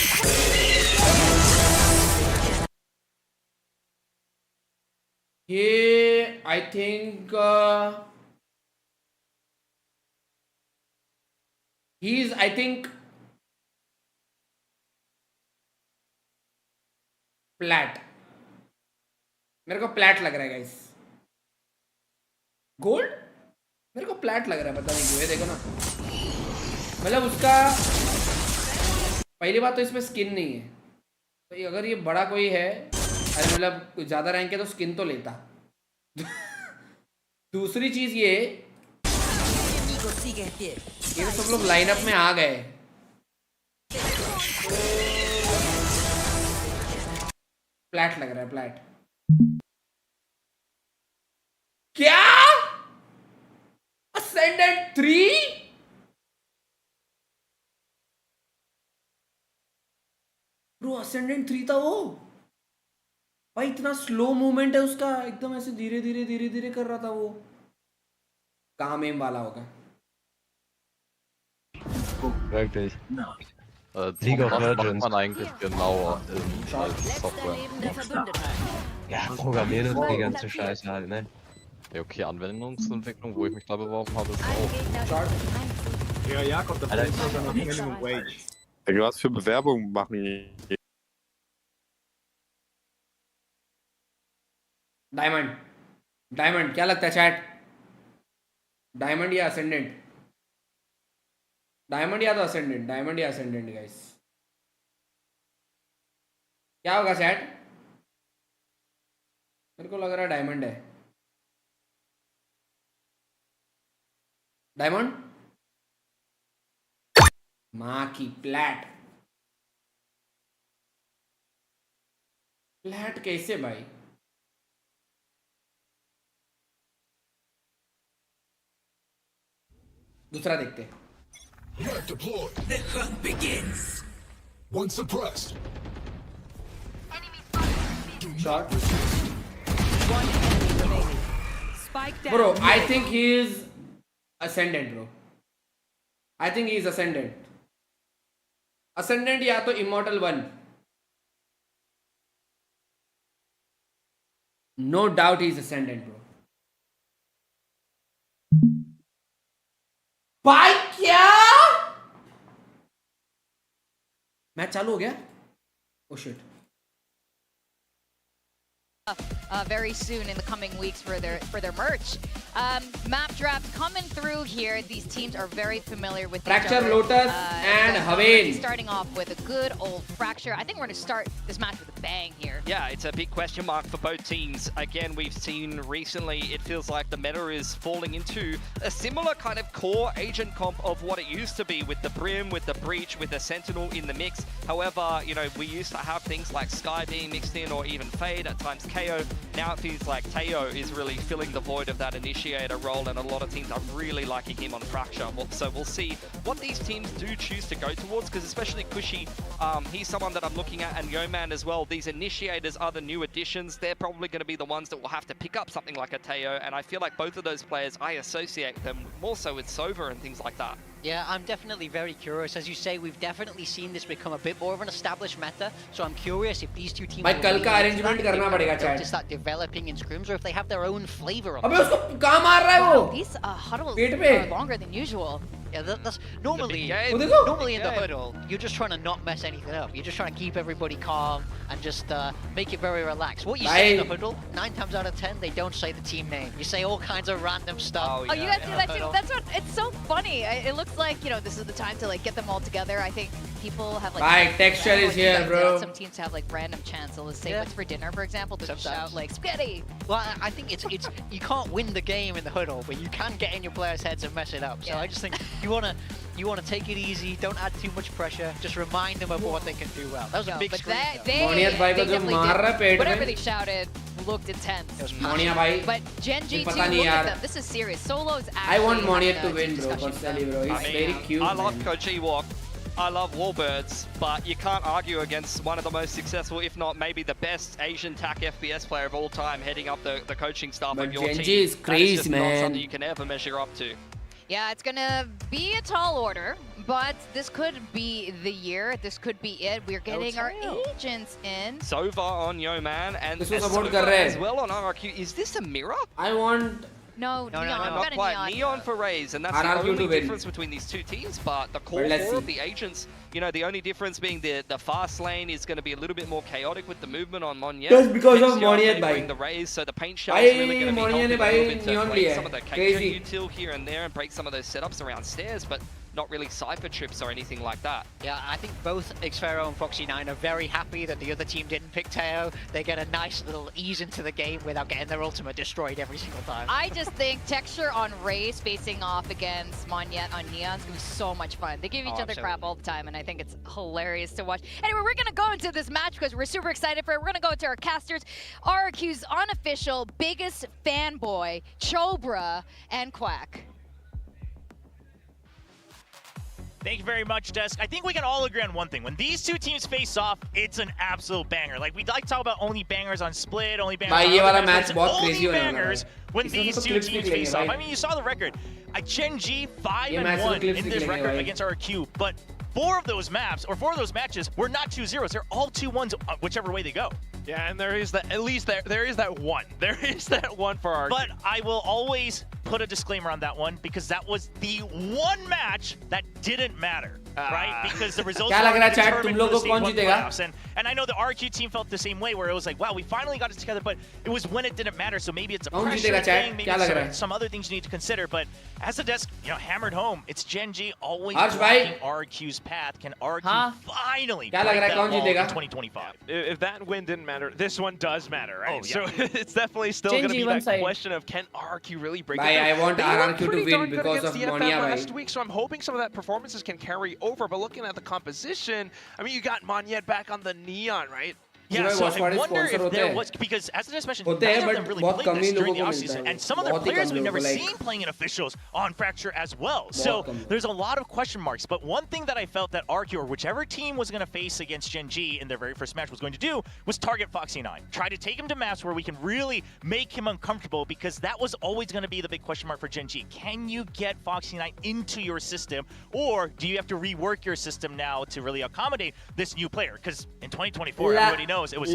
ये I think he's, I think, flat. मेरे को फ्लैट लग रहा है गाइस. गोल्ड मेरे को फ्लैट लग रहा है, पता नहीं क्यों. ये देखो ना, मतलब उसका पहली बात तो इसमें स्किन नहीं है. तो अगर ये बड़ा कोई है, अरे मतलब ज़्यादा रैंक है तो स्किन तो लेता. दूसरी चीज़ ये तो सब लोग लाइनअप में आ गए. फ्लैट लग रहा है, फ्लैट. क्या Ascendant 3? ब्रो Ascendant 3 था वो भाई. इतना स्लो मूवमेंट है उसका, एकदम ऐसे धीरे धीरे धीरे धीरे कर रहा था वो. काम एम वाला होगा. Wirklich. League of Legends man eigentlich genauer als Software. Ja, programmieren und die ganze Scheiße halt, ne? Ja, okay, Anwendungsentwicklung, wo ich mich da beworben habe, ist auch. Ja, Jakob, das ist sogar noch Minimum Wage. Was für Bewerbungen machen die? Diamond. Diamond क्या लगता है chat? Diamond या ascendant? Diamond या तो ascendant. Diamond या ascendant guys. क्या होगा chat? मेरे को लग रहा है डायमंड है. डायमंड माँ की प्लैट. प्लैट कैसे भाई? दूसरा देखते हैं. Net deployed. The hunt begins. One suppressed. Shot. One enemy remaining. Spike down. Bro, I think he is ascendant, bro. I think he is ascendant. Ascendant या तो Immortal 1. No doubt he is ascendant, bro. भाई क्या match चालू हो गया? Oh shit. Very soon in the coming weeks for their merch. Map draft coming through here. These teams are very familiar with Fracture, each other. Lotus, and Haven. Starting off with a good old Fracture. I think we're going to start this match with a bang here. Yeah, it's a big question mark for both teams. Again, we've seen recently, it feels like the meta is falling into a similar kind of core agent comp of what it used to be with the Brim, with the Breach, with the Sentinel in the mix. However, you know, we used to have things like Sky being mixed in, or even Fade, at times KO. Now it feels like Teo is really filling the void of that initiator role, and a lot of teams are really liking him on Fracture. So we'll see what these teams do choose to go towards, because especially Kushi, he's someone that I'm looking at, and Yeoman as well. These initiators are the new additions. They're probably going to be the ones that will have to pick up something like a Teo, and I feel like both of those players, I associate them more so with Sova and things like that. Yeah, I'm definitely very curious. As you say, we've definitely seen this become a bit more of an established meta. So I'm curious if these two teams भाई कल का arrangement करना पड़ेगा chat. To start developing in scrims, or if they have their own flavor of. अबे उसको कहाँ मार रहा है वो? These huddles पेट पे. are longer than usual. Yeah, that's normally in the huddle, you're just trying to not mess anything up. You're just trying to keep everybody calm and just make it very relaxed. What you say in the huddle, 9 times out of 10, they don't say the team name. You say all kinds of random stuff. Oh, you guys do that too? That's what, it's so funny. It looks like, you know, this is the time to like get them all together. I think people have like... Bye, texture is here, bro. Some teams have like random chants. They'll say what's for dinner, for example, to shout like, spaghetti. Well, I think it's you can't win the game in the huddle, but you can get in your players' heads and mess it up. So I just think you want to take it easy, don't add too much pressure, just remind them of what they can do well. That was a big screen. They definitely did. Whatever they shouted looked intense. But Genji too, look at them. This is serious. Solo's actually... I want Moniat to win, bro, personally, bro. He's very cute, I love Koji Walk. I love Warbirds, but you can't argue against one of the most successful, if not maybe the best Asian TAC FPS player of all time heading up the coaching staff of your Genji team. is crazy, that is just man. not something you can ever measure up to. Yeah, it's gonna be a tall order, But this could be the year. This could be it. We're getting our agents in. Sova on Yo Man and This was Sova about as well on RRQ. Is this a mirror? I want. No, Neon. Not quite. Neon for Raze, and that's RRQ the only to difference between these two teams. But the core let's four of see. the agents, you know, the only difference being the fast lane is going to be a little bit more chaotic with the movement on Monyet. Just because of Next, you're Monyet, gonna bhai. bring the Raze, so the paint shell is really going to be helping a little bit to Neon break liya some of the Crazy. KJ util here and there and break some of those setups around stairs, but not really Cypher trips or anything like that. Yeah, I think both Xfero and Foxy9 are very happy that the other team didn't pick Teo. They get a nice little ease into the game without getting their ultimate destroyed every single time. I just think Texture on Raze facing off against Monyet on Neon is going to be so much fun. They give each other crap all the time, and I think it's hilarious to watch. Anyway, we're going to go into this match because we're super excited for it. We're going to go into our casters. RRQ's unofficial biggest fanboy, Chobra and Quack. Thank you very much, Desk. I think we can all agree on one thing. When these two teams face off, it's an absolute banger. Like, we like to talk about only bangers on Split, only bangers on other matches, but it's only bangers when these two teams face off. I mean, you saw the record. Gen G 5-1 in this record against RRQ, but 4 of those matches were not 2-0s. They're all 2-1s, whichever way they go. Yeah, and there is that, at least there is that one. There is that one for RRQ. But I will always put a disclaimer on that one because that was the one match that didn't matter, right? Because the results were determined for the stage 1 playoffs. And I know the RRQ team felt the same way, where it was like, wow, we finally got it together, but it was when it didn't matter. So maybe it's a pressure thing, maybe some other things you need to consider. But as the desk, hammered home, it's Gen G always blocking RRQ's path. Can RRQ finally break that wall in 2025? If that win didn't matter, this one does matter, right? Oh, yeah. So it's definitely still going to be that question of can RRQ really break it? I want RRQ to win because of Monia Monya. Last week, so I'm hoping some of that performances can carry over. But looking at the composition, I mean, you got Monyet back on the Neon, right? Yeah, so I wonder if there was, because as I just mentioned, none of them really played this during the offseason, and some of their players we've never seen playing in officials on Fracture as well. So there's a lot of question marks, but one thing that I felt that RRQ, or whichever team was going to face against Gen G in their very first match, was going to do was target Foxy9. Try to take him to maps where we can really make him uncomfortable, because that was always going to be the big question mark for Gen G. Can you get Foxy9 into your system, or do you have to rework your system now to really accommodate this new player? Because in 2024, everybody knows it was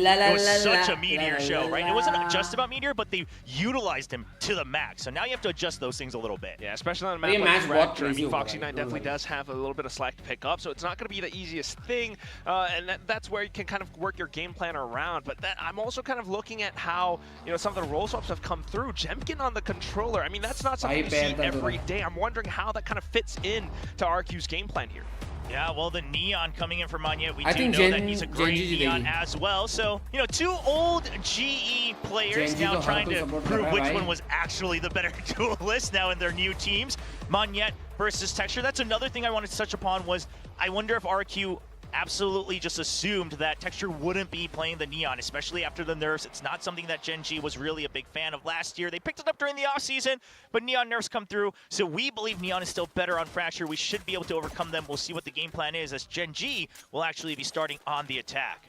such a Meteor show, right? It wasn't just about Meteor, but they utilized him to the max. So now you have to adjust those things a little bit. Yeah, especially on a map like Fracture. I mean, Foxy9 definitely does have a little bit of slack to pick up, so it's not going to be the easiest thing, and that's where you can kind of work your game plan around. But I'm also kind of looking at how some of the roll swaps have come through. Jemkin on the controller. I mean, that's not something you see every day. I'm wondering how that kind of fits in to RQ's game plan here. Yeah, well, the Neon coming in for Monyet, we do know that he's a great Neon as well. So, 2 old GE players now trying to prove which one was actually the better duelist now in their new teams. Monyet versus Texture. That's another thing I wanted to touch upon was I wonder if RQ absolutely just assumed that Texture wouldn't be playing the Neon, especially after the nerfs. It's not something that Gen G was really a big fan of last year. They picked it up during the offseason, but Neon nerfs come through, so we believe Neon is still better on Fracture. We should be able to overcome them. We'll see what the game plan is, as Gen G will actually be starting on the attack.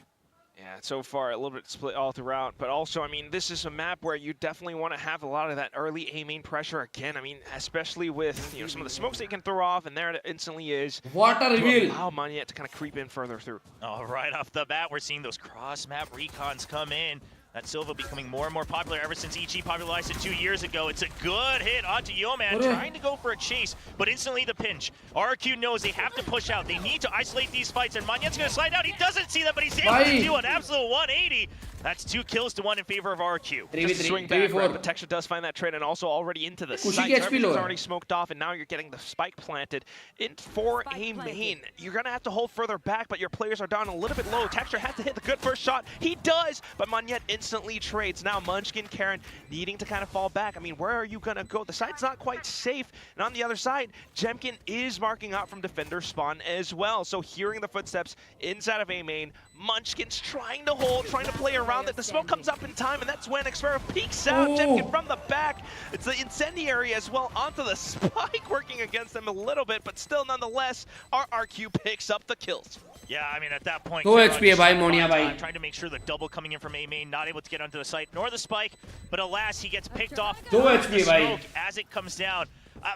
Yeah, so far a little bit split all throughout, but also, I mean, this is a map where you definitely want to have a lot of that early A main pressure again. I mean, especially with some of the smokes that you can throw off, and there it instantly is. What a reveal! Allow Monyet to kind of creep in further through. All right, off the bat, we're seeing those cross-map recons come in. That Silva becoming more and more popular ever since EG popularized it 2 years ago. It's a good hit onto Yo-Man, trying to go for a chase, but instantly the pinch. RRQ knows they have to push out. They need to isolate these fights, and Monyet's going to slide out. He doesn't see them, but he's able to do an absolute 180. That's 2 kills to 1 in favor of RRQ. Just swing back, right, but Texture does find that trade, and also already into the site. Everything's already smoked off, and now you're getting the spike planted in for a main. You're going to have to hold further back, but your players are down a little bit low. Texture has to hit the good first shot. He does, but Monyet instantly trades. Now Munchkin, Karen needing to kind of fall back. I mean, where are you going to go? The side's not quite safe, and on the other side, Jemkin is marking out from defender spawn as well. So hearing the footsteps inside of A main, Munchkin's trying to hold, trying to play around it. The smoke comes up in time, and that's when Xfero peeks out. Jemkin from the back. It's the incendiary as well onto the spike, working against them a little bit, but still nonetheless, RRQ picks up the kills. Yeah, I mean, at that point, 2 HP by Monia bhai. Trying to make sure the double coming in from A main, not able to get onto the site nor the spike, but alas, he gets picked off 2 the HP smoke as it comes down.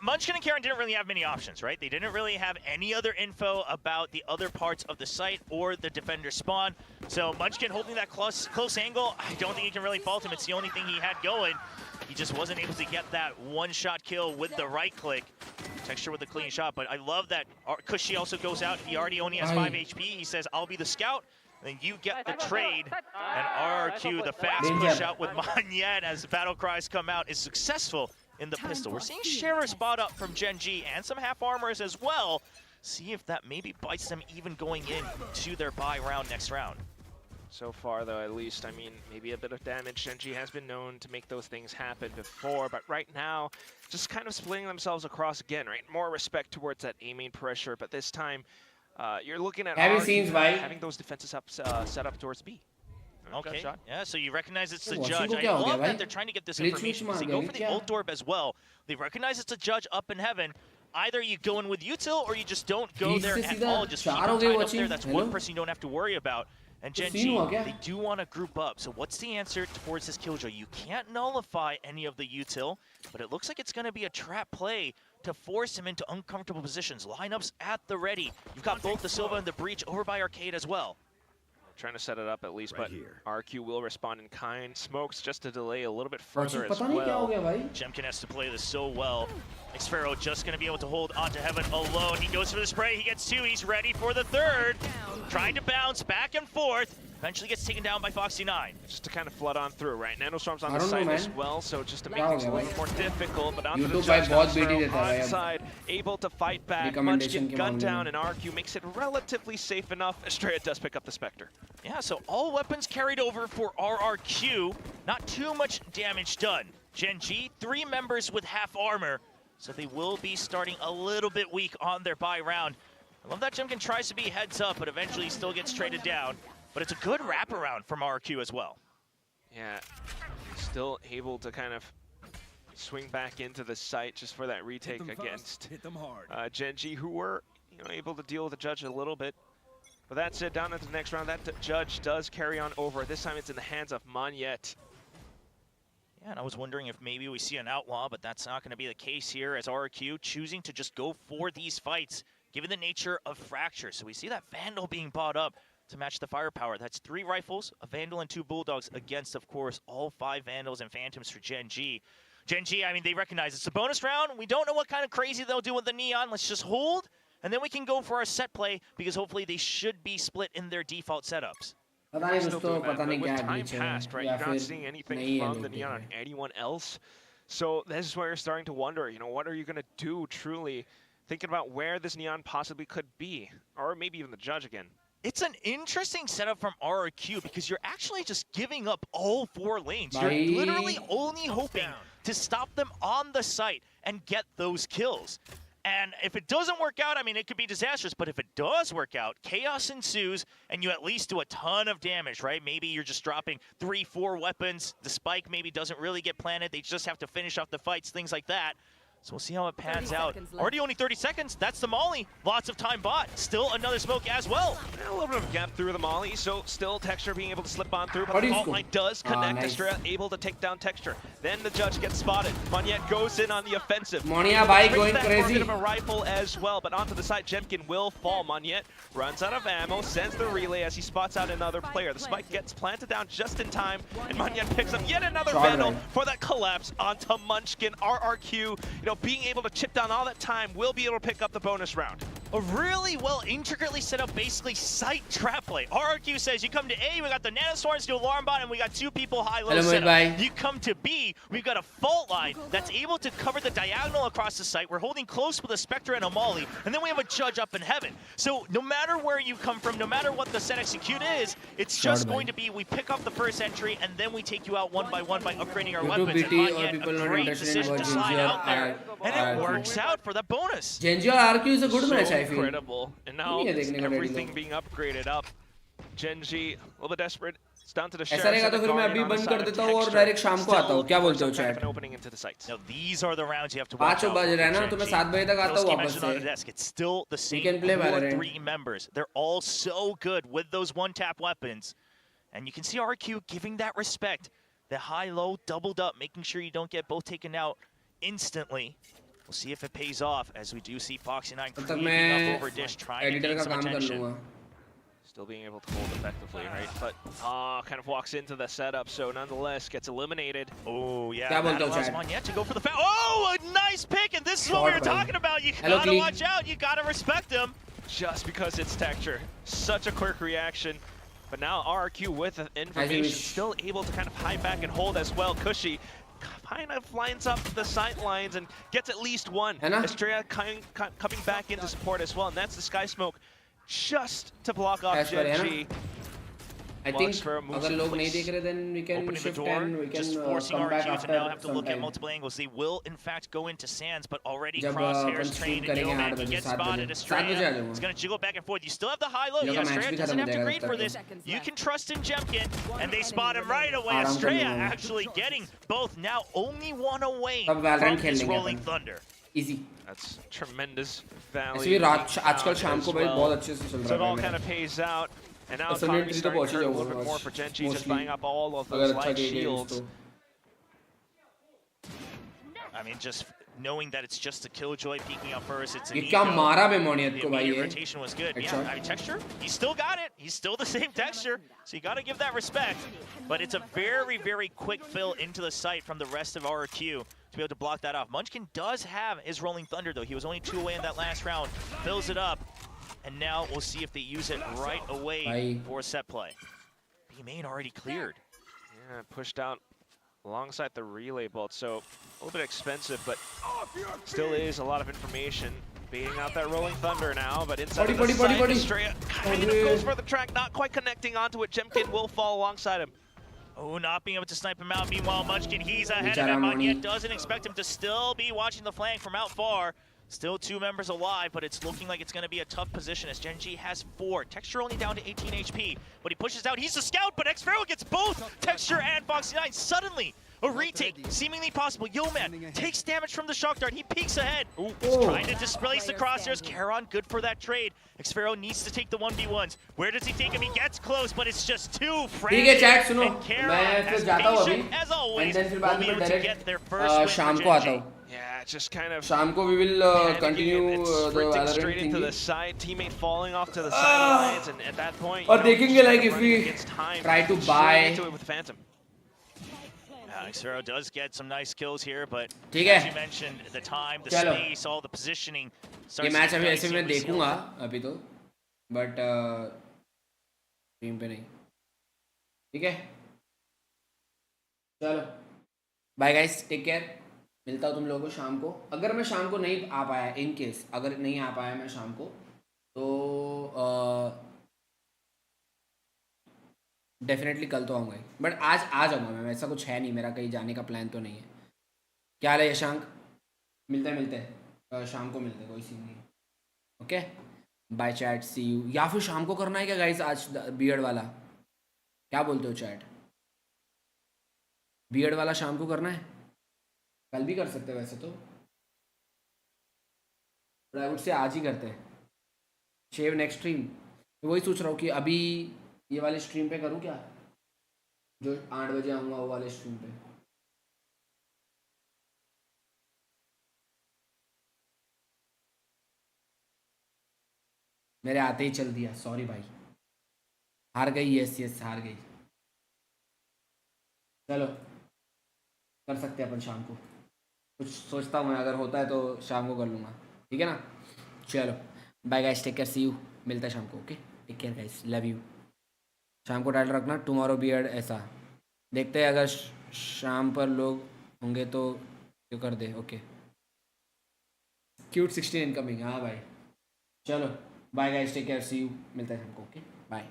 Munchkin and Karen didn't really have many options, right? They didn't really have any other info about the other parts of the site or the defender spawn. So Munchkin holding that close angle, I don't think you can really fault him. It's the only thing he had going. He just wasn't able to get that one-shot kill with the right click. Texture with a clean shot, but I love that Kushi also goes out. He already only has 5 HP. He says, I'll be the scout. Then you get the trade, and RRQ, the fast push out with Monyet as the battle cries come out, is successful in the pistol. We're seeing Shara spot up from Gen G and some half armors as well. See if that maybe bites them even going into their bye round next round. So far, though, at least, I mean, maybe a bit of damage. Gen G has been known to make those things happen before, but right now, just kind of splitting themselves across again, right? More respect towards that A main pressure, but this time, you're looking at having those defenses up, set up towards B. Okay, yeah, so you recognize it's the judge. I love that they're trying to get this information because they go for the ult orb as well. They recognize it's a judge up in heaven. Either you go in with util or you just don't go there at all. Just keep them tied up there. That's one person you don't have to worry about. And Gen G, they do want to group up. So what's the answer towards this killjoy? You can't nullify any of the util, but it looks like it's going to be a trap play to force him into uncomfortable positions. Lineups at the ready. You've got both the Silva and the Breach over by Arcade as well. Trying to set it up at least, but RQ will respond in kind. Smokes just to delay a little bit further as well. Jemkin has to play this so well. Xpharaoh just going to be able to hold onto Heaven alone. He goes for the spray. He gets 2. He's ready for the 3rd. Trying to bounce back and forth. Eventually gets taken down by Foxy9. Just to kind of flood on through, right? Nanostorm's on the side as well, so just to make things a little more difficult. But onto the judge now, onside, able to fight back. Munchkin gun down, and RQ makes it relatively safe enough. Estrella does pick up the Spectre. Yeah, so all weapons carried over for RRQ. Not too much damage done. Gen G, 3 members with half armor, so they will be starting a little bit weak on their bye round. I love that Jemkin tries to be heads up, but eventually still gets traded down. But it's a good wraparound from RQ as well. Yeah, still able to kind of swing back into the site just for that retake against Gen G, who were able to deal with the judge a little bit. But that's it, down into the next round. That judge does carry on over. This time it's in the hands of Monyet. Yeah, and I was wondering if maybe we see an outlaw, but that's not going to be the case here as RQ choosing to just go for these fights, given the nature of Fracture. So we see that Vandal being bought up to match the firepower. That's 3 rifles, a Vandal and 2 Bulldogs against, of course, all 5 Vandals and Phantoms for Gen G. Gen G, I mean, they recognize it's a bonus round. We don't know what kind of crazy they'll do with the Neon. Let's just hold, and then we can go for our set play, because hopefully they should be split in their default setups. With time passed, right? You're not seeing anything from the Neon on anyone else. So this is where you're starting to wonder, what are you going to do truly? Thinking about where this Neon possibly could be, or maybe even the judge again. It's an interesting setup from RRQ because you're actually just giving up all 4 lanes. You're literally only hoping to stop them on the site and get those kills. And if it doesn't work out, I mean, it could be disastrous. But if it does work out, chaos ensues, and you at least do a ton of damage, right? Maybe you're just dropping 3, 4 weapons. The spike maybe doesn't really get planted. They just have to finish off the fights, things like that. So we'll see how it pans out. Already only 30 seconds. That's the Molly. Lots of time bought. Still another smoke as well. A little bit of a gap through the Molly, so still Texture being able to slip on through, but the fault line does connect. Estrella able to take down Texture. Then the judge gets spotted. Monyet goes in on the offensive. Monia bhai going crazy. For a bit of a rifle as well, but onto the side, Jemkin will fall. Monyet runs out of ammo, sends the relay as he spots out another player. The spike gets planted down just in time, and Monyet picks up yet another Vandal for that collapse onto Munchkin. RRQ, being able to chip down all that time, will be able to pick up the bonus round. A really well intricately set up basically site trap play. RRQ says you come to A, we got the Nanoswarms to alarm bot, and we got 2 people high-low setup. You come to B, we've got a fault line that's able to cover the diagonal across the site. We're holding close with a Spectre and a Molly, and then we have a judge up in heaven. So no matter where you come from, no matter what the set execute is, it's just going to be we pick up the first entry, and then we take you out one by upgrading our weapons. And not yet a great decision to slide out there, and it works out for the bonus. Gen G or RQ is a good match, I feel. Incredible. And now everything being upgraded up. Gen G, a little bit desperate. It's down to the ऐसा रहेगा तो फिर मैं अभी बंद कर देता हूँ और डायरेक्ट शाम को आता हूँ. क्या बोलते हो chat? Now these are the rounds you have to watch 5 बज रहा है ना, तो मैं 7 बजे तक आता हूँ वापस से. It's still the same 4-3 members. They're all so good with those one-tap weapons. And you can see RQ giving that respect. The high-low doubled up, making sure you don't get both taken out instantly. We'll see if it pays off, as we do see Foxy9 creeping up over Dish, trying to gain some attention. Still being able to hold effectively, right? But kind of walks into the setup, so nonetheless gets eliminated. Oh yeah, that allows Monyet to go for the foul. Oh, a nice pick, and this is what we were talking about. You gotta watch out, you gotta respect him. Just because it's texture, such a quick reaction. But now RRQ with information, still able to kind of hide back and hold as well. Cushy kind of lines up the sidelines and gets at least one. Estrella coming back into support as well, and that's the Sky Smoke just to block off Gen G. I think अगर लोग नहीं देख रहे, then we can shift and we can come back after to now have to look at multiple angles. They will in fact go into Sands, but already Crosshairs trained and Yeoman, he gets spotted. Estrella is going to jiggle back and forth. You still have the high low. Yeah, Estrella doesn't have to grade for this. You can trust in Jemkin, and they spot him right away. Estrella actually getting both, now only one away from this Rolling Thunder. Easy. That's tremendous value. ऐसे भी रात आजकल शाम को भाई बहुत अच्छे से चल रहा है. So it all kind of pays out. And now Kami starting to hurt a little bit more for Gen G, just buying up all of those light shields. I mean, just knowing that it's just a Killjoy peeking up first, it's an ये क्या मारा बे मोनियत को भाई ये. Rotation was good. Yeah, I mean, texture, he still got it. He's still the same texture, so you got to give that respect. But it's a very, very quick fill into the site from the rest of RRQ to be able to block that off. Munchkin does have his Rolling Thunder, though. He was only 2 away in that last round. Fills it up. And now we'll see if they use it right away for set play. B-Main already cleared. Yeah, pushed out alongside the relay bolt, so a little bit expensive, but still is a lot of information. Baiting out that Rolling Thunder now, but inside of the site, Estrella kind of goes for the track, not quite connecting onto it. Jemkin will fall alongside him. Oh, not being able to snipe him out. Meanwhile, Munchkin, he's ahead of him. Monyet doesn't expect him to still be watching the flank from out far. Still 2 members alive, but it's looking like it's going to be a tough position as Gen G has 4. Texture only down to 18 HP, but he pushes out. He's a scout, but Xpharaoh gets both Texture and Foxy9. Suddenly, a retake seemingly possible. Yeoman takes damage from the shock dart. He peeks ahead. He's trying to displace the crosshairs. Charon, good for that trade. Xpharaoh needs to take the 1v1s. Where does he take him? He gets close, but it's just too frantic. And Charon, as patient as always, will be able to get their first win for Gen G. Yeah, just kind of. शाम को we will continue the valorant straight into the side, teammate falling off to the sidelines, and at that point. और देखेंगे like if we try to buy. Into it with Phantom. Xpharaoh does get some nice kills here, but as you mentioned, the time, the space, all the positioning. ये match अभी ऐसे मैं देखूंगा अभी तो, but team पे नहीं. ठीक है. चलो. Bye guys, take care. मिलता हूँ तुम लोगों को शाम को. अगर मैं शाम को नहीं आ पाया, इन केस अगर नहीं आ पाया मैं शाम को, तो डेफिनेटली कल तो आऊँगा ही. बट आज आ जाऊँगा मैं, ऐसा कुछ है नहीं, मेरा कहीं जाने का प्लान तो नहीं है. क्या हाल है यशांक? मिलते हैं शाम को मिलते हैं, कोई सीन नहीं. Okay bye chat, see you. या फिर शाम को करना है क्या गाइस आज बियर्ड वाला? क्या बोलते हो चैट? बियर्ड वाला शाम को करना है? कल भी कर सकते हैं वैसे तो, बट आई वुड से आज ही करते हैं. शेव नेक्स्ट स्ट्रीम. वही सोच रहा हूँ कि अभी ये वाले स्ट्रीम पे करूँ क्या, जो 8 बजे आऊँगा वो वाले स्ट्रीम पे. मेरे आते ही चल दिया, सॉरी भाई. हार गई. यस हार गई. चलो कर सकते हैं अपन शाम को. कुछ सोचता हूँ मैं, अगर होता है तो शाम को कर लूँगा. ठीक है ना? चलो bye guys, take care, see you. मिलता है शाम को. Okay take care guys, love you. शाम को टाइटल रखना, टुमारो बियर्ड. ऐसा देखते हैं, अगर शाम पर लोग होंगे तो क्यों कर दे. Okay cute 16 incoming. हाँ भाई चलो bye guys, take care, see you. मिलता है शाम को. Okay bye.